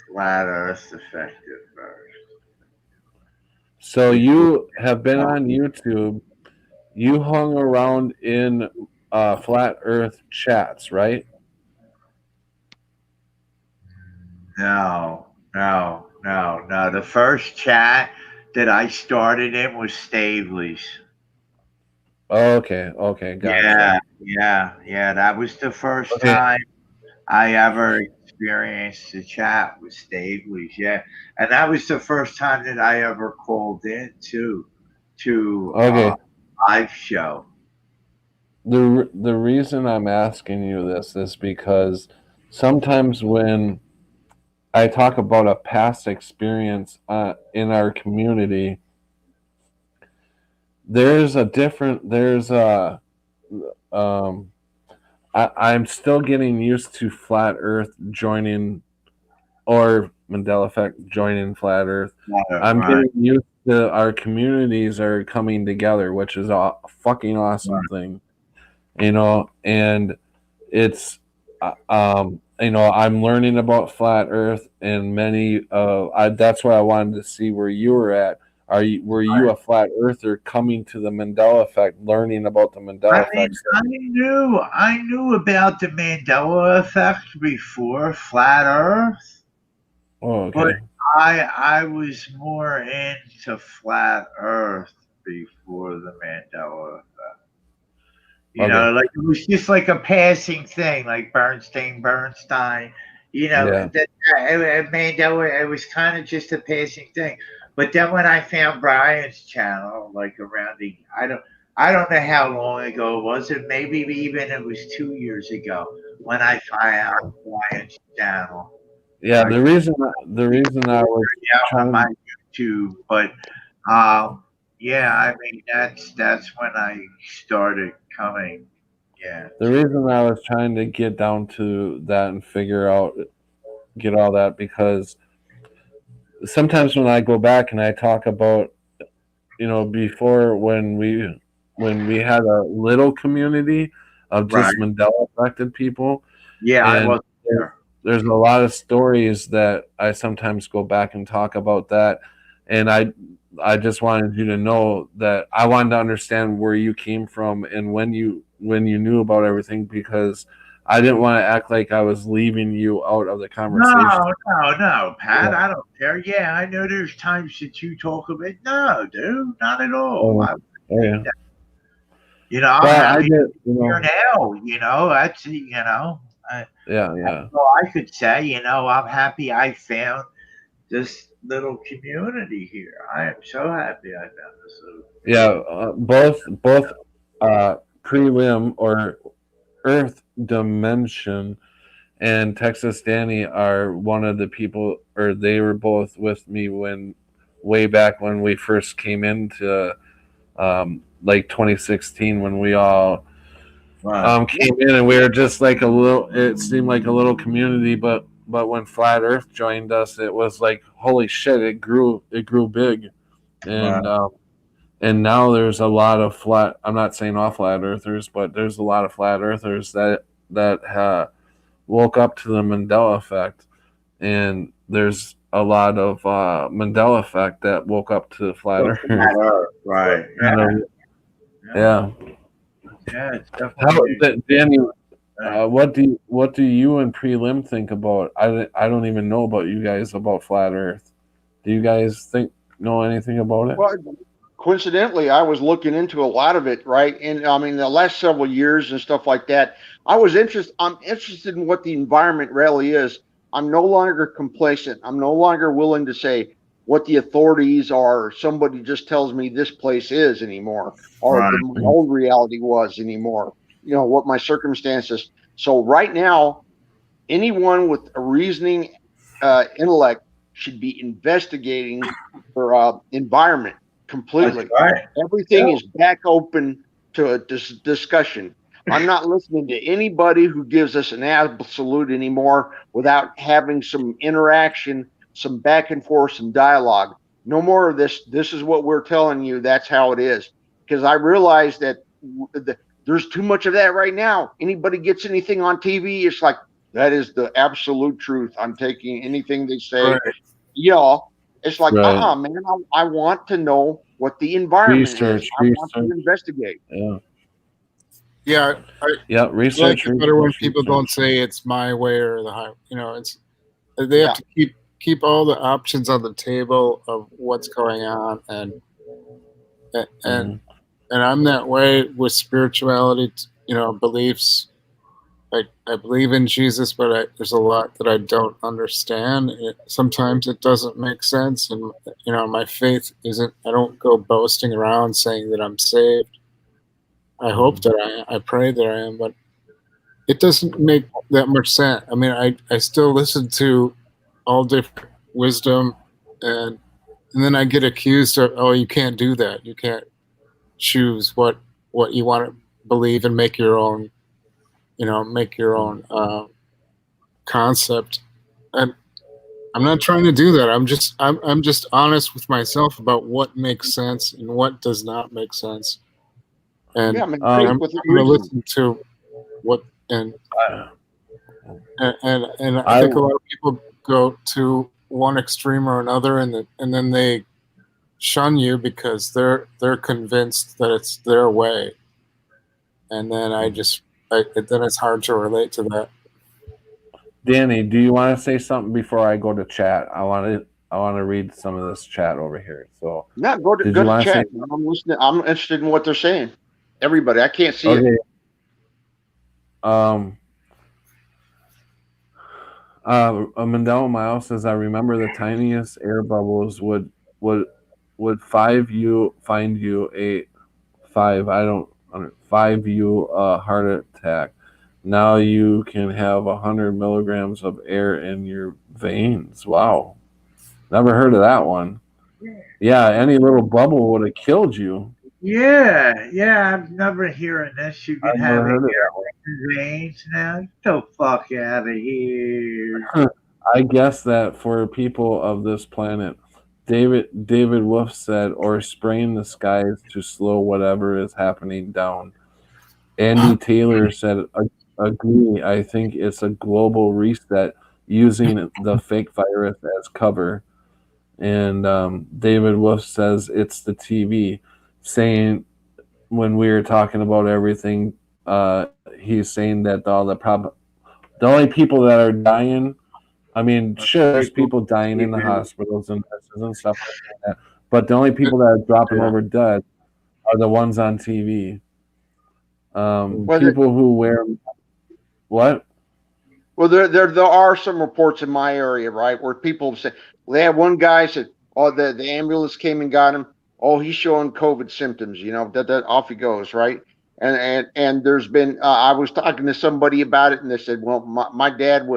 Flat Earth affected first. So you have been on YouTube. You hung around in Flat Earth chats, right? No. no. The first chat that I started in was Stavely's. Okay, gotcha. Yeah. That was the first Okay, time I ever experienced a chat with Stavely's. Yeah, and that was the first time that I ever called in to okay. live show. The reason I'm asking you this is because sometimes when I talk about a past experience in our community, there's um I'm still getting used to flat Earth joining or Mandela effect joining flat Earth. I'm Right, getting used to our communities are coming together, which is a fucking awesome right. thing, and it's I'm learning about flat Earth and many. That's why I wanted to see where you were at. Were you a flat earther coming to the Mandela effect, learning about the I Mandela mean, effect? I knew about the Mandela effect before flat Earth, Oh, but okay. I was more into flat Earth before the Mandela effect. Okay. Like it was just like a passing thing, like Bernstein. Yeah. Mandela, it was kind of just a passing thing. But then when I found Brian's channel, like around I don't know how long ago it was. It maybe even it was 2 years ago when I found Brian's channel. Yeah. He The reason I was out on my trying YouTube, but um, yeah, I mean that's when I started coming. Yeah, the reason I was trying to get down to that and get all that because sometimes when I go back and I talk about before when we had a little community of right. just Mandela affected people, Yeah, I and was there. there's a lot of stories that I sometimes go back and talk about that, and I just wanted you to know that I wanted to understand where you came from and when you knew about everything because I didn't want to act like I was leaving you out of the conversation. No, Pat. Yeah. I don't care. Yeah, I know there's times that you talk about. No, dude, not at all. Oh, I would oh think yeah. that. I'm Well, I happy did. here now. That's that's Yeah. all I could say. I'm happy I found this little community here. I am so happy I found this little Yeah, community. both prelim or Earth Dimension and Texas Danny are one of the people, or they were both with me when way back when we first came into like 2016 when we all Right. came in and we were just like a little. It seemed like a little community, but when Flat Earth joined us, it was like holy shit! It grew big, Right. and now there's a lot of flat. I'm not saying all flat earthers, but there's a lot of flat earthers that woke up to the Mandela effect, and there's a lot of Mandela effect that woke up to the flat So earth. flat Earth. Right. And, Yeah. yeah. Yeah. It's definitely How, a Danny? thing. What do you and Prelim think about? I don't even know about you guys about flat Earth. Do you guys know anything about it? Well, coincidentally, I was looking into a lot of it, right? And I mean, the last several years and stuff like that, I'm interested in what the environment really is. I'm no longer complacent. I'm no longer willing to say what the authorities are. Somebody just tells me this place is anymore, or Right. my old reality was anymore. What my circumstances. So right now, anyone with a reasoning intellect should be investigating their environment That's completely. right. Everything is back open to a discussion. I'm not listening to anybody who gives us an absolute anymore without having some interaction, some back and forth, some dialogue. No more of this. This is what we're telling you. That's how it is. Because I realize that there's too much of that right now. Anybody gets anything on TV, it's like, that is the absolute truth. I'm taking anything they say. Right. Y'all, it's like, Right. man, I want to know what the environment is. I want to Research. investigate. Yeah. Yeah, I Yeah. like Research. it better when Research. people don't say it's my way or the highway. They have Yeah. to keep all the options on the table of what's going on, and and I'm that way with spirituality, beliefs. I believe in Jesus, but there's a lot that I don't understand. Sometimes it doesn't make sense, and my faith isn't. I don't go boasting around saying that I'm saved. I hope that I pray that I am, but it doesn't make that much sense. I mean, I still listen to all different wisdom, and then I get accused of, oh, you can't do that. You can't choose what you want to believe and make your own. Make your own concept, and I'm not trying to do that. I'm just honest with myself about what makes sense and what does not make sense, and Yeah, I mean, I'm with going to reason. listen to what and I think a lot of people go to one extreme or another, and then they shun you because they're convinced that it's their way, and then then it's hard to relate to that. Danny, do you want to say something before I go to chat? I want to read some of this chat over here. So No, go to chat. I'm listening. I'm interested in what they're saying. Everybody, I can't see it. Mandela Miles says, I remember the tiniest air bubbles would find you a heart attack. Now you can have 100 milligrams of air in your veins. Wow. Never heard of that one. Yeah, any little bubble would have killed you. Yeah, I'm never hearing this. You can have it in veins now. Get the fuck out of here. I guess that for people of this planet, David Wolf said, or spraying the skies to slow whatever is happening down. Andy Taylor said, agree. I think it's a global reset using the fake virus as cover. And David Wolf says it's the TV, saying when we were talking about everything, he's saying that the only people that are dying, I mean, sure, there's people dying in the hospitals and nurses and stuff like that, but the only people that are dropping over dead are the ones on TV. People who wear what? Well, there are some reports in my area, right, where people say, well, they had one guy said, oh, the ambulance came and got him. Oh, he's showing COVID symptoms. That off he goes, right? And there's been I was talking to somebody about it, and they said, well, my dad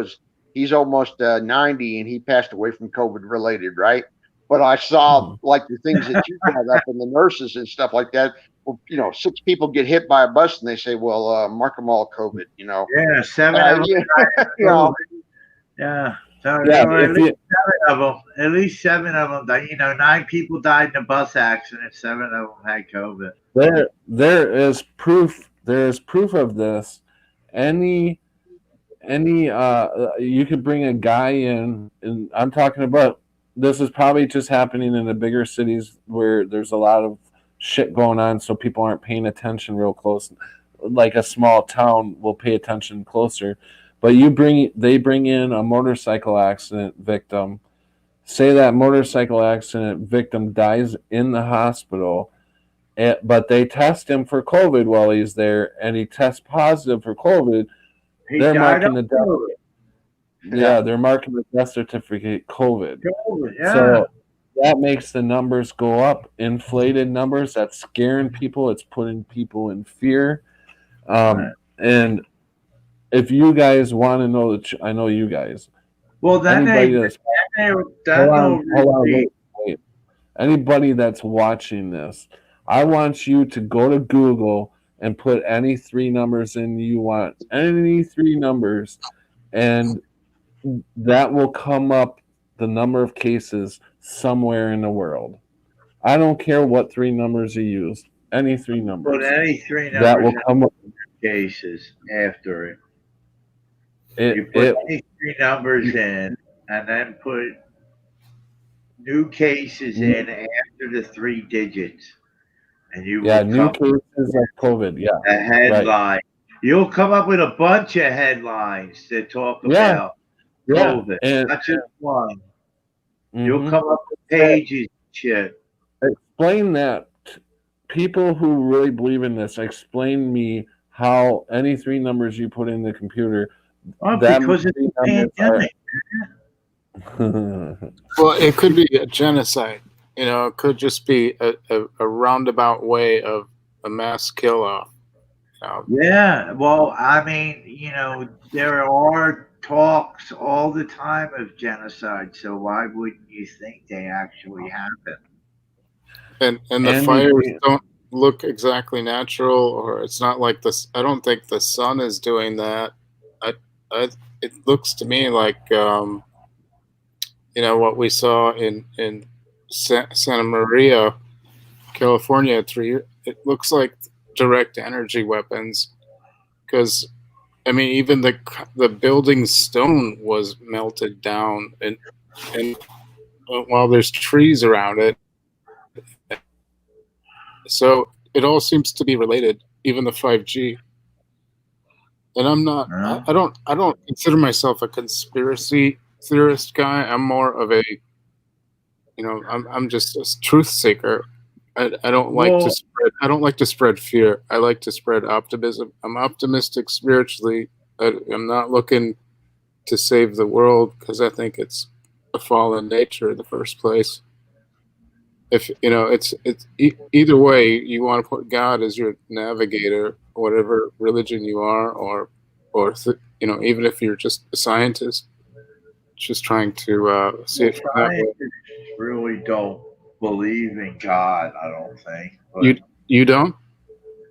he's almost 90, and he passed away from COVID related, right? But I saw like the things that you brought up and the nurses and stuff like that. Well, 6 people get hit by a bus, and they say, well, mark them all COVID. Yeah, 7 of them. Yeah. So at least seven of them. 9 people died in a bus accident. 7 of them had COVID. There is proof. There is proof of this. Any you could bring a guy in, and I'm talking about this is probably just happening in the bigger cities where there's a lot of shit going on, so people aren't paying attention real close. Like a small town will pay attention closer. But they bring in a motorcycle accident victim. Say that motorcycle accident victim dies in the hospital, but they test him for COVID while he's there, and he tests positive for COVID. They're marking the death. Yeah, they're marking the death certificate COVID. So that makes the numbers go up, inflated numbers. That's scaring people. It's putting people in fear. And if you guys want to know I know you guys. Well, anybody that's watching this, I want you to go to Google and put any 3 numbers in you want, any 3 numbers, and that will come up the number of cases somewhere in the world. I don't care what 3 numbers you use, any 3 numbers. Put any 3 numbers that will come up cases after it. You put any 3 numbers in, and then put new cases in after the 3 digits, and you will new cases of COVID. Yeah, a headline. Right. You'll come up with a bunch of headlines that talk about COVID. And not just one. You'll come up with pages and shit. Explain that. People who really believe in this, explain me how any three numbers you put in the computer. Because it's a pandemic. Well, it could be a genocide. It could just be a roundabout way of a mass kill off. Yeah, well, I mean, there are talks all the time of genocide, so why wouldn't you think they actually happen? And the fires don't look exactly natural, or it's not like this. I don't think the sun is doing that. It looks to me like what we saw in Santa Maria, California. It looks like direct energy weapons, because I mean, even the building stone was melted down, and while there's trees around it, so it all seems to be related, even the 5G. And I'm not. I don't consider myself a conspiracy theorist guy. I'm more of a, I'm just a truth seeker. I don't like to spread. I don't like to spread fear. I like to spread optimism. I'm optimistic spiritually. I'm not looking to save the world, because I think it's a fallen nature in the first place. If it's either way, you want to put God as your navigator, whatever religion you are, or even if you're just a scientist, just trying to see it from that way. Really don't believe in God, I don't think. But You don't?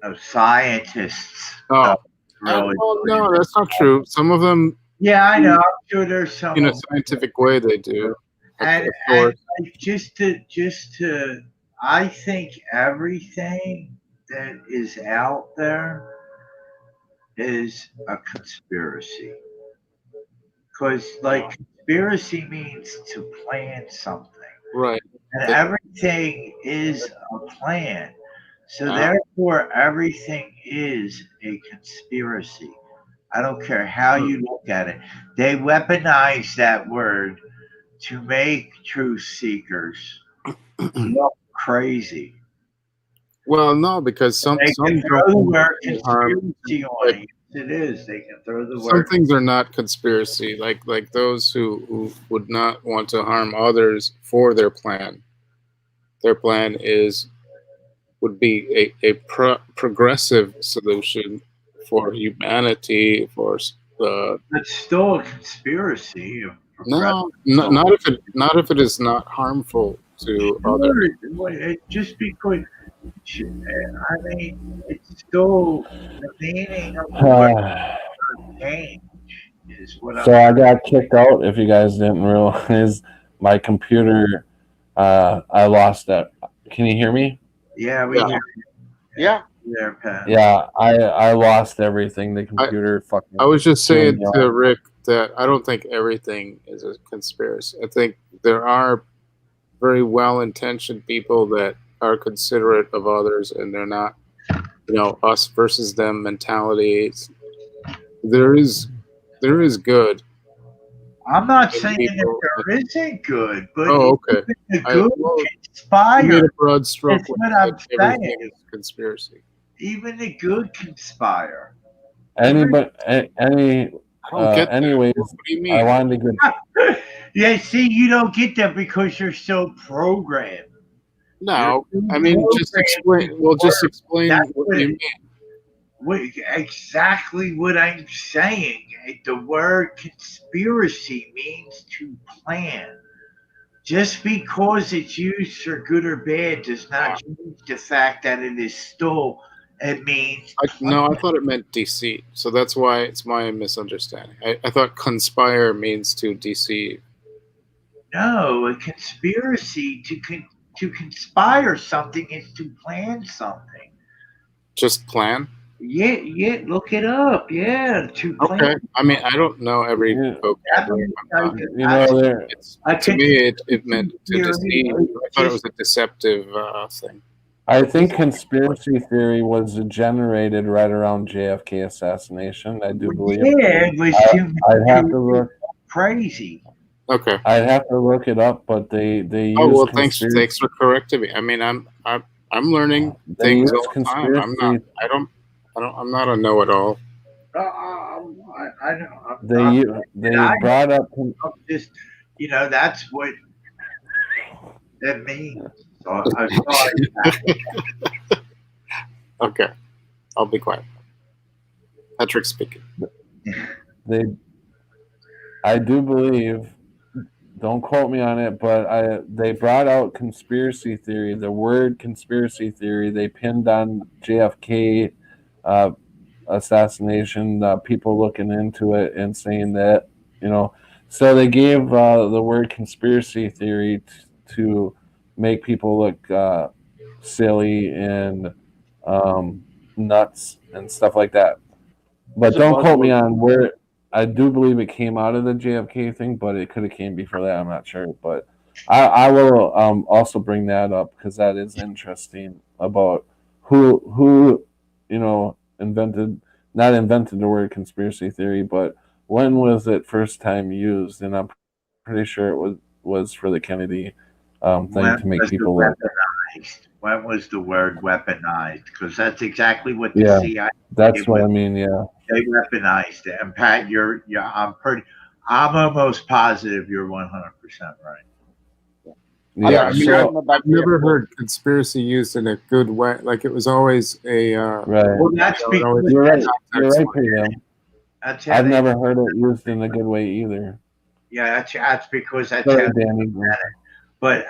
No, scientists. Oh, really no, that's not true. Some of them. Yeah, I know. I'm sure there's some. In a scientific way, they do. And like, just to, I think everything that is out there is a conspiracy. Because, like, conspiracy means to plan something. Right. And everything is a plan. So, therefore, everything is a conspiracy. I don't care how you look at it. They weaponize that word to make truth seekers look crazy. Well, no, because some can throw the word conspiracy on it. It is. They can throw the word. Some things are not conspiracy, like those who would not want to harm others for their plan. Their plan would be a progressive solution for humanity, for the. It's still a conspiracy. No, not if it is not harmful to others. Just because, I mean, it's still the meaning of the word change is what. So I got kicked out. If you guys didn't realize, my computer, I lost it. Can you hear me? Yeah, we hear you. Yeah. Yeah, I lost everything. The computer fucking. I was just saying to Rick that I don't think everything is a conspiracy. I think there are very well-intentioned people that are considerate of others, and they're not, us versus them mentality. There is good. I'm not saying that there isn't good, but okay. The good conspire. You made a broad stroke. That's what I'm saying. Is conspiracy. Even the good conspire. Anyways, what do you mean? I wanted to get. Yeah, see, you don't get that because you're so programmed. No, I mean, just explain. Well, just explain what you mean. Exactly what I'm saying. The word conspiracy means to plan. Just because it's used for good or bad does not change the fact that it is still. It means. I thought it meant deceit. So that's why it's my misunderstanding. I thought conspire means to deceive. No, a conspiracy to conspire something is to plan something. Just plan? Yeah, look it up. Yeah, to plan. Okay. I mean, I don't know every vocabulary. To me, it meant to deceive. I thought it was a deceptive thing. I think conspiracy theory was generated right around JFK assassination. I do believe. Yeah, it was I'd have to look. Crazy. Okay. I'd have to look it up, but they use Oh well, conspiracy. thanks for correcting me. I mean, I'm learning They things use all the time. I'm not a know-it-all. I know. They brought up. I'm just, that's what that means. So I'm sorry. Okay, I'll be quiet. Patrick speaking. I do believe. Don't quote me on it, but they brought out conspiracy theory. The word conspiracy theory they pinned on JFK assassination. People looking into it and saying that so they gave the word conspiracy theory to make people look silly and nuts and stuff like that. But It's a don't quote me buzzword. on where. I do believe it came out of the JFK thing, but it could have came before that. I'm not sure, but I will also bring that up because that is interesting about who invented not invented the word conspiracy theory, but when was it first time used? And I'm pretty sure it was for the Kennedy thing When to make was the people look. weaponized? When was the word weaponized? Because that's exactly what the Yeah, CIA that's did what I with mean. Yeah. they weaponized it. And Pat, I'm almost positive you're 100% right. I Yeah, know so nothing about I've never JFK. heard conspiracy used in a good way. Like it was always a. right. Well, that's it always because You're right. context You're right, switch. Liam. that's how I've they. never heard it used in a good way either. Yeah, that's because that's Sorry, how. Danny. But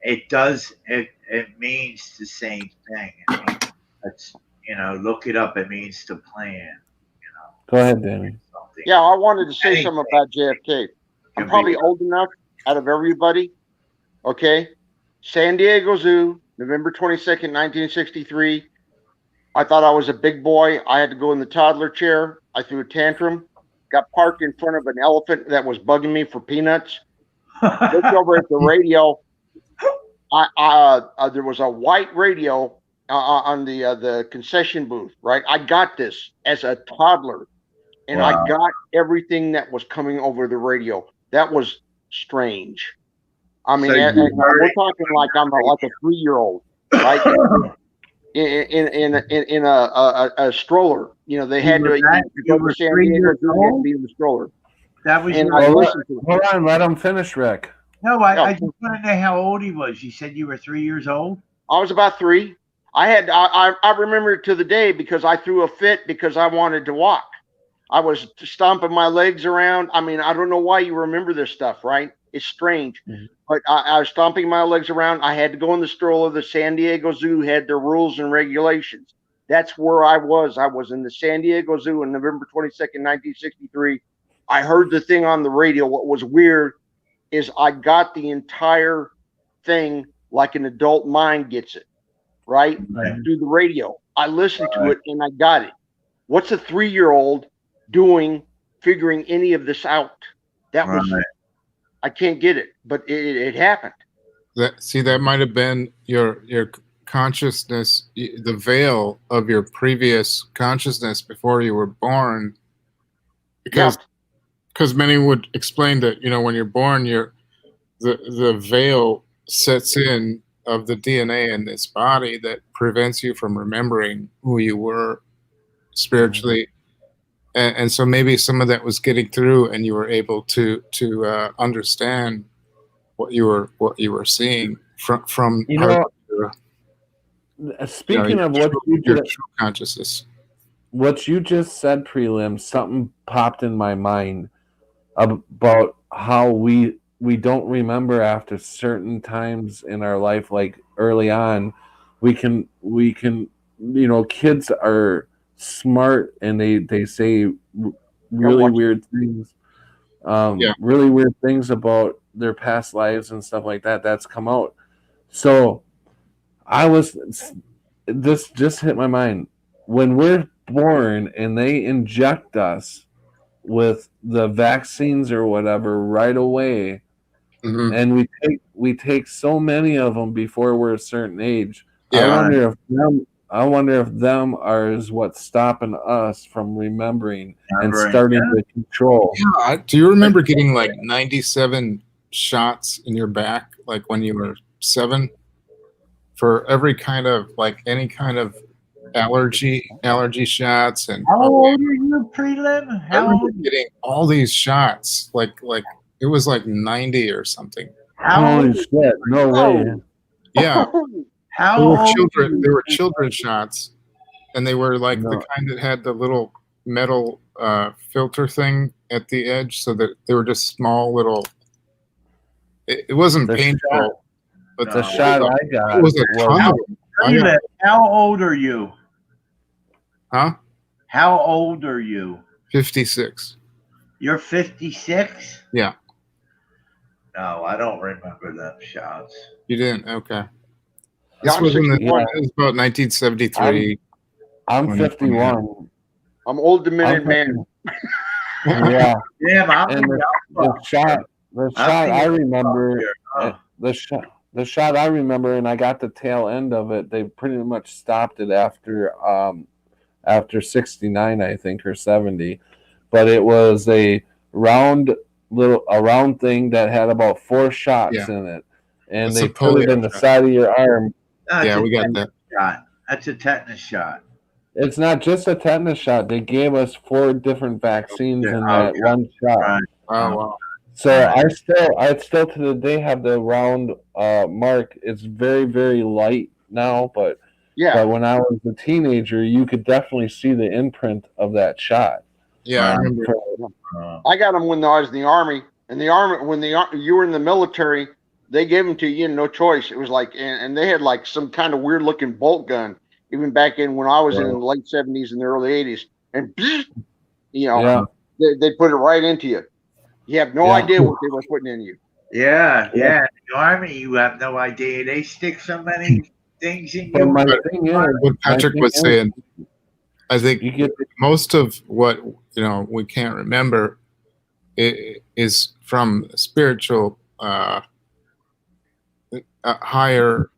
it does. It means the same thing. It means it's look it up. It means to plan. Go ahead, Danny. Something. Yeah, I wanted to say Anything something about JFK. I'm can be. probably old enough out of everybody. Okay. San Diego Zoo, November 22nd, 1963. I thought I was a big boy. I had to go in the toddler chair. I threw a tantrum, got parked in front of an elephant that was bugging me for peanuts. Looked over at the radio. There was a white radio on the concession booth, right? I got this as a toddler, and I Wow. got everything that was coming over the radio. That was strange. I mean, So and you heard we're it. talking like I'm like a 3-year-old, right? In a stroller. They You had were to you go to were San 3 Diego years Zoo. You had to old. be in the stroller, That was and your. I Well, listened to it. hold on. Let him finish, Rick. No, Yeah, I just want to know how old he was. You said you were 3 years old. I was about 3. I remember it to the day because I threw a fit because I wanted to walk. I was stomping my legs around. I mean, I don't know why you remember this stuff, right? It's strange. Mhm. But I was stomping my legs around. I had to go in the stroller. The San Diego Zoo had their rules and regulations. That's where I was. I was in the San Diego Zoo on November 22nd, 1963. I heard the thing on the radio. What was weird is I got the entire thing like an adult mind gets it, right? Right. Through the radio. I listened to it and I got it. What's a 3-year-old doing figuring any of this out? That was, Right. I can't get it, but it happened. That might have been your consciousness, the veil of your previous consciousness before you were born, because many would explain that when you're born, the veil sets in of the DNA in this body that prevents you from remembering who you were spiritually. And so maybe some of that was getting through, and you were able to understand what you were seeing from Speaking of your true consciousness. What you just said, prelim, something popped in my mind about how we don't remember after certain times in our life, like early on. We can kids are smart and they say really weird things, really weird things about their past lives and stuff like that. That's come out. So this just hit my mind. When we're born and they inject us with the vaccines or whatever right away, and we take so many of them before we're a certain age. Yeah. I wonder if them is what's stopping us from remembering and Remembering, starting to control. Yeah, do you remember getting like 97 shots in your back, like when you were 7, for every kind of like any kind of allergy shots? And How old are you, Prelim? I How remember old? getting all these shots, like it was like 90 or something. How Holy old? shit! No way. Yeah, How they were old? children. They were children shots, and they were like the No. kind that had the little metal filter thing at the edge, so that they were just small little. It wasn't The painful, shot, but the No. shot I it got was a ton was of them. I got, Prelim, how old are you? huh? How old are you? 56. You're 56? Yeah, No, I don't remember them shots. you didn't. Okay, Yeah, this I'm was in the, 61. it was about 1973. I'm 51. I'm old, demented I'm man. Yeah, Damn, I'm and the shot I remember, the shot I remember, and I got the tail end of it. They pretty much stopped it after 69, I think, or 70. But it was a round thing that had about 4 shots Yeah. in it, and It's they a put it polio in the shot. side of your arm. That's Yeah, a we got tetanus that. shot. That's a tetanus shot. It's not just a tetanus shot. They gave us 4 different vaccines in that Okay. one shot. Right. Oh wow. So I still to the day have the round mark. It's very, very light now, but when I was a teenager, you could definitely see the imprint of that shot. Yeah, I remember. I got them when I was in the army. And the army, when you were in the military, they gave them to you, no choice. It was like, and they had like some kind of weird looking bolt gun, even back in when I was in the late 70s and the early 80s. And, you know, they put it right into you. You have no idea what they were putting in you. Yeah. In the army, you have no idea. They stick so many things in you. My thing is, what Patrick was saying, I think most of what we can't remember is from spiritual, higher,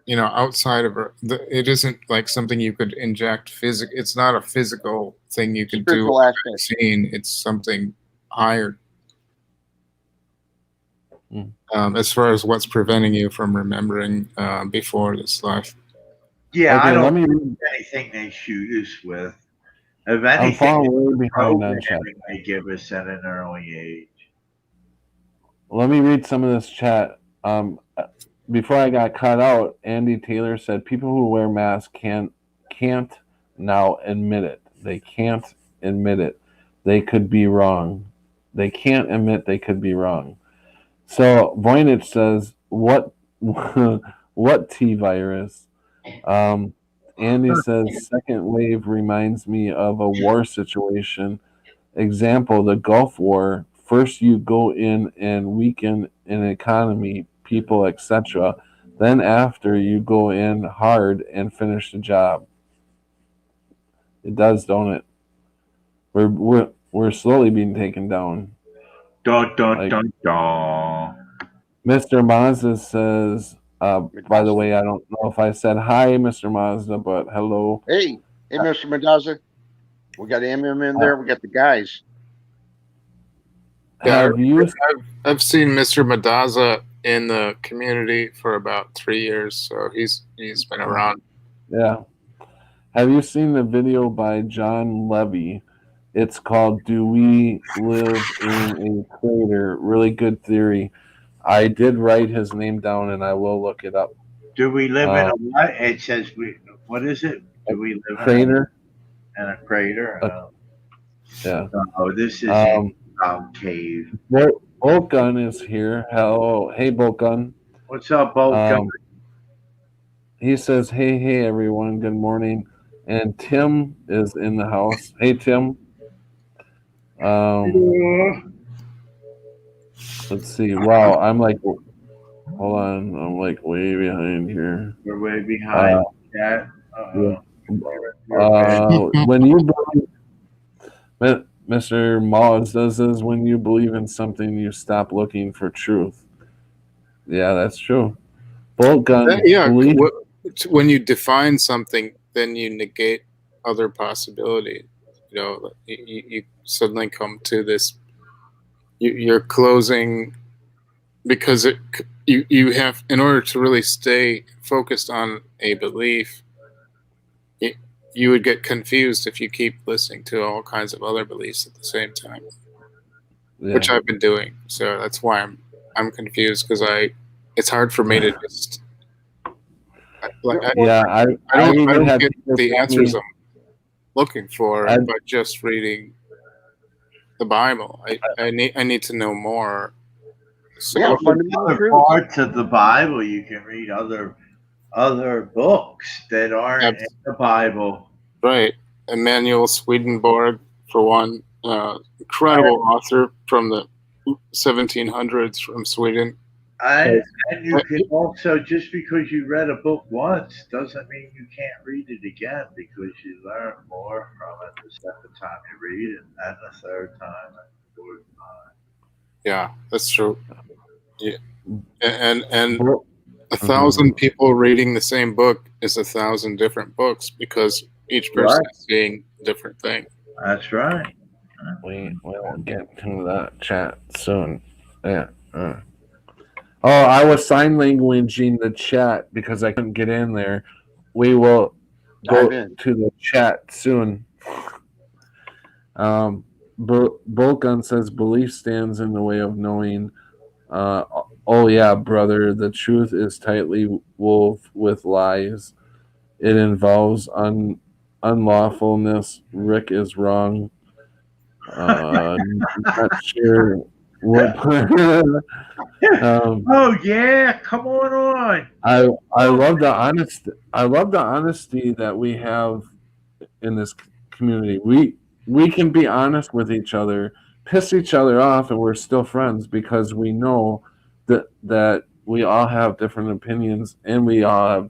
outside of it isn't like something you could inject physical. It's not a physical thing you could do. Vaccine. It's something higher. As far as what's preventing you from remembering before this life. Yeah, I don't think anything they shoot us with. If anything, I'm way behind on chat. they give us at an early age. Let me read some of this chat. Before I got cut out, Andy Taylor said people who wear masks can't now admit it. They can't admit it. They could be wrong. They can't admit they could be wrong. So Voynich says, what T virus? Andy says, second wave reminds me of a war situation. Example, the Gulf War. First you go in and weaken an economy, people, etc. Then after you go in hard and finish the job. It does, don't it? We're slowly being taken down. Mr. Mazda says, by the way, I don't know if I said hi, Mr. Mazda, but hello. Hey, Mr. Mendoza. We got MM in there. We got the guys. Yeah, I've seen Mr. Mendoza in the community for about 3 years, so he's been around. Yeah. Have you seen the video by John Levy? It's called "Do We Live in a Crater?" Really good theory. I did write his name down, and I will look it up. Do we live in a what? It says what is it? Do we live crater? In a crater? Yeah. Oh, this is cave. Bolt Gun is here. Hello, hey Bolt Gun. What's up, Bolt Gun? He says, "Hey, everyone. Good morning." And Tim is in the house. Hey, Tim. Let's see. Wow, I'm like, hold on. I'm like way behind here. We're way behind. When you believe, Mr. Moz does this, when you believe in something, you stop looking for truth. Yeah, that's true. Bolt Gun. When you define something, then you negate other possibilities. You know, you suddenly come to this. You're closing because you have, in order to really stay focused on a belief, you would get confused if you keep listening to all kinds of other beliefs at the same time, which I've been doing. So that's why I'm confused, because it's hard for me to just I don't get the answers I'm looking for by just reading the Bible. I need to know more. So other parts of the Bible, you can read other books that aren't in the Bible. Right. Emanuel Swedenborg, for one, incredible author from the 1700s from Sweden. And you can also, just because you read a book once doesn't mean you can't read it again, because you learn more from it the second time you read it, and the third time, and the fourth time. Yeah, that's true. Yeah. And 1,000 people reading the same book is 1,000 different books, because each person is seeing a different thing. That's right. We'll get to that chat soon. Yeah. Oh, I was sign languaging the chat because I couldn't get in there. We will go to the chat soon. Bolkan says belief stands in the way of knowing. Oh yeah, brother. The truth is tightly woven with lies. It involves unlawfulness. Rick is wrong. Not sure what. Oh yeah, come on. I love the honesty. I love the honesty that we have in this community. We can be honest with each other, piss each other off, and we're still friends, because we know that we all have different opinions, and we all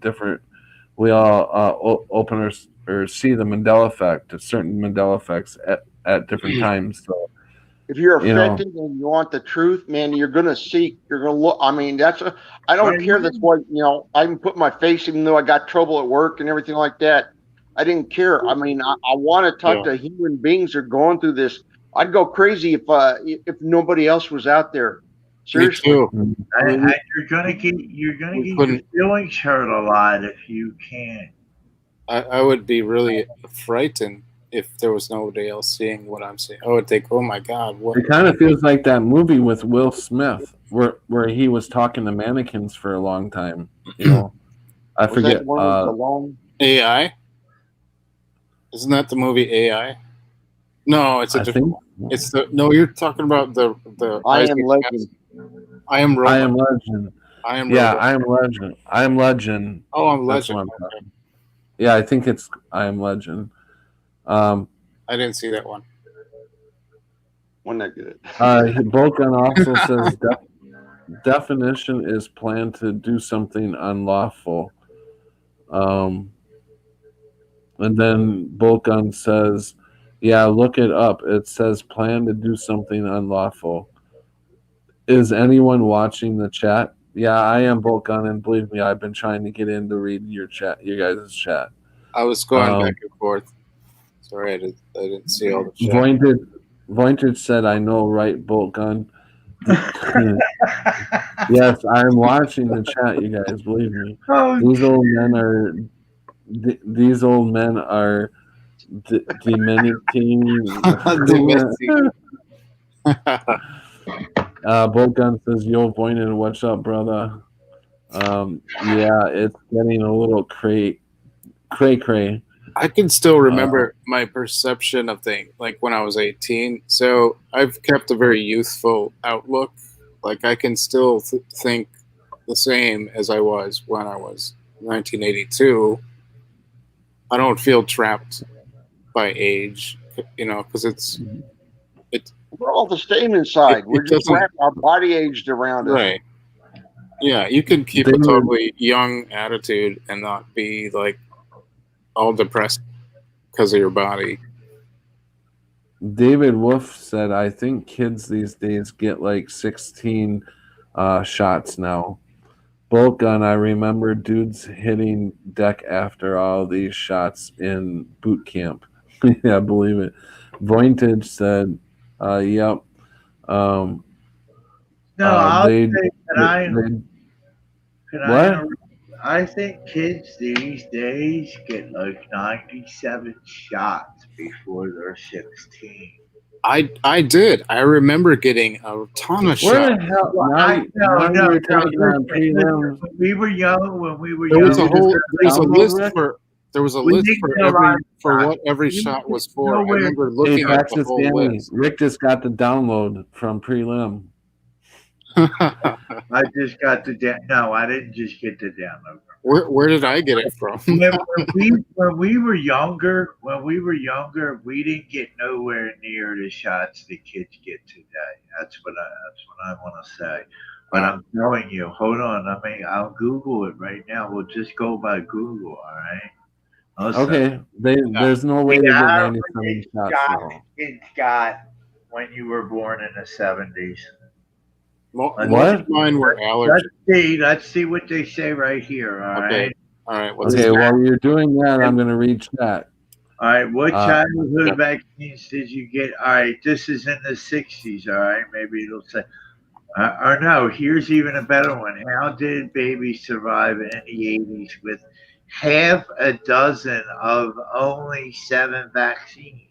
open or see the Mandela effect, certain Mandela effects at different times. So if you're affected and you want the truth, man, you're gonna seek. You're gonna look. I mean, I don't care. That's why I even put my face, even though I got trouble at work and everything like that. I didn't care. I mean, I want to talk to human beings that are going through this. I'd go crazy if nobody else was out there. Seriously. Me too. And you're gonna get your feelings hurt a lot if you can't. I would be really frightened if there was nobody else seeing what I'm seeing. I would think, oh my God, what? It kind of feels like that movie with Will Smith, where he was talking to mannequins for a long time. You know, I forget. AI? Isn't that the movie AI? No, it's a different. It's you're talking about the I Am Legend. I Am Robot. I Am Legend. I Am Robot. I Am Legend. I Am Legend. Oh, I'm Legend. Yeah, I think it's I Am Legend. I didn't see that one. Wasn't that good? Volkan also says definition is plan to do something unlawful. And then Volkan says, yeah, look it up. It says plan to do something unlawful. Is anyone watching the chat? Yeah, I am Volkan, and believe me, I've been trying to get in to read your guys' chat. I was going back and forth. Sorry, I didn't see all the chat. Vointed said, I know, right, Volkan? Yes, I'm watching the chat, you guys, believe me. These old men are dementing. Volkan says, yo, Vointed, what's up, brother? Yeah, it's getting a little cray. I can still remember my perception of things, like when I was 18. So I've kept a very youthful outlook. Like I can still think the same as I was when I was 1982. I don't feel trapped by age, because we're all the same inside. We're just wrapped our body aged around us. Right. Yeah, you can keep a totally young attitude and not be like all depressed because of your body. David Wolf said, I think kids these days get like 16 shots now. Bolt gun, I remember dudes hitting deck after all these shots in boot camp. Yeah, I believe it. Vointage said, yep. Um, No, I'll they, say they, can I what? interrupt? I think kids these days get like 97 shots before they're 16. I did. I remember getting a ton of Where shots. the hell? Well, Now no, you're talking on listen, prelims. when we were young, There was Did a you whole just download Rick? there was a we list didn't for get a lot of what shots. every We shot was didn't for. know I where- remember Hey, looking at the Texas whole Danny, list. Rick just got the download from prelim. I just got no, I didn't just get the download. Where did I get it from? when we were younger, we didn't get nowhere near the shots the kids get today. That's what I want to say. But I'm telling you, hold on. I'll Google it right now. We'll just go by Google. All right. Also, Okay, there's no way to get 97 shots now. kids got when you were born in the 70s. Most What? of mine were allergies. Let's see what they say right here. All Okay. right. All right. Okay, while you're doing that, I'm going to read chat. All right, what childhood yep. vaccines did you get? All right, this is in the 60s. All right, maybe it'll say, or no, here's even a better one. How did babies survive in the 80s with half a dozen of only 7 vaccines?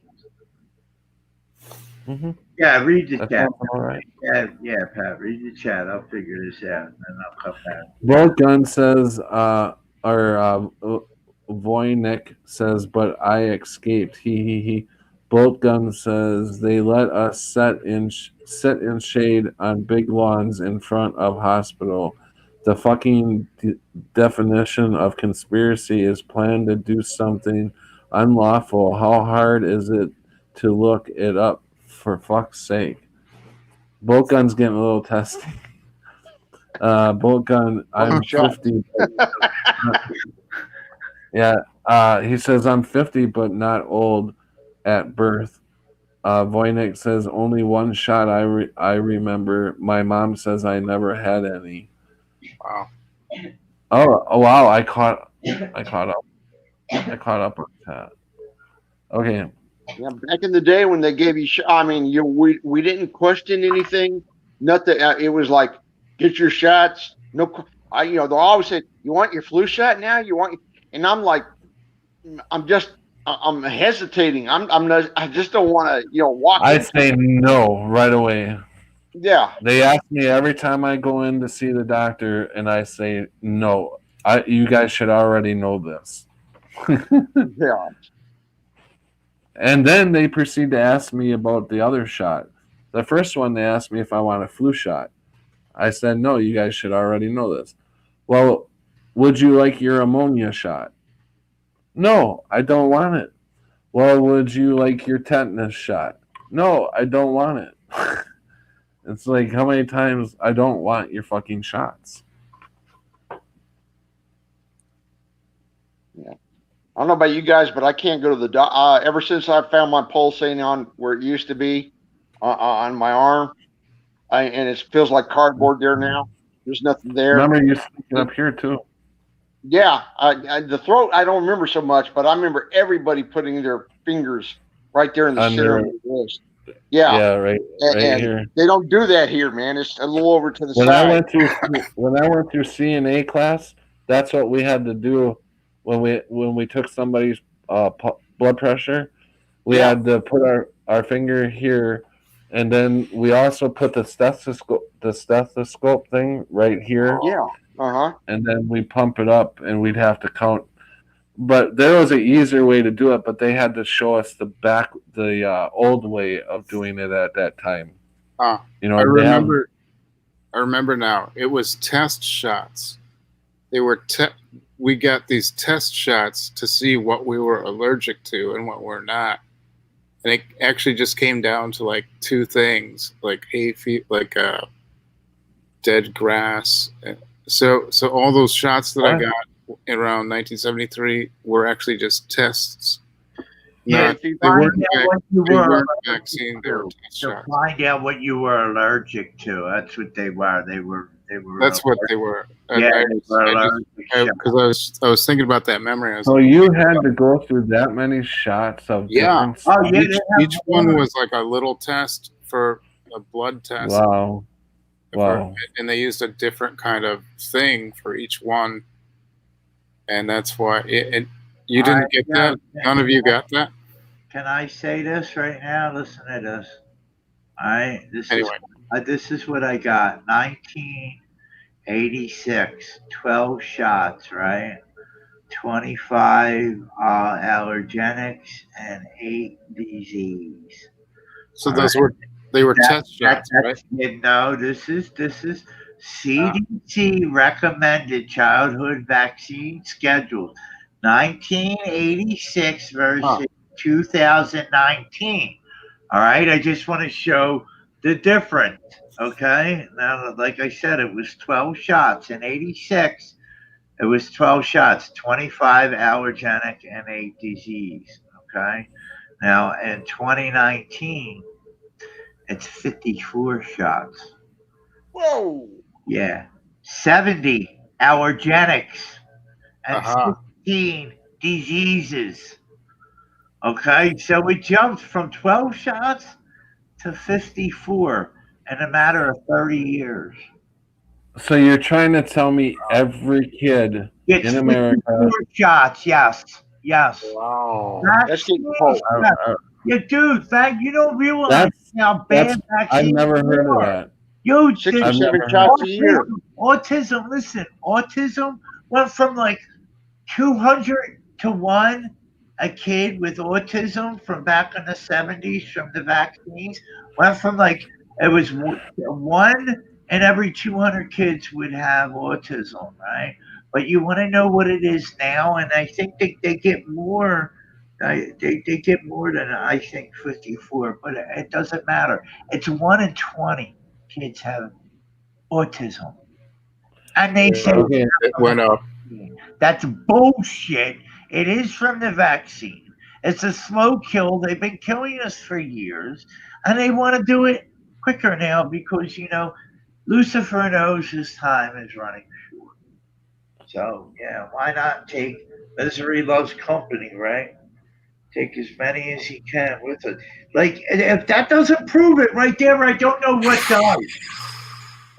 Mm-hmm. Yeah, read the That chat. sounds all right. Yeah, Pat, read the chat. I'll figure this out, and then I'll come back. Bolt gun says, Voynick says, but I escaped. He. Bolt gun says they let us sit in shade on big lawns in front of hospital. The fucking definition of conspiracy is plan to do something unlawful. How hard is it to look it up? For fuck's sake. Bolt gun's getting a little testy. Bolt gun, I'm 50. Yeah, he says I'm 50, but not old at birth. Voynick says only one shot I remember. My mom says I never had any. Wow. Oh wow! I caught up. I caught up on that. Okay. Yeah, back in the day when they gave you, we didn't question anything. Nothing. It was like, get your shots. No, they'll always say, you want your flu shot now? And I'm like, I'm hesitating. I'm not. I just don't want to, walk. I say no right away. Yeah. They ask me every time I go in to see the doctor, and I say no. You guys should already know this. Yeah. And then they proceed to ask me about the other shot. The first one, they asked me if I want a flu shot. I said, no, you guys should already know this. Well, would you like your ammonia shot? No, I don't want it. Well, would you like your tetanus shot? No, I don't want it. It's like, how many times I don't want your fucking shots? Yeah. I don't know about you guys, but I can't go to the doctor. Ever since I found my pulsating on where it used to be on my arm, and it feels like cardboard there now. There's nothing there. Remember you speaking up here too. Yeah, the throat I don't remember so much, but I remember everybody putting their fingers right there in the center of the wrist. Yeah, right and here. They don't do that here, man. It's a little over to the When side. I went through CNA class, that's what we had to do when we took somebody's blood pressure. We had to put our finger here, and then we also put the stethoscope thing right here. Yeah. And then we pump it up, and we'd have to count. But there was an easier way to do it, but they had to show us the old way of doing it at that time. I remember now. It was test shots. They were we got these test shots to see what we were allergic to and what we're not. And it actually just came down to like 2 things, like hay fever, like dead grass. So all those shots that I got around 1973 were actually just tests. Yeah, If you They weren't, find out what you they were weren't allergic vaccine, they were to. test To shots. find out what you were allergic to. That's what they were. They were. That's what they were. Yeah, they were allergic. Because I was thinking about that memory. I was So like, you had to go through that many shots of yeah. different Oh, stuff? yeah, Each one was like a little test for a blood test. Wow. Wow. And they used a different kind of thing for each one. And that's why you didn't get that? None of you got that? Can I say this right now? Listen to this. All right. This is what I got. 1986, 12 shots, right? 25 allergenics and 8 disease. So those were test shots, right? No, this is CDC recommended childhood vaccine schedules, 1986 versus 2019. All right, I just want to show the difference. Okay, now like I said, it was 12 shots in 86. It was 12 shots, 25 allergenic and 8 disease. Okay, now in 2019. It's 54 shots. Whoa. Yeah. 70 allergenics and 16 diseases. Okay, so we jumped from 12 shots to 54 in a matter of 30 years. So you're trying to tell me every kid in America 54 shots, yes. Wow. That's getting cold. Yeah, dude, you don't realize how bad vaccines I've never heard of that. Yo, 6 or 7 shots a year. Autism, listen, autism went from like 200 to 1 a kid with autism from back in the 70s from the vaccines. Went from like, it was 1 in every 200 kids would have autism, right? But you want to know what it is now, and I think they get more. They get more than I think 54, but it doesn't matter. It's 1 in 20 kids have autism, and they say it went up. That's bullshit. It is from the vaccine. It's a slow kill. They've been killing us for years, and they want to do it quicker now because Lucifer knows his time is running short. So yeah, why not take misery loves company, right? Take as many as he can with it. Like, if that doesn't prove it right there, I don't know what does.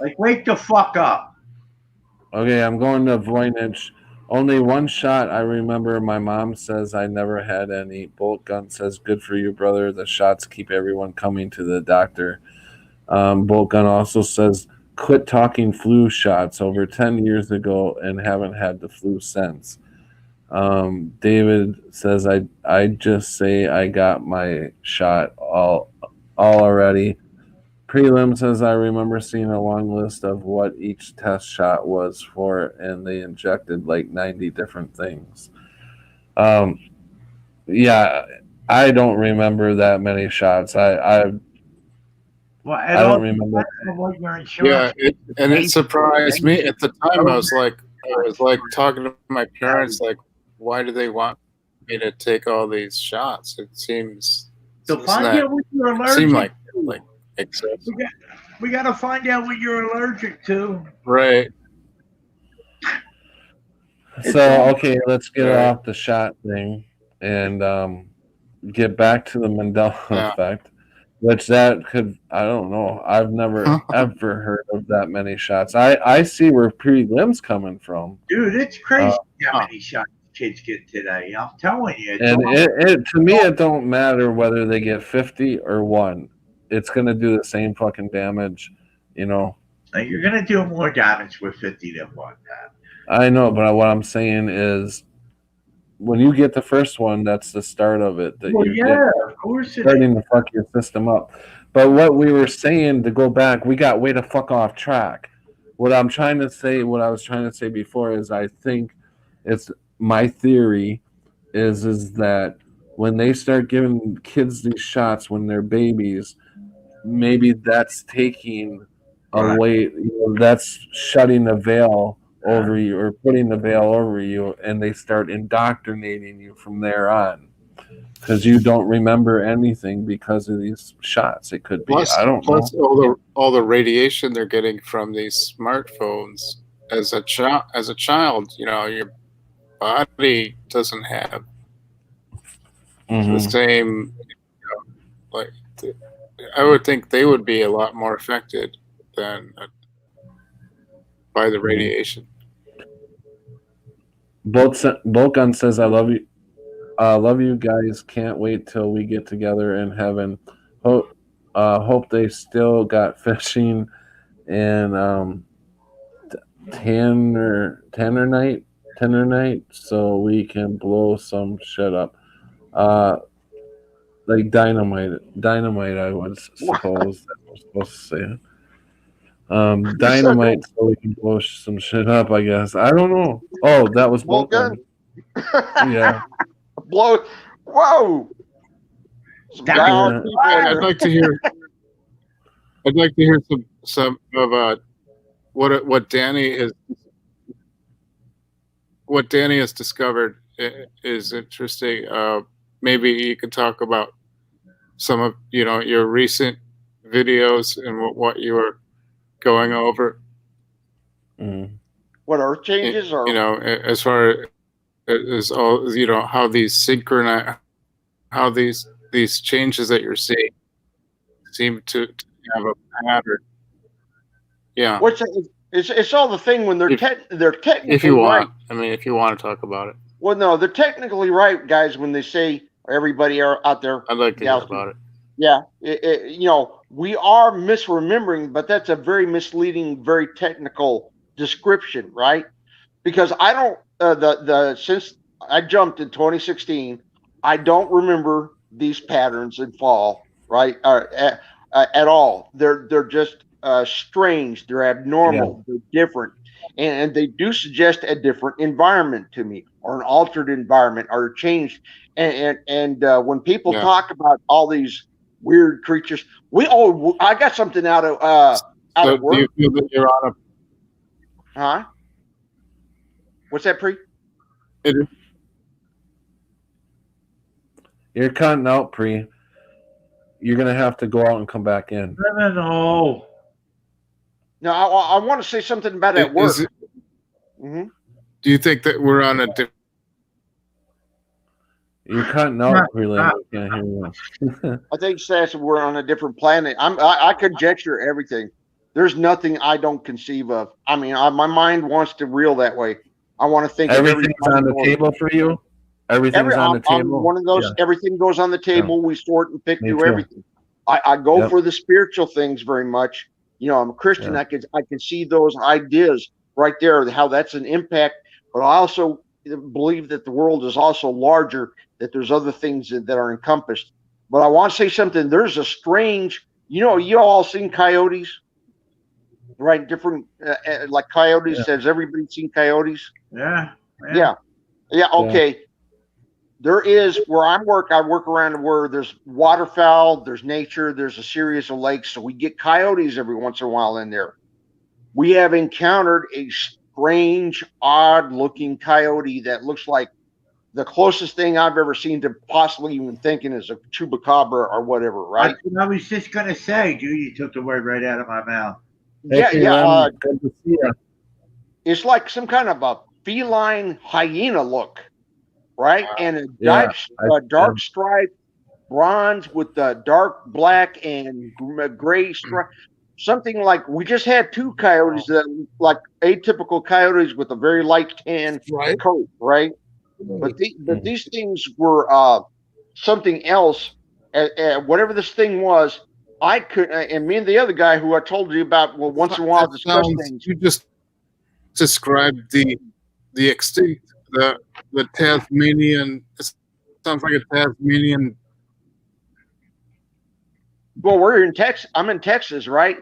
Like, wake the fuck up. Okay, I'm going to Voynich. Only 1 shot. I remember my mom says I never had any. Bolt Gun says, good for you, brother. The shots keep everyone coming to the doctor. Bolt Gun also says, quit talking flu shots over 10 years ago and haven't had the flu since. David says, I just say I got my shot all already. Prelim says, I remember seeing a long list of what each test shot was for, and they injected like 90 different things. Yeah, I don't remember that many shots. I don't remember. Yeah, it surprised me at the time. I was like talking to my parents, like, why do they want me to take all these shots? It seems to find out what you're allergic seemed like excessive. We got to find out what you're allergic to. Right. So okay, let's get off the shot thing and get back to the Mandela effect. Which that could, I don't know. I've never ever heard of that many shots. I see where prelim's coming from. Dude, it's crazy how many shots kids get today. I'm telling you. And it to me, it don't matter whether they get 50 or 1. It's going to do the same fucking damage, You're going to do more damage with 50 than 1. I know, but what I'm saying is when you get the first one, that's the start of it. That of course starting to fuck your system up. But what we were saying, to go back, we got way to fuck off track. What I was trying to say before is I think it's my theory is that when they start giving kids these shots when they're babies, maybe that's taking away, that's shutting the veil over you or putting the veil over you, and they start indoctrinating you from there on. because you don't remember anything because of these shots. It could be. I don't know. Plus all the radiation they're getting from these smartphones. As a child, your body doesn't have the same. Like, I would think they would be a lot more affected than by the radiation. Bolkan says, "I love you. Love you guys. Can't wait till we get together in heaven. Hope they still got fishing and tanner night, so we can blow some shit up. Like dynamite. I would suppose that we're supposed to say it. Dynamite, so we can blow some shit up. I guess. I don't know. Oh, that was Bolkan. Yeah. Blow. Whoa. I'd like to hear. I'd like to hear some of what Danny has discovered is interesting. Maybe you could talk about some of your recent videos and what you were going over. What Earth changes, or as far as all how these synchronize, how these changes that you're seeing seem to have a pattern. Yeah. It's all the thing when they're technically if you want. right. I mean, if you want to talk about it. Well, no, they're technically right, guys. When they say everybody out there, I'd like to hear about it. Yeah, we are misremembering, but that's a very misleading, very technical description, right? Because I don't since I jumped in 2016, I don't remember these patterns in fall, right? At all. They're just strange. They're abnormal. Yeah. They're different, and they do suggest a different environment to me, or an altered environment, or changed. And when people talk about all these weird creatures, I got something out of work. Do you feel that you're on a? Huh? What's that, Pre? You're cutting out, Pre. You're gonna have to go out and come back in. No. No, I want to say something about at work. Do you think that we're on a different? You're cutting out, really. I can't hear you. I think says we're on a different planet. I conjecture everything. There's nothing I don't conceive of. I mean, my mind wants to reel that way. I want to think everything's on the table for you. Everything's on the table. I'm one of those. Yeah. Everything goes on the table. Yeah. We sort and pick through everything. I go for the spiritual things very much. I'm a Christian. Yeah. I can see those ideas right there. How that's an impact. But I also believe that the world is also larger. That there's other things that are encompassed. But I want to say something. There's a strange. You all seen coyotes, right? Different like coyotes. Yeah. Has everybody seen coyotes? Yeah. Okay. Yeah. There is where I work around where there's waterfowl, there's nature, there's a series of lakes. So we get coyotes every once in a while in there. We have encountered a strange, odd looking coyote that looks like the closest thing I've ever seen to possibly even thinking is a chupacabra or whatever, right? I was just going to say, dude, you took the word right out of my mouth. Yeah. It's like some kind of a feline hyena look. Right, and a dark stripe, bronze with the dark black and gray stripe. Something like we just had two coyotes that like atypical coyotes with a very light tan coat, right? But these things were something else. Whatever this thing was, I could. And me and the other guy who I told you about, well, once in a while discuss things. You just described the extinct. The Tasmanian, it sounds like a Tasmanian. Well, we're in Texas. I'm in Texas, right?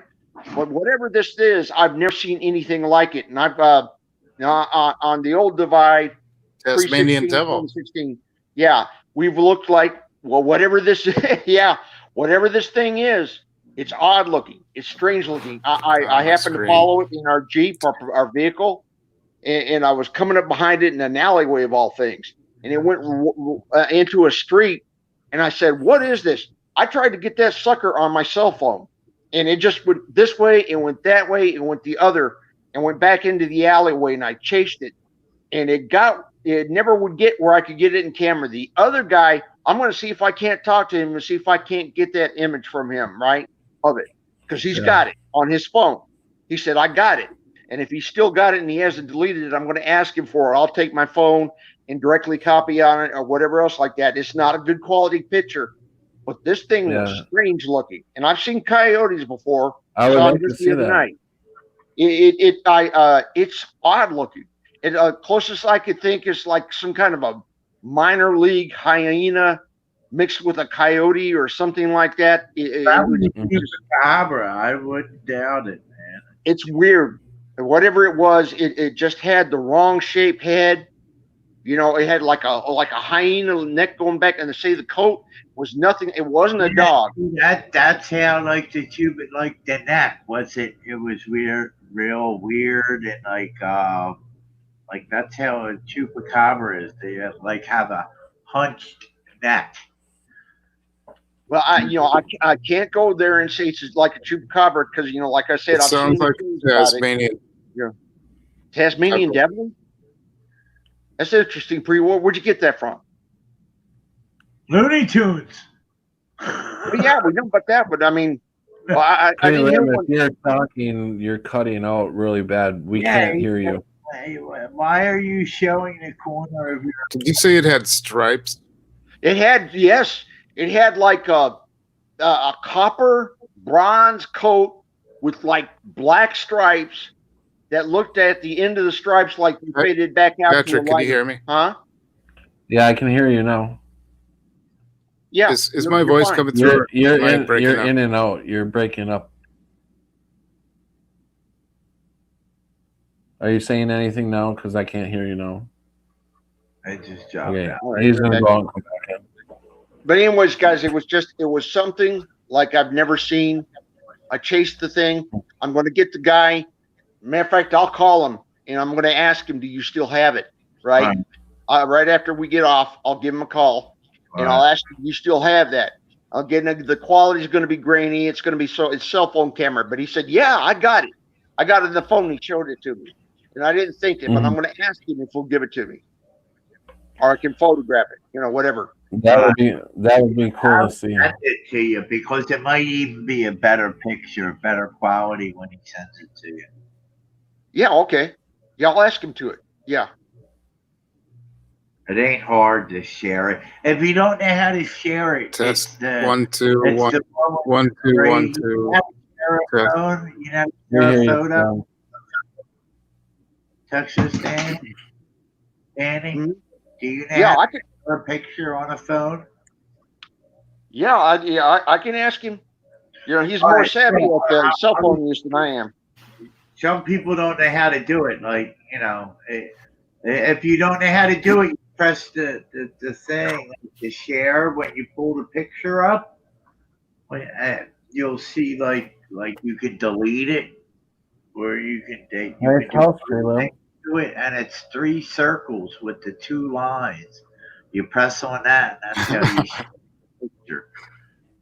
But whatever this is, I've never seen anything like it. And I've on the old divide, Tasmanian devil. 2016. Yeah, we've looked like whatever this. Whatever this thing is, it's odd looking. It's strange looking. I happened to follow it in our Jeep, our vehicle. And I was coming up behind it in an alleyway of all things. and it went into a street. And I said, "What is this?" I tried to get that sucker on my cell phone, and it just went this way, it went that way, it went the other, and went back into the alleyway. And I chased it, and it never would get where I could get it in camera. The other guy, I'm going to see if I can't talk to him and see if I can't get that image from him, right, of it, because he's got it on his phone. He said, "I got it." And if he's still got it and he hasn't deleted it, I'm going to ask him for it. I'll take my phone and directly copy on it or whatever else like that. It's not a good quality picture, but this thing was strange looking. And I've seen coyotes before. I would like to see that. Night. It's odd looking. Closest I could think is like some kind of a minor league hyena mixed with a coyote or something like that. That was a chupacabra. I wouldn't doubt it, man. It's weird. Whatever it was, it just had the wrong shaped head. You know, it had like a hyena neck going back, and the coat was nothing. It wasn't a dog. That's how like the neck was. It was weird, real weird, and like that's how a chupacabra is. They have a hunched neck. Well, I can't go there and say it's like a chupacabra because like I said, it sounds like Tasmanian. Yeah, Tasmanian devil. That's interesting. Where'd you get that from? Looney Tunes. Well, yeah, we know about that, but I mean, I didn't hear one. If you're talking, you're cutting out really bad. We can't hear you. Why are you showing the corner of your? Did you say it had stripes? It had, yes. It had like a copper bronze coat with like black stripes that looked at the end of the stripes like you faded back out. Patrick, can you hear me? Huh? Yeah, I can hear you now. Yeah. Is my voice coming through? You're in and out. You're breaking up. Are you saying anything now? Because I can't hear you now. I just dropped out. He's going to go and come back in. But anyways, guys, it was something like I've never seen. I chased the thing. I'm going to get the guy. Matter of fact, I'll call him and I'm going to ask him, "Do you still have it?" Right? Right after we get off, I'll give him a call and I'll ask him, "Do you still have that?" I'll get the quality is going to be grainy. It's going to be it's cell phone camera. But he said, "Yeah, I got it. I got it in the phone." He showed it to me, and I didn't think it, but I'm going to ask him if he'll give it to me, or I can photograph it. Whatever. That would be cool to see. Send it to you because it might even be a better picture, better quality when he sends it to you. Yeah, okay. Yeah, I'll ask him to it. Yeah. It ain't hard to share it. If you don't know how to share it, test 1 2 1 1 2 1 2. You have to share a photo. Texas Danny. Danny, do you know how to share a picture on a phone? Yeah, I can ask him. He's more savvy with the cell phone use than I am. Some people don't know how to do it. Like, if you don't know how to do it, you press the thing to share when you pull the picture up. You'll see like you can delete it, or you can do it, and it's 3 circles with the 2 lines. You press on that, and that's how you share the picture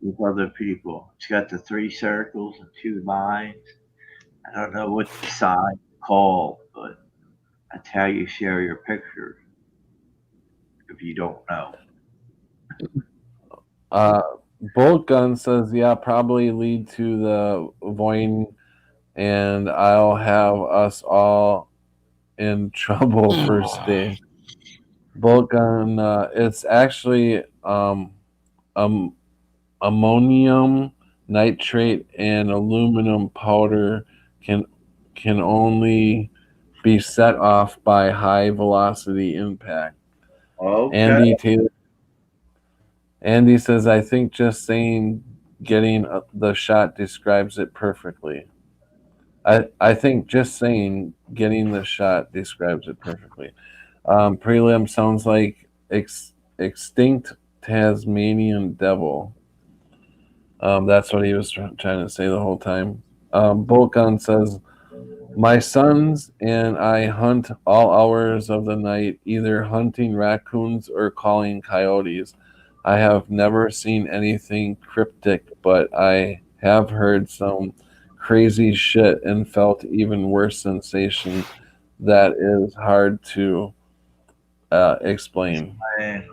with other people. It's got the 3 circles and 2 lines. I don't know what the sign called, but that's how you share your pictures. If you don't know. Bolt Gun says, "Yeah, probably lead to the Voin, and I'll have us all in trouble first day." Bolt Gun, it's actually ammonium nitrate and aluminum powder can only be set off by high velocity impact. Okay. Andy says, "I think just saying getting the shot describes it perfectly." I think just saying getting the shot describes it perfectly. Prelim sounds like extinct Tasmanian devil. That's what he was trying to say the whole time. Bolt Gun says, My sons and I hunt all hours of the night, either hunting raccoons or calling coyotes. I have never seen anything cryptic, but I have heard some crazy shit and felt even worse sensation that is hard to explain. Man.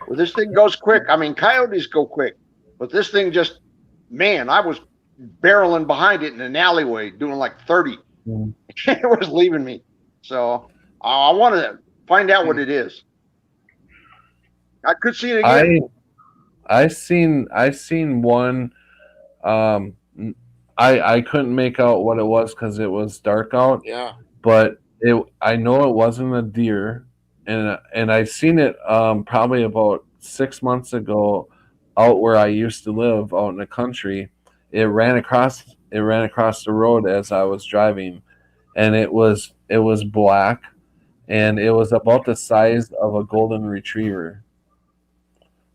Well, this thing goes quick. I mean, coyotes go quick, but this thing just, man, I was barreling behind it in an alleyway doing like 30. Mm. It was leaving me. So I want to find out what it is. I could see it again. I seen one. Um, I couldn't make out what it was because it was dark out. Yeah. But I know it wasn't a deer, and I seen it probably about 6 months ago, out where I used to live, out in the country. It ran across the road as I was driving, and it was black, and it was about the size of a golden retriever.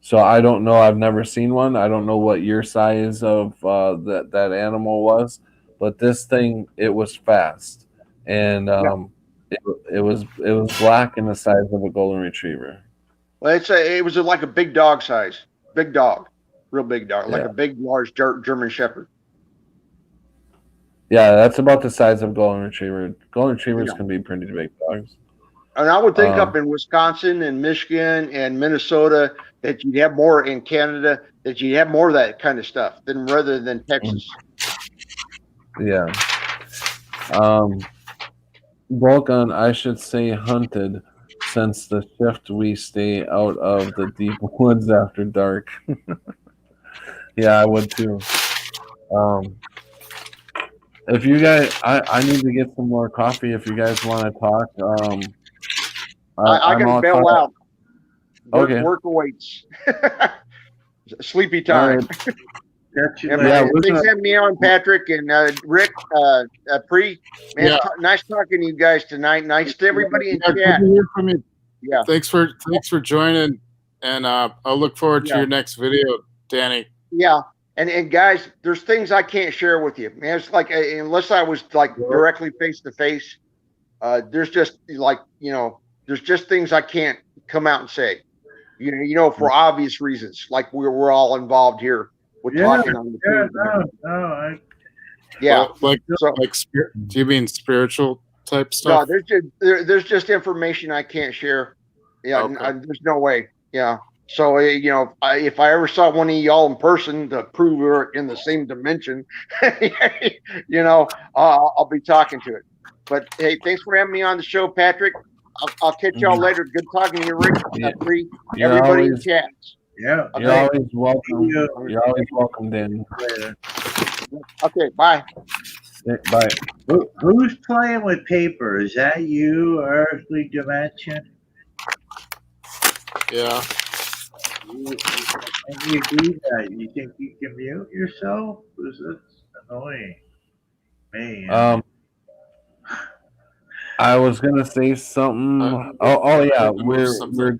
So I don't know. I've never seen one. I don't know what your size of that animal was, but this thing, it was fast, and it, it was black and the size of a golden retriever. Well, it was like a big dog size, big dog, real big dog, like Yeah. a big, large German Shepherd. Yeah, that's about the size of golden retriever. Golden retrievers Yeah. can be pretty big dogs. And I would think Um, up in Wisconsin and Michigan and Minnesota that you'd have more, in Canada that you'd have more of that kind of stuff than rather than Texas. Yeah. Um, Vulcan, I should say hunted, since the shift we stay out of the deep woods after dark. Yeah, I would too. Um, if you guys, I need to get some more coffee. If you guys want to talk, I I'm got to all bail caught up. out. Okay. Work awaits. Sleepy All time. right. Catch you Yeah, later. Yeah, man. we're Thanks gonna- for having me on, Patrick and Rick, Pre. Man, Yeah. nice talking to you guys tonight. Nice to everybody in Yeah, good chat. to hear from you. Yeah. Thanks for joining, and I'll look forward to Yeah. your next video, Danny. Yeah. And guys, there's things I can't share with you. Man, it's like unless I was like directly face to face, there's just like, there's just things I can't come out and say. For obvious reasons, like we're all involved here with talking on the Yeah, food. no. Yeah. Like So do you mean spiritual type no, stuff? there's just information I can't share. Yeah, Okay. there's no way. Yeah. So if I ever saw one of y'all in person to prove we're in the same dimension, I'll be talking to it. But hey, thanks for having me on the show, Patrick. I'll catch y'all later. Good talking to you, Rick. Yeah. Free. You're Everybody in always- chat. Yeah. You're Okay. always welcome. You're always welcome, Danny. Okay. Bye. Yeah, bye. Who's playing with paper? Is that you, Earthly Dimension? Yeah. And you do that? You think you can mute yourself? Because that's annoying. Man. I was gonna say something. Yeah, we're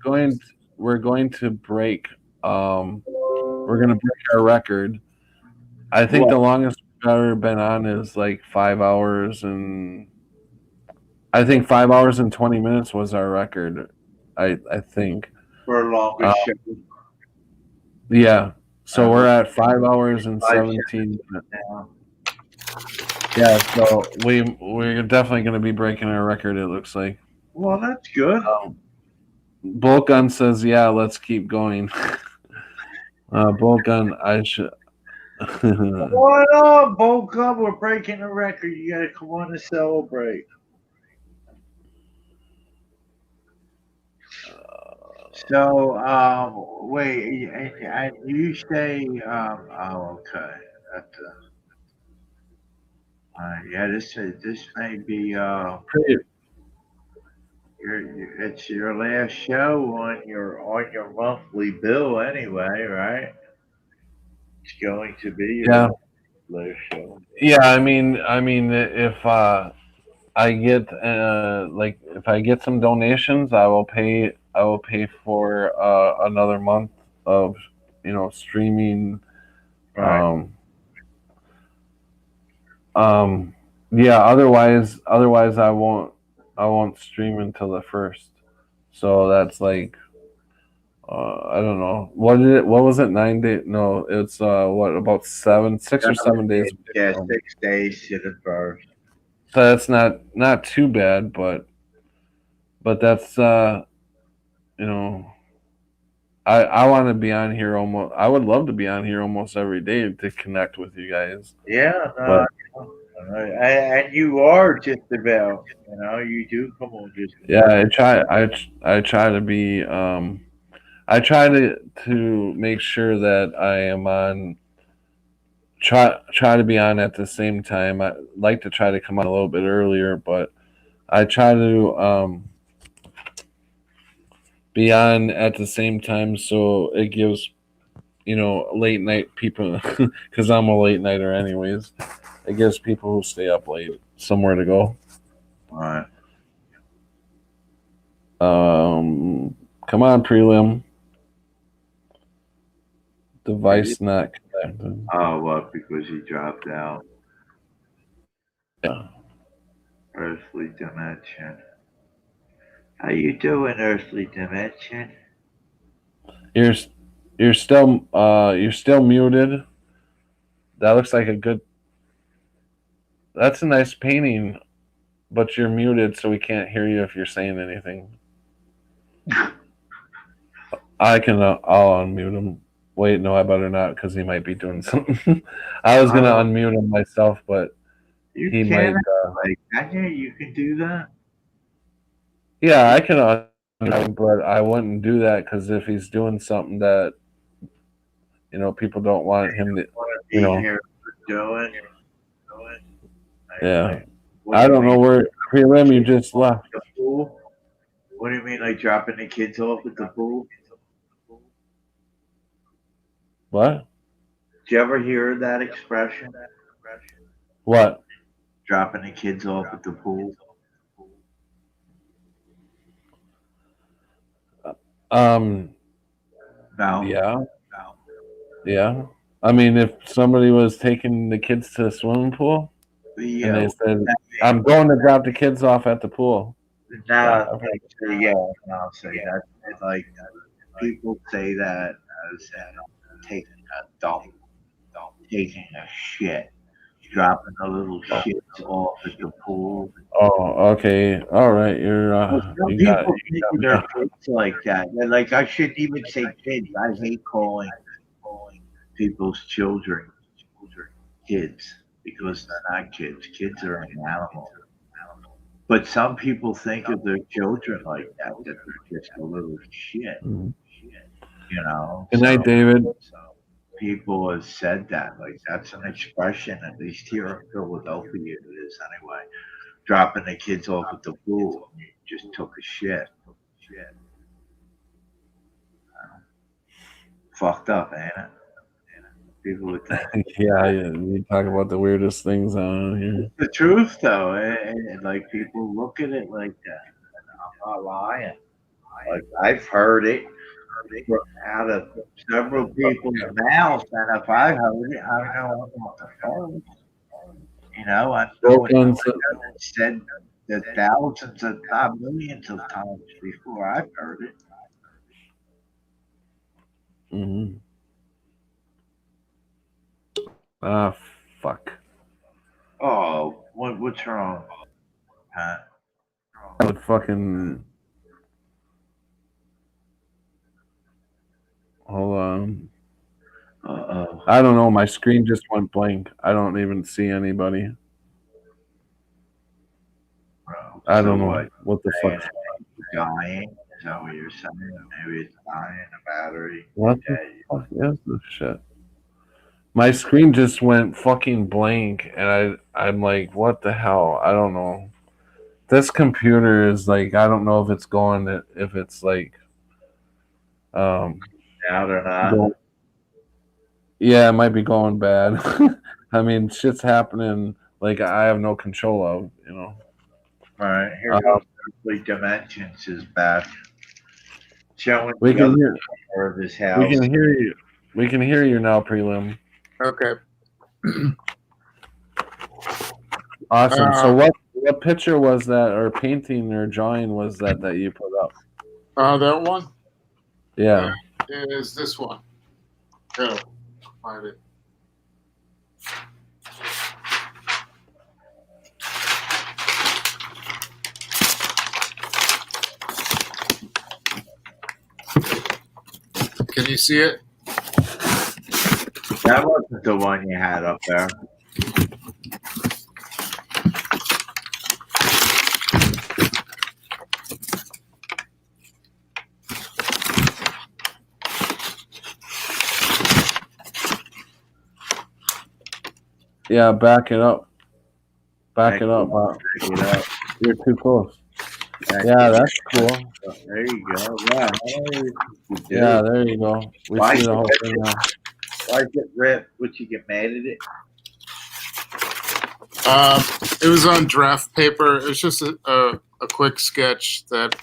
going to break. We're gonna break our record. I think the longest we've ever been on is like 5 hours, and I think 5 hours and 20 minutes was our record. I think. For a longest show. Yeah. So we're at 5 hours and 17 minutes. now. Yeah, so we're definitely going to be breaking our record. It looks like. Well, that's good. Bolt Gun says, "Yeah, let's keep going." Bolt Gun, I should. What up, Bo Club? We're breaking a record. You gotta come on to celebrate. So, wait, and you say, okay. That's, yeah, this may be, it's your last show on your monthly bill anyway, right? It's going to be your last show. Yeah, I mean, if I get if I get some donations, I will pay for another month of streaming. Right. Yeah, otherwise I won't stream until the 1st. So that's like I don't know. What was it? 9 days? No, it's what, about 6 or 7 days. Yeah, 6 days to the first. So that's not too bad, but that's you know, I want to be on here almost. I would love to be on here almost every day to connect with you guys. Yeah, But and you are just about. You do come on just yeah, about. I try to be I try to make sure that I am on try to be on at the same time. I like to try to come on a little bit earlier, but I try to be on at the same time so it gives late night people because I'm a late nighter anyways. It gives people who stay up late somewhere to go. All right. Come on, prelim. Device not connected. Oh, what? Because he dropped out. Yeah. Earthly dimension. How you doing, Earthly dimension? You're you're still muted. That looks like a good. That's a nice painting, but you're muted, so we can't hear you if you're saying anything. I'll unmute him. Wait, no, I better not because he might be doing something. I was gonna unmute him myself, but he might. You can do that. Yeah, I can unmute him, but I wouldn't do that because if he's doing something that people don't want him to, Doing. Yeah. I don't know where prelim you just left. The pool? What do you mean, like dropping the kids off at the pool? What? Did you ever hear that expression? What? Dropping the kids off at the pool? No. Yeah. Yeah. I mean, if somebody was taking the kids to the swimming pool and they said, "I'm going to drop the kids off at the pool." I'll say that. Like people say that as taking a dump, taking a shit, dropping the little shits off at the pool. Oh, okay. All right. You got their kids like that. And like I shouldn't even say kids. I hate calling people's children kids because they're not kids. Kids are an animal. But some people think of their children like that they're just a little shit. Good night, David. People have said that. Like that's an expression, at least here in Philadelphia it is anyway. Dropping the kids off at the pool. You just took a shit. Fucked up, ain't it? People would think. Yeah, you talk about the weirdest things on here. The truth, though, and like people look at it like that. I'm not lying. Like I've heard it out of several people's mouths, and if I heard it, I know I'm not the first. I know it's said that thousands, if not millions of times before I've heard it. Mm-hmm. Ah, fuck. Oh, what's wrong? Huh? I would fucking. Hold on. I don't know. My screen just went blank. I don't even see anybody. I don't know what the fuck. Dying? Is that what you're saying? Maybe it's dying, a battery. What the fuck is this shit? My screen just went fucking blank, and I'm like, what the hell? I don't know. This computer is like, I don't know if it's going, if it's like, out or not. Yeah, it might be going bad. I mean, shit's happening like I have no control of, All right, here goes Earthly Dimensions is back. Showing we can hear of his house. We can hear you. We can hear you now, prelim. Okay. Awesome. So what picture was that, or painting or drawing was that you put up? That one Yeah. is this one. Go find it. Can you see it? That wasn't the one you had up there. Yeah, back it up. Back it up. You're too close. Yeah, that's cool. There you go. Yeah. Yeah, there you go. We Why see is the it whole ripped? thing now. Why is it ripped? Would you get mad at it? It was on draft paper. It was just a quick sketch that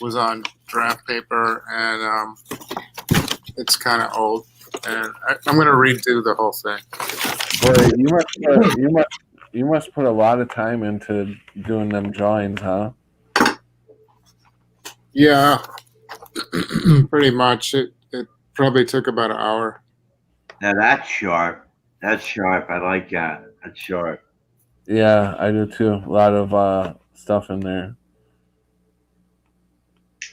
was on draft paper, and it's kind of old. And I'm going to redo the whole thing. Boy, you must put a lot of time into doing them drawings, huh? Yeah, pretty much. It probably took about an hour. Now that's sharp. That's sharp. I like that. That's sharp. Yeah, I do too. A lot of stuff in there.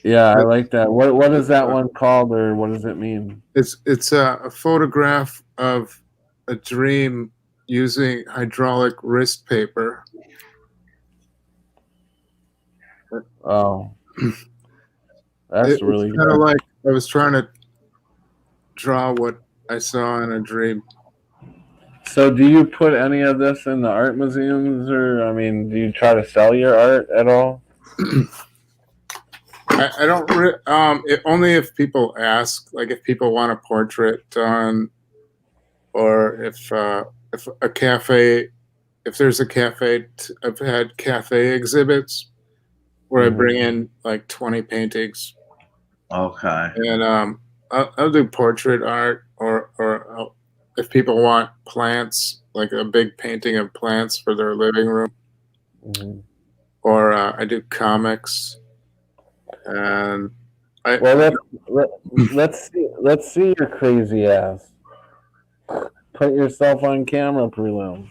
Yeah, I like that. What is that one called, or what does it mean? It's a photograph of a dream using hydraulic wrist paper. Oh, that's really kind of good. like I was trying to draw what I saw in a dream. So, do you put any of this in the art museums, or I mean, do you try to sell your art at all? I don't. Only if people ask, like if people want a portrait done, or if a cafe, if there's a cafe. I've had cafe exhibits where I bring in like 20 paintings. Okay. And I'll do portrait art, or if people want plants, like a big painting of plants for their living room, or I do comics. And let's see your crazy ass. Put yourself on camera, Prelim.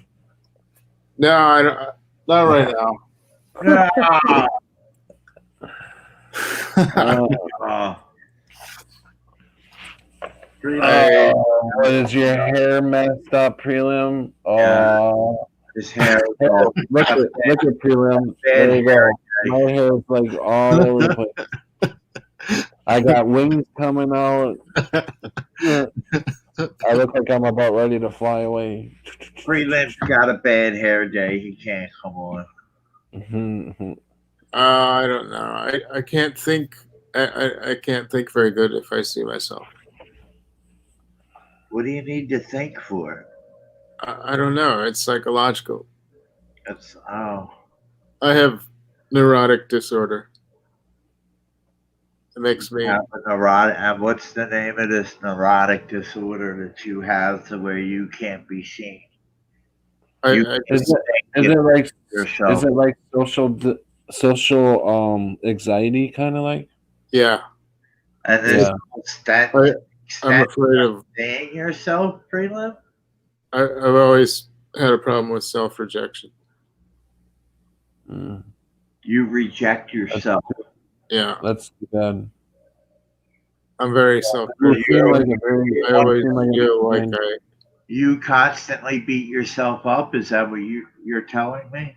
No, I don't, not right now. What is your hair messed up, Prelim? Oh, his hair. Look at Prelim. There you go. My hair is like all over the place. I got wings coming out. I look like I'm about ready to fly away. Prelim's got a bad hair day. He can't come on. I don't know. I can't think. I can't think very good if I see myself. What do you need to think for? I don't know. It's psychological. I have neurotic disorder. It makes me have a neurotic. And what's the name of this neurotic disorder that you have to where you can't be seen? Is it like social anxiety kind of like? Yeah. And this I'm afraid of seeing yourself, Prelim? I've always had a problem with self-rejection. You reject yourself. Yeah. That's bad. I'm very You constantly beat yourself up? Is that what you're telling me?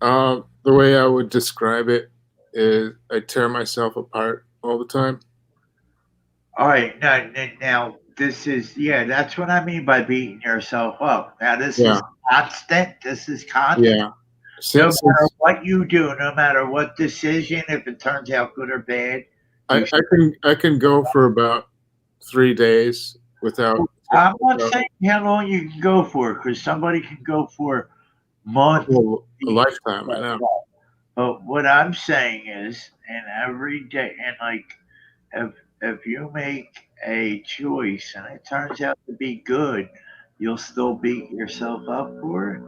The way I would describe it is I tear myself apart all the time. All right. Now this is, that's what I mean by beating yourself up. Now this is constant. This is constant. Yeah. No matter what you do, no matter what decision, if it turns out good or bad. I can go for about 3 days without. I'm not saying how long you can go for, because somebody can go for months, a lifetime. I know. But what I'm saying is, and every day, and like, if you make a choice and it turns out to be good, you'll still beat yourself up for it?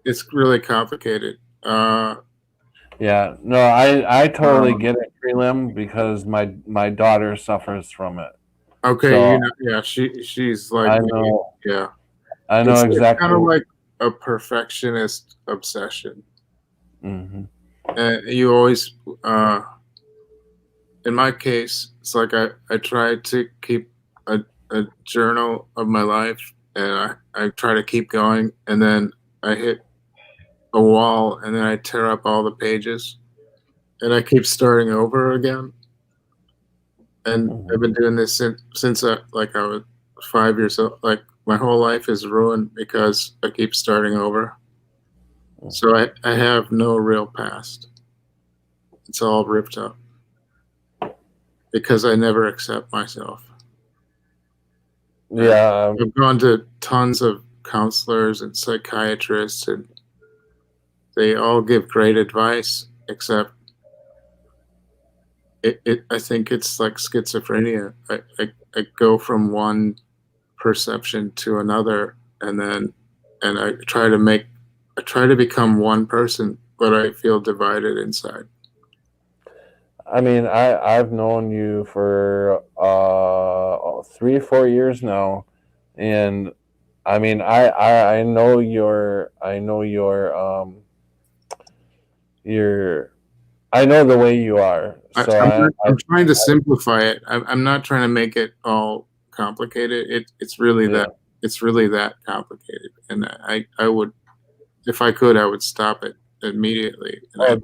It's really complicated. Yeah, no, I totally get it, prelim, because my daughter suffers from it. Okay, So yeah, she's like I me. know, Yeah, I know it's exactly. kind of like a perfectionist obsession. Mm-hmm. And you always, in my case, it's like I try to keep a journal of my life, and I try to keep going, and then I hit a wall, and then I tear up all the pages, and I keep starting over again. And Mm-hmm. I've been doing this since I was 5 years old. Like my whole life is ruined because I keep starting over. So I have no real past. It's all ripped up because I never accept myself. Yeah, I've gone to tons of counselors and psychiatrists, and they all give great advice, except I think it's like schizophrenia. I go from one perception to another, and I try to become one person, but I feel divided inside. I mean, I've known you for 3 or 4 years now, and I mean, I know your I know the way you are. So I'm trying to simplify it. I'm not trying to make it all complicated. It's really yeah. that complicated, and I would, if I could, I would stop it immediately. And Oh,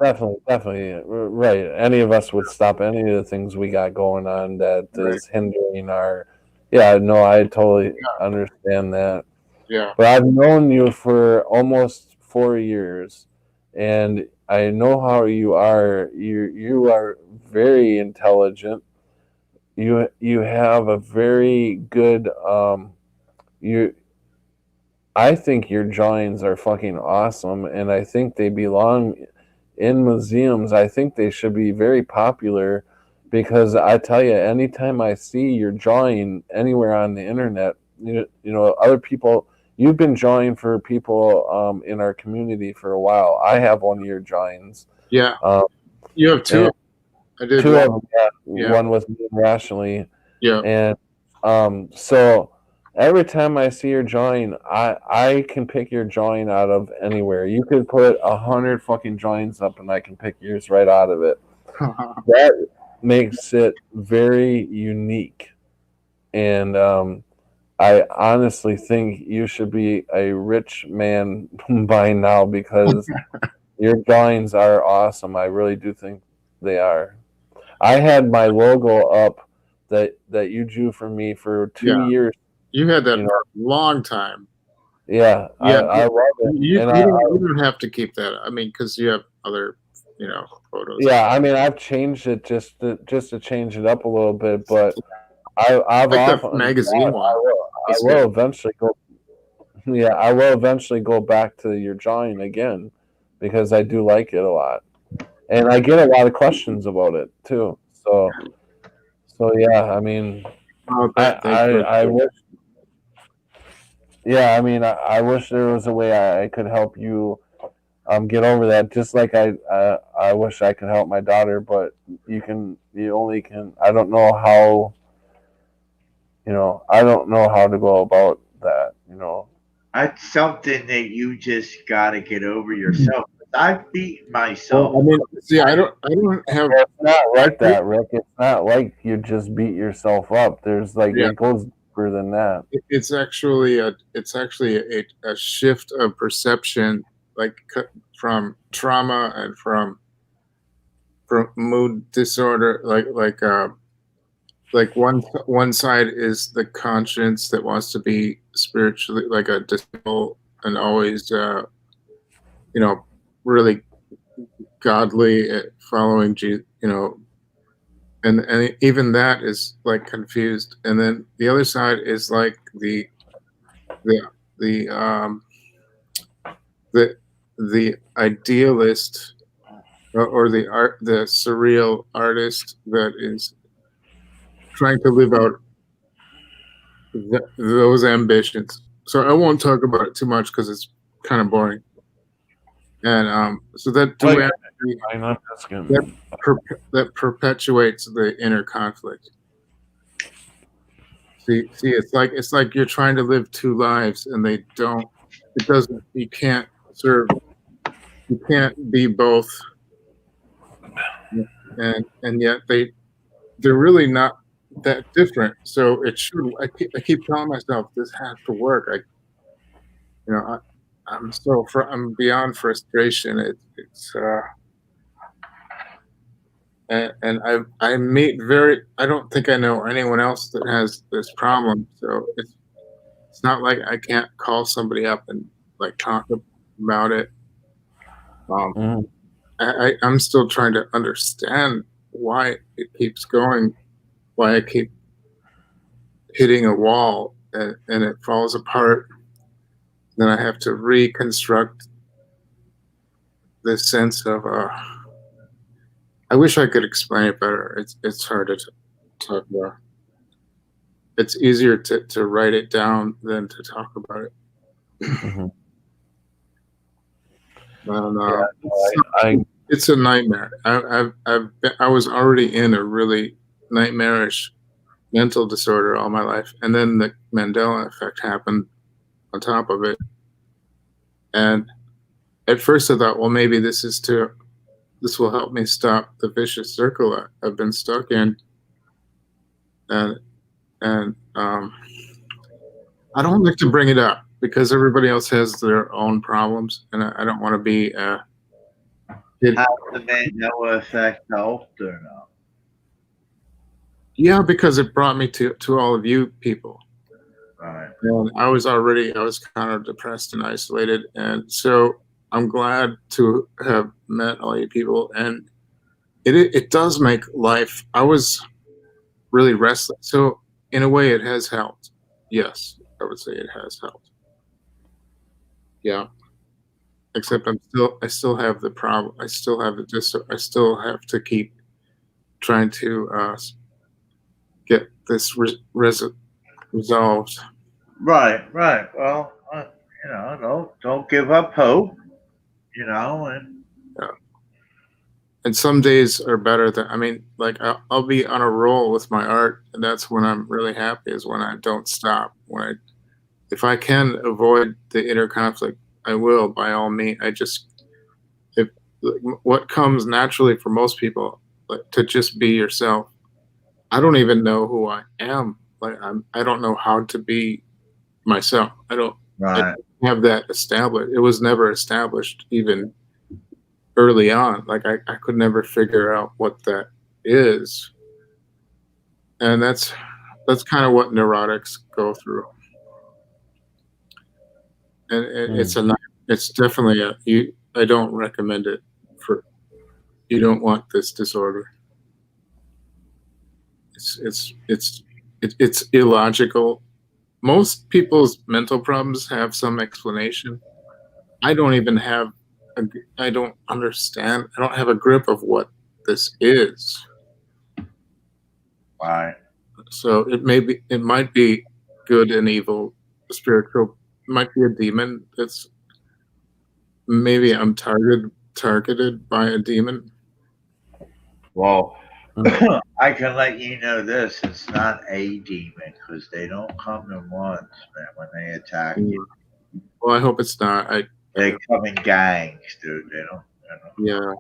definitely, right. Any of us would stop any of the things we got going on that Right. is hindering our. Yeah, no, I totally understand that. Yeah. But I've known you for almost 4 years, and I know how you are. You are very intelligent. You have a very good you. I think your drawings are fucking awesome, and I think they belong in museums. I think they should be very popular because I tell you, anytime I see your drawing anywhere on the internet, you know, other people. You've been drawing for people in our community for a while. I have one of your drawings. Yeah. Um, You have two. and I did two one. of them, yeah, Yeah. one with me rationally, Yeah. and so every time I see your drawing, I can pick your drawing out of anywhere. You could put 100 fucking drawings up, and I can pick yours right out of it. That makes it very unique, and I honestly think you should be a rich man by now because your drawings are awesome. I really do think they are. I had my logo up that you drew for me for 2 years. You had that You for know, a long time. yeah, Yeah. I love it, You and you don't have to keep that. I mean, because you have other, photos. yeah, I mean, I've changed it just to change it up a little bit, but I've Like the often magazine one. I That's will good. eventually go. Yeah, I will eventually go back to your drawing again because I do like it a lot, and I get a lot of questions about it too. So yeah, I mean, Oh, I thanks for I wish. Yeah, I mean, I wish there was a way I could help you get over that. Just like I wish I could help my daughter, but you only can. I don't know how. I don't know how to go about that. That's something that you just got to get over yourself. I've beaten Well, myself. I mean, see, I don't have. Well, it's not like that, Rick. It's not like you just beat yourself up. There's like Yeah. it goes deeper than that. It's actually a shift of perception, like from trauma and from mood disorder. Like one side is the conscience that wants to be spiritually like a disciple and always really godly at following Jesus, and even that is like confused. And then the other side is like the the um the idealist, or the surreal artist that is trying to live out those ambitions. So I won't talk about it too much because it's kind of boring. And so that duality that perpetuates the inner conflict. See, it's like you're trying to live two lives, and they don't. It doesn't. You can't serve. You can't be both, and yet they're really not that different. So it should. I keep telling myself this has to work. I'm beyond frustration. It's and I meet I don't think I know anyone else that has this problem. So it's not like I can't call somebody up and like talk about it. I'm still trying to understand why it keeps going, why I keep hitting a wall and it falls apart. Then I have to reconstruct this sense of I wish I could explain it better. It's hard to talk about. It's easier to write it down than to talk about it. It's a nightmare. I was already in a really nightmarish mental disorder all my life, and then the Mandela effect happened on top of it. And at first, I thought, well, maybe this will help me stop the vicious circle I've been stuck in. And I don't like to bring it up because everybody else has their own problems, and I don't want to be. Has the Mandela effect helped or no? Yeah, because it brought me to all of you people. Right. And I was kind of depressed and isolated, and so I'm glad to have met all you people, and it does make life. I was really restless, so in a way, it has helped. Yes, I would say it has helped. Yeah, except I still have the problem. I still have I still have to keep trying to get this resolved. Right. Well, don't give up hope. And yeah. And some days are better than like I'll be on a roll with my art, and that's when I'm really happy. Is when I don't stop. If I can avoid the inner conflict, I will by all means. What comes naturally for most people, like to just be yourself. I don't even know who I am. I don't know how to be myself. I don't have that established. It was never established even early on. Like I could never figure out what that is. And that's kind of what neurotics go through. And it's definitely I don't recommend it you don't want this disorder. It's illogical. Most people's mental problems have some explanation. I don't even have I don't understand. I don't have a grip of what this is. Right. So it might be good and evil, spiritual. It might be a demon. Maybe I'm targeted by a demon. Well, I can let you know this: it's not a demon because they don't come in ones, man. When they attack you, well, I hope it's not. They come in gangs, dude. They don't. Yeah,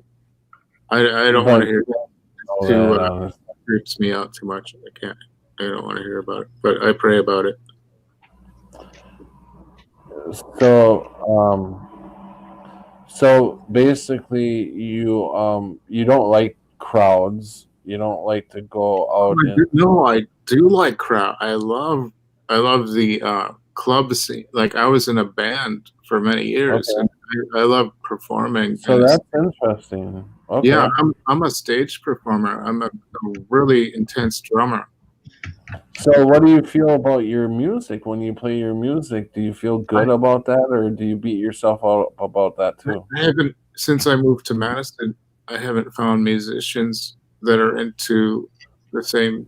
I don't want to hear that. Creeps me out too much. I don't want to hear about it, but I pray about it. So basically, you don't like crowds. You don't like to go out. No, I do like crowd. I love the club scene. Like I was in a band for many years, and I love performing. So that's interesting. Okay. Yeah, I'm a stage performer. I'm a really intense drummer. So what do you feel about your music when you play your music? Do you feel good about that, or do you beat yourself out about that too? I haven't, since I moved to Madison, I haven't found musicians that are into the same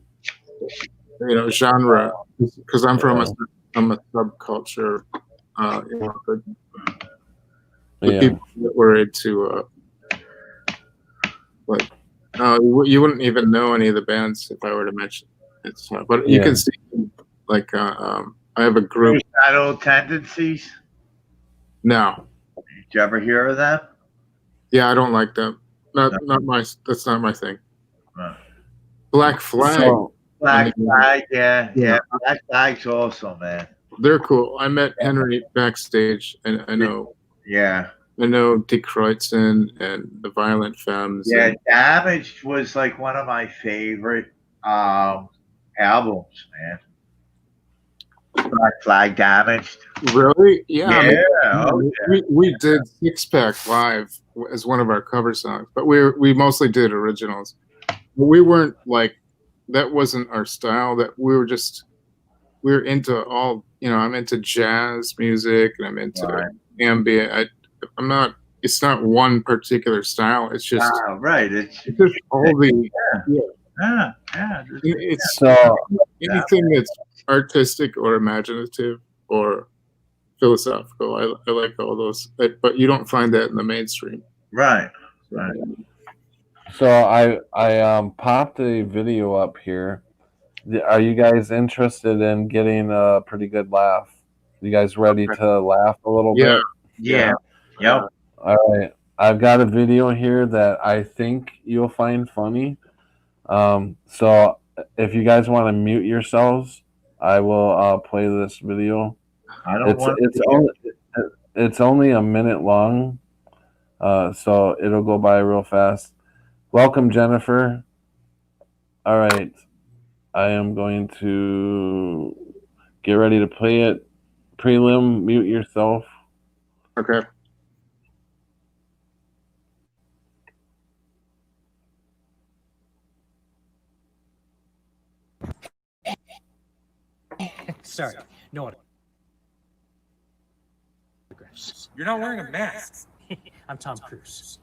genre, because I'm from a subculture. The people that were into like you wouldn't even know any of the bands if I were to mention it. So, but you can see like I have a group. Suicidal Tendencies. No. Did you ever hear of that? Yeah, I don't like them. Not my. That's not my thing. Black Flag. Black Flag, yeah. Black Flag's awesome, man. They're cool. I met Henry backstage, and I know. Yeah. I know Dick Kreutzen and the Violent Femmes. Yeah, Damaged was like one of my favorite albums, man. Black Flag, Damaged. Really? Yeah. Yeah. We did Six Pack Live as one of our cover songs, but we mostly did originals. We weren't like, that wasn't our style. That we were into all, I'm into jazz music and I'm into ambient. I'm not. It's not one particular style. It's just right. It's just all the It's anything that's artistic or imaginative or philosophical. I like all those, but you don't find that in the mainstream. Right. So I popped a video up here. Are you guys interested in getting a pretty good laugh? You guys ready to laugh a little bit? Yeah. Yep. All right. I've got a video here that I think you'll find funny. So if you guys want to mute yourselves, I will play this video. It's only a minute long, so it'll go by real fast. Welcome, Jennifer. All right. I am going to get ready to play it. Prelim, mute yourself. Okay. Sorry, no one. You're not wearing a mask. I'm Tom Cruise.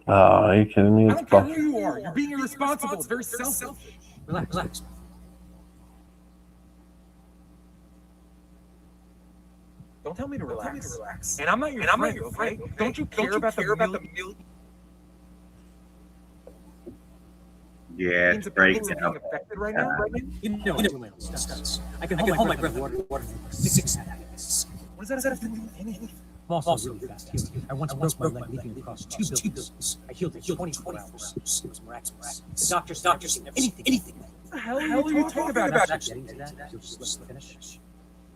Oh, are you kidding me? I don't care who you are. You're being irresponsible. It's very selfish. Relax. Don't tell me to relax. And I'm not your friend, okay? Don't you care about the million? Yeah, it's breaking up. Right now? You know my own stuff. I can hold my breath water for 6 seconds. What does that have to do with anything? I'm also really fast healing. I once broke my leg leaping across 2 buildings. I healed in 24 hours. It was miraculous. The doctors said anything. What the hell are you talking about? Getting to that, you'll just let me finish.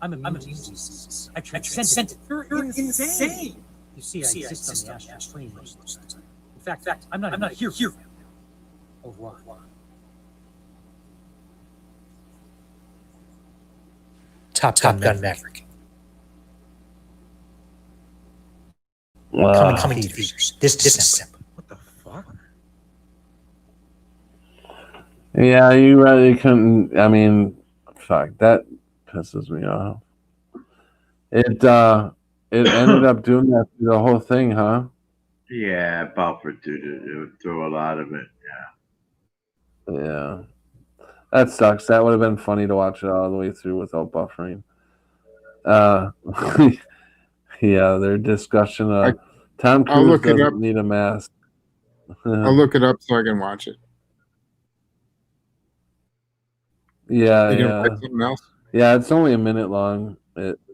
I'm immune to diseases. I transcend it. You're insane. You see, I exist on the astral plane most of the time. In fact, I'm not here. Au revoir. Top Gun Maverick. Coming to theaters this December. What the fuck? Yeah, you really couldn't. I mean, fuck, that pisses me off. It ended up doing that through the whole thing, huh? Yeah, buffered through a lot of it. Yeah, that sucks. That would have been funny to watch it all the way through without buffering. Yeah, their discussion of Tom Cruise doesn't need a mask. I'll look it up so I can watch it. Yeah. Something else? Yeah, it's only a minute long. Well,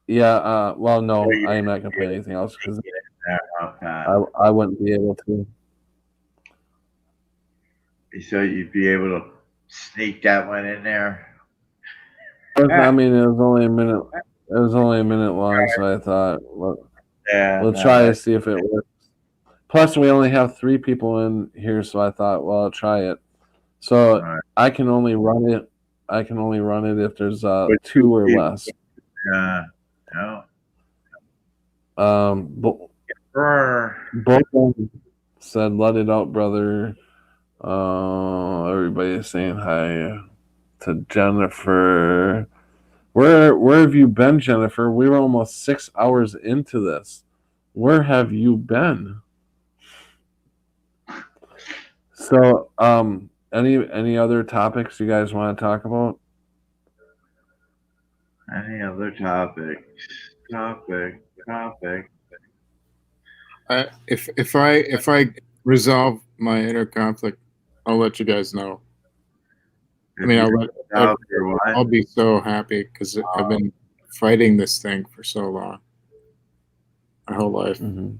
no, I am not gonna play anything else because I wouldn't be able to. So you'd be able to sneak that one in there. I mean, it was only a minute. It was only a minute long, so I thought, we'll try to see if it works. Plus, we only have 3 people in here, so I thought, well, I'll try it. So I can only run it. I can only run it if there's 2 or less. No. Both of them said, "Let it out, brother." Everybody's saying hi to Jennifer. Where have you been, Jennifer? We were almost 6 hours into this. Where have you been? So, any other topics you guys want to talk about? Any other topics? Topic. If I resolve my inner conflict, I'll let you guys know. I mean, I'll be so happy because I've been fighting this thing for so long, my whole life. Mm-hmm.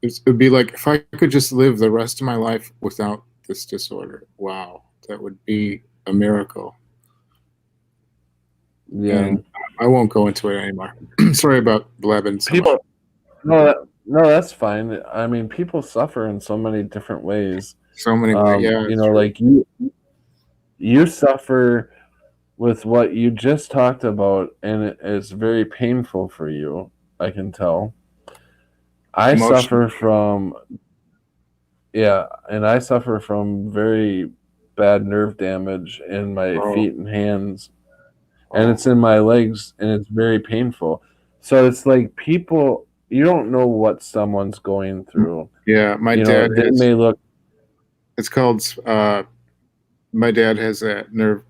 It'd be like if I could just live the rest of my life without this disorder. Wow, that would be a miracle. Yeah, and I won't go into it anymore. Sorry about blabbing. People, no, that's fine. I mean, people suffer in so many different ways. So many ways. Yeah, you know, like you suffer with what you just talked about, and it is very painful for you. I can tell. I suffer from, and I suffer from very bad nerve damage in my feet and hands, and it's in my legs, and it's very painful. So it's like people, you don't know what someone's going through. Yeah, my dad. They may look. It's called. My dad has that nerve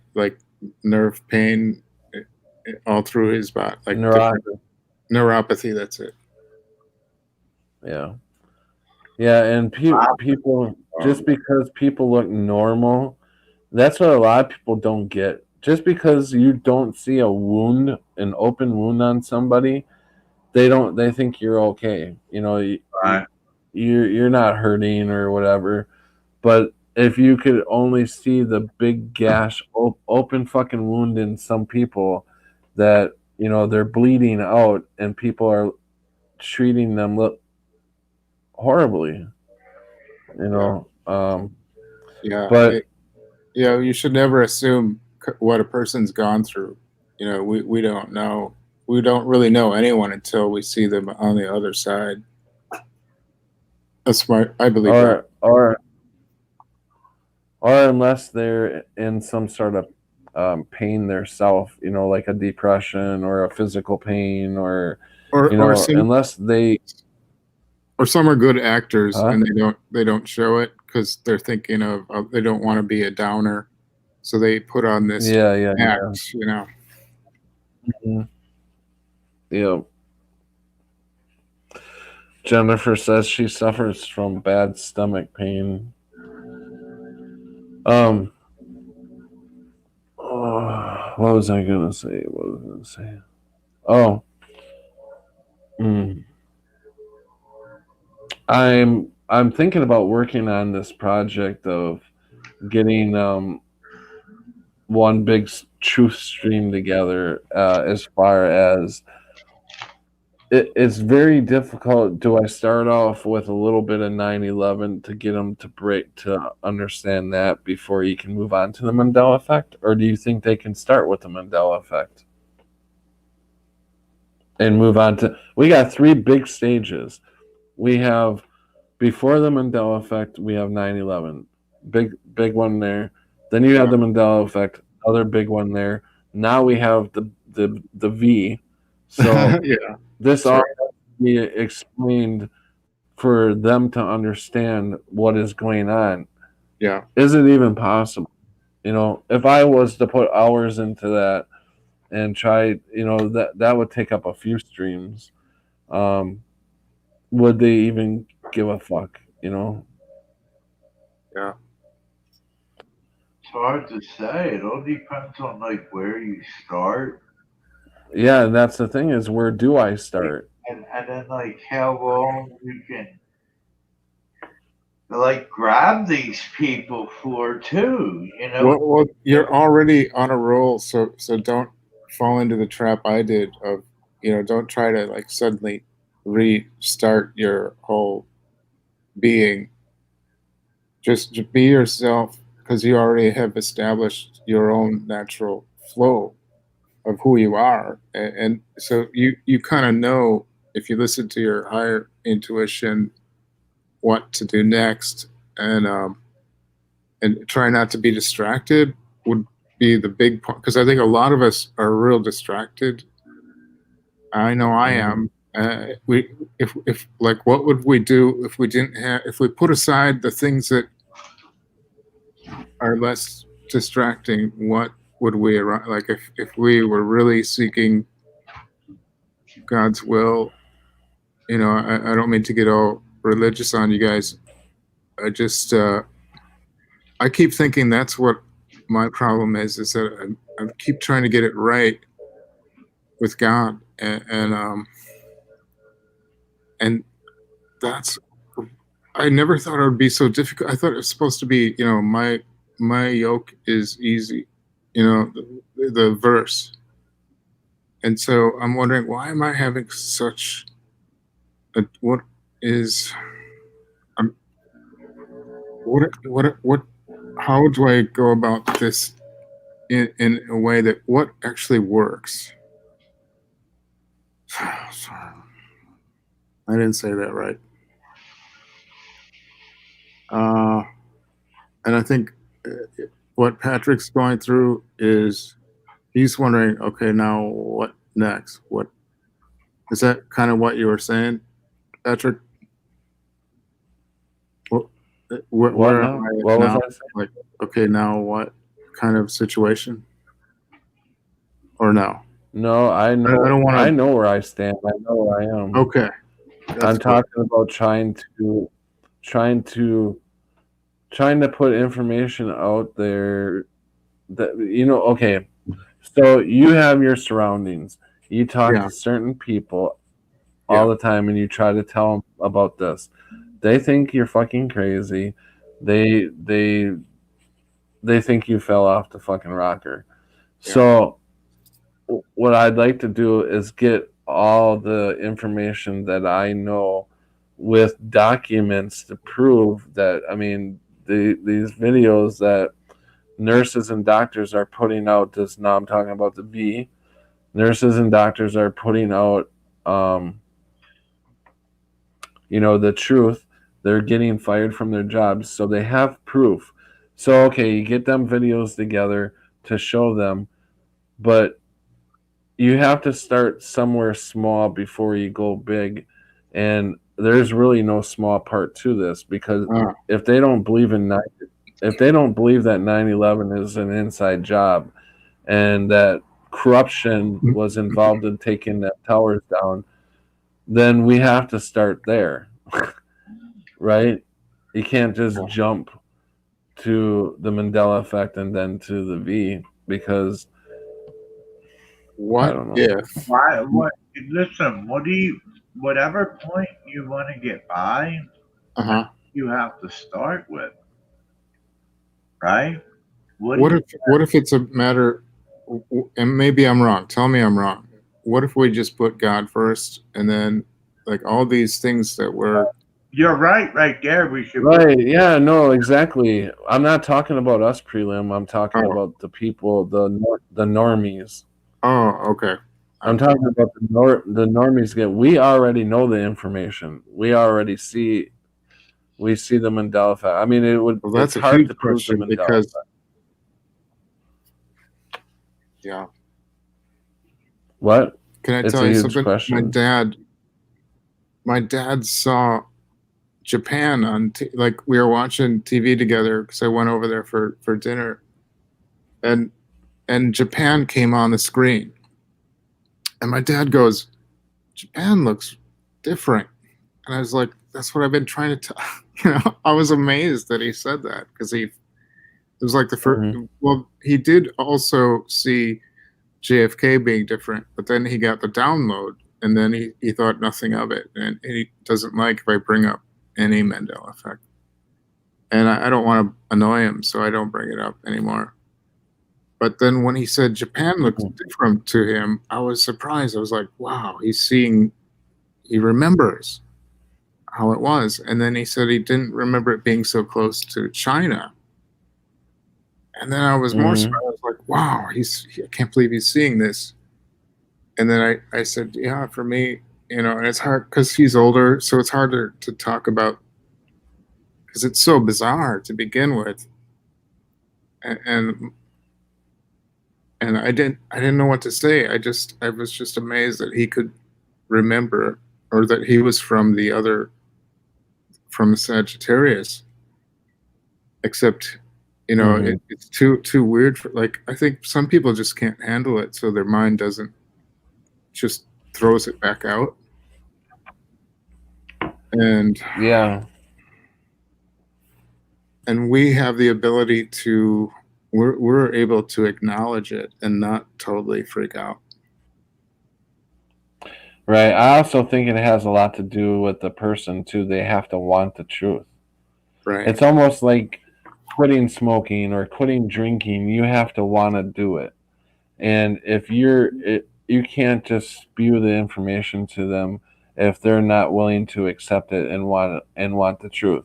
pain all through his body, like neuropathy. That's it. Yeah. Yeah, and people, just because people look normal, that's what a lot of people don't get. Just because you don't see a wound, an open wound on somebody, they think you're okay. You know, you're not hurting or whatever. But if you could only see the big gash, open fucking wound in some people, that they're bleeding out, and people are treating them horribly. But you should never assume what a person's gone through. We don't know. We don't really know anyone until we see them on the other side. That's why I believe or unless they're in some sort of pain themselves, like a depression or a physical pain, or unless they. Or some are good actors and they don't show it because they're thinking of they don't want to be a downer, so they put on this act, Mm-hmm. Yeah. Jennifer says she suffers from bad stomach pain. What was I gonna say? Oh. I'm thinking about working on this project of getting one big truth stream together, as far as it's very difficult. Do I start off with a little bit of 9/11 to get them to understand that before you can move on to the Mandela effect? Or do you think they can start with the Mandela effect and move on to... We got 3 big stages. We have, before the Mandela effect, we have 9/11. Big one there. Then you have the Mandela effect, other big one there. Now we have the V. So this all has to be explained for them to understand what is going on. Yeah. Is it even possible? If I was to put hours into that and try, that would take up a few streams. Would they even give a fuck? Yeah. It's hard to say. It all depends on where you start. Yeah, and that's the thing, is where do I start? And then how long you can grab these people for too, Well, you're already on a roll, so don't fall into the trap I did of, don't try to suddenly restart your whole being. Just be yourself, because you already have established your own natural flow of who you are, and so you kind of know, if you listen to your higher intuition, what to do next, and try not to be distracted would be the big part, because I think a lot of us are real distracted. I know I am, we if like what would we do if we didn't have if we put aside the things that are less distracting? What would we like if we were really seeking God's will? You know, I don't mean to get all religious on you guys. I just I keep thinking that's what my problem is that I keep trying to get it right with God, and that's I never thought it would be so difficult. I thought it was supposed to be, you know, my yoke is easy, you know, the verse. And so I'm wondering, why am I having such a what is um, what how do I go about this in a way that what actually works? Sorry. I didn't say that right. And I think what Patrick's going through is he's wondering, okay, now what next? What is that kind of what you were saying, Patrick? Where am I What was now? I saying? Like, okay, now what kind of situation? Or no? No, I know. I don't want to. I know where I stand. I know where I am. Okay, I'm talking about trying to put information out there that you know. Okay, so you have your surroundings. You talk Yeah. to certain people all the time, and you try to tell them about this. They think you're fucking crazy. They think you fell off the fucking rocker. Yeah. So what I'd like to do is get all the information that I know with documents to prove that, I mean, these videos that nurses and doctors are putting out, this now I'm talking about the V, nurses and doctors are putting out, you know, the truth. They're getting fired from their jobs, so they have proof. So, okay, you get them videos together to show them, but you have to start somewhere small before you go big. And there's really no small part to this, because if they don't believe if they don't believe that 9/11 is an inside job and that corruption was involved in taking the towers down, then we have to start there. Right? You can't just jump to the Mandela effect and then to the V, because what I don't know. if? Why? What? Listen. What do you? Whatever point you want to get by, you have to start with, right? What if it's a matter? And maybe I'm wrong. Tell me I'm wrong. What if we just put God first, and then like all these things that we're You're right there. We should. Right. Yeah. No. Exactly. I'm not talking about us prelim. I'm talking about the people, the normies. Oh, okay. I'm talking about the normies. We already know the information. We already see. We see the Mandela effect. I mean, it would. Well, that's it's a hard huge to prove the question Mandela because effect. Yeah. What? Can I It's tell a you huge something? question. My dad saw Japan on like we were watching TV together because I went over there for dinner, and Japan came on the screen, and my dad goes, "Japan looks different," and I was like, "That's what I've been trying to tell." You know, I was amazed that he said that because it was like the first. Well, he did also see JFK being different, but then he got the download, and then he thought nothing of it, and he doesn't like if I bring up any Mandela effect, and I don't want to annoy him, so I don't bring it up anymore. But then when he said Japan looks different to him, I was surprised. I was like, wow, he remembers how it was, and then he said he didn't remember it being so close to China. And then I was more surprised. I was like, wow, I can't believe he's seeing this. And then I said, yeah, for me, you know, and it's hard because he's older, so it's harder to talk about because it's so bizarre to begin with. And I didn't know what to say. I was just amazed that he could remember, or that he was from Sagittarius. Except, it's too weird for, like, I think some people just can't handle it, so their mind doesn't, just throws it back out. And Yeah. And we have the ability to, we're able to acknowledge it and not totally freak out. Right. I also think it has a lot to do with the person too. They have to want the truth. Right. It's almost like quitting smoking or quitting drinking. You have to want to do it. And if you can't just spew the information to them if they're not willing to accept it and want the truth.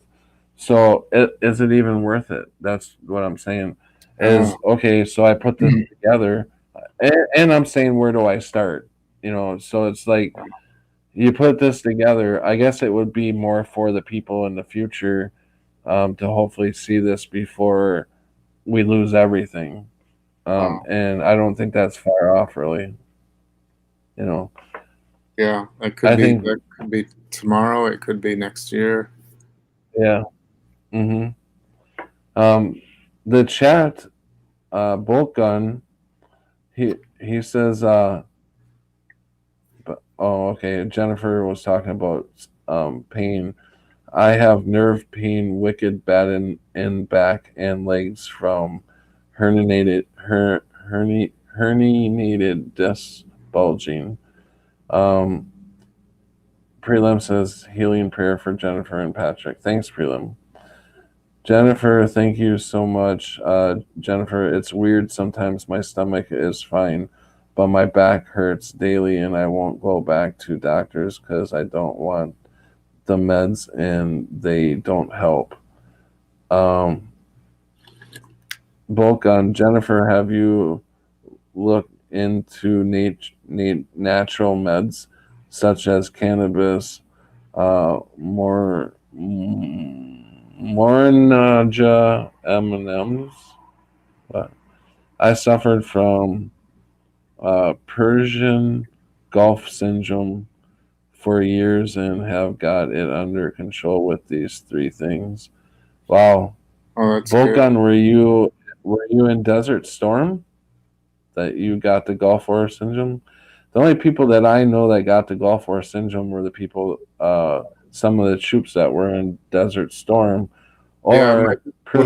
So is it even worth it? That's what I'm saying. Is okay. So I put this together, and I'm saying, where do I start? So it's like you put this together. I guess it would be more for the people in the future, to hopefully see this before we lose everything. And I don't think that's far off, really. Yeah, that I could think, be tomorrow. It could be next year. yeah. hmm The chat, Bolt Gun, he says, okay. Jennifer was talking about pain. I have nerve pain, wicked bad in back and legs from herniated disc bulging. Prelim says healing prayer for Jennifer and Patrick. Thanks, Prelim. Jennifer, thank you so much. Jennifer, it's weird. Sometimes my stomach is fine, but my back hurts daily, and I won't go back to doctors because I don't want the meds and they don't help. Bulk on Jennifer, have you looked into natural meds such as cannabis, Morinaja M&Ms? But I suffered from Persian Gulf syndrome for years and have got it under control with these three things. Wow. Oh, that's Volkan, good. were you in Desert Storm that you got the Gulf War syndrome? The only people that I know that got the Gulf War syndrome were the people, some of the troops that were in Desert Storm, Yeah, or one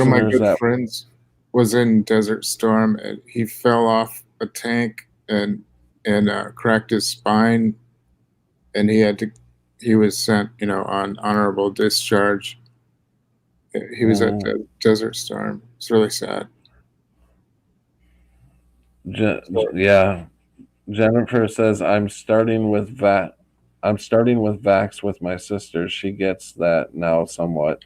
of my prisoners good that. friends was in Desert Storm, and he fell off a tank and cracked his spine, and he was sent, on honorable discharge. He was at the Desert Storm. It's really sad. Yeah. Jennifer says I'm starting with Vax with my sister. She gets that now somewhat.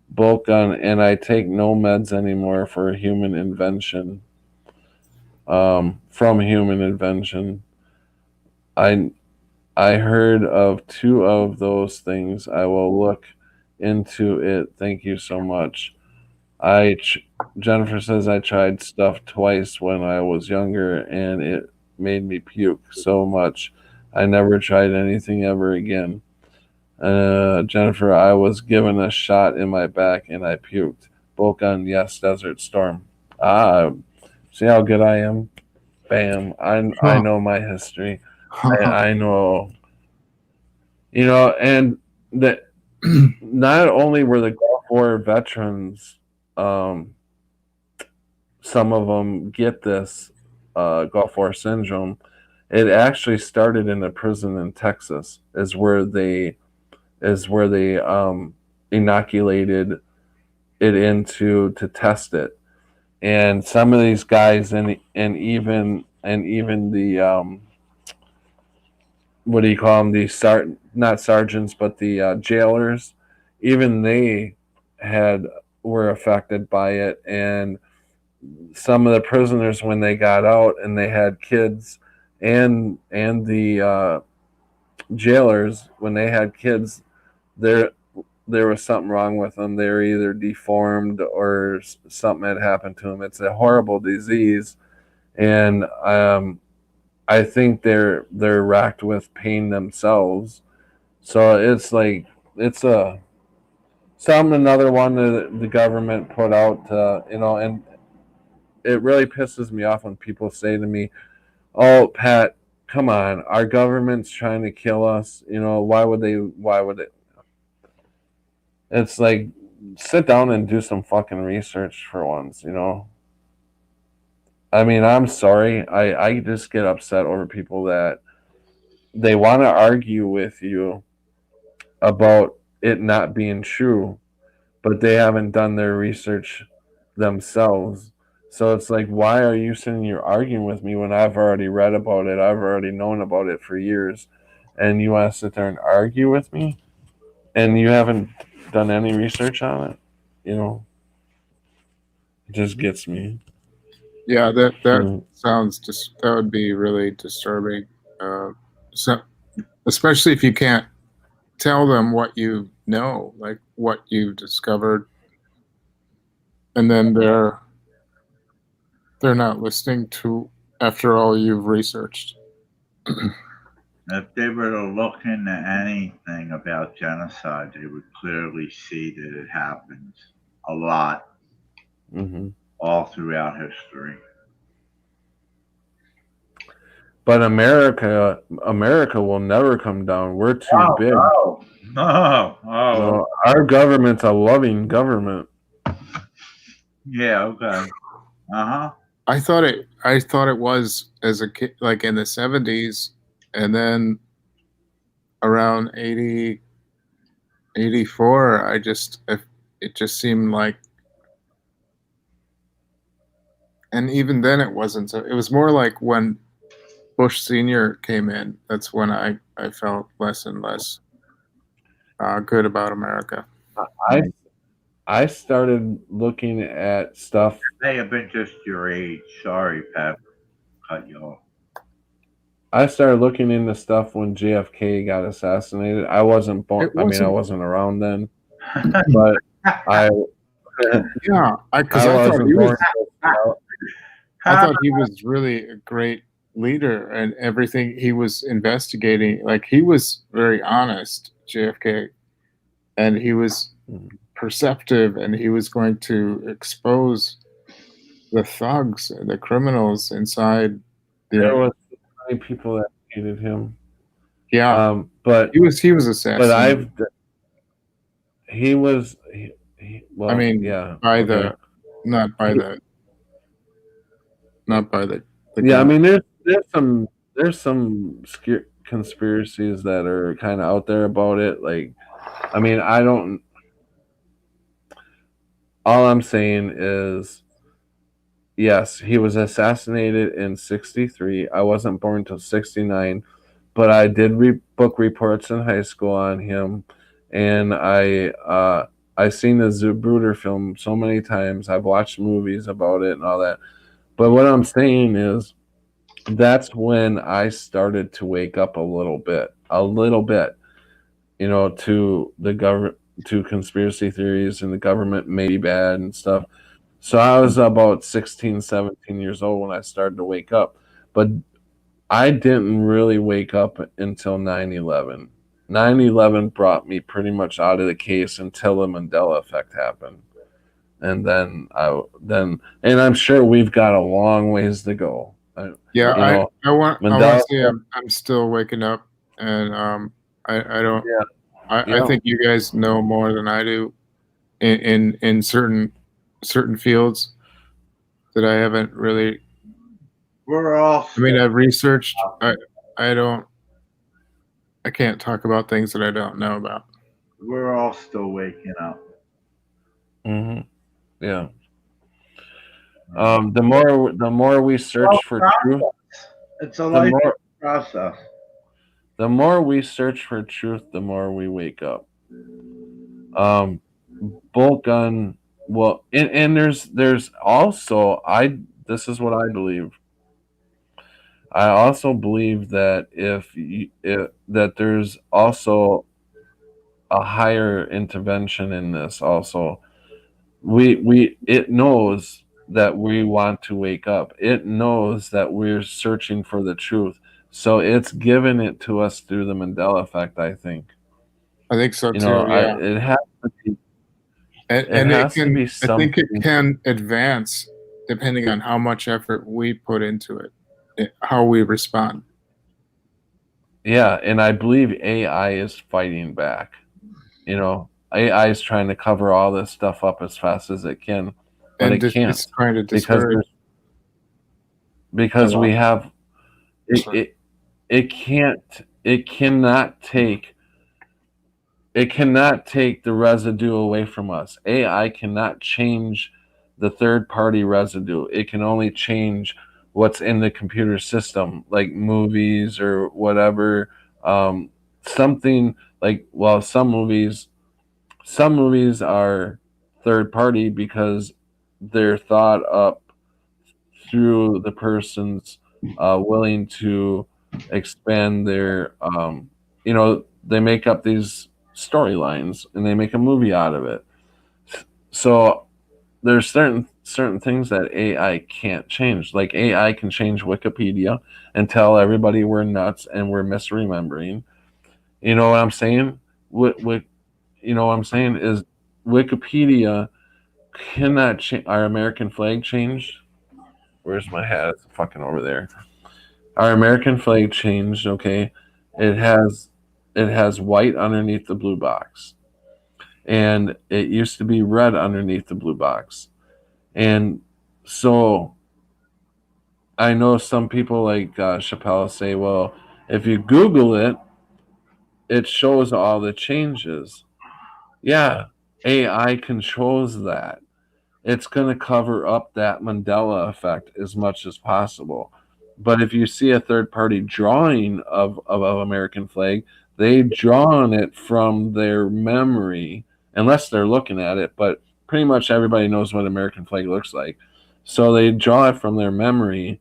Bulk on, and I take no meds anymore for human invention. From human invention. I heard of two of those things. I will look into it. Thank you so much. Jennifer says I tried stuff twice when I was younger and it made me puke so much. I never tried anything ever again. Jennifer, I was given a shot in my back and I puked. Bokan, yes, Desert Storm. See how good I am? Bam. I know my history. I know, and that not only were the Gulf War veterans, some of them get this Gulf War syndrome. It actually started in a prison in Texas, is where they inoculated it into to test it, and some of these guys and even the what do you call them? The not sergeants, but the jailers. Even they were affected by it, and some of the prisoners when they got out and they had kids, and the jailers when they had kids, there was something wrong with them. They were either deformed or something had happened to them. It's a horrible disease, and I think they're racked with pain themselves. So it's like it's a another one that the government put out, and it really pisses me off when people say to me, "Oh, Pat, come on, our government's trying to kill us. Why would they? Why would it?" It's like, sit down and do some fucking research for once. I mean, I'm sorry. I just get upset over people that they want to argue with you about it not being true, but they haven't done their research themselves. So it's like, why are you sitting here arguing with me when I've already read about it? I've already known about it for years. And you want to sit there and argue with me? And you haven't done any research on it? It just gets me. Yeah, that sounds just that would be really disturbing. So, especially if you can't tell them what you know, like what you discovered, and then they're not listening to after all you've researched. If they were to look into anything about genocide, they would clearly see that it happens a lot all throughout history. But America will never come down. We're too big. No. Our government's a loving government. Yeah. Okay. I thought it was as a kid, like in the 70s, and then around 80, 84, it just seemed like, and even then it wasn't. So it was more like when Bush Sr. came in. That's when I felt less and less good about America. I started looking at stuff. May have been just your age. Sorry, Pat. Cut you off. I started looking into stuff when JFK got assassinated. I wasn't born. I mean, I wasn't around then, but I. Yeah, because I thought he was really a great leader, and everything he was investigating, like he was very honest, JFK, and he was perceptive, and he was going to expose the thugs, the criminals inside. There was so many people that hated him. Yeah, but he was assassinated. But he was. Well, I mean, yeah, not by the. Yeah, I mean, there's some conspiracies that are kind of out there about it. Like, I mean, I don't. All I'm saying is, yes, he was assassinated in '63. I wasn't born until '69, but I did book reports in high school on him, and I seen the Zapruder film so many times. I've watched movies about it and all that. But what I'm saying is, that's when I started to wake up a little bit, to the government, to conspiracy theories, and the government may be bad and stuff. So I was about 16, 17 years old when I started to wake up. But I didn't really wake up until 9/11. 9/11 brought me pretty much out of the case until the Mandela effect happened. And then and I'm sure we've got a long ways to go. I want to say I'm still waking up, and I don't. Yeah. I think you guys know more than I do in certain fields that I haven't really. We're all. I mean, I've researched. I don't. I can't talk about things that I don't know about. We're all still waking up. Yeah. The more we search for truth, it's a life process. The more we search for truth, the more we wake up. Bolt gun. Well, and there's also this is what I believe. I also believe that that there's also a higher intervention in this. Also, it knows that we want to wake up. It knows that we're searching for the truth. So it's given it to us through the Mandela effect, I think. I think so You know, too. Yeah, it has to be it and it has to can. be I think it something. can advance depending on how much effort we put into it, how we respond. Yeah, and I believe AI is fighting back. You know, AI is trying to cover all this stuff up as fast as it can, but And it can't it's trying to because discourage. because Hello. we have it, Sorry. it can't it cannot take the residue away from us. AI cannot change the third party residue. It can only change what's in the computer system, like movies or whatever. Something like, well, some movies are third party because they're thought up through the person's willing to expand their they make up these storylines and they make a movie out of it. So there's certain things that AI can't change. Like AI can change Wikipedia and tell everybody we're nuts and we're misremembering. You know what I'm saying? What you know what I'm saying is Wikipedia cannot change. Our American flag changed. Where's my hat? It's fucking over there. Our American flag changed. Okay, it has white underneath the blue box, and it used to be red underneath the blue box. And so I know some people like Chappelle say, well, if you Google it, it shows all the changes. Yeah, AI controls that. It's going to cover up that Mandela effect as much as possible. But if you see a third party drawing of an American flag, they drawn it from their memory, unless they're looking at it. But pretty much everybody knows what American flag looks like. So they draw it from their memory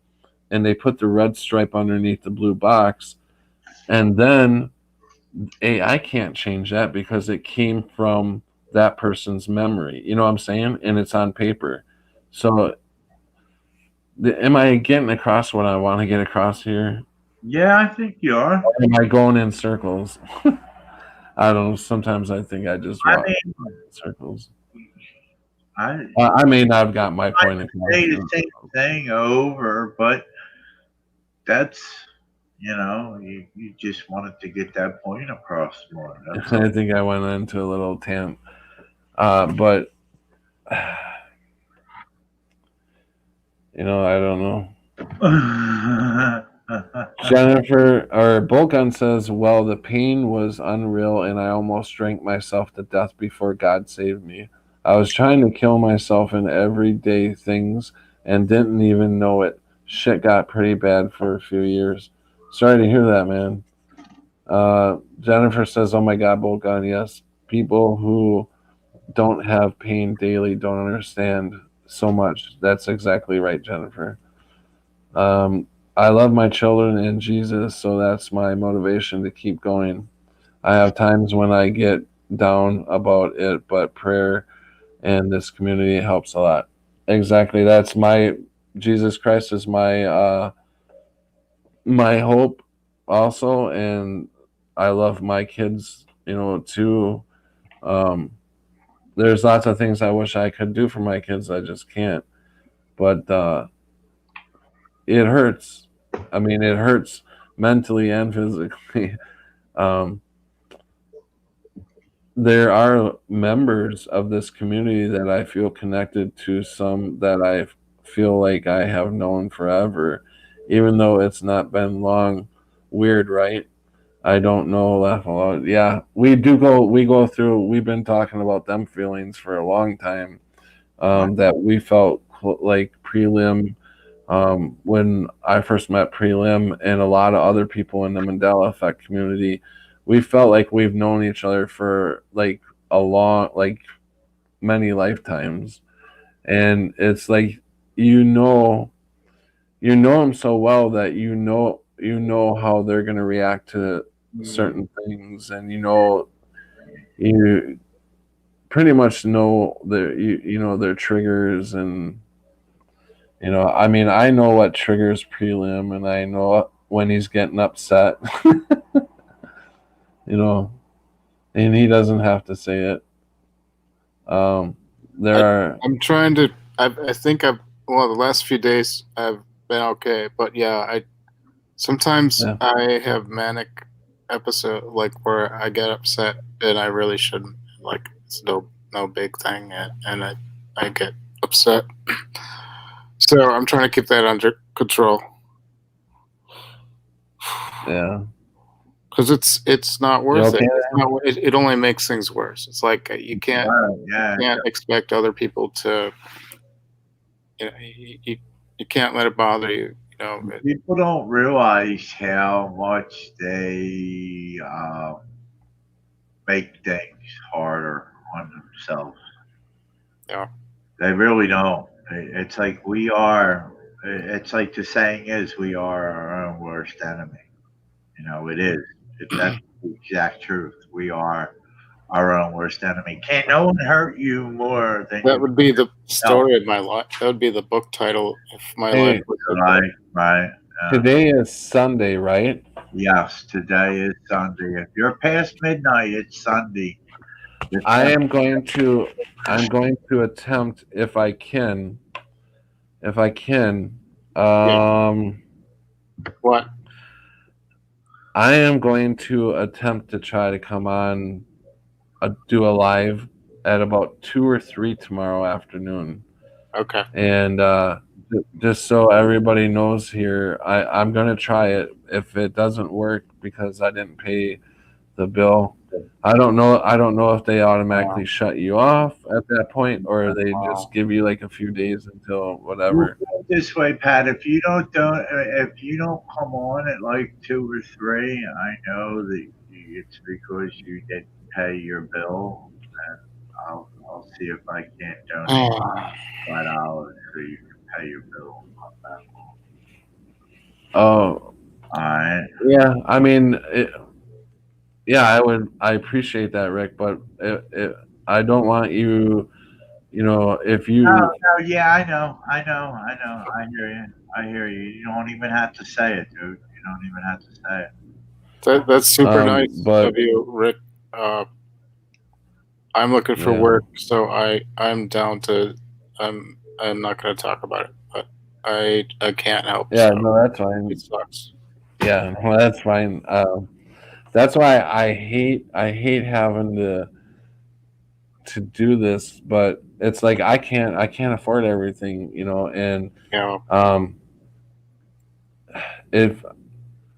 and they put the red stripe underneath the blue box. And then AI can't change that because it came from that person's memory. You know what I'm saying? And it's on paper. So, am I getting across what I want to get across here? Yeah, I think you are. Or am I going in circles? I don't know. Sometimes I think I just I walk mean, in circles. I I may not have got my I point across. say the same thing over, but that's you just wanted to get that point across more. That's I all. think I went into a little tangent. But, I don't know. Jennifer or Bolgan says, well, the pain was unreal and I almost drank myself to death before God saved me. I was trying to kill myself in everyday things and didn't even know it. Shit got pretty bad for a few years. Sorry to hear that, man. Jennifer says, oh my God, Bolgan, yes. People who don't have pain daily don't understand so much. That's exactly right, Jennifer. I love my children and Jesus, so that's my motivation to keep going. I have times when I get down about it, but prayer and this community helps a lot. Exactly. That's my Jesus Christ is my hope also, and I love my kids, too. Um, there's lots of things I wish I could do for my kids, I just can't. But it hurts. I mean, it hurts mentally and physically. Um, there are members of this community that I feel connected to, some that I feel like I have known forever, even though it's not been long. Weird, right? I don't know. Laugh aloud. Yeah, we go through. We've been talking about them feelings for a long time. That we felt like prelim when I first met Prelim and a lot of other people in the Mandela Effect community, we felt like we've known each other for like like many lifetimes, and it's like you know, you know them so well that you know how they're gonna react to certain things, and you pretty much know their you know their triggers and You know, I mean, I know what triggers prelim, and I know when he's getting upset. You know, and he doesn't have to say it. I'm trying to. I think I've. Well, the last few days I've been okay, but yeah, sometimes I have manic episode like where I get upset and I really shouldn't. Like it's no big thing, and I get upset. So I'm trying to keep that under control. Yeah. Because it's not worth it. It only makes things worse. It's like you can't expect other people to. You know, you can't let it bother you. You know, people don't realize how much they make things harder on themselves. Yeah, they really don't. It's like we are. It's like the saying is, we are our own worst enemy. You know, it is. That's the exact truth. We are our own worst enemy. Can't no one hurt you more than that would be the story of my life. That would be the book title if my life was right. Today is Sunday, right? Yes, today is Sunday. If you're past midnight, it's Sunday. I'm going to attempt if I can. What? I am going to attempt to try to come on, do a live at about 2 or 3 tomorrow afternoon. Okay. And just so everybody knows here, I'm going to try it. If it doesn't work because I didn't pay the bill, I don't know if they automatically shut you off at that point or they just give you like a few days until whatever. This way, Pat. If you don't come on at like 2 or 3, I know that it's because you didn't pay your bill, and I'll see if I can't donate $5 so you can pay your bill. Oh, all right. Yeah, I mean, I appreciate that, Rick, but I don't want you. You know, if you. No, yeah, I know. I hear you. You don't even have to say it, dude. You don't even have to say it. That's super nice of you, Rick. I'm looking for work, so I'm down to. I'm not going to talk about it, but I can't help. Yeah, so no, that's fine. It sucks. Yeah, well, that's fine. That's why I hate having to do this, but it's like I can't afford everything, you know, and if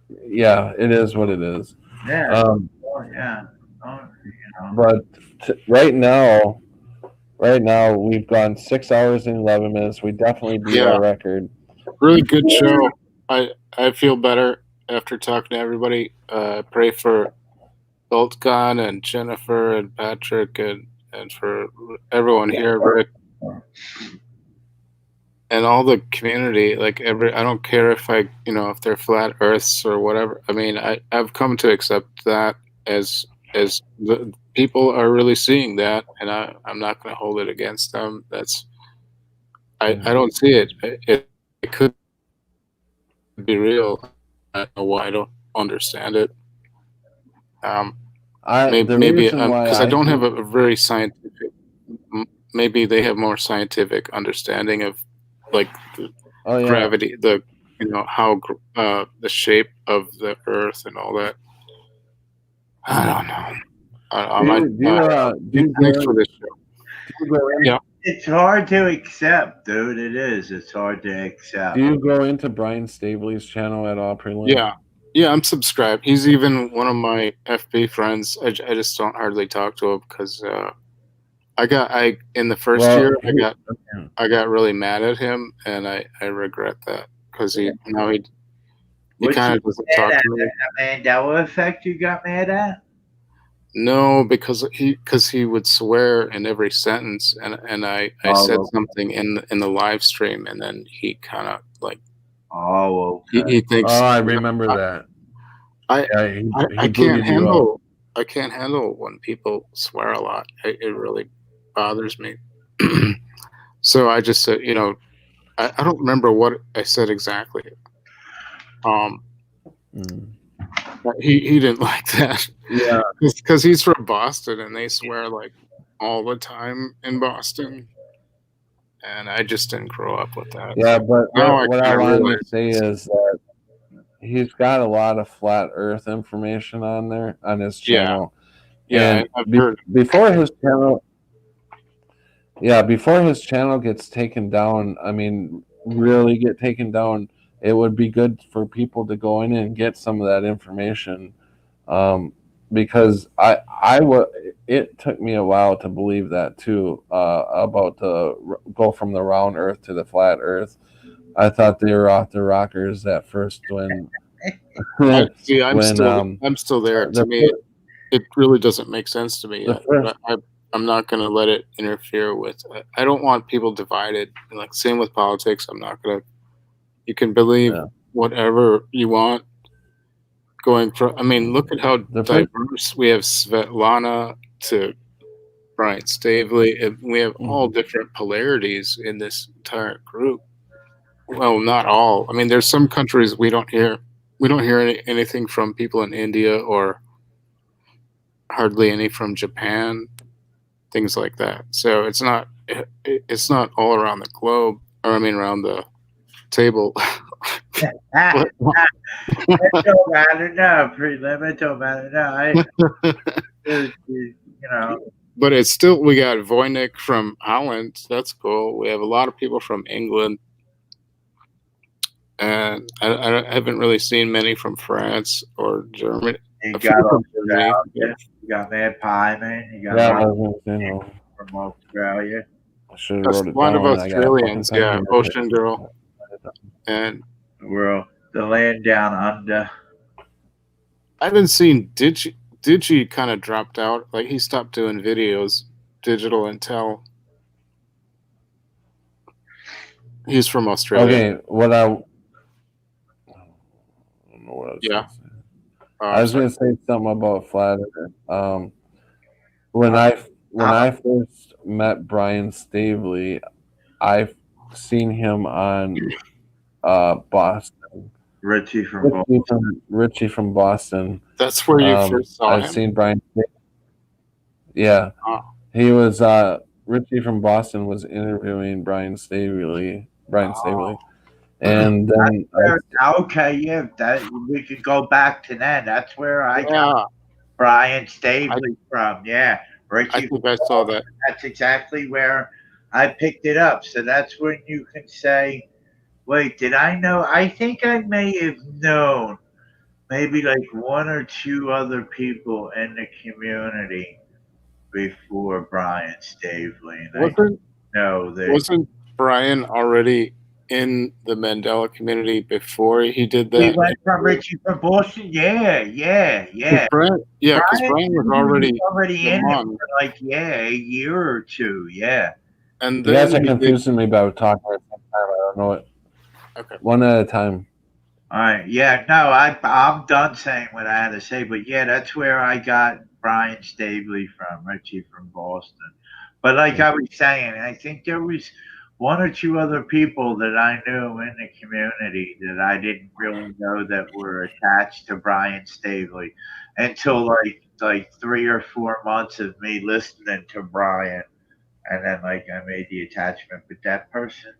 it is what it is. Yeah. But right now we've gone 6 hours and 11 minutes. We definitely beat our record. Really good show. I feel better after talking to everybody. Pray for Boltcon and Jennifer and Patrick and for everyone here, Rick, and all the community. Like I don't care if if they're flat Earths or whatever. I mean, I've come to accept that as the people are really seeing that, and I'm not going to hold it against them. I don't see it. It could be real. I don't know why I don't understand it. Maybe because I don't have a very scientific. Maybe they have more scientific understanding of like gravity, how the shape of the Earth and all that. I don't know. Thanks for this show. Yeah. It's hard to accept, dude. It is. It's hard to accept. Do you go into Brian Stabley's channel at all, prelim? Yeah, I'm subscribed. He's even one of my FB friends. I just don't hardly talk to him because in the first year I got really mad at him, and I regret that because he kind of doesn't talk to me. Mandela effect you got mad at? No, because he would swear in every sentence, and I said something in the live stream, and then he kind of like. Oh, okay. He thinks. Oh, I remember that. I can't handle. I can't handle when people swear a lot. It really bothers me. So I just said, I don't remember what I said exactly. He didn't like that. Yeah. Because he's from Boston and they swear like all the time in Boston. And I just didn't grow up with that. Yeah, but now what I kinda wanted realize to say is that he's got a lot of flat Earth information on there on his channel. Yeah, and I've heard. before his channel, before his channel gets taken down, I mean, really get taken down, it would be good for people to go in and get some of that information, because it took me a while to believe that too, about the go from the round Earth to the flat Earth. I thought they were off the rockers at first when I'm when still there. the To me, it really doesn't make sense to me the yet. first But I'm not going to let it interfere with. I don't want people divided. And like same with politics. I'm not going to. You can believe Yeah. whatever you want. Going from, I mean, look at how The first- diverse we have. Svetlana to Brian Stavely. And we have all different polarities in this entire group. Well, not all. I mean, there's some countries we don't hear. We don't hear anything from people in India or hardly any from Japan, things like that. So it's not all around the globe, or I mean around the table. I don't know. Pre-limit, you know. But it's still, we got Voynich from Holland. That's cool. We have a lot of people from England, and I haven't really seen many from France or Germany. You A few got from Germany. Australia. You got Matt Pyman. You got Yeah, Rob from Australia. I should have That's wrote it one down. of I got a fucking Australians, pen yeah, here. Ocean Girl, and The land down under. I haven't seen Digi kind of dropped out. Like he stopped doing videos, Digital Intel. He's from Australia. Okay, what I don't know what I was Yeah. I was going to say something about flat Earth. When I first met Brian Stavely, I've seen him on Boston. Richie from Boston. That's where you first saw I've him? seen Brian. Yeah, he was. Richie from Boston was interviewing Brian Stavely. And then okay, yeah, that we could go back to that. That's where I got Brian Stavely from. Yeah, Richie. I think I saw that. That's exactly where I picked it up. So that's when you can say, "Wait, did I know?" I think I may have known maybe like one or two other people in the community before Brian Stavely. Wasn't Brian already in the Mandela community before he did that? He went from Richie from Boston. Yeah. Because Brian was already in it for like a year or two. Yeah. And you guys are confusing me by talking at the same time. I don't know it. Okay. One at a time. All right. Yeah. No, I'm done saying what I had to say. But yeah, that's where I got Brian Stavely from, Richie from Boston. But like I was saying, I think there was one or two other people that I knew in the community that I didn't really know that were attached to Brian Stavely until like 3 or 4 months of me listening to Brian, and then like I made the attachment. But that person,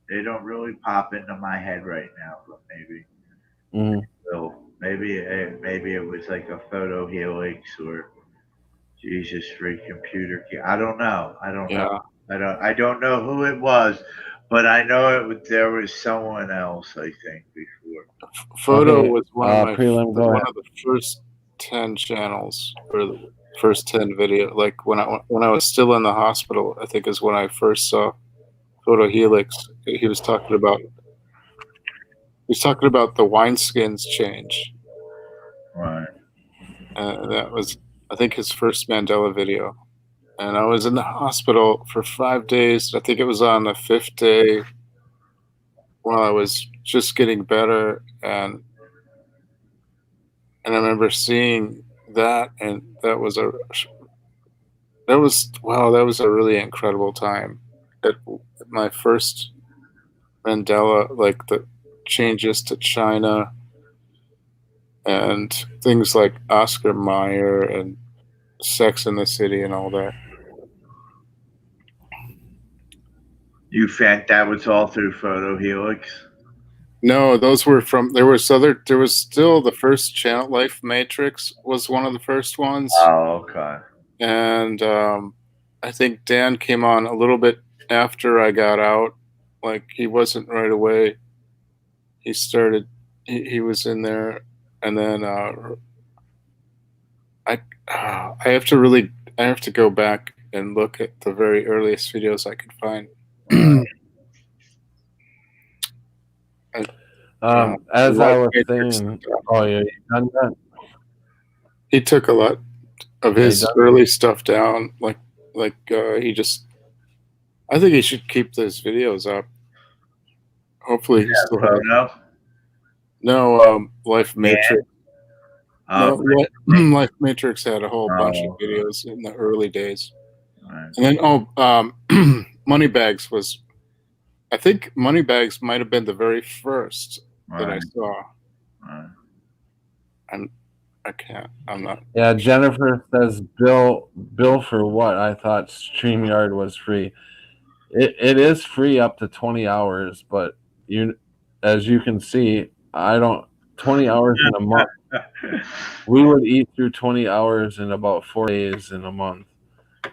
they don't really pop into my head right now. But maybe, maybe it was like a photo helix or Jesus free computer. I don't know. I don't know who it was, but I know there was someone else. I think before. Photo was one of the first 10 channels or the first 10 video. Like when I was still in the hospital, I think is when I first saw Photo Helix. He was talking about the wineskins change. Right. That was, I think, his first Mandela video. And I was in the hospital for 5 days. I think it was on the 5th day while I was just getting better. And I remember seeing that, and that was a really incredible time. My first Mandela, like the changes to China and things like Oscar Mayer and Sex in the City and all that. You think that was all through Photo Helix? No, those were from. There was still the first channel. Life Matrix was one of the first ones. Oh, okay. And I think Dan came on a little bit after I got out. Like he wasn't right away. He started. He was in there, and then I have to go back and look at the very earliest videos I could find. As I was saying, oh yeah, you done that? He took a lot of his early stuff down. He just. I think he should keep those videos up. Hopefully, he still has. No, Life Matrix. No, Life Matrix had a whole bunch of videos in the early days. Right. And then, Moneybags was. I think Moneybags might have been the very first that I saw. I'm not. Yeah, Jennifer says bill for what? I thought StreamYard was free. It is free up to 20 hours, but as you can see, 20 hours in a month. We would eat through 20 hours in about 4 days in a month.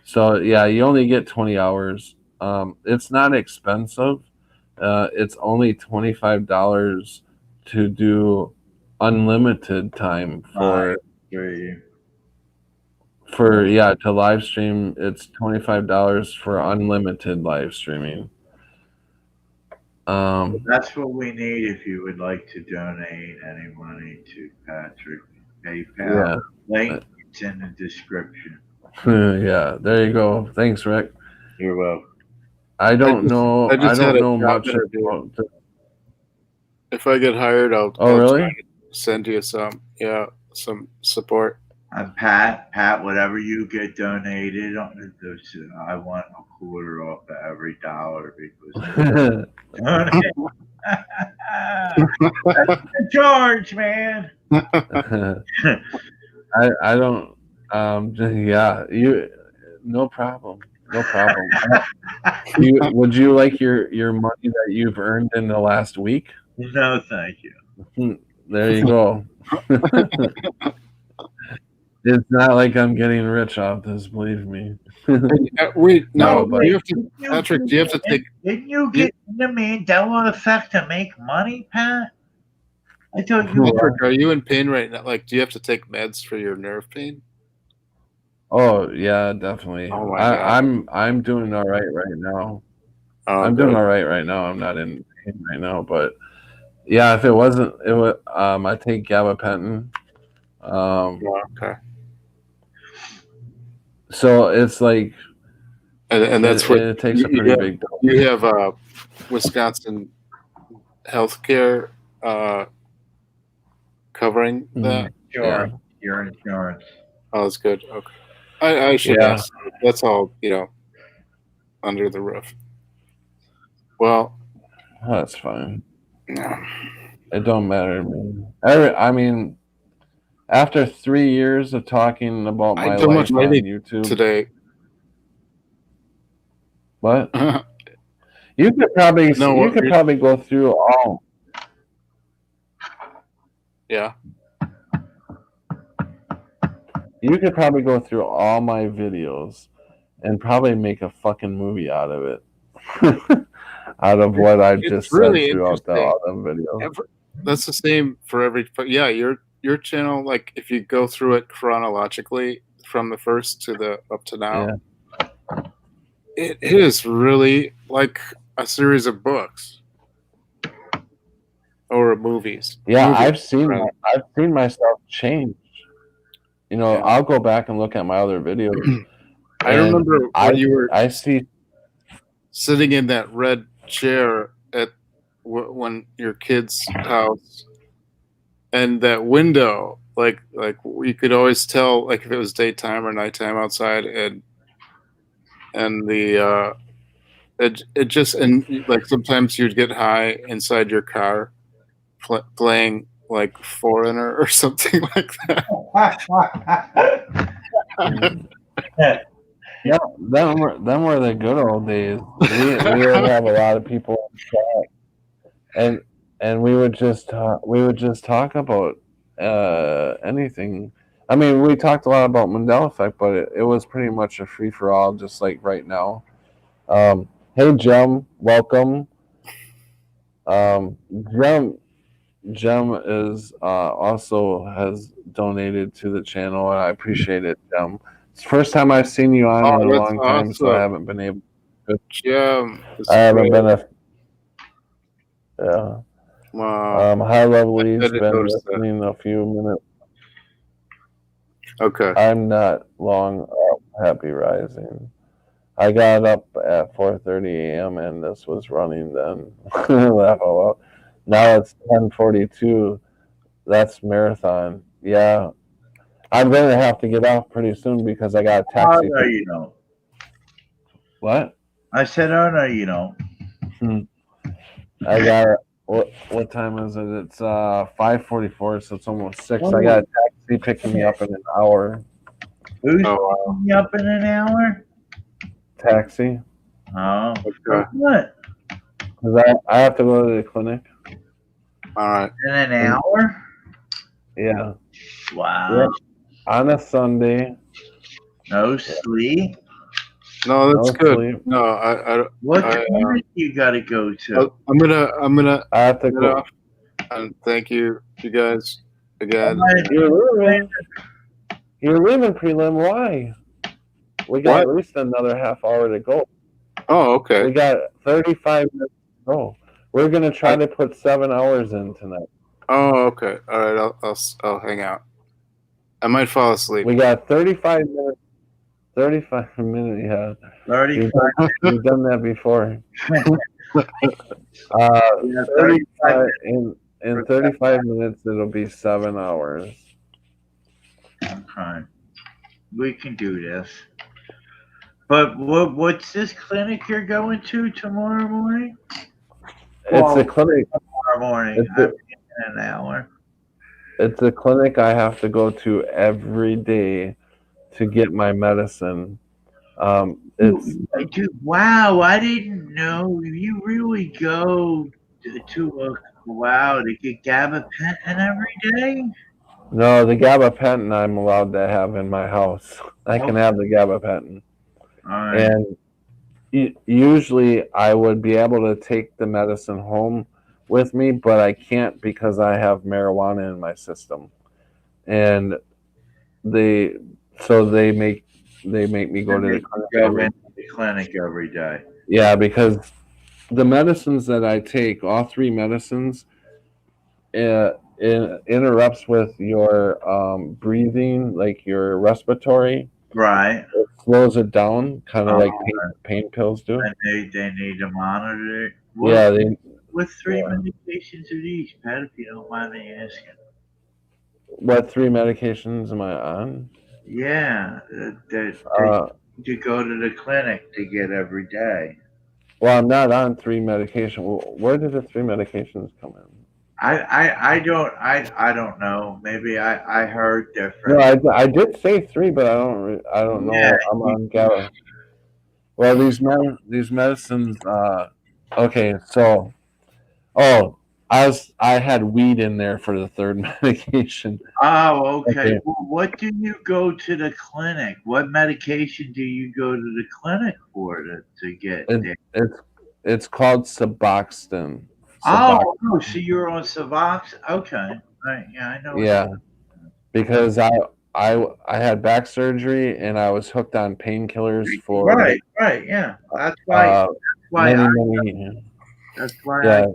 So yeah, you only get 20 hours. It's not expensive. It's only $25 to do unlimited time to live stream. It's $25 for unlimited live streaming. That's what we need if you would like to donate any money to Patrick PayPal. Link is in the description. Yeah, there you go. Thanks, Rick. You're welcome. I don't know much about this. If I get hired, I'll really? try to send you some support. And Pat, whatever you get donated, I want a quarter off of every dollar because that's the charge, man. I don't. No problem. Would you like your money that you've earned in the last week? No, thank you. There you go. It's not like I'm getting rich off this, believe me. Patrick, do you have to take? Didn't you get the Mandela effect to make money, Pat? I thought you Patrick, are you in pain right now? Like, do you have to take meds for your nerve pain? Oh yeah, definitely. Oh my God. I'm doing all right now. I'm doing all right right now. I'm not in pain right now, but yeah, if it wasn't, it would. I take gabapentin. Okay. So it's like, and that's what it takes a pretty big dose. You have Wisconsin healthcare covering that. Sure, your insurance. Oh, that's good. Okay, I should ask. That's all under the roof. Well, that's fine. No. It don't matter to me. I mean, after 3 years of talking about my life on YouTube today. What? You could probably probably go through all. Yeah. You could probably go through all my videos and probably make a fucking movie out of it. Out of what I've just really said throughout the autumn video. That's the same for every. Yeah, your channel. Like if you go through it chronologically from the first to the up to now, it is really like a series of books or movies. Yeah, I've seen myself change. You know, I'll go back and look at my other videos. I remember when you were. I see sitting in that red chair at when your kid's house, and that window, like you could always tell, like if it was daytime or nighttime outside, and the it just, and like sometimes you'd get high inside your car playing like Foreigner or something like that. Yeah, them were the good old days. We would have a lot of people on chat, and we would just talk about anything. I mean, we talked a lot about Mandela effect, but it was pretty much a free for all, just like right now. Hey, Jem, welcome. Jem is also has donated to the channel, and I appreciate it, Jem. It's the first time I've seen you on in a that's long time, so I awesome. haven't been able. Jem, I haven't been great. yeah. Wow. Hi, I Lovely's didn't been notice that. listening a few minutes. Okay. I'm not long up. Happy rising. I got up at 4:30 a.m. and this was running then. Laugh out loud. Now it's 10:42. That's marathon. Yeah. I'm going to have to get off pretty soon because I got a taxi. Oh, no, you don't. What? I said, oh, no, you don't. I got what time is it? It's 5:44, so it's almost 6. I got a taxi picking me up in an hour. Who's picking me up in an hour? Taxi. Oh, for what? Because I have to go to the clinic. All right. In an hour? Yeah. Wow. Yeah. On a Sunday. No sleep? No, that's good. Sleep. No, I What clinic you got to go to? I'm gonna I have to get go. off. And thank you guys again. You're leaving prelim. Why? We got at least another half hour to go. Oh, okay. We got 35 minutes to go. We're gonna try to put 7 hours in tonight. Oh, okay. All right. I'll hang out. I might fall asleep. We got 35 minutes. 35 minutes. Yeah. 35. You've done that before. 35 in 35 minutes. It'll be 7 hours. Okay. We can do this. But what's this clinic you're going to tomorrow morning? It's a clinic. Tomorrow morning. In an hour. It's a clinic I have to go to every day to get my medicine. Dude, wow, I didn't know you really go to get gabapentin every day. No, the gabapentin I'm allowed to have in my house. I can have the gabapentin. Right. And usually I would be able to take the medicine home with me, but I can't because I have marijuana in my system. And they make me go to the clinic every day. Yeah, because the medicines that I take, all 3 medicines, it interrupts with your breathing, like your respiratory. Right. It slows it down, kind of like pain pills do. And they need to monitor it. What 3 medications are these, Pat, if you don't mind me asking? What 3 medications am I on? Yeah, that you go to the clinic to get every day. Well, I'm not on 3 medications. Where did the 3 medications come in? I don't know. Maybe I heard different. No, I did say 3, but I don't know. Yeah, I'm on Gala. Well, these medicines. Okay, so I had weed in there for the 3rd medication. Oh, okay. Well, what do you go to the clinic? What medication do you go to the clinic for to get? It's called Suboxone. Oh, so you're on Suboxone? Okay, right. Yeah, I know. Yeah, because I had back surgery and I was hooked on painkillers for right. Yeah, that's why. That's why. Yeah.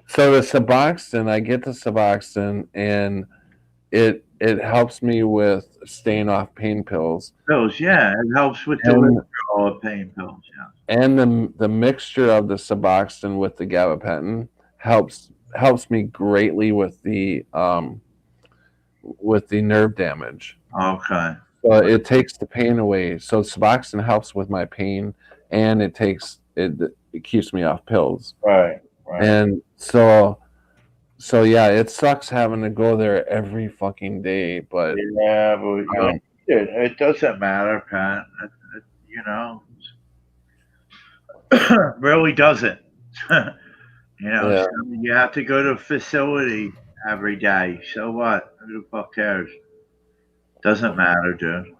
So the Suboxone, I get the Suboxone, and it helps me with staying off pain pills. Yeah, it helps with the withdrawal of pain pills. Yeah. And the mixture of the Suboxone with the gabapentin helps me greatly with the nerve damage. Okay. So it takes the pain away. So Suboxone helps with my pain, and it keeps me off pills. Right. And so yeah, it sucks having to go there every fucking day, but Yeah, but you don't need it. It doesn't matter, Pat. You know, really doesn't. You know, Yeah. so you have to go to a facility every day. So what? Who the fuck cares? Doesn't matter, dude.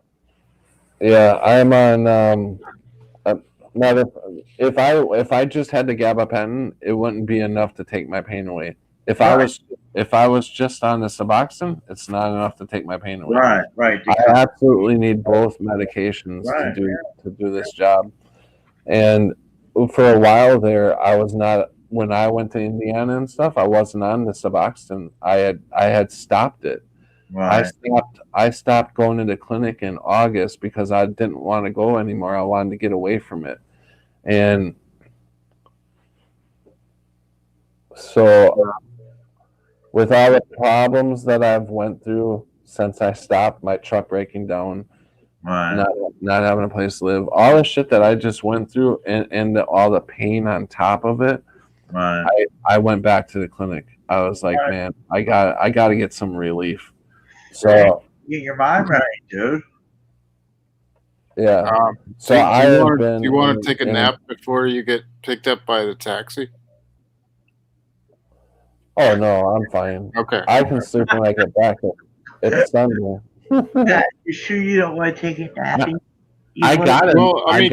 Yeah, I'm on not if I just had the gabapentin, it wouldn't be enough to take my pain away. If I was just on the Suboxone, it's not enough to take my pain away. Right. I absolutely need both medications Right. to do this job. And for a while there, I was not. When I went to Indiana and stuff, I wasn't on the Suboxone. I had stopped it. Right. I stopped going to the clinic in August because I didn't want to go anymore. I wanted to get away from it. And so with all the problems that I've went through since I stopped, my truck breaking down, Right. not having a place to live, all the shit that I just went through and all the pain on top of it, Right. I went back to the clinic. I was like, man, I got to get some relief. So Get your mind right, dude. yeah. So do you want to take a nap before you get picked up by the taxi? Oh no, I'm fine. Okay. I can sleep when I get back. It's Sunday. Pat, you sure you don't want to take a nap? I got it. Well, I mean,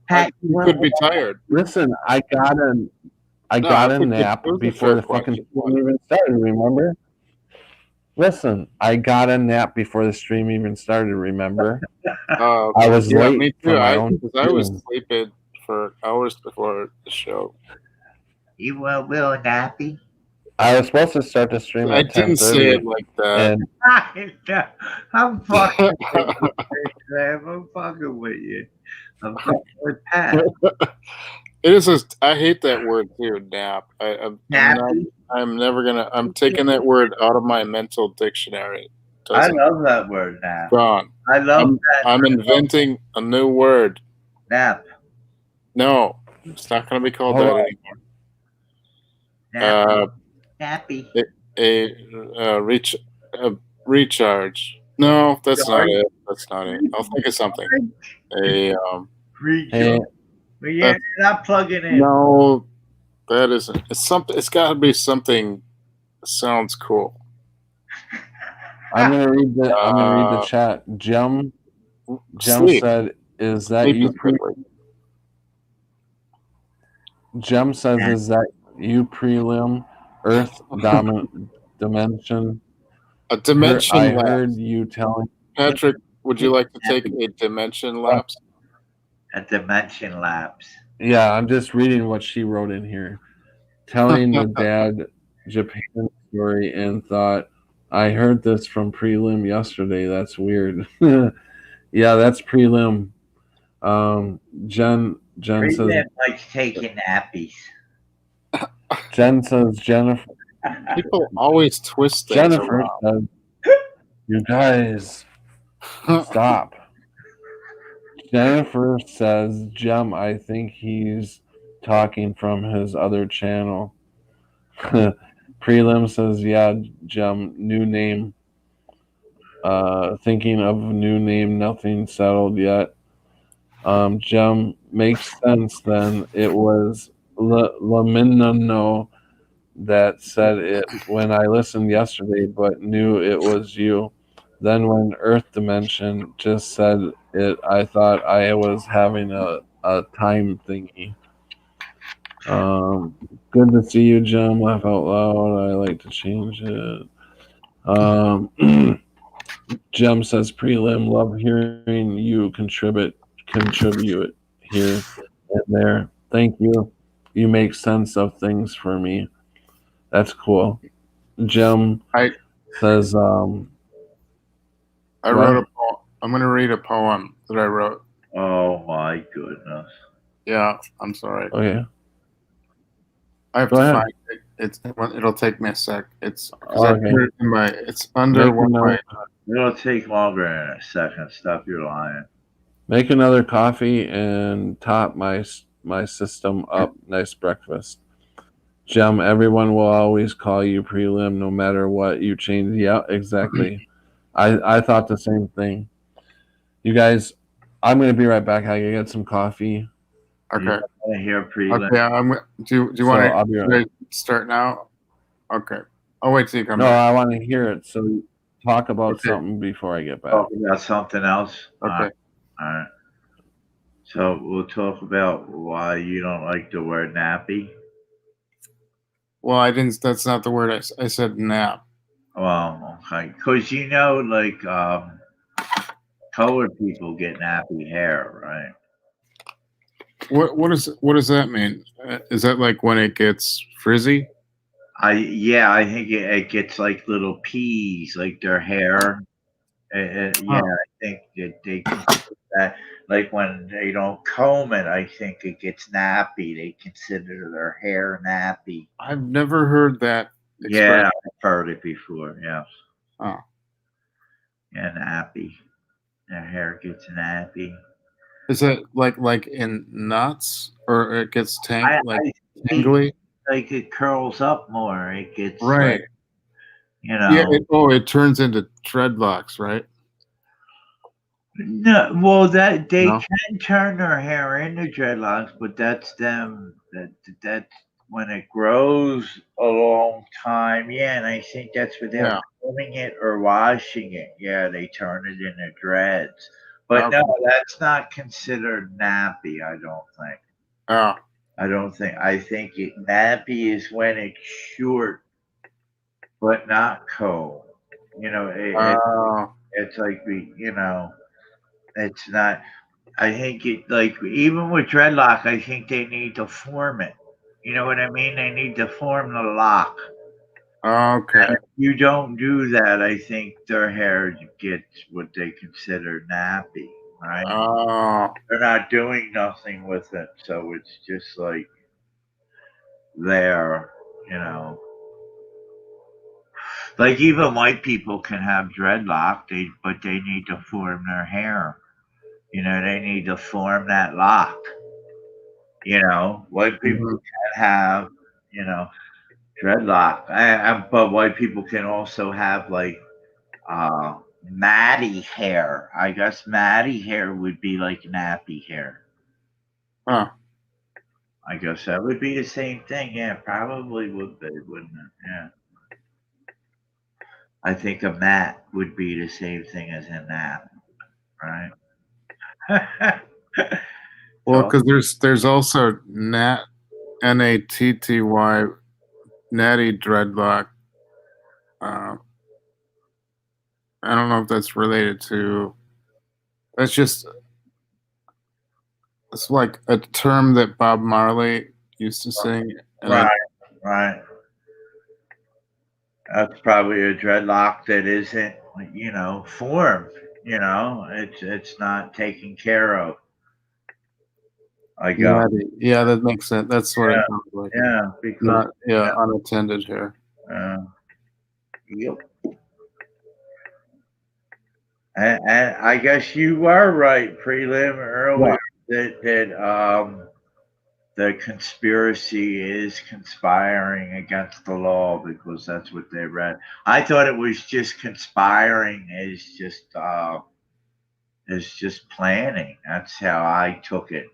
Pat, you could be tired. Listen, I got a nap before the fucking stream even started, remember? Listen, I got a nap before the stream even started, remember? I was late me for too. my own I was stream. sleeping for hours before the show. You want Will nappy? I was supposed to start the stream I at 10:30. didn't say it like that. And I'm fucking with you, Sam. I'm fucking with you. I'm fucking with Pat. It is. I hate that word too. Nap. Nappy? I'm never gonna. I'm taking that word out of my mental dictionary. I love that word, nap. Gone. I love that. I'm inventing a new word. Nap. No, it's not going to be called that anymore. Nappy. Recharge. No, that's not it. That's not it. I'll think of something. You're not plugging in. No, that isn't. It's something. It's got to be something that sounds cool. I'm gonna read the chat. Jem said, "Is that you?" Jem says, "Is that you prelim Earth dimension?" A dimension. I heard you telling Patrick. Would you like to take a dimension lapse? A dimension lapse. Yeah, I'm just reading what she wrote in here. Telling the dad Japan story and thought, I heard this from prelim yesterday. That's weird. Yeah, that's prelim. Jen Prelim says likes taking nappies. Jen says Jennifer. People always twist things Jennifer around. says, you guys stop. Jennifer says, Jem, I think he's talking from his other channel. Prelim says, yeah, Jem, new name. Thinking of a new name, nothing settled yet. Jem, makes sense then. It was Laminano that said it when I listened yesterday, but knew it was you. Then when Earth Dimension just said it, I thought I was having a time thingy. Good to see you, Jem. Laugh out loud. I like to change it. Jem says, prelim, love hearing you contribute here and there. Thank you. You make sense of things for me. That's cool. Jem says, I wrote a poem. I'm going to read a poem that I wrote. Oh my goodness. Yeah, I'm sorry. Okay. I have to find it. It'll take me a sec. It's it's under one of my. It'll take longer than a second. Stop your lying. Make another coffee and top my system up. Nice breakfast. Jem, everyone will always call you prelim no matter what you change. Yeah, exactly. I thought the same thing. You guys, I'm gonna be right back. I gotta get some coffee. Okay. I hear prelim. Okay. Do you So want I'll be right. to start now? Okay. I'll wait till you come No, back. I want to hear it. So talk about Okay. something before I get back. Talk about something else. Okay. All right. So we'll talk about why you don't like the word nappy. Well, I didn't. That's not the word I said. Nap. Well, okay, because like colored people get nappy hair, right? What does that mean? Is that like when it gets frizzy? I think it gets like little peas, like their hair. Yeah, Huh. I think that they consider that like when they don't comb it, I think it gets nappy. They consider their hair nappy. I've never heard that Yeah, expression. I've heard it before. Yeah, Oh. yeah, nappy. Their hair gets nappy. Is it like in knots or it gets I think tangly? like it curls up more. It gets Right. like Yeah. It turns into dreadlocks, right? no. Well, that they No. can turn their hair into dreadlocks, but that's them. That's when it grows a long time. Yeah, and I think that's without Yeah. combing it or washing it. Yeah, they turn it into dreads. But Okay. no, that's not considered nappy. I don't think. Oh. I don't think. I think nappy is when it's short but not combed. Oh. It's like it's not. I think it like even with dreadlock, I think they need to form it. You know what I mean? They need to form the lock. Okay. And if you don't do that, I think their hair gets what they consider nappy, right? Oh. They're not doing nothing with it, so it's just like there, you know. Like even white people can have dreadlock, but they need to form their hair. They need to form that lock. White people Mhm. can have, you know, dreadlock. But white people can also have like matty hair. I guess matty hair would be like nappy hair. Huh. I guess that would be the same thing. Yeah, probably would be, wouldn't it? Yeah. I think a mat would be the same thing as a nap, right? Well, So, because there's also natty natty dreadlock. Uh, I don't know if that's related to. That's just it's like a term that Bob Marley used to sing, and right, right. That's probably a dreadlock that isn't, formed. It's not taken care of. I got yeah, that makes sense. That's what it yeah, sounds like. yeah, because Not unattended hair. uh, yep. And I guess you were right, prelim Yeah. earlier that the conspiracy is conspiring against the law because that's what they read. I thought it was just conspiring is just planning. That's how I took it.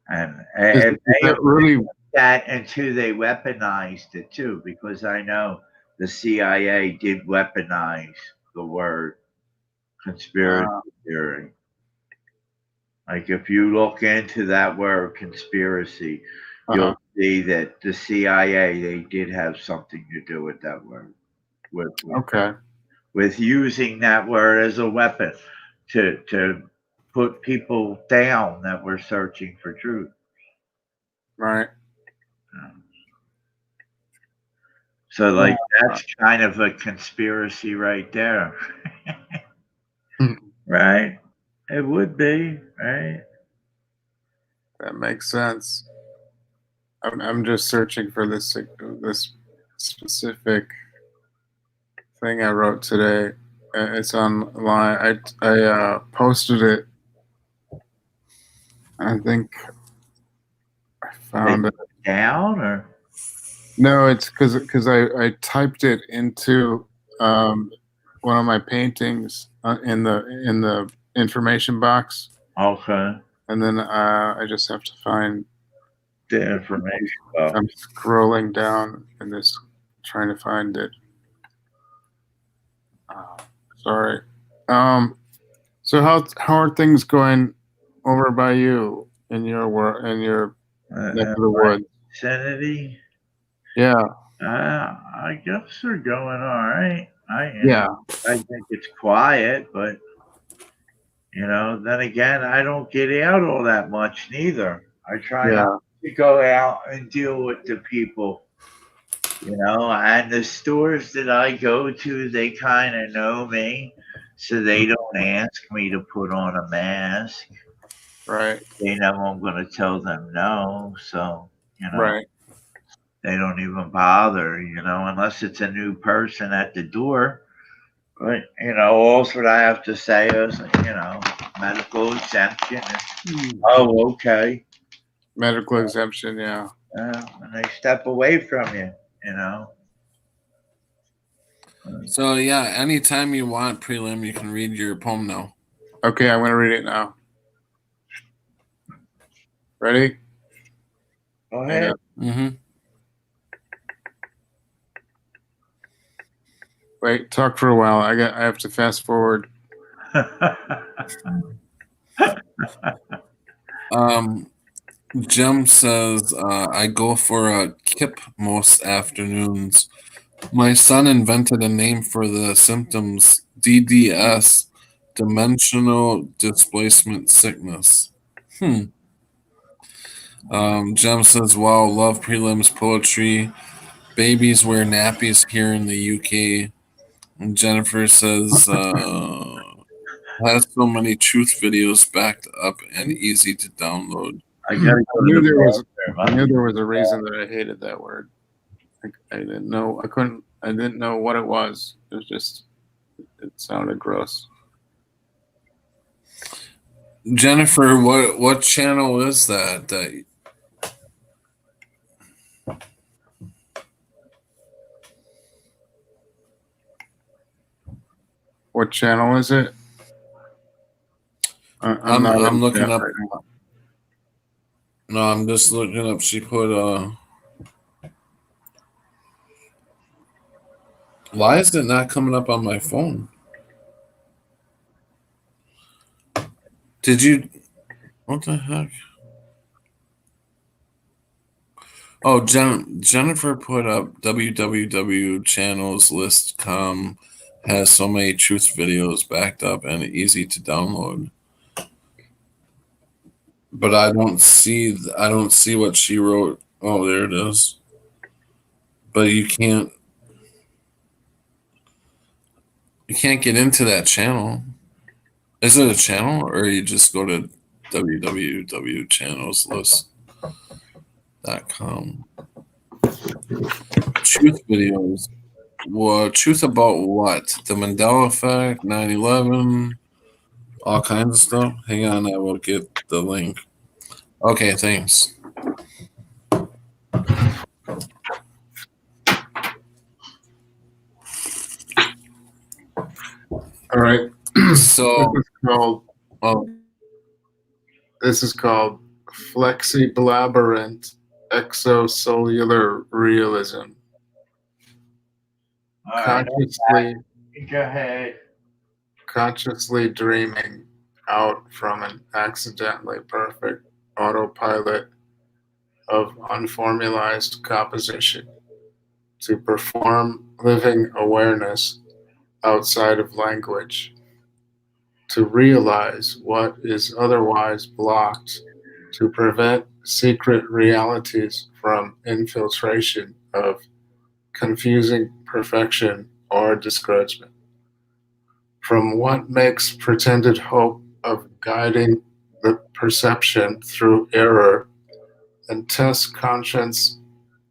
And Is they that really? that until they weaponized it too, because I know the CIA did weaponize the word conspiracy Uh, theory. Like if you look into that word conspiracy, uh you'll see that the CIA they did have something to do with that word, Okay. with using that word as a weapon to put people down that were searching for truth. Right. So Well, like that's kind of a conspiracy right there. Right? It would be, right? that makes sense. I'm just searching for this specific thing I wrote today. It's online. I posted it I think I found it. Down or No, it's because I typed it into one of my paintings in the information box, okay. and then I just have to find. The information. I'm scrolling down and just trying to find it. Sorry. So how are things going over by you in your work in your neck of the woods? Vicinity. Yeah. I guess they're going all right. Yeah. I think it's quiet, but then again, I don't get out all that much neither. I try Yeah. not to go out and deal with the people, and the stores that I go to, they kind of know me, so they don't ask me to put on a mask. Right. They know I'm going to tell them no, so, Right. they don't even bother, unless it's a new person at the door. But, all what I have to say is, medical exemption. Oh, okay. Medical exemption, yeah. And they step away from you. So yeah, anytime you want, Prelim, you can read your poem now. Okay, I'm gonna read it now. Ready? Go ahead. Mm-hmm. Wait, talk for a while. I have to fast forward. Jem says, I go for a kip most afternoons. My son invented a name for the symptoms, DDS, dimensional displacement sickness. Jem says, wow, love prelims poetry. Babies wear nappies here in the UK. And Jennifer says, has so many truth videos backed up and easy to download. I knew there was a reason that I hated that word. I didn't know. I didn't know what it was. It was just. It sounded gross. Jennifer, what channel is that? What channel is it? I'm looking up. Right now. No, I'm just looking up. She put why is it not coming up on my phone? Did you? What the heck? Oh, Jennifer put up www.channelslist.com has so many truth videos backed up and easy to download. But I don't see what she wrote. Oh, there it is. But you can't get into that channel. Is it a channel, or you just go to www.channelslist.com? Truth videos. Well, truth about what? The Mandela effect, 9/11, all kinds of stuff. Hang on, I will get the link. Okay, thanks. All right. So this is called Flexiblaberant Exocellular Realism. Go ahead. Consciously dreaming out from an accidentally perfect autopilot of unformalized composition to perform living awareness outside of language, to realize what is otherwise blocked, to prevent secret realities from infiltration of confusing perfection or discouragement, from what makes pretended hope of guiding the perception through error and test conscience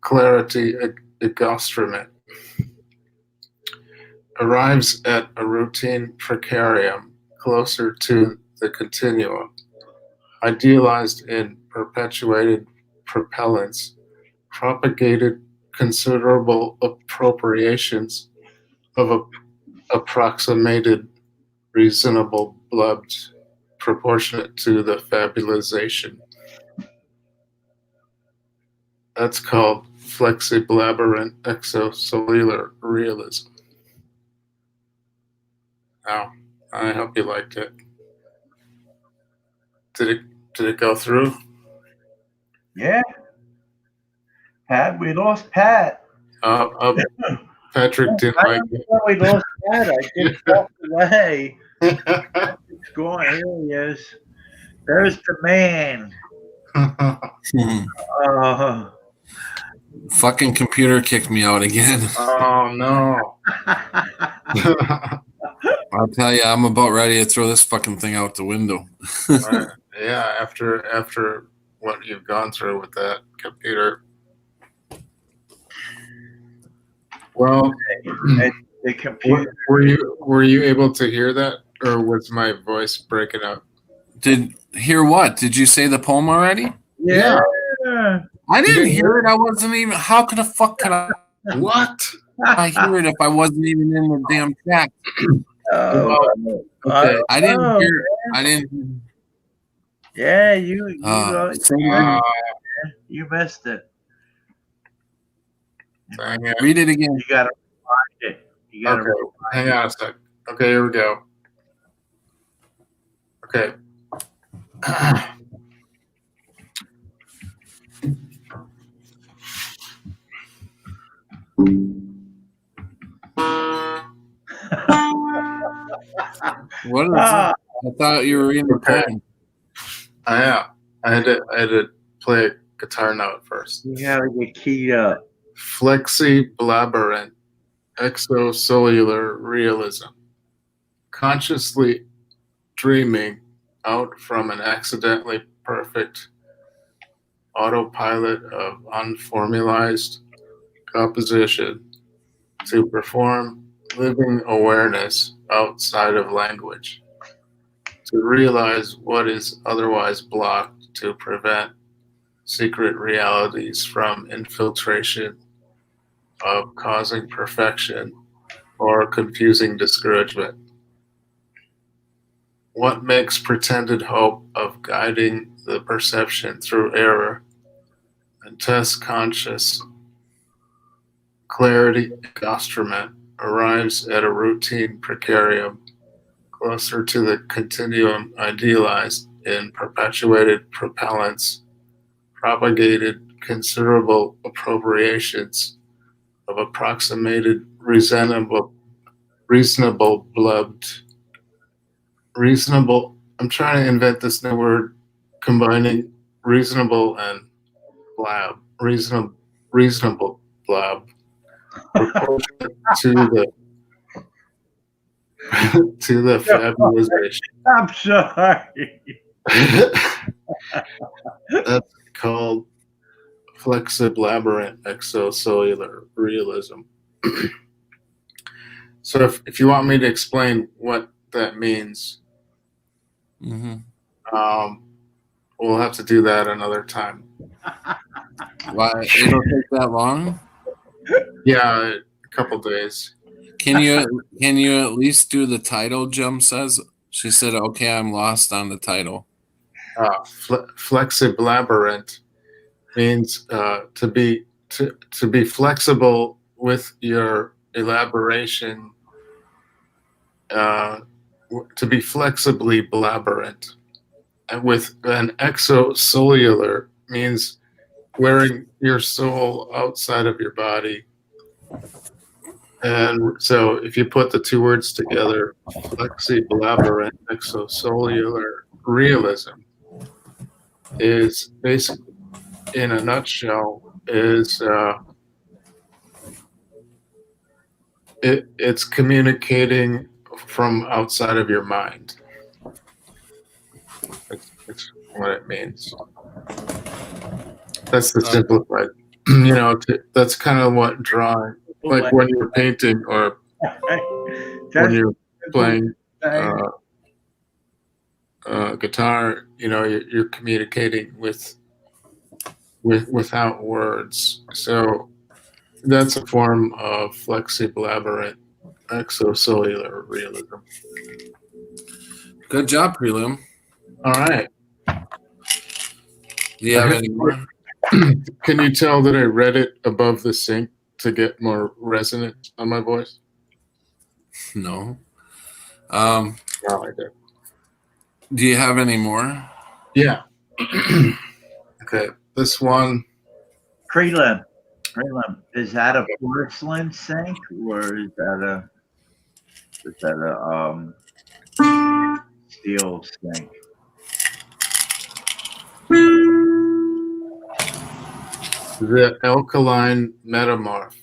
clarity egostrament, arrives at a routine precarium closer to the continuum, idealized in perpetuated propellants, propagated considerable appropriations of approximated reasonable blobs proportionate to the fabulization. That's called flexiblaberant exocellular realism. Now, I hope you liked it. Did it go through? Yeah. Pat, we lost Pat. Patrick didn't I like don't know we lost Pat. I just walked away. it. It's going. Here he is. There's the man. Fucking computer kicked me out again. Oh no. I'll tell you, I'm about ready to throw this fucking thing out the window. Yeah, after what you've gone through with that computer. Well, the computer. Were you able to hear that, or was my voice breaking up? Did hear what? Did you say the poem already? Yeah. I didn't hear it. I wasn't even. How could the fuck could I? What? I hear it if I wasn't even in the damn chat. Okay. I didn't hear it. I didn't. Yeah, you missed it. Read it again. You gotta find it. You gotta hang on a sec. Okay, here we go. Okay. What is that? I thought you were reading the poem. I had to play a guitar note first. You gotta get keyed up. Flexiblaberant exocellular realism. Consciously dreaming out from an accidentally perfect autopilot of unformalized composition to perform living awareness outside of language, to realize what is otherwise blocked, to prevent secret realities from infiltration of causing perfection or confusing discouragement. What makes pretended hope of guiding the perception through error and test conscious clarity instrument arrives at a routine precarium closer to the continuum idealized in perpetuated propellants, propagated considerable appropriations of approximated reasonable blubbed. Reasonable, I'm trying to invent this new word combining reasonable and blab. Reasonable blab. Proportionate to the fabulization. I'm sorry. That's called flexiblaberant exocellular realism. So if you want me to explain what that means, we'll have to do that another time. Why? It'll take that long? Yeah, a couple days. Can you at least do the title? Jum says. She said, "Okay, I'm lost on the title." Flexiblaberant means to be flexible with your elaboration. To be flexibly blaberant, and with an exocellular means wearing your soul outside of your body. And so if you put the two words together, flexiblaberant exocellular realism is basically, in a nutshell, is it's communicating from outside of your mind. It's what it means. That's the simplified. That's kind of what drawing, like when you're painting or when you're playing guitar, you're communicating without words. So that's a form of flexible aberrant exocellular realism. Good job, prelim. All right. Do you have any more? Can you tell that I read it above the sink to get more resonance on my voice? No. No, I did. Do you have any more? Yeah. Okay. This one. Prelim. Is that a porcelain sink or is that a steel sink? The alkaline metamorph.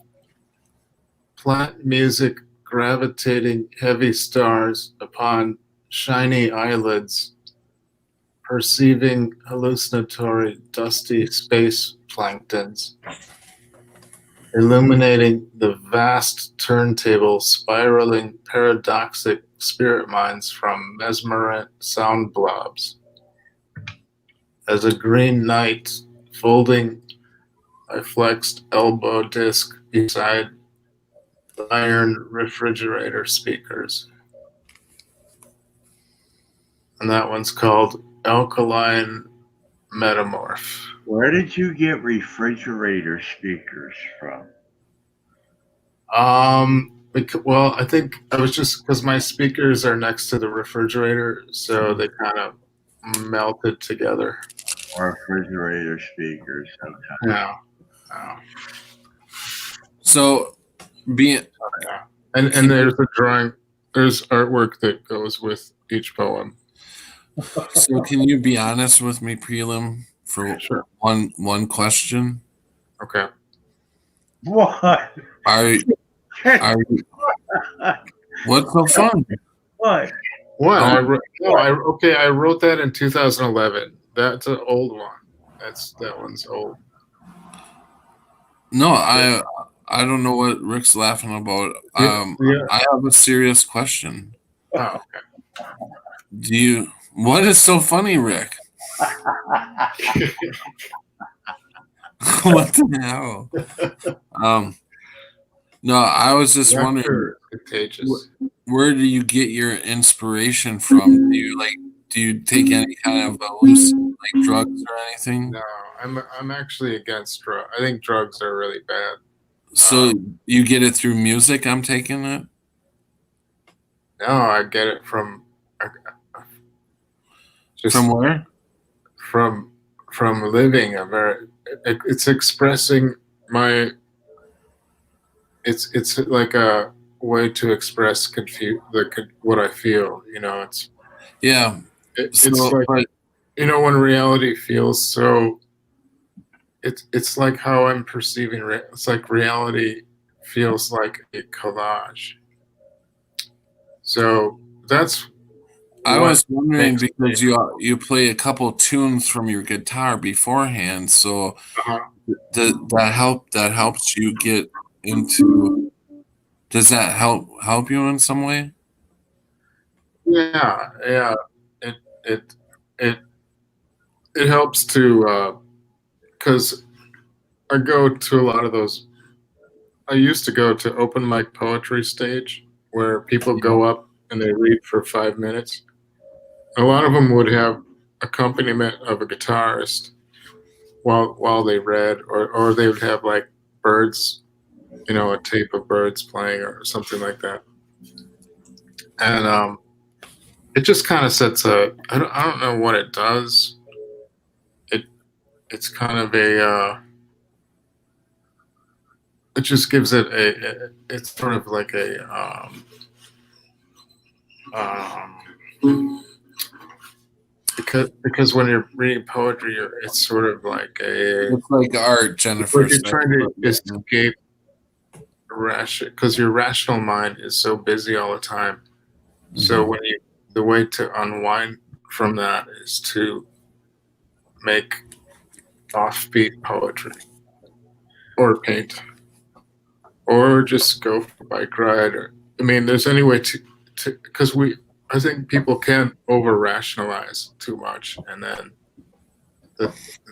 Plant music gravitating heavy stars upon shiny eyelids, perceiving hallucinatory dusty space planktons, illuminating the vast turntable spiraling paradoxic spirit minds from mesmerant sound blobs. As a green knight folding a flexed elbow disc beside the iron refrigerator speakers. And that one's called Alkaline Metamorph. Where did you get refrigerator speakers from? Well, I think I was just because my speakers are next to the refrigerator, so they kind of melted together. Refrigerator speakers. Okay. Yeah. So, and there's a drawing. There's artwork that goes with each poem. So, can you be honest with me, prelim, for Sure. one question? Okay. What? Are you? What's so funny? What? What? I wrote that in 2011. That's an old one. That one's old. No, I don't know what Rick's laughing about. Yeah. I have a serious question. Oh, okay. What is so funny, Rick? What the hell? No, I was just wondering, where do you get your inspiration from? Do you take any kind of like drugs or anything? No, I'm actually against drugs. I think drugs are really bad. So you get it through music? I'm taking it. No, I get it from. From where? From living it's expressing my. It's like a way to express what I feel. It's. Yeah. It's like when reality feels so. It's like how I'm perceiving. It's like reality feels like a collage. So that's. I was wondering because you play a couple tunes from your guitar beforehand, so that helps you get into. Does that help you in some way? Yeah. It helps to because I go to a lot of those. I used to go to open mic poetry stage where people go up and they read for 5 minutes. A lot of them would have accompaniment of a guitarist while they read, or they would have like birds, a tape of birds playing or something like that. And it just kind of sets I don't know what it does. It's kind of it just gives it it's sort of like because when you're reading poetry, it's sort of like it's like art, Jennifer. You're trying to escape because your rational mind is so busy all the time. Mm-hmm. So the way to unwind from that is to make offbeat poetry, or paint, or just go for a bike ride. There's any way to because I think people can't over rationalize too much, and then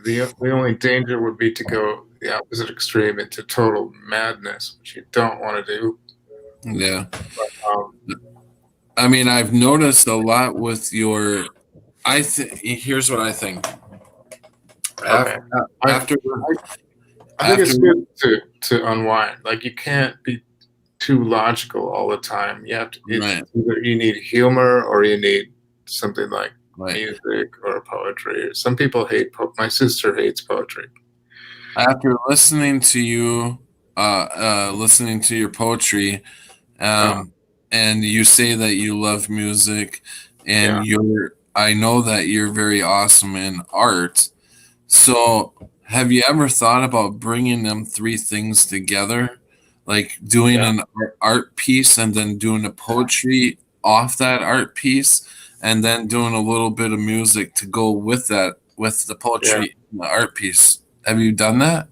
the only danger would be to go the opposite extreme into total madness, which you don't want to do. Yeah. But, I mean, I've noticed a lot with your. Here's what I think. okay. After I think after it's good to unwind. Like you can't be too logical all the time. You have to. It's right, either you need humor or you need something like right. music or poetry. Some people hate. My sister hates poetry. After listening to you, listening to your poetry, and you say that you love music, and Yeah. I know that you're very awesome in art. So, have you ever thought about bringing them three things together, like doing Yeah. an art piece and then doing a poetry off that art piece, and then doing a little bit of music to go with that, with the Yeah. poetry and the art piece? Have you done that?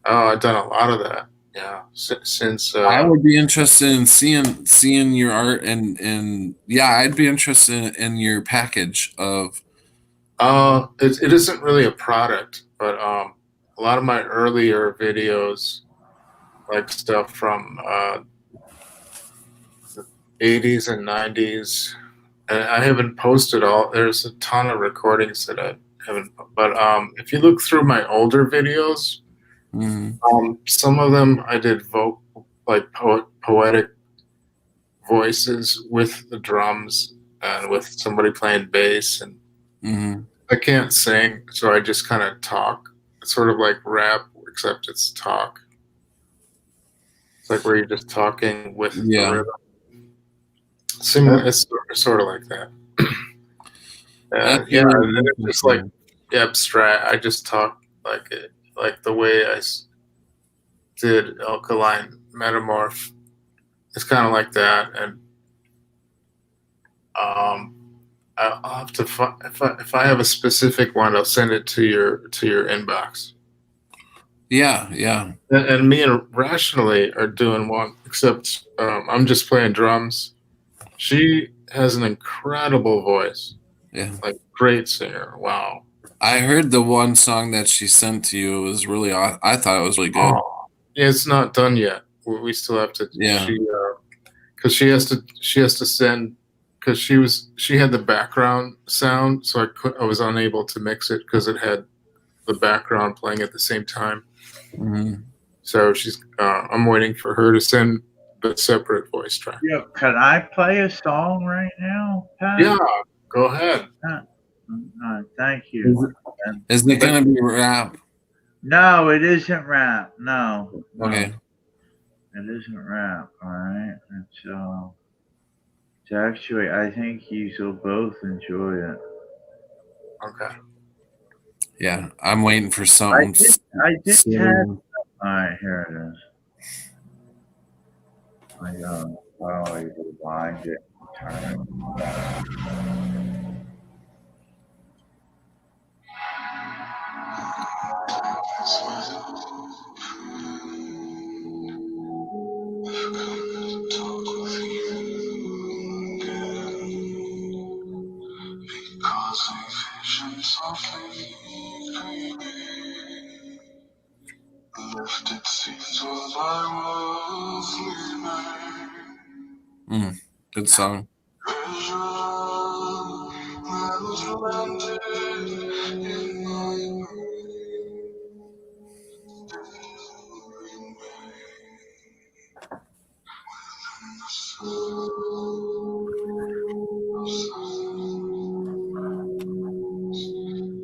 Oh, I've done a lot of that. Yeah. Since I would be interested in seeing your art, and yeah, I'd be interested in your package of. it isn't really a product, but a lot of my earlier videos, like stuff from the 80s and 90s, and I haven't posted all. There's a ton of recordings that I haven't. But if you look through my older videos, some of them I did like poetic voices with the drums and with somebody playing bass, and I can't sing, so I just kind of talk. It's sort of like rap, except it's talk. It's like where you're just talking with the rhythm. Similar, it's sort of like that. Yeah, and it's just like abstract. I just talk like it, like the way did Alkaline Metamorph. It's kind of like that, and I'll have to if I have a specific one, I'll send it to your inbox. Yeah, yeah. And me and Rationally are doing one, except I'm just playing drums. She has an incredible voice. Yeah. Like great singer. Wow. I heard the one song that she sent to you was really. I thought it was really good. Oh, yeah, it's not done yet. We still have to. Yeah. Because she has to send. Because she had the background sound, so I was unable to mix it because it had the background playing at the same time. So I'm waiting for her to send the separate voice track. Yeah, can I play a song right now, Pat? Yeah, go ahead. Thank you. Is it gonna be rap? No, it isn't rap. No. Okay. It isn't rap. All right. It's actually, I think you will both enjoy it. Okay. Yeah, I'm waiting for something. I did have. All right, here it is. I probably rewind it. Turn Lifted seats while I was leaving. Good song.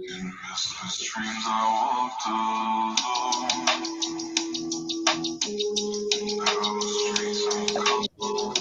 In restless dreams I walked alone. Narrow streets and cobblestone.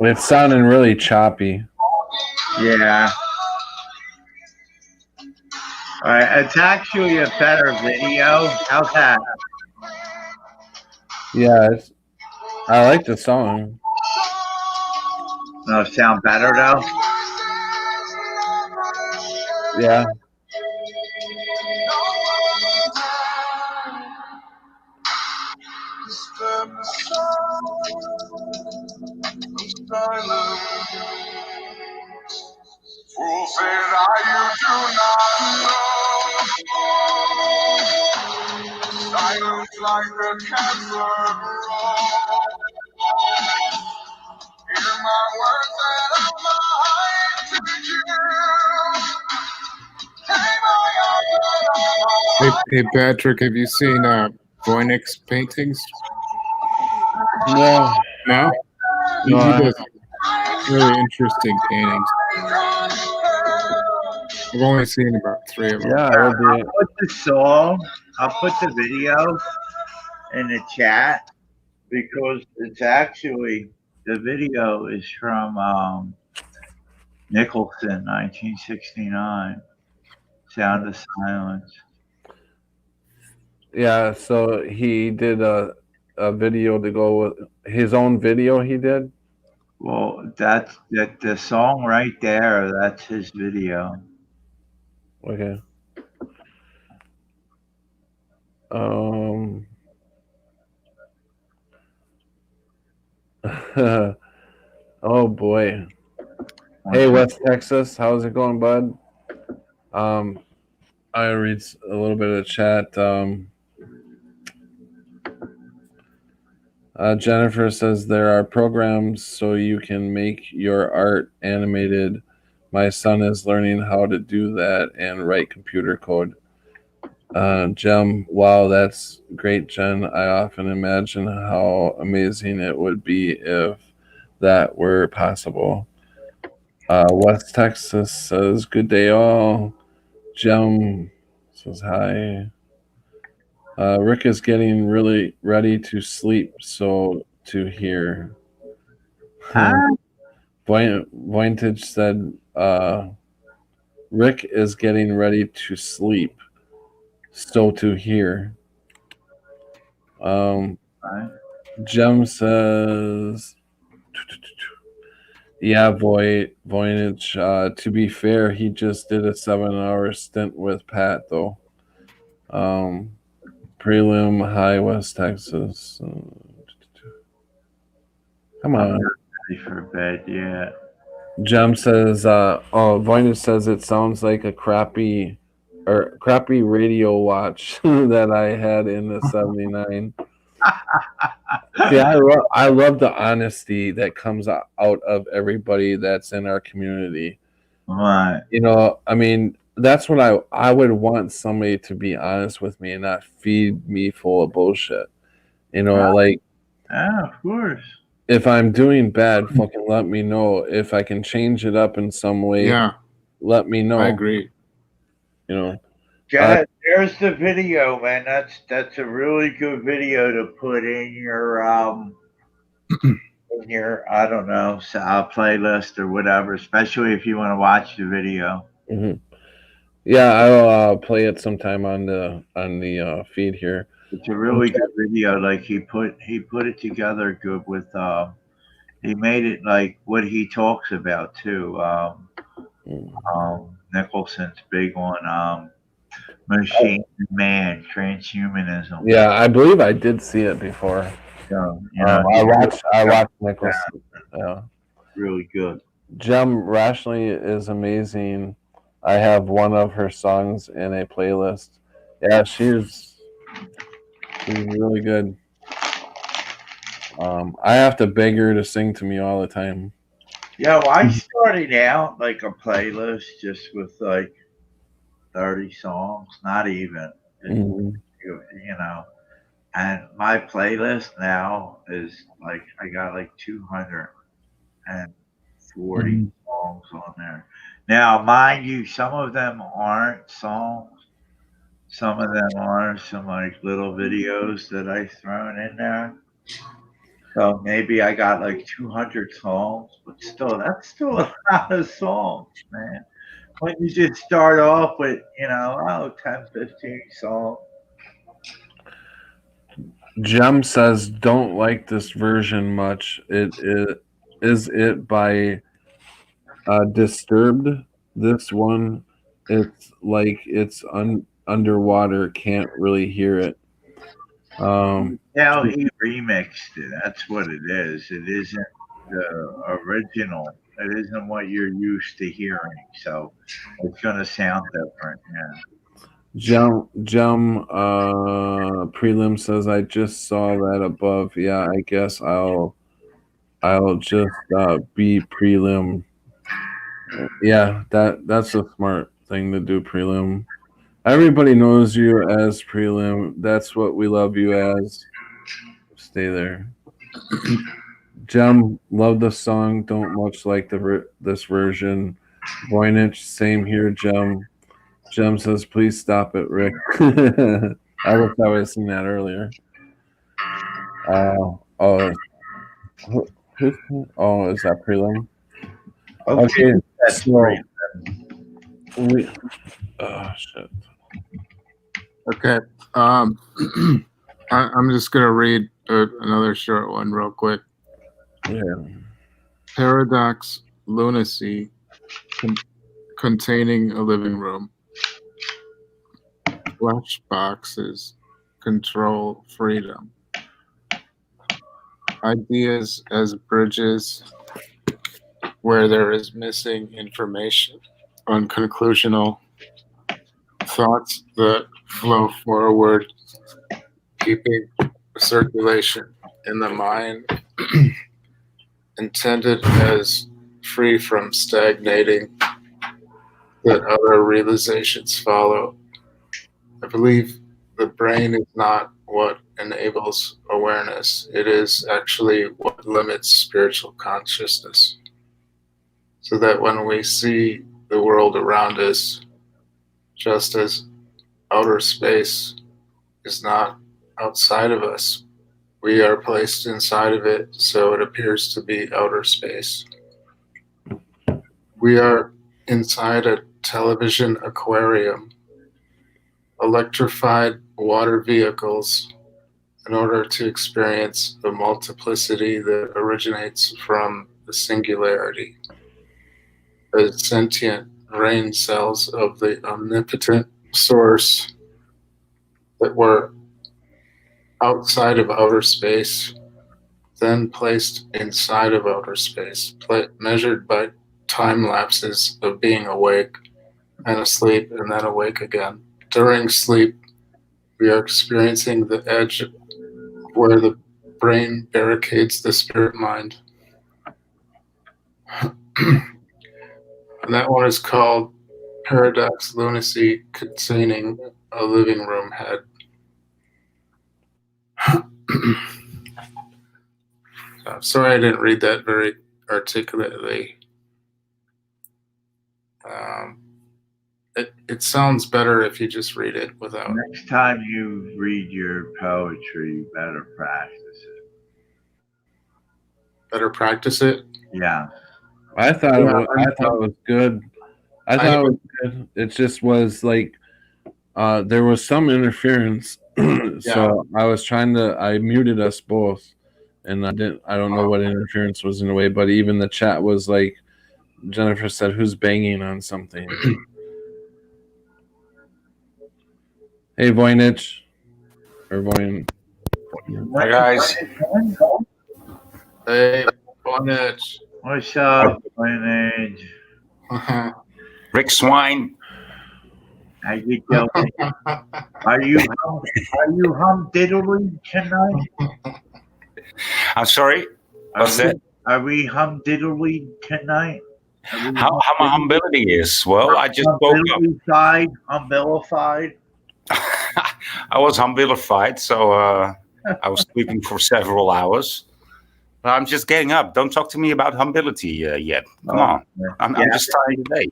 It's sounding really choppy. Yeah. All right, it's actually a better video. How's that? Yeah, I like the song. No, sound better though. Yeah. Silence like a cancer. Hear my words that I'm lying to you. Hey, Patrick, have you seen Voynich paintings? No. No? He does really interesting paintings. I've only seen about 3 of them. Yeah, I'll put the song. I'll put the video in the chat because it's actually the video is from Nicholson, 1969. Sound of Silence. Yeah, so he did a video to go with his own video he did. Well, that the song right there. That's his video. Okay. Oh boy. Hey, West Texas, how's it going, bud? I read a little bit of the chat. Jennifer says there are programs so you can make your art animated. My son is learning how to do that and write computer code. Jem, wow, that's great, Jen. I often imagine how amazing it would be if that were possible. West Texas says, good day, all. Jem says, hi. Rick is getting really ready to sleep, so to hear. Vointage said, Rick is getting ready to sleep, so to hear. Jem says, yeah, Voynich. To be fair, he just did a 7-hour stint with Pat, though. Prelim, High West Texas. Come on. I'm not ready for bed yet. Jem says, Voynich says it sounds like a crappy radio watch that I had in the 79. See, I love the honesty that comes out of everybody that's in our community. Right. You know, I mean, that's what I would want somebody to be honest with me and not feed me full of bullshit. You know, like, yeah, of course. If I'm doing bad, fucking let me know. If I can change it up in some way, let me know. I agree. You know, there's the video, man. That's a really good video to put in your I don't know playlist or whatever, especially if you want to watch the video. Mm-hmm. Yeah, I'll play it sometime on the feed here. It's a really good video. Like he put it together good with he made it like what he talks about too. Nicholson's big on machine man, transhumanism. Yeah, I believe I did see it before. So, I watched Nicholson. Yeah, really good. Jem Rationally is amazing. I have one of her songs in a playlist. Yeah, she's really good. I have to beg her to sing to me all the time. Yeah, well, I started out like a playlist just with like 30 songs, not even. You know, And my playlist now is like I got like 240 songs on there. Now, mind you, some of them aren't songs. Some of them are some like little videos that I've thrown in there. So maybe I got like 200 songs, but still, that's still a lot of songs, man. When you just start off with, 10, 15 songs. Jem says, "Don't like this version much. It by Disturbed. This one, it's like it's underwater. Can't really hear it." Now he remixed it. That's what it is. It isn't the original. It isn't what you're used to hearing. So it's going to sound different. Yeah. Jum prelim says, "I just saw that above. Yeah, I guess I'll just be prelim." Yeah, that's a smart thing to do, prelim. Everybody knows you as prelim. That's what we love you as. Stay there. Jem, love the song. Don't much like this version. Voynich, same here, Jem. Jem says, "Please stop it, Rick." I wish I would have seen that earlier. Oh, who's is that prelim? Okay, That's so great. oh shit. Okay. I'm just gonna read another short one real quick. Yeah. Paradox lunacy containing a living room. Flesh boxes control freedom. Ideas as bridges where there is missing information. Unconclusional thoughts that flow forward, keeping circulation in the mind intended as free from stagnating, that other realizations follow. I believe the brain is not what enables awareness. It is actually what limits spiritual consciousness. So that when we see the world around us, just as outer space is not outside of us, we are placed inside of it, so it appears to be outer space. We are inside a television aquarium, electrified water vehicles, in order to experience the multiplicity that originates from the singularity. As sentient brain cells of the omnipotent source that were outside of outer space, then placed inside of outer space, measured by time lapses of being awake and asleep and then awake again. During sleep, we are experiencing the edge where the brain barricades the spirit mind. And that one is called Paradox Lunacy Containing a Living Room Head. Sorry I didn't read that very articulately. It sounds better if you just read it without. Next time you read your poetry, you better practice it. Better practice it? Yeah. I thought it was good. I thought it was good. It just was like there was some interference. So I muted us both, and I don't know what interference was in the way, but even the chat was like, Jennifer said, "Who's banging on something?" Hey, Voynich. Or Voyn. Hi, guys. Hey, Voynich. What's up, Voynich? Rick Swine. How you doing? Are you humdiddly tonight? I'm sorry. What's that? Are we humdiddly tonight? How my humility is? Well, I just woke up. Umbilified. I was humbilified, so I was sleeping for several hours. But I'm just getting up. Don't talk to me about humility yet. Come on. I'm just tired today.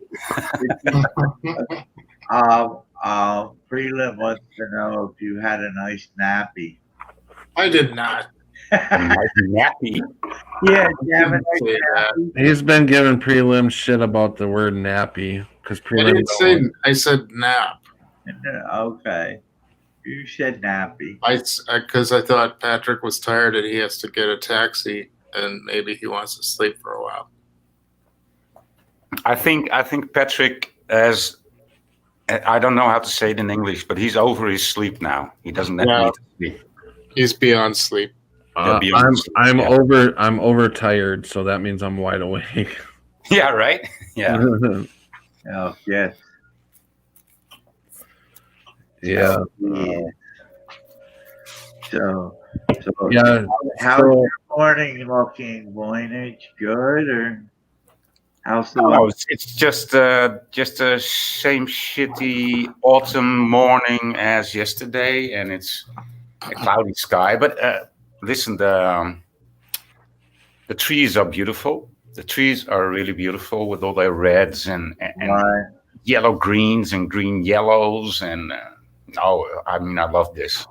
Prelim wants to know if you had a nice nappy. I did not. Nappy. Yeah, He's been giving prelim shit about the word nappy because I didn't say. I said nap. Okay, you said nappy. Because I thought Patrick was tired and he has to get a taxi and maybe he wants to sleep for a while. I think Patrick has. I don't know how to say it in English, but he's over his sleep now. He doesn't need to sleep. He's beyond sleep. I'm overtired, so that means I'm wide awake. Yeah, right. Yeah. Oh, yes. Yeah. So yeah. How's your morning looking, Voynich? Good or how's the weather? It's just a same shitty autumn morning as yesterday, and it's a cloudy sky. But listen, the trees are beautiful. The trees are really beautiful with all their reds and yellow greens and green yellows. And I mean, I love this.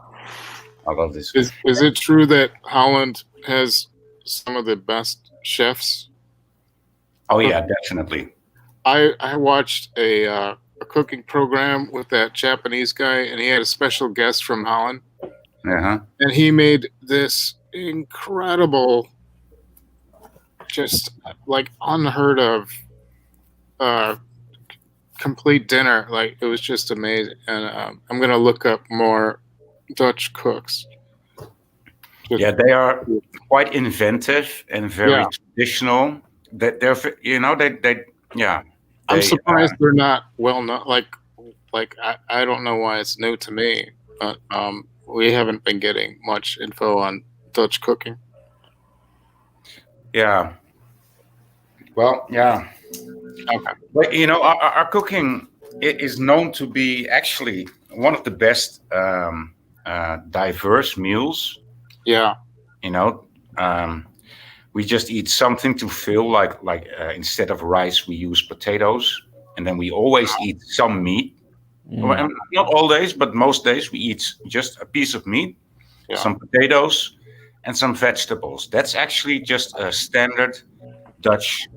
I love this. Is it true that Holland has some of the best chefs? Oh yeah, definitely. I watched a cooking program with that Japanese guy, and he had a special guest from Holland. Uh-huh. And he made this incredible, just like unheard of, complete dinner. Like, it was just amazing. And I'm gonna look up more Dutch cooks. Yeah, they are quite inventive and very traditional. They're I'm surprised they're not well known. Like I don't know why it's new to me, but we haven't been getting much info on Dutch cooking. Yeah. Well, yeah. Okay. But our cooking is known to be actually one of the best diverse meals. Yeah. We just eat something to fill, like instead of rice, we use potatoes, and then we always eat some meat. Well, not all days, but most days we eat just a piece of meat, some potatoes, and some vegetables. That's actually just a standard Dutch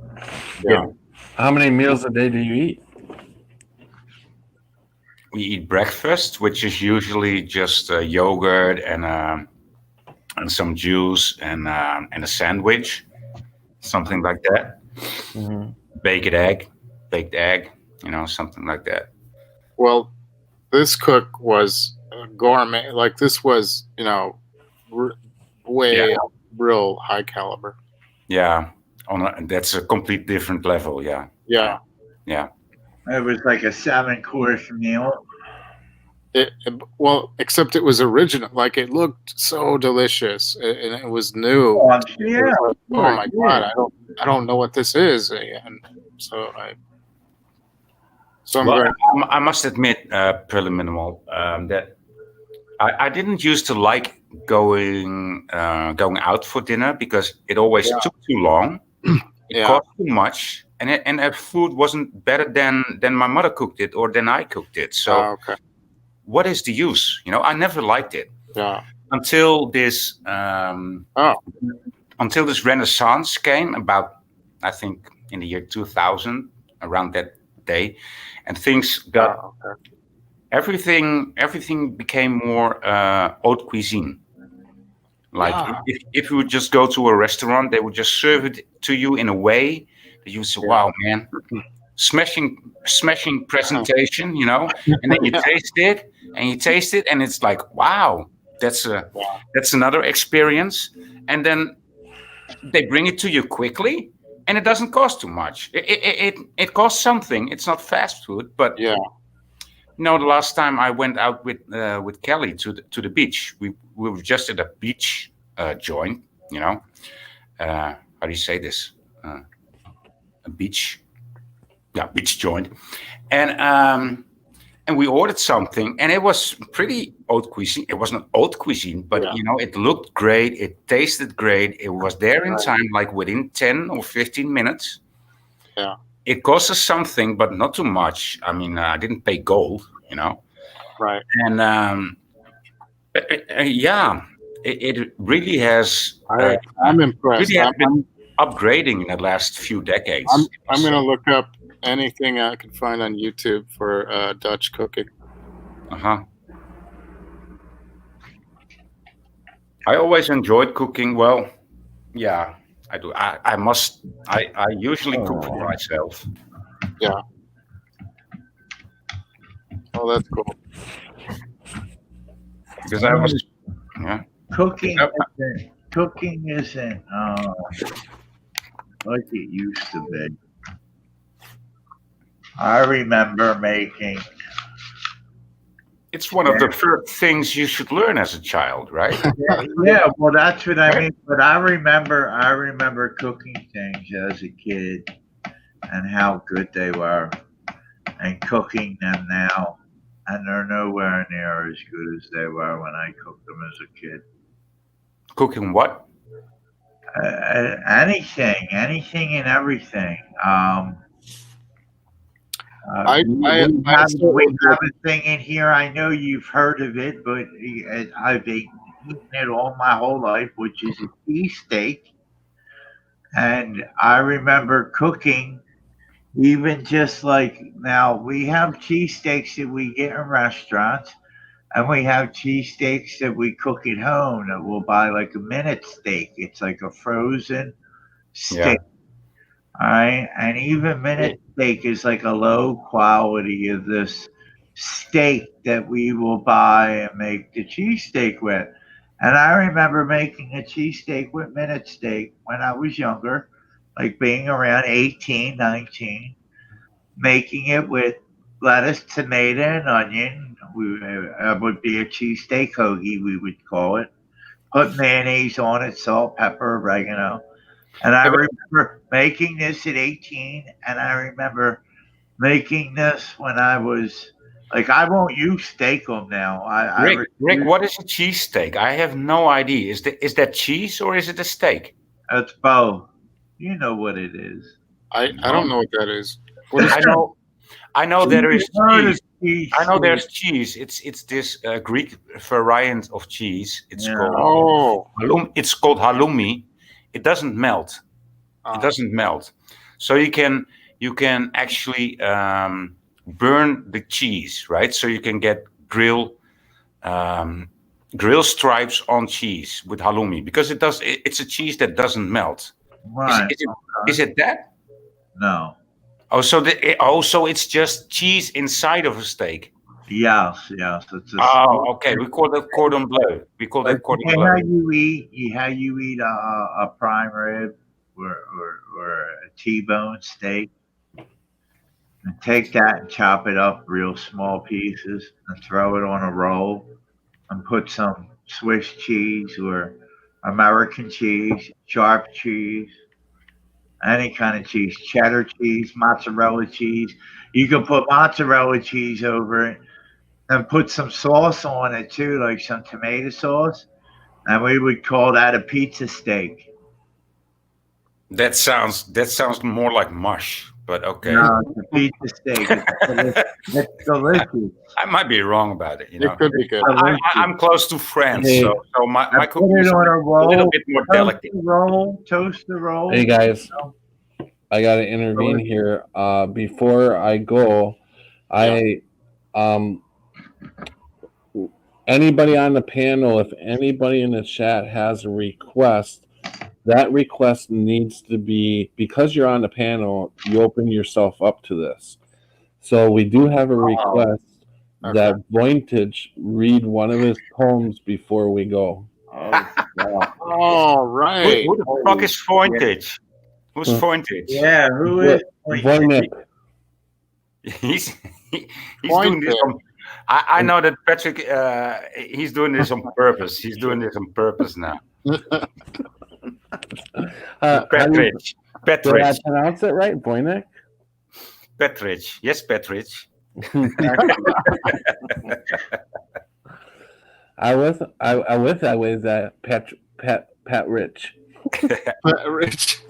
dinner. How many meals a day do you eat? We eat breakfast, which is usually just yogurt and some juice and a sandwich, something like that. Mm-hmm. Baked egg, something like that. Well, this cook was gourmet. Like, this was, way real high caliber. Yeah, that's a complete different level. Yeah. Yeah. Yeah. It was like a 7-course meal. Well, except it was original. Like, it looked so delicious, and it was new. Oh my god! I don't know what this is, and so I must admit, preliminary, that I didn't used to like going out for dinner because it always took too long. It cost too much, and the food wasn't better than my mother cooked it or than I cooked it. So. What is the use? I never liked it. Yeah. Until this Renaissance came about, I think, in the year 2000, around that day, and things got everything became more haute cuisine. Like if you would just go to a restaurant, they would just serve it to you in a way that you say, "Wow, man." Smashing presentation, and then you taste it, and it's like, wow, that's another experience. And then they bring it to you quickly, and it doesn't cost too much. It costs something. It's not fast food, but the last time I went out with Kelly to the beach, we were just at a beach joint. How do you say this? A beach. Yeah, beach joint, and and we ordered something, and it was pretty haute cuisine. It wasn't haute cuisine, but it looked great. It tasted great. It was there in time, like within 10 or 15 minutes. Yeah. It cost us something, but not too much. I mean, I didn't pay gold, Right. And it really has. I'm impressed. Really has been upgrading in the last few decades. I'm going to look up anything I can find on YouTube for Dutch cooking. I always enjoyed cooking. Well, yeah, I do. I usually cook for myself. Yeah. Oh, that's cool. Because I was, Cooking isn't like it used to be. I remember making. It's one of the first things you should learn as a child, right? Yeah, well, that's what I mean. But I remember cooking things as a kid and how good they were, and cooking them now, and they're nowhere near as good as they were when I cooked them as a kid. Cooking what? Anything and everything. We have a thing in here. I know you've heard of it, but I've eaten it all my whole life, which is a cheesesteak. And I remember cooking, even just like now, we have cheesesteaks that we get in restaurants, and we have cheesesteaks that we cook at home that we'll buy like a minute steak. It's like a frozen steak. All right. And even minute steak is like a low quality of this steak that we will buy and make the cheesesteak with. And I remember making a cheesesteak with minute steak when I was younger, like being around 18, 19, making it with lettuce, tomato, and onion. It would be a cheesesteak hoagie, we would call it. Put mayonnaise on it, salt, pepper, oregano. And I remember making this at 18, and I remember making this when I was like, I won't use steak-um now. Rick, what is a cheesesteak? I have no idea. Is that cheese or is it a steak? It's both. You know what it is. I don't know what that is. I know there is cheese. I know there's cheese. It's this Greek variant of cheese. It's called halloumi. It doesn't melt. It doesn't melt. So you can actually burn the cheese, right? So you can get grill stripes on cheese with halloumi because it's a cheese that doesn't melt. Right. Is it that? No. Oh, so it's just cheese inside of a steak. Yes. It's okay. We call that cordon bleu. How you eat a prime rib or a T-bone steak, and take that and chop it up real small pieces and throw it on a roll and put some Swiss cheese or American cheese, sharp cheese, any kind of cheese, cheddar cheese, mozzarella cheese. You can put mozzarella cheese over it and put some sauce on it too, like some tomato sauce. And we would call that a pizza steak. That sounds more like mush, but okay. No, it's a pizza steak. It's delicious. I might be wrong about it. It could be good. I'm close to France, so my cooking is a little bit more delicate. Toast the roll. Hey guys, I gotta intervene here. Before I go, anybody on the panel, if anybody in the chat has a request, that request needs to be, because you're on the panel, you open yourself up to this. So we do have a request that Vointage read one of his poems before we go. All right. Who the fuck is Vointage? Who's Vointage? Yeah, who is Vointage? He's doing this on, I know that Patrick, he's doing this on purpose. He's doing this on purpose now. Patrick. Did I pronounce it right, Voynich? Patrick. Yes, Patrick. I wish I was Pat Rich. Rich.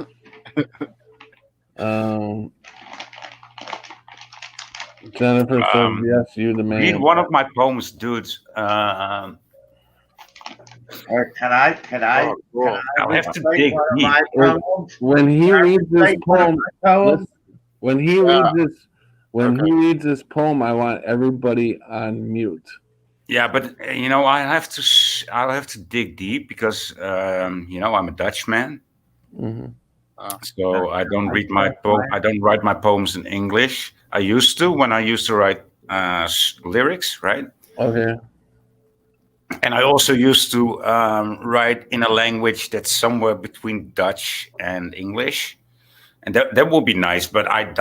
Jennifer says yes, you're the man. Read one of my poems, dudes. Or can I? Oh, cool. I'll have to recite dig one of deep. my poems? When he reads this recite one of poem, my poems? when he reads this poem, I want everybody on mute. Yeah, but I'll have to dig deep because I'm a Dutchman, so I don't read I don't write my poems in English. I used to when I used to write lyrics, right? Okay. And I also used to write in a language that's somewhere between Dutch and English. And that would be nice, but I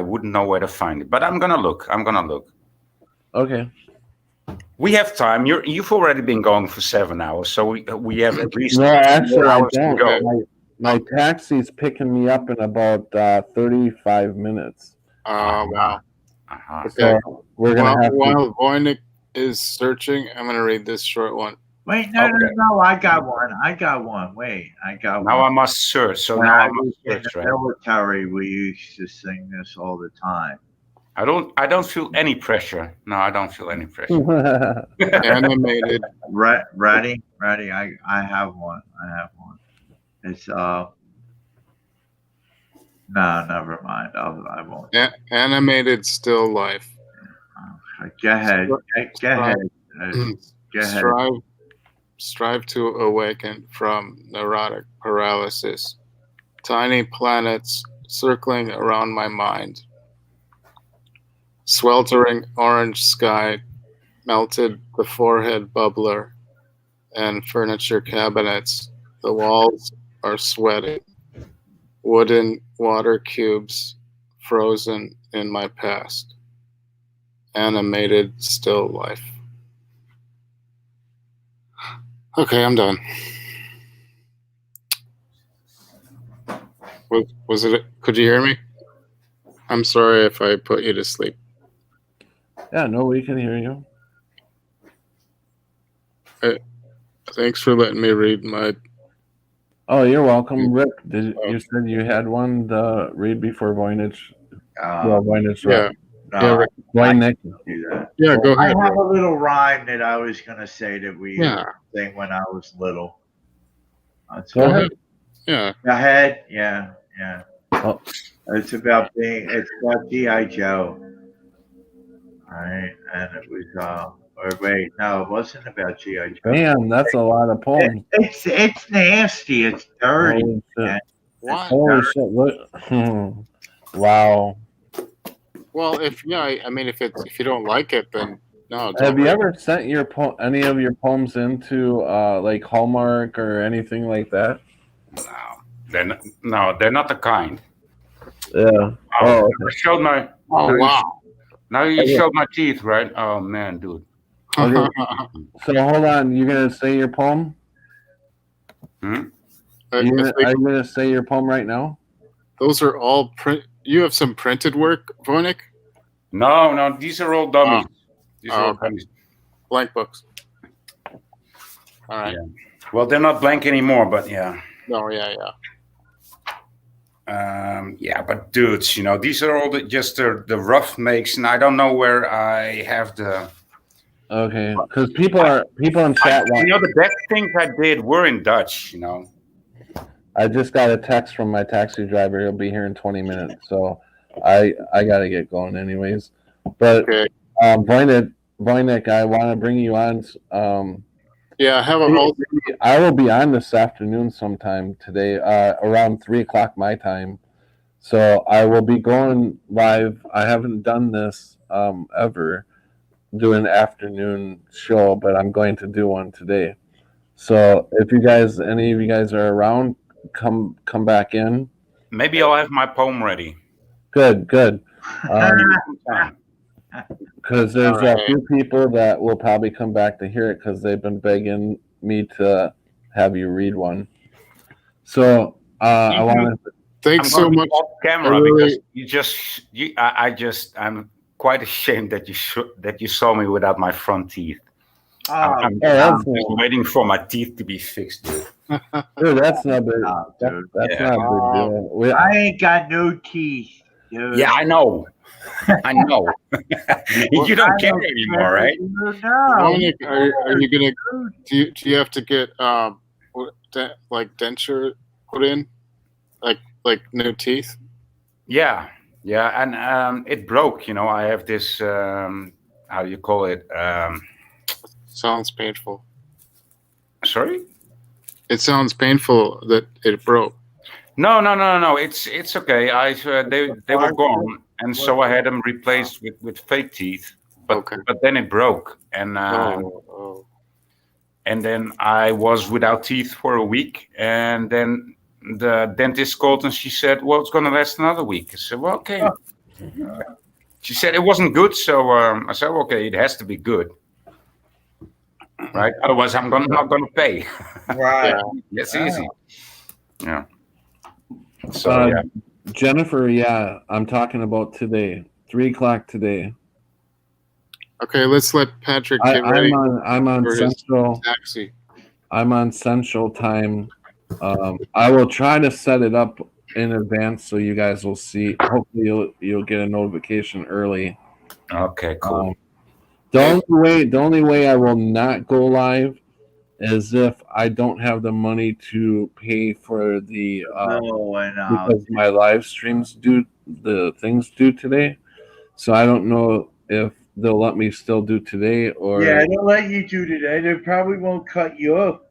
wouldn't know where to find it. But I'm gonna look. Okay. We have time. You've already been going for 7 hours, so we have at least No, actually, I hours to go. don't. My taxi's picking me up in about 35 minutes. Wow. So we're gonna have while Voynich is searching, I'm gonna read this short one. Wait, no, I got one. Wait, I got Now one. I must search. So When now I I was must in search, the right? military, we used to sing this all the time. I don't feel any pressure. No, I don't feel any pressure. Animated. Ready? I have one. It's No, never mind. I won't. Animated still life. Go ahead. Go ahead. Go ahead. Strive to awaken from neurotic paralysis. Tiny planets circling around my mind. Sweltering orange sky melted the forehead bubbler and furniture cabinets. The walls are sweating. Wooden water cubes frozen in my past. Animated still life. Okay, I'm done. Was it? Could you hear me? I'm sorry if I put you to sleep. Yeah, no, we can hear you. Thanks for letting me read my. Oh, you're welcome, Rick. You said you had one to read before Voynich? Voynich. Yeah, Rick. Voynich. Yeah, go ahead. I have a little rhyme that I was gonna say that we sang when I was little. Go ahead. Yeah. Go ahead. Yeah. Oh. It's about G.I. Joe. All right, and it was or wait, no, it wasn't about G.I. Joe. Damn, that's a lot of poems. It's nasty. It's dirty. Holy shit. What? Holy shit! Look. Wow. Well, if you don't like it, then no. Have you ever sent your any of your poems into like Hallmark or anything like that? No, they're not the kind. Yeah. Oh, I showed my. Oh wow. Now you showed my teeth, right? Oh man, dude. Okay. So hold on. You're gonna say your poem? Are you gonna say your poem right now? Those are all print. You have some printed work, Voynich? No, these are all dummies. These are all dummies. Blank books. All right. Yeah. Well, they're not blank anymore, but yeah. No, yeah. Yeah, but dudes, these are all the rough makes, and I don't know where I have the. Okay, because people in chat. The best things I did were in Dutch. I just got a text from my taxi driver. He'll be here in 20 minutes, so I gotta get going anyways. But Voynich, I want to bring you on. I will be on this afternoon sometime today, around 3:00 my time. So I will be going live. I haven't done this ever, do an afternoon show, but I'm going to do one today. So if any of you guys are around, come back in. Maybe I'll have my poem ready. Good. Because there's a few people that will probably come back to hear it because they've been begging me to have you read one. So I want to. Thanks so much. Off camera because I'm quite ashamed that you saw me without my front teeth. I'm that's just waiting for my teeth to be fixed, dude. Dude, that's not big. dude. That's Yeah. not a big deal. I ain't got no teeth, dude. Yeah, I know. I know. You don't care anymore, right? No. Dominic, are you gonna? Do you have to get like denture put in, like new teeth? Yeah, and it broke. You know, I have this. How do you call it? Sounds painful. Sorry. It sounds painful that it broke. No. It's okay. They were gone, and so I had them replaced with fake teeth. But then it broke, and and then I was without teeth for a week, and then the dentist called and she said, "Well, it's going to last another week." I said, "Well, okay." She said it wasn't good, so I said, "Okay, it has to be good, right? Otherwise, I'm not going to pay." Right. That's easy. Yeah. So yeah. Jennifer, I'm talking about today, 3:00 today. Okay, let's let Patrick get ready. I'm on for his Central. Taxi. I'm on Central Time. I will try to set it up in advance so you guys will see. Hopefully, you'll get a notification early. Okay, cool. The only way I will not go live is if I don't have the money to pay for the because my live streams the things due today. So I don't know if they'll let me still do today or they'll let you do today. They probably won't cut you up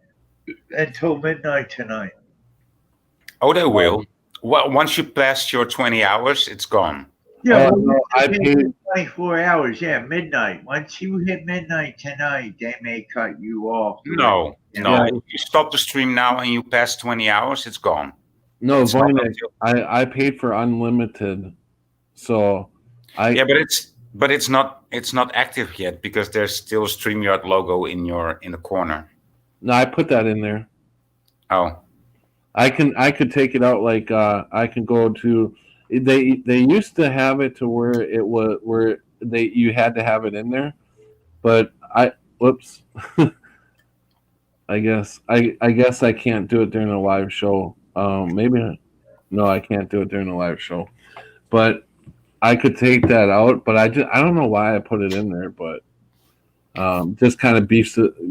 until midnight tonight. Oh, they will. Well, once you pass your 20 hours, it's gone. Yeah, I paid 24 hours. Yeah, midnight. Once you hit midnight tonight, they may cut you off. No. Yeah. If you stop the stream now and you pass 20 hours, it's gone. No, Voynich, I paid for unlimited, so but it's not active yet because there's still a StreamYard logo in the corner. No, I put that in there. Oh, I could take it out. Like I can go to. They used to have it to where it was where you had to have it in there, but whoops. I guess I can't do it during a live show. Maybe no, I can't do it during a live show. But I could take that out. But I don't know why I put it in there. But just kind of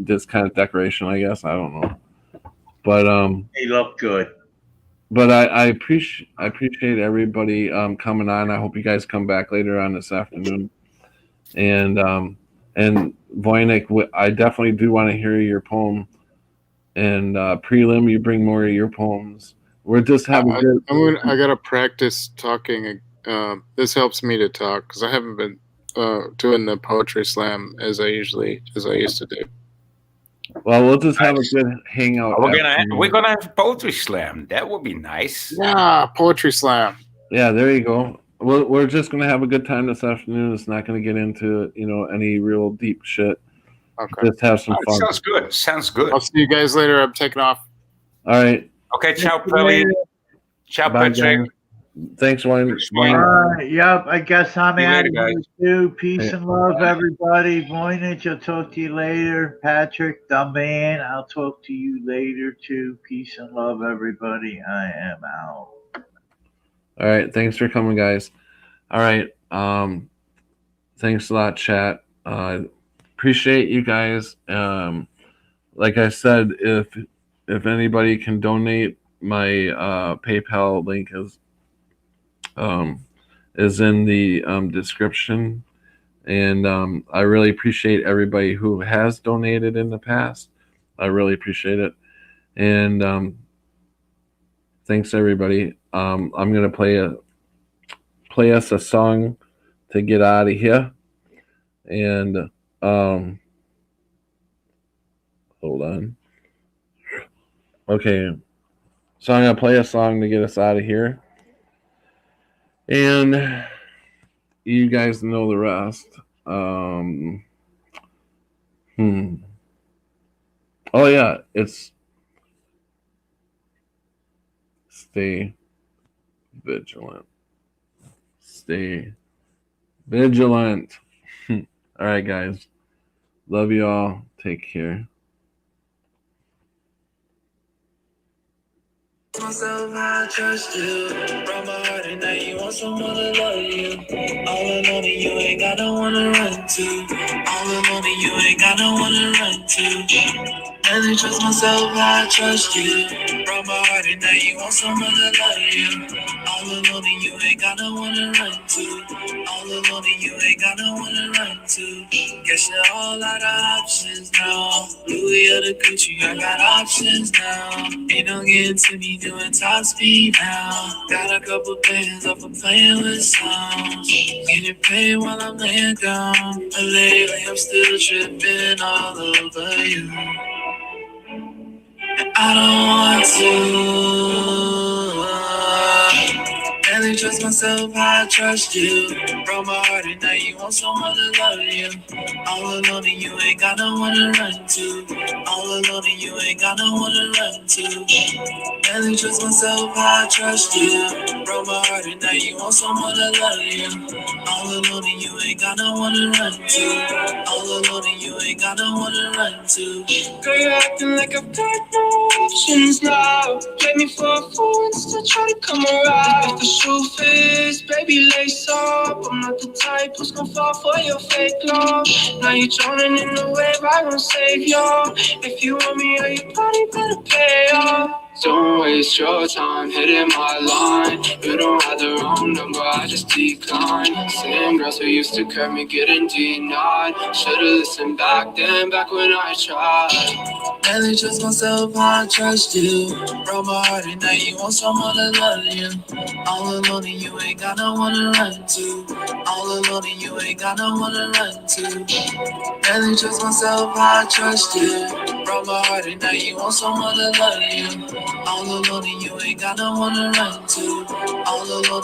just kind of decoration, I guess. I don't know. But they look good. But I appreciate everybody coming on. I hope you guys come back later on this afternoon. And Voynich, I definitely do want to hear your poem. And Prelim, you bring more of your poems. We're just having I gotta practice talking. This helps me to talk because I haven't been doing the poetry slam as I used to do. Well, we'll just have a good hangout. We're gonna have a poetry slam. That would be nice. Yeah, poetry slam. Yeah, there you go. We're just gonna have a good time this afternoon. It's not gonna get into any real deep shit. Okay. Just have some fun. Sounds good. I'll see you guys later. I'm taking off. All right. Okay, ciao, Pelly. Ciao, Bye, Patrick. guys. Thanks, Wayne. Yep, I guess I'm See you out later, of guys. here too. Peace and love, everybody. Voynich, I'll talk to you later. Patrick, the man, I'll talk to you later too. Peace and love, everybody. I am out. All right. Thanks for coming, guys. All right. Thanks a lot, chat. Appreciate you guys. Like I said, if anybody can donate, my PayPal link is in the description, and I really appreciate everybody who has donated in the past. I really appreciate it, and thanks everybody. I'm gonna play us a song to get out of here, and hold on. Okay, so I'm gonna play a song to get us out of here. And you guys know the rest. Oh yeah, it's stay vigilant. Stay Vigilant. All right, guys. Love you all. Take care. Myself, I trust you. From my heart, and now you want someone to love you. All alone, and you ain't got no one to run to. All alone, and you ain't got no one to run to. Really trust myself, I trust you. From my heart, and now you want someone to love you. All alone, and you ain't got no one to run to. All alone, and you ain't got no one to run to. Guess you're all out of options now. Louis or the Gucci, I got options now. Ain't no getting to me doing top speed now. Got a couple bands up for playing with sounds. Getting paid while I'm laying down. But lately I'm still tripping all over you. I don't want to. Barely trust myself, I trust you. Broke my heart and now you want someone to love you. All alone and you ain't got no one to run to. All alone and you ain't got no one to run to. Barely trust myself, I trust you. Broke my heart and now you want someone to love you. All alone and you ain't got no one to run to. All alone and you ain't got no one to run to. Girl, you're acting like I've got no options now. Play me for a fool instead try to come around. The truth is, baby, lace up. I'm not the type who's gonna fall for your fake love. Now you're drowning in the wave, I won't save you. If you want me, you probably better pay up. Don't waste your time hitting my line. You don't have the wrong number, I just decline. Same girls who used to curb me getting denied. Should've listened back then, back when I tried. Barely trust myself, I trust you. Broke my heart and now you want someone to love you. All alone and you ain't got no one to run to. All alone and you ain't got no one to run to. Barely trust myself, I trust you. Broke my heart and now you want someone to love you. All alone and you ain't got no one to run to. All alone.